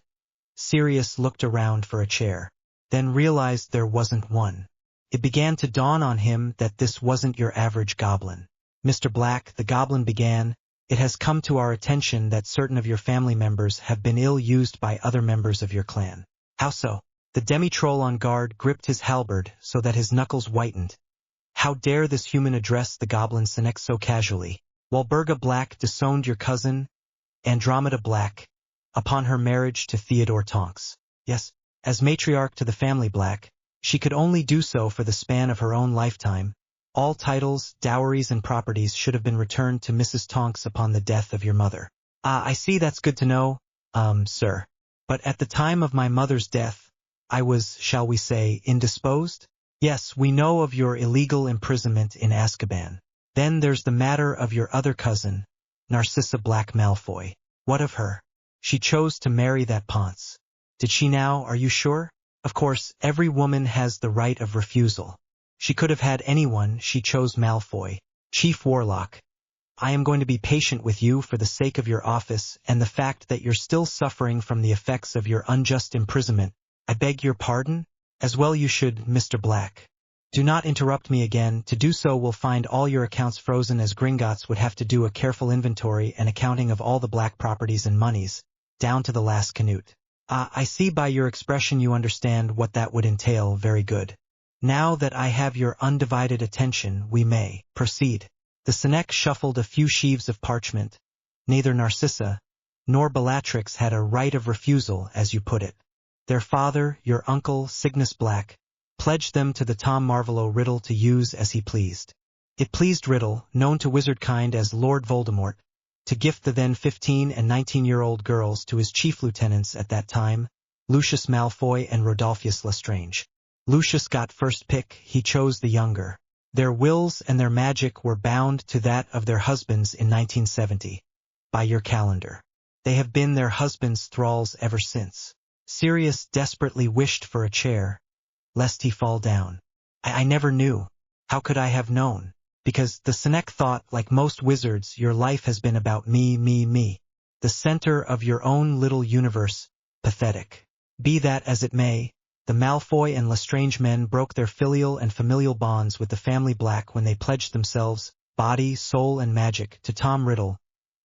Sirius looked around for a chair, then realized there wasn't one. It began to dawn on him that this wasn't your average goblin. Mr. Black, the goblin began, it has come to our attention that certain of your family members have been ill-used by other members of your clan. How so? The demi-troll on guard gripped his halberd so that his knuckles whitened. How dare this human address the goblin Senek so casually? Walburga Black disowned your cousin, Andromeda Black, upon her marriage to Theodore Tonks. Yes, as matriarch to the family Black, she could only do so for the span of her own lifetime. All titles, dowries, and properties should have been returned to Mrs. Tonks upon the death of your mother. I see, that's good to know, sir. But at the time of my mother's death, I was, shall we say, indisposed? Yes, we know of your illegal imprisonment in Azkaban. Then there's the matter of your other cousin, Narcissa Black Malfoy. What of her? She chose to marry that Ponce. Did she now, are you sure? Of course, every woman has the right of refusal. She could have had anyone, she chose Malfoy. Chief Warlock, I am going to be patient with you for the sake of your office and the fact that you're still suffering from the effects of your unjust imprisonment. I beg your pardon? As well you should, Mr. Black. Do not interrupt me again. To do so will find all your accounts frozen, as Gringotts would have to do a careful inventory and accounting of all the Black properties and monies, down to the last canute. I see by your expression you understand what that would entail. Very good. Now that I have your undivided attention, we may proceed. The Senek shuffled a few sheaves of parchment. Neither Narcissa nor Bellatrix had a right of refusal, as you put it. Their father, your uncle, Cygnus Black, pledged them to the Tom Marvolo Riddle to use as he pleased. It pleased Riddle, known to wizardkind as Lord Voldemort, to gift the then 15- and 19-year-old girls to his chief lieutenants at that time, Lucius Malfoy and Rodolphus Lestrange. Lucius got first pick, he chose the younger. Their wills and their magic were bound to that of their husbands in 1970. By your calendar. They have been their husbands' thralls ever since. Sirius desperately wished for a chair, lest he fall down. I never knew. How could I have known? Because the Senek thought, like most wizards, your life has been about me. The center of your own little universe. Pathetic. Be that as it may, the Malfoy and Lestrange men broke their filial and familial bonds with the family Black when they pledged themselves, body, soul, and magic, to Tom Riddle,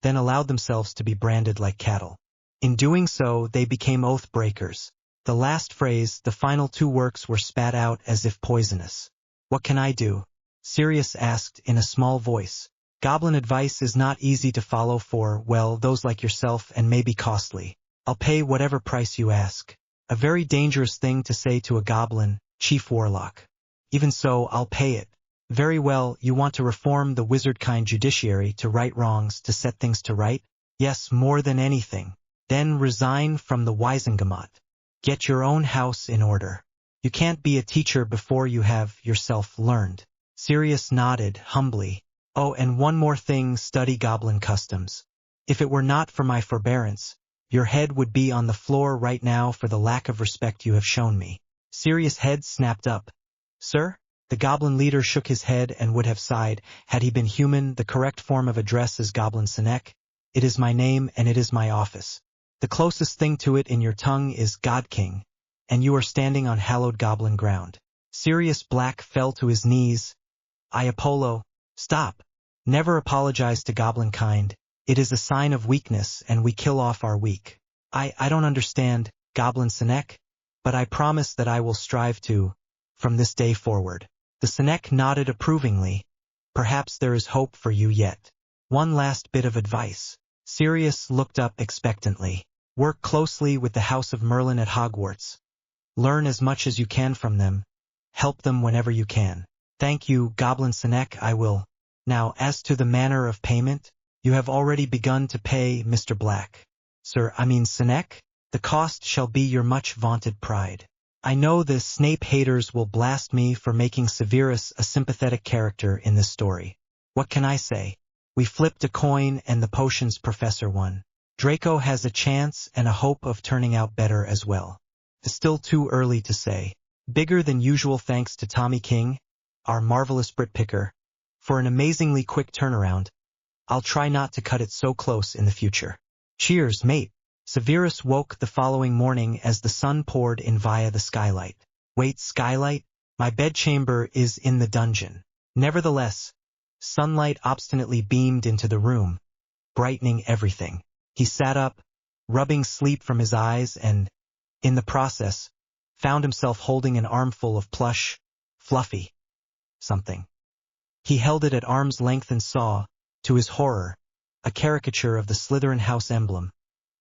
then allowed themselves to be branded like cattle. In doing so, they became oath breakers. The last phrase, the final two works, were spat out as if poisonous. What can I do? Sirius asked in a small voice. Goblin advice is not easy to follow for, well, those like yourself, and may be costly. I'll pay whatever price you ask. A very dangerous thing to say to a goblin, Chief Warlock. Even so, I'll pay it. Very well, you want to reform the wizard-kind judiciary to right wrongs, to set things to right? Yes, more than anything. Then resign from the Wisengamot. Get your own house in order. You can't be a teacher before you have yourself learned. Sirius nodded humbly. Oh, and one more thing, study goblin customs. If it were not for my forbearance, your head would be on the floor right now for the lack of respect you have shown me. Sirius' head snapped up. Sir? The goblin leader shook his head and would have sighed, had he been human. The correct form of address is Goblin Sinek. It is my name and it is my office. The closest thing to it in your tongue is God King, and you are standing on hallowed goblin ground. Sirius Black fell to his knees. Apollo, stop. Never apologize to goblin kind. It is a sign of weakness and we kill off our weak. I don't understand, Goblin Sinek, but I promise that I will strive to, from this day forward. The Sinek nodded approvingly. Perhaps there is hope for you yet. One last bit of advice. Sirius looked up expectantly. Work closely with the House of Merlin at Hogwarts. Learn as much as you can from them. Help them whenever you can. Thank you, Goblin Sinek, I will. Now, as to the manner of payment, you have already begun to pay, Mr. Black. Sinek, the cost shall be your much vaunted pride. I know the Snape haters will blast me for making Severus a sympathetic character in this story. What can I say? We flipped a coin and the potions professor won. Draco has a chance and a hope of turning out better as well. It's still too early to say. Bigger than usual thanks to Tommy King, our marvelous Brit picker, for an amazingly quick turnaround. I'll try not to cut it so close in the future. Cheers, mate. Severus woke the following morning as the sun poured in via the skylight. Wait, skylight? My bedchamber is in the dungeon. Nevertheless, sunlight obstinately beamed into the room, brightening everything. He sat up, rubbing sleep from his eyes and, in the process, found himself holding an armful of plush, fluffy something. He held it at arm's length and saw, to his horror, a caricature of the Slytherin house emblem.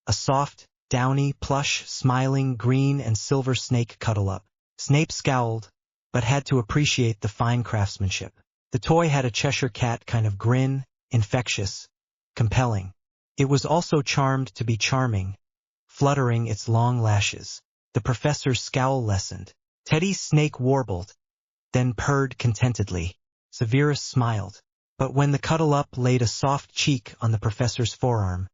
A soft, downy, plush, smiling, green and silver snake cuddle-up. Snape scowled, but had to appreciate the fine craftsmanship. The toy had a Cheshire cat kind of grin, infectious, compelling. It was also charmed to be charming, fluttering its long lashes. The professor's scowl lessened. Teddy's snake warbled, then purred contentedly. Severus smiled, but when the cuddle-up laid a soft cheek on the professor's forearm,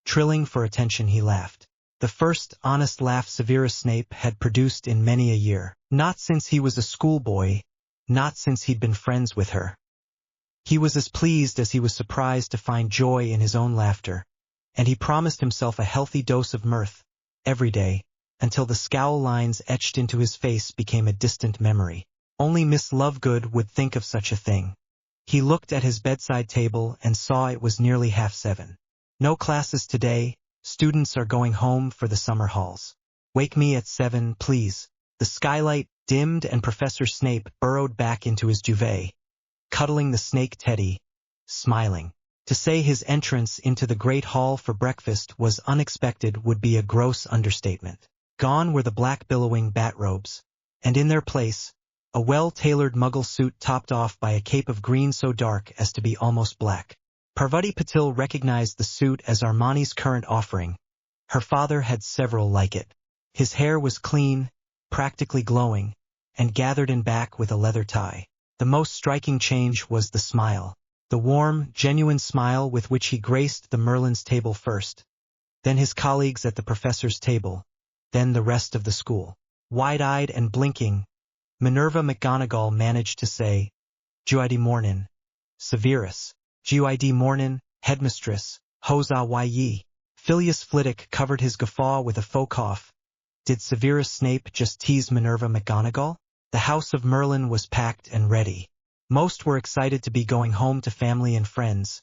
trilling for attention, he laughed. The first honest laugh Severus Snape had produced in many a year. Not since he was a schoolboy, not since he'd been friends with her. He was as pleased as he was surprised to find joy in his own laughter, and he promised himself a healthy dose of mirth, every day, until the scowl lines etched into his face became a distant memory. Only Miss Lovegood would think of such a thing. He looked at his bedside table and saw it was nearly 7:30. No classes today, students are going home for the summer halls. Wake me at 7, please. The skylight dimmed and Professor Snape burrowed back into his duvet, cuddling the snake Teddy, smiling. To say his entrance into the great hall for breakfast was unexpected would be a gross understatement. Gone were the black billowing batrobes, and in their place, a well-tailored muggle suit topped off by a cape of green so dark as to be almost black. Parvati Patil recognized the suit as Armani's current offering. Her father had several like it. His hair was clean, practically glowing, and gathered in back with a leather tie. The most striking change was the smile. The warm, genuine smile with which he graced the Merlin's table first, then his colleagues at the professor's table, then the rest of the school. Wide-eyed and blinking, Minerva McGonagall managed to say, "Good mornin', Severus." "Good mornin', headmistress, Hoza ye." Phileas Flitwick covered his guffaw with a faux cough. Did Severus Snape just tease Minerva McGonagall? The house of Merlin was packed and ready. Most were excited to be going home to family and friends,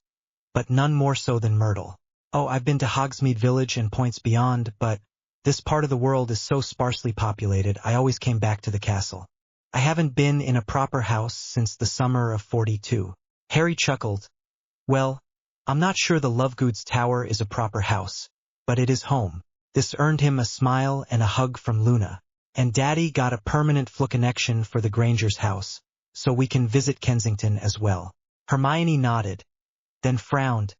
but none more so than Myrtle. "Oh, I've been to Hogsmeade Village and points beyond, but this part of the world is so sparsely populated, I always came back to the castle. I haven't been in a proper house since the summer of '42. Harry chuckled. "Well, I'm not sure the Lovegoods Tower is a proper house, but it is home." This earned him a smile and a hug from Luna. "And Daddy got a permanent connection for the Granger's house, so we can visit Kensington as well. Hermione nodded, then frowned.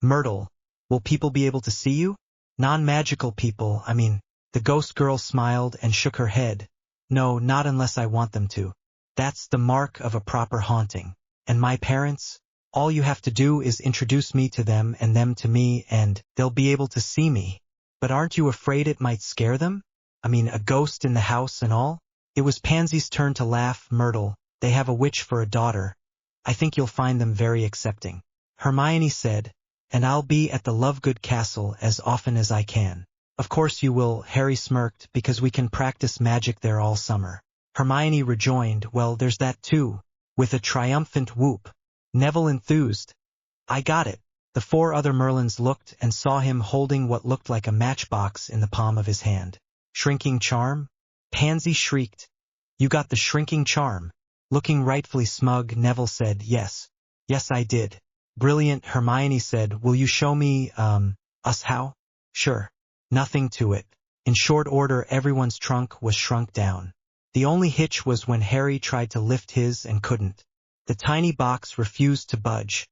Myrtle, will people be able to see you? Non-magical people, I mean. The ghost girl smiled and shook her head. No, not unless I want them to. That's the mark of a proper haunting. And my parents? All you have to do is introduce me to them and them to me, and they'll be able to see me. But aren't you afraid it might scare them? I mean, a ghost in the house and all? It was Pansy's turn to laugh. Myrtle, they have a witch for a daughter. I think you'll find them very accepting. Hermione said, and I'll be at the Lovegood Castle as often as I can. Of course you will, Harry smirked, because we can practice magic there all summer. Hermione rejoined, well, there's that too, with a triumphant whoop. Neville enthused. I got it. The 4 other Merlins looked and saw him holding what looked like a matchbox in the palm of his hand. Shrinking charm? Pansy shrieked. You got the shrinking charm? Looking rightfully smug, Neville said, yes. Yes, I did. Brilliant, Hermione said, will you show me, us how? Sure. Nothing to it. In short order, everyone's trunk was shrunk down. The only hitch was when Harry tried to lift his and couldn't. The tiny box refused to budge,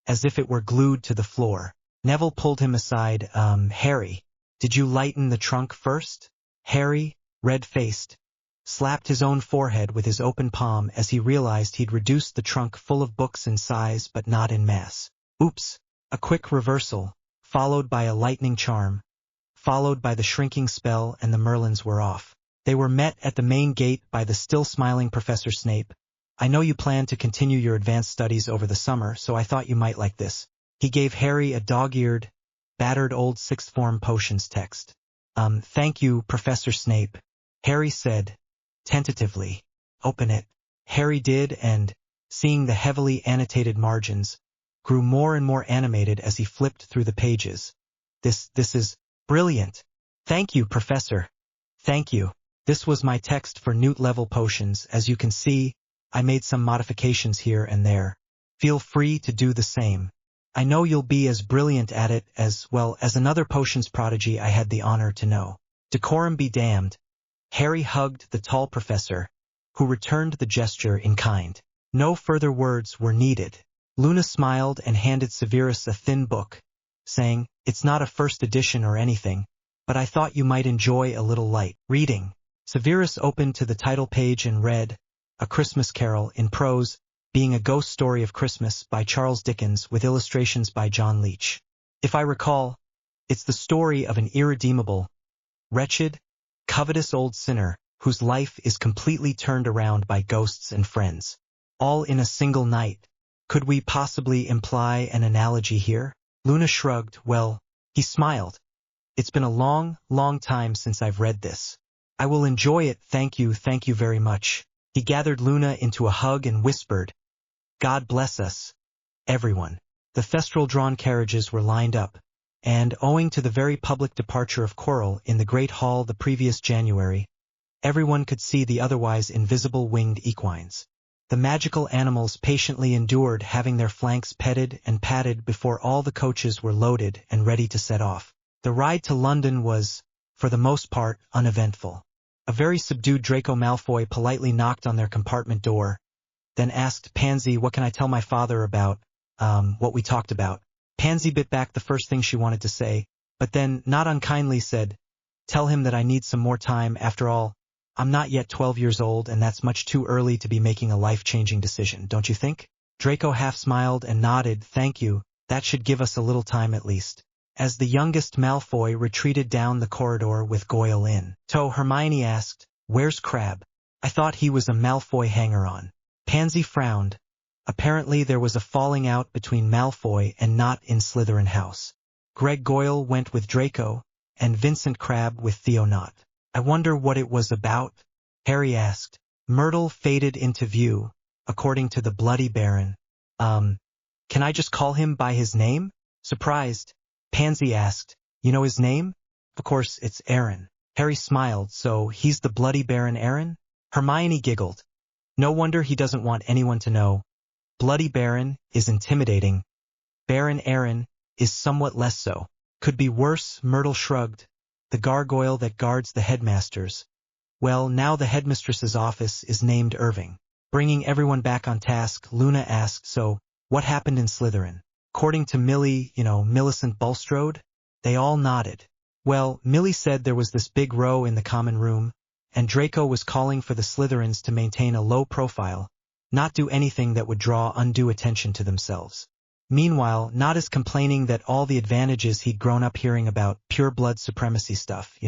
as if it were glued to the floor. Neville pulled him aside. Harry, did you lighten the trunk first? Harry, red-faced, slapped his own forehead with his open palm as he realized he'd reduced the trunk full of books in size but not in mass. Oops! A quick reversal, followed by a lightning charm, followed by the shrinking spell, and the Merlins were off. They were met at the main gate by the still-smiling Professor Snape. I know you plan to continue your advanced studies over the summer, so I thought you might like this. He gave Harry a dog-eared, battered old sixth-form potions text. Thank you, Professor Snape, Harry said, tentatively. Open it. Harry did, and, seeing the heavily annotated margins, grew more and more animated as he flipped through the pages. This is brilliant. Thank you, Professor. Thank you. This was my text for Newt-level potions. As you can see, I made some modifications here and there. Feel free to do the same. I know you'll be as brilliant at it as well as another potions prodigy I had the honor to know. Decorum be damned. Harry hugged the tall professor, who returned the gesture in kind. No further words were needed. Luna smiled and handed Severus a thin book, saying, it's not a first edition or anything, but I thought you might enjoy a little light reading. Severus opened to the title page and read, A Christmas Carol in prose, being a ghost story of Christmas by Charles Dickens with illustrations by John Leech. If I recall, it's the story of an irredeemable, wretched, covetous old sinner whose life is completely turned around by ghosts and friends, all in a single night. Could we possibly imply an analogy here? Luna shrugged. Well, he smiled. It's been a long, long time since I've read this. I will enjoy it, thank you very much. He gathered Luna into a hug and whispered, God bless us, everyone. The thestral-drawn carriages were lined up, and, owing to the very public departure of Quirrell in the Great Hall the previous January, everyone could see the otherwise invisible winged equines. The magical animals patiently endured having their flanks petted and patted before all the coaches were loaded and ready to set off. The ride to London was, for the most part, uneventful. A very subdued Draco Malfoy politely knocked on their compartment door, then asked Pansy, what can I tell my father about, what we talked about. Pansy bit back the first thing she wanted to say, but then, not unkindly, said, tell him that I need some more time. After all, I'm not yet 12 years old, and that's much too early to be making a life-changing decision, don't you think? Draco half smiled and nodded, thank you, that should give us a little time at least. As the youngest Malfoy retreated down the corridor with Goyle in tow, Hermione asked, where's Crabbe? I thought he was a Malfoy hanger-on. Pansy frowned. Apparently there was a falling out between Malfoy and not in Slytherin house. Greg Goyle went with Draco, and Vincent Crabbe with Theonot. I wonder what it was about? Harry asked. Myrtle faded into view, according to the Bloody Baron. Can I just call him by his name? Surprised, Pansy asked, you know his name? Of course, it's Aaron. Harry smiled, so he's the Bloody Baron Aaron? Hermione giggled. No wonder he doesn't want anyone to know. Bloody Baron is intimidating. Baron Aaron is somewhat less so. Could be worse, Myrtle shrugged. The gargoyle that guards the headmasters. Well, now the headmistress's office is named Irving. Bringing everyone back on task, Luna asked, so, what happened in Slytherin? According to Millicent Bulstrode? They all nodded. Well, Millie said there was this big row in the common room, and Draco was calling for the Slytherins to maintain a low profile, not do anything that would draw undue attention to themselves. Meanwhile, Nod is complaining that all the advantages he'd grown up hearing about pure blood supremacy stuff,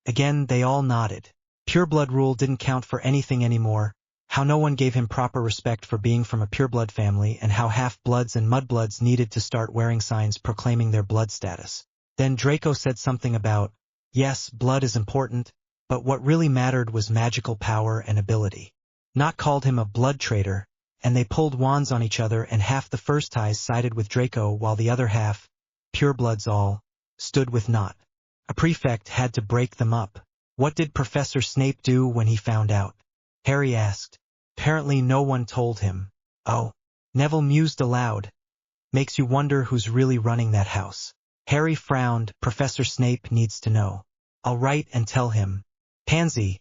Again, they all nodded. Pure blood rule didn't count for anything anymore, how no one gave him proper respect for being from a pureblood family, and how half-bloods and mudbloods needed to start wearing signs proclaiming their blood status. Then Draco said something about, yes, blood is important, but what really mattered was magical power and ability. Not called him a blood traitor, and they pulled wands on each other, and half the first ties sided with Draco while the other half, purebloods all, stood with Not. A prefect had to break them up. What did Professor Snape do when he found out? Harry asked. Apparently no one told him. Oh. Neville mused aloud. Makes you wonder who's really running that house. Harry frowned. Professor Snape needs to know. I'll write and tell him. Pansy,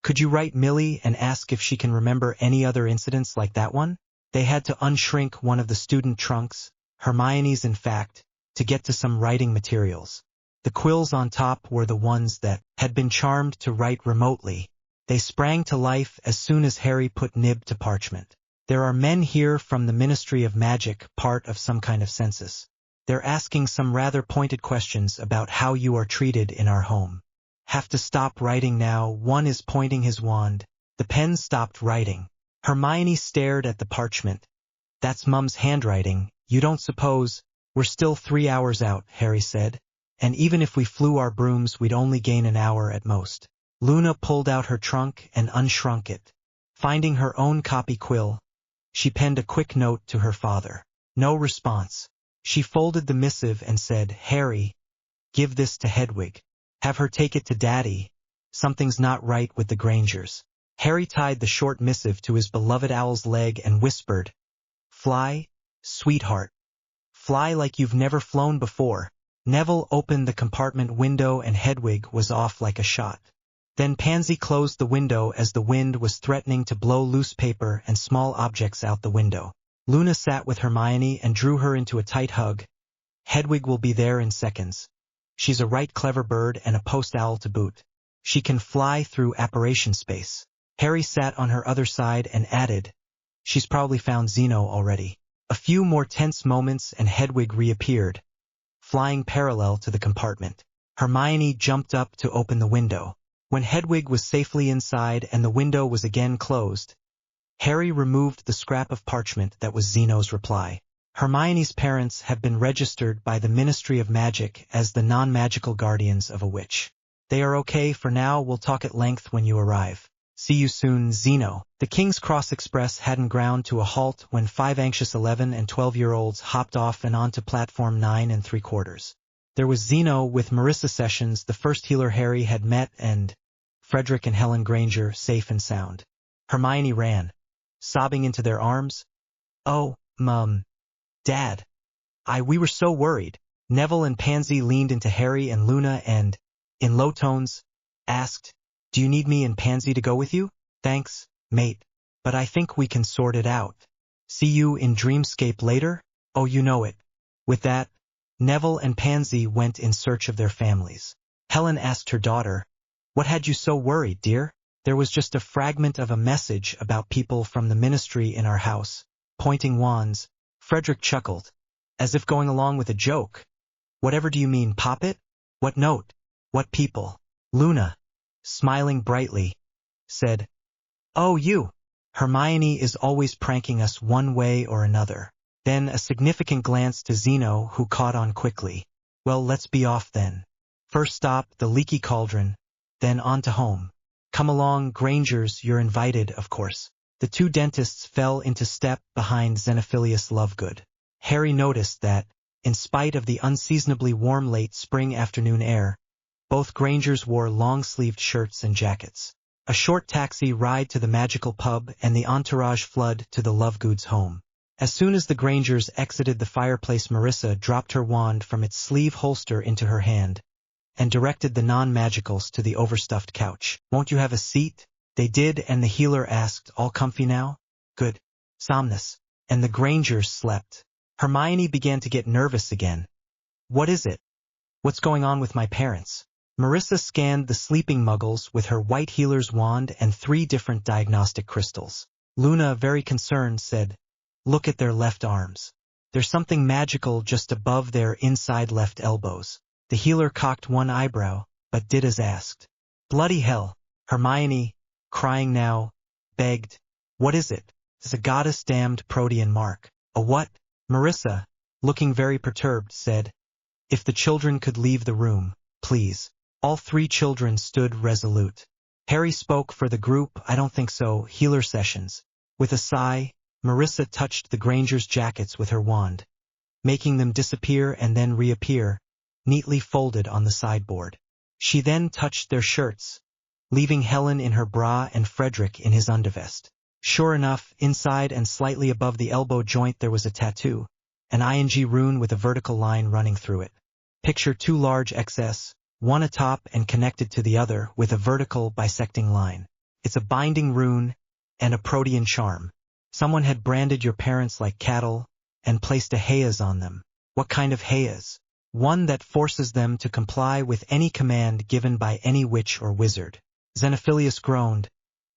could you write Millie and ask if she can remember any other incidents like that one? They had to unshrink one of the student trunks, Hermione's in fact, to get to some writing materials. The quills on top were the ones that had been charmed to write remotely. They sprang to life as soon as Harry put nib to parchment. There are men here from the Ministry of Magic, part of some kind of census. They're asking some rather pointed questions about how you are treated in our home. Have to stop writing now. One is pointing his wand. The pen stopped writing. Hermione stared at the parchment. That's Mum's handwriting. You don't suppose? We're still 3 hours out, Harry said. And even if we flew our brooms, we'd only gain an hour at most. Luna pulled out her trunk and unshrunk it. Finding her own copy quill, she penned a quick note to her father. No response. She folded the missive and said, Harry, give this to Hedwig. Have her take it to Daddy. Something's not right with the Grangers. Harry tied the short missive to his beloved owl's leg and whispered, Fly, sweetheart. Fly like you've never flown before. Neville opened the compartment window and Hedwig was off like a shot. Then Pansy closed the window as the wind was threatening to blow loose paper and small objects out the window. Luna sat with Hermione and drew her into a tight hug. Hedwig will be there in seconds. She's a right clever bird and a post-owl to boot. She can fly through apparition space. Harry sat on her other side and added, she's probably found Zeno already. A few more tense moments and Hedwig reappeared, flying parallel to the compartment. Hermione jumped up to open the window. When Hedwig was safely inside and the window was again closed, Harry removed the scrap of parchment that was Zeno's reply. Hermione's parents have been registered by the Ministry of Magic as the non-magical guardians of a witch. They are okay for now. We'll talk at length when you arrive. See you soon, Zeno. The King's Cross Express hadn't ground to a halt when 5 anxious 11 and 12-year-olds hopped off and onto platform 9 3/4. There was Zeno with Marissa Sessions, the first healer Harry had met, and Frederick and Helen Granger, safe and sound. Hermione ran, sobbing into their arms. Oh, Mum. Dad. We were so worried. Neville and Pansy leaned into Harry and Luna and, in low tones, asked, Do you need me and Pansy to go with you? Thanks, mate. But I think we can sort it out. See you in Dreamscape later? Oh, you know it. With that, Neville and Pansy went in search of their families. Helen asked her daughter, What had you so worried, dear? There was just a fragment of a message about people from the ministry in our house, pointing wands. Frederick chuckled, as if going along with a joke. Whatever do you mean, Poppet? What note? What people? Luna, smiling brightly, said, Oh, you. Hermione is always pranking us one way or another. Then a significant glance to Zeno, who caught on quickly. Well, let's be off then. First stop, the Leaky Cauldron, then on to home. Come along, Grangers, you're invited, of course. The two dentists fell into step behind Xenophilius Lovegood. Harry noticed that, in spite of the unseasonably warm late spring afternoon air, both Grangers wore long-sleeved shirts and jackets. A short taxi ride to the magical pub and the entourage flood to the Lovegoods' home. As soon as the Grangers exited the fireplace, Marissa dropped her wand from its sleeve holster into her hand and directed the non-magicals to the overstuffed couch. Won't you have a seat? They did, and the healer asked, All comfy now? Good. Somnus. And the Grangers slept. Hermione began to get nervous again. What is it? What's going on with my parents? Marissa scanned the sleeping muggles with her white healer's wand and 3 different diagnostic crystals. Luna, very concerned, said, "Look at their left arms. There's something magical just above their inside left elbows." The healer cocked one eyebrow, but did as asked. "Bloody hell." Hermione, crying now, begged, "What is it?" "It's a goddess-damned protean mark." "A what?" Marissa, looking very perturbed, said, "If the children could leave the room, please." All 3 children stood resolute. Harry spoke for the group. "I don't think so. Healer sessions." With a sigh, Marissa touched the Grangers' jackets with her wand, making them disappear and then reappear, neatly folded on the sideboard. She then touched their shirts, leaving Helen in her bra and Frederick in his undervest. Sure enough, inside and slightly above the elbow joint there was a tattoo, an ing rune with a vertical line running through it. Picture 2 large XS, one atop and connected to the other with a vertical bisecting line. It's a binding rune and a protean charm. Someone had branded your parents like cattle and placed a hayas on them. What kind of hayas? One that forces them to comply with any command given by any witch or wizard. Xenophilius groaned.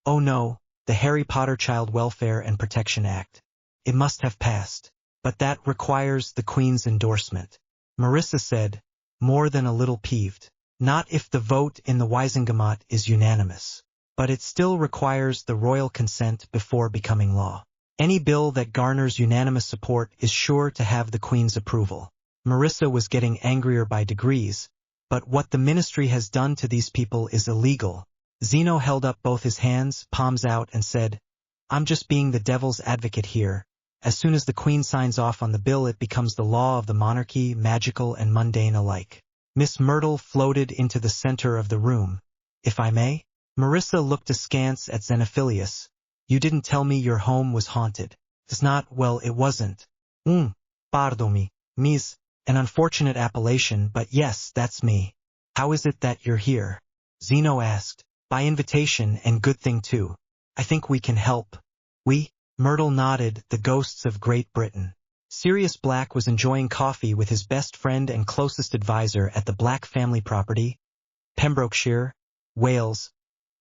"Oh no, the Harry Potter Child Welfare and Protection Act. It must have passed. But that requires the Queen's endorsement." Marissa said, more than a little peeved. "Not if the vote in the Wisengamot is unanimous. But it still requires the royal consent before becoming law. Any bill that garners unanimous support is sure to have the Queen's approval." Marissa was getting angrier by degrees, but what the ministry has done to these people is illegal. Zeno held up both his hands, palms out, and said, "I'm just being the devil's advocate here. As soon as the Queen signs off on the bill, it becomes the law of the monarchy, magical and mundane alike." Miss Myrtle floated into the center of the room. "If I may?" Marissa looked askance at Xenophilius. "You didn't tell me your home was haunted." "It's not, well, it wasn't." Pardon me, Miss. An unfortunate appellation, but yes, that's me." "How is it that you're here?" Zeno asked. "By invitation, and good thing too. I think we can help." "We?" Myrtle nodded. "The ghosts of Great Britain." Sirius Black was enjoying coffee with his best friend and closest advisor at the Black family property, Pembrokeshire, Wales,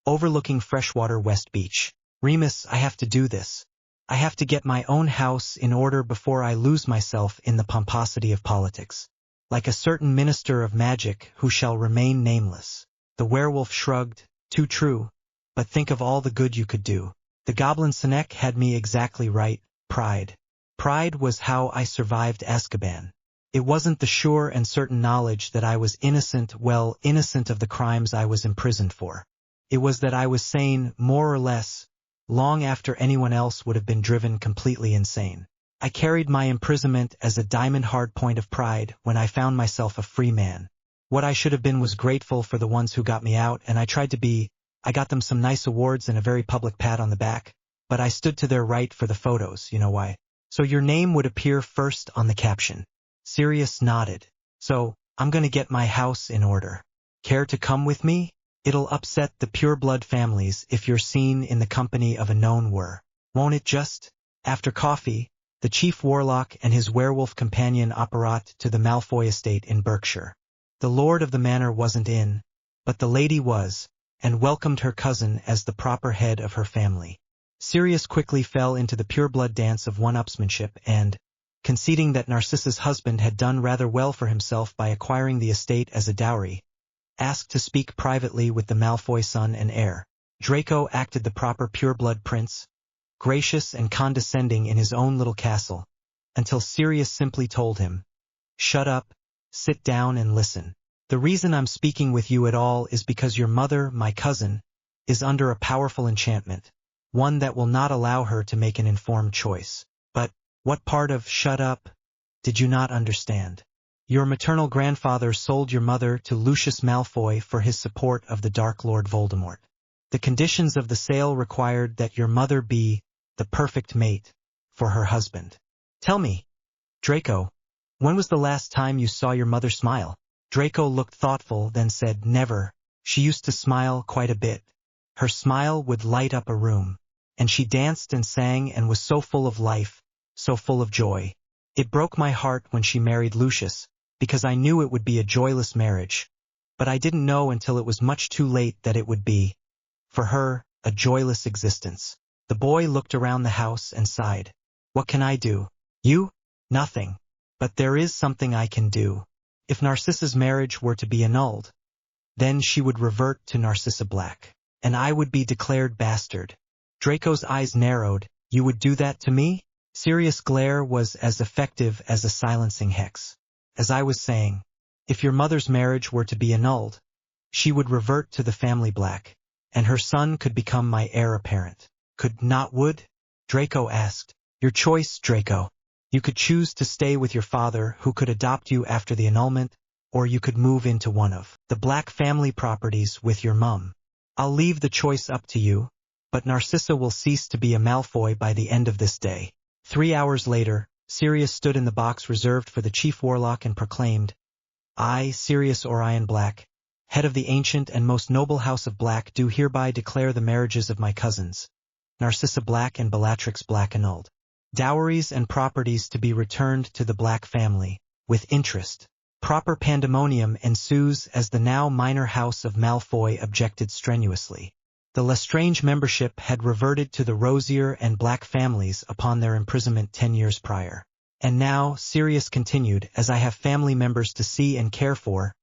overlooking freshwater West Beach. "Remus, I have to do this. I have to get my own house in order before I lose myself in the pomposity of politics. Like a certain minister of magic who shall remain nameless." The werewolf shrugged. "Too true. But think of all the good you could do." The goblin Senek had me exactly right. Pride. Pride was how I survived Azkaban. It wasn't the sure and certain knowledge that I was innocent of the crimes I was imprisoned for. It was that I was sane, more or less, long after anyone else would have been driven completely insane. I carried my imprisonment as a diamond-hard point of pride when I found myself a free man. What I should have been was grateful for the ones who got me out, and I tried to be. I got them some nice awards and a very public pat on the back, but I stood to their right for the photos, you know why. So your name would appear first on the caption. Sirius nodded. "So, I'm gonna get my house in order. Care to come with me? It'll upset the pureblood families if you're seen in the company of a known were. Won't it just?" After coffee, the chief warlock and his werewolf companion apparat to the Malfoy estate in Berkshire. The lord of the manor wasn't in, but the lady was, and welcomed her cousin as the proper head of her family. Sirius quickly fell into the pureblood dance of one-upsmanship and, conceding that Narcissa's husband had done rather well for himself by acquiring the estate as a dowry, asked to speak privately with the Malfoy son and heir. Draco acted the proper pureblood prince, gracious and condescending in his own little castle, until Sirius simply told him, "Shut up, sit down and listen. The reason I'm speaking with you at all is because your mother, my cousin, is under a powerful enchantment, one that will not allow her to make an informed choice." "But, what part of 'shut up' did you not understand?" "Your maternal grandfather sold your mother to Lucius Malfoy for his support of the Dark Lord Voldemort. The conditions of the sale required that your mother be the perfect mate for her husband." "Tell me, Draco, when was the last time you saw your mother smile?" Draco looked thoughtful, then said, "Never. She used to smile quite a bit. Her smile would light up a room. and she danced and sang and was so full of life, so full of joy. It broke my heart when she married Lucius, because I knew it would be a joyless marriage, but I didn't know until it was much too late that it would be, for her, a joyless existence. The boy looked around the house and sighed. What can I do? You? Nothing. But there is something I can do. If Narcissa's marriage were to be annulled, then she would revert to Narcissa Black, and I would be declared bastard. Draco's eyes narrowed. You would do that to me? Sirius' glare was as effective as a silencing hex. As I was saying, if your mother's marriage were to be annulled, she would revert to the family Black, and her son could become my heir apparent. Could not would? Draco asked. Your choice, Draco. You could choose to stay with your father, who could adopt you after the annulment, or you could move into one of the Black family properties with your mum. I'll leave the choice up to you, but Narcissa will cease to be a Malfoy by the end of this day. 3 hours later, Sirius stood in the box reserved for the chief warlock and proclaimed, I, Sirius Orion Black, head of the ancient and most noble house of Black, do hereby declare the marriages of my cousins, Narcissa Black and Bellatrix Black, annulled. Dowries and properties to be returned to the Black family, with interest. Proper pandemonium ensues as the now minor house of Malfoy objected strenuously. The Lestrange membership had reverted to the Rosier and Black families upon their imprisonment 10 years prior. And now, Sirius continued, as I have family members to see and care for,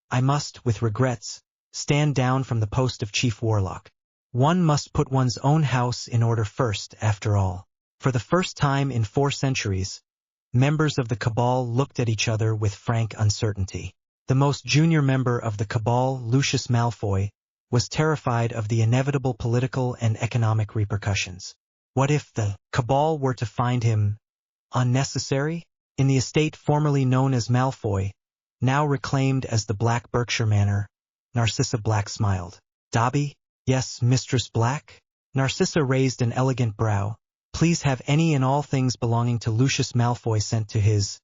I must, with regrets, stand down from the post of Chief Warlock. One must put one's own house in order first, after all. For the first time in 4 centuries, members of the Cabal looked at each other with frank uncertainty. The most junior member of the Cabal, Lucius Malfoy, was terrified of the inevitable political and economic repercussions. What if the Cabal were to find him unnecessary? In the estate formerly known as Malfoy, now reclaimed as the Black Berkshire Manor, Narcissa Black smiled. Dobby? Yes, Mistress Black? Narcissa raised an elegant brow. Please have any and all things belonging to Lucius Malfoy sent to his,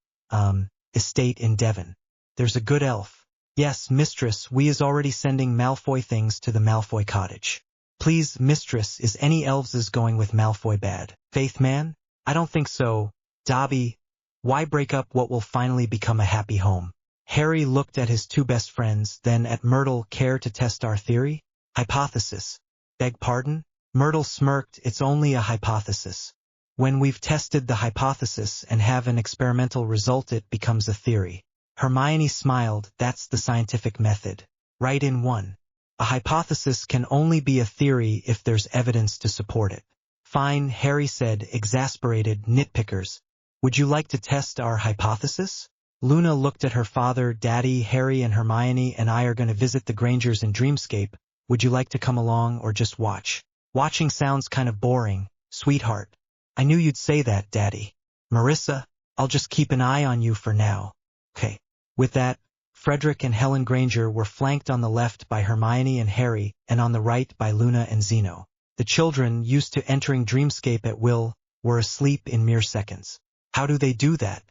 estate in Devon. There's a good elf. Yes, mistress, we is already sending Malfoy things to the Malfoy cottage. Please, mistress, is any elves going with Malfoy bad? Faith man? I don't think so. Dobby, why break up what will finally become a happy home? Harry looked at his 2 best friends, then at Myrtle. Care to test our theory? Hypothesis. Beg pardon? Myrtle smirked. It's only a hypothesis. When we've tested the hypothesis and have an experimental result, it becomes a theory. Hermione smiled. That's the scientific method. Right in one. A hypothesis can only be a theory if there's evidence to support it. Fine, Harry said, exasperated. Nitpickers. Would you like to test our hypothesis? Luna looked at her father. Daddy, Harry and Hermione and I are going to visit the Grangers in Dreamscape. Would you like to come along or just watch? Watching sounds kind of boring, sweetheart. I knew you'd say that, Daddy. Marissa, I'll just keep an eye on you for now. Okay. With that, Frederick and Helen Granger were flanked on the left by Hermione and Harry, and on the right by Luna and Zeno. The children, used to entering Dreamscape at will, were asleep in mere seconds. How do they do that?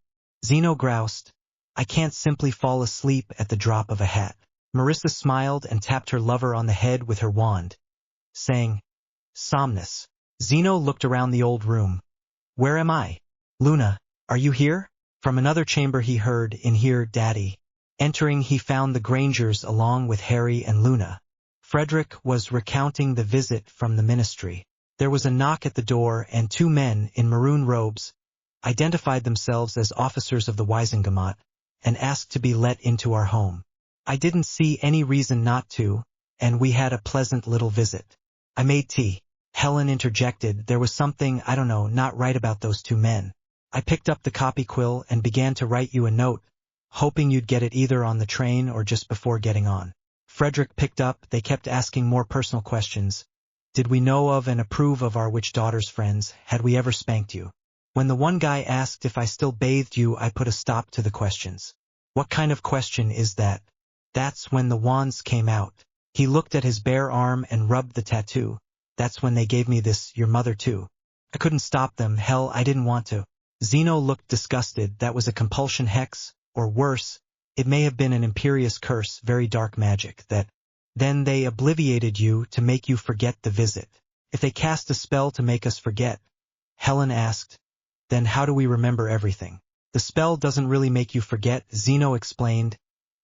Zeno groused. I can't simply fall asleep at the drop of a hat. Marissa smiled and tapped her lover on the head with her wand, saying, Somnus. Zeno looked around the old room. Where am I? Luna, are you here? From another chamber he heard, In here, Daddy. Entering, he found the Grangers along with Harry and Luna. Frederick was recounting the visit from the ministry. There was a knock at the door, and 2 men in maroon robes identified themselves as officers of the Wisengamot and asked to be let into our home. I didn't see any reason not to, and we had a pleasant little visit. I made tea. Helen interjected. There was something, I don't know, not right about those 2 men. I picked up the copy quill and began to write you a note, hoping you'd get it either on the train or just before getting on. Frederick picked up. They kept asking more personal questions. Did we know of and approve of our witch daughter's friends? Had we ever spanked you? When the one guy asked if I still bathed you, I put a stop to the questions. What kind of question is that? That's when the wands came out. He looked at his bare arm and rubbed the tattoo. That's when they gave me this, your mother too. I couldn't stop them. Hell, I didn't want to. Zeno looked disgusted. That was a compulsion hex, or worse, it may have been an imperious curse, very dark magic, that then they obliviated you to make you forget the visit. If they cast a spell to make us forget, Helen asked, then how do we remember everything? The spell doesn't really make you forget, Zeno explained.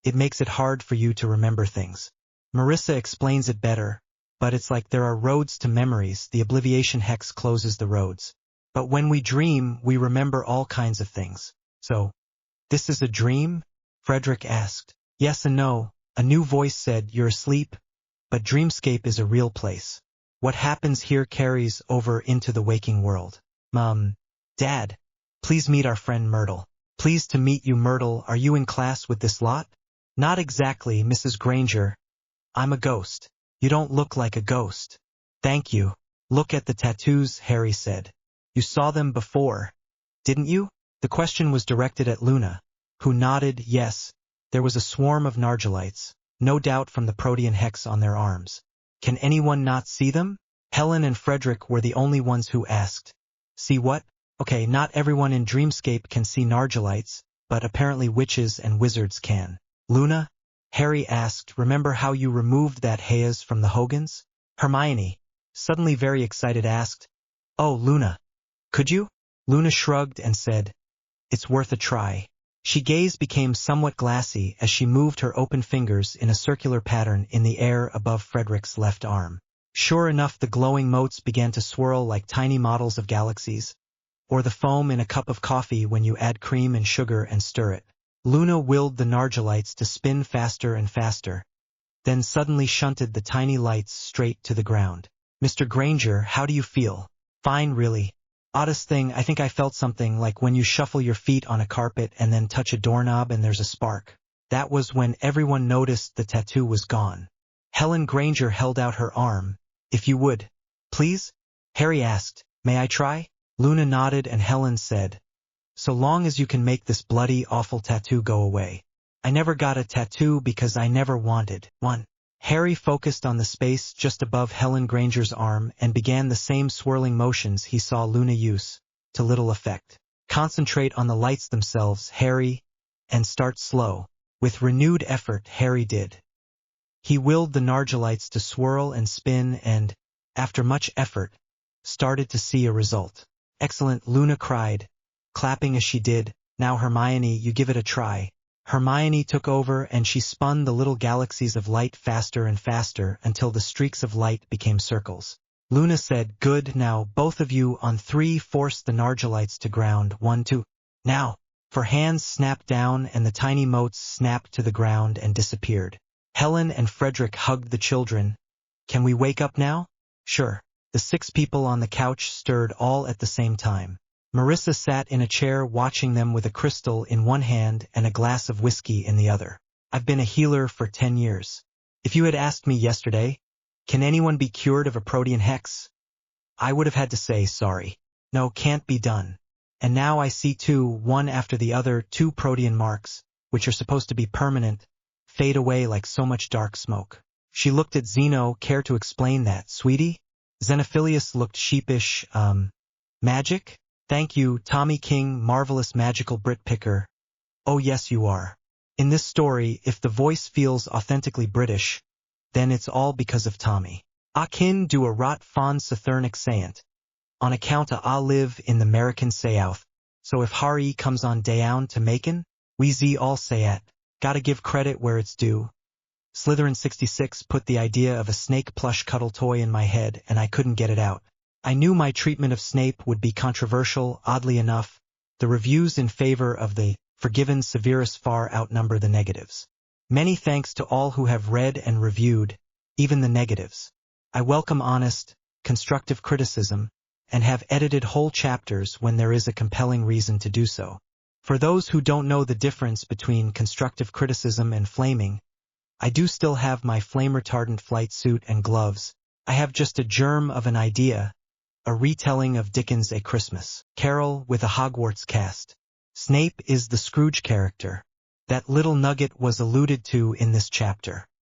It makes it hard for you to remember things. Marissa explains it better, but it's like there are roads to memories. The obliviation hex closes the roads. But when we dream, we remember all kinds of things. So, this is a dream? Frederick asked. Yes and no. A new voice said, you're asleep, but dreamscape is a real place. What happens here carries over into the waking world. Dad, please meet our friend Myrtle. Pleased to meet you, Myrtle. Are you in class with this lot? Not exactly, Mrs. Granger. I'm a ghost. You don't look like a ghost. Thank you. Look at the tattoos, Harry said. You saw them before, didn't you? The question was directed at Luna, who nodded yes. There was a swarm of Nargilites, no doubt from the Protean hex on their arms. Can anyone not see them? Helen and Frederick were the only ones who asked. See what? Okay, not everyone in Dreamscape can see Nargilites, but apparently witches and wizards can. Luna? Harry asked, remember how you removed that haze from the Hogans? Hermione, suddenly very excited, asked, oh, Luna, could you? Luna shrugged and said, it's worth a try. She gaze became somewhat glassy as she moved her open fingers in a circular pattern in the air above Frederick's left arm. Sure enough, the glowing motes began to swirl like tiny models of galaxies, or the foam in a cup of coffee when you add cream and sugar and stir it. Luna willed the Nargilites to spin faster and faster, then suddenly shunted the tiny lights straight to the ground. Mr. Granger, how do you feel? Fine, really. Oddest thing, I think I felt something like when you shuffle your feet on a carpet and then touch a doorknob and there's a spark. That was when everyone noticed the tattoo was gone. Helen Granger held out her arm. If you would, please? Harry asked, may I try? Luna nodded and Helen said, so long as you can make this bloody, awful tattoo go away. I never got a tattoo because I never wanted one. Harry focused on the space just above Helen Granger's arm and began the same swirling motions he saw Luna use, to little effect. Concentrate on the lights themselves, Harry, and start slow. With renewed effort, Harry did. He willed the Nargilites to swirl and spin and, after much effort, started to see a result. Excellent, Luna cried, clapping as she did. Now Hermione, you give it a try. Hermione took over and she spun the little galaxies of light faster and faster until the streaks of light became circles. Luna said, good, now both of you on 3 force the Nargilites to ground. 1, 2. Now, for hands snapped down and the tiny motes snapped to the ground and disappeared. Helen and Frederick hugged the children. Can we wake up now? Sure. The 6 people on the couch stirred all at the same time. Marissa sat in a chair watching them with a crystal in one hand and a glass of whiskey in the other. I've been a healer for 10 years. If you had asked me yesterday, can anyone be cured of a Protean hex? I would have had to say sorry. No, can't be done. And now I see 2, one after the other, 2 Protean marks, which are supposed to be permanent, fade away like so much dark smoke. She looked at Zeno. Care to explain that, sweetie? Xenophilius looked sheepish. Magic? Thank you, Tommy King, marvelous magical Brit picker. Oh yes, you are. In this story, if the voice feels authentically British, then it's all because of Tommy. Akin do a rot fond Sathernic sayant. On account of I live in the American South, so if Harry comes on down to Macon, we z all say at. Gotta give credit where it's due. Slytherin 66 put the idea of a snake plush cuddle toy in my head and I couldn't get it out. I knew my treatment of Snape would be controversial. Oddly enough, the reviews in favor of the Forgiven Severus far outnumber the negatives. Many thanks to all who have read and reviewed, even the negatives. I welcome honest, constructive criticism, and have edited whole chapters when there is a compelling reason to do so. For those who don't know the difference between constructive criticism and flaming, I do still have my flame-retardant flight suit and gloves. I have just a germ of an idea, a retelling of Dickens' A Christmas Carol with a Hogwarts cast. Snape is the Scrooge character. That little nugget was alluded to in this chapter.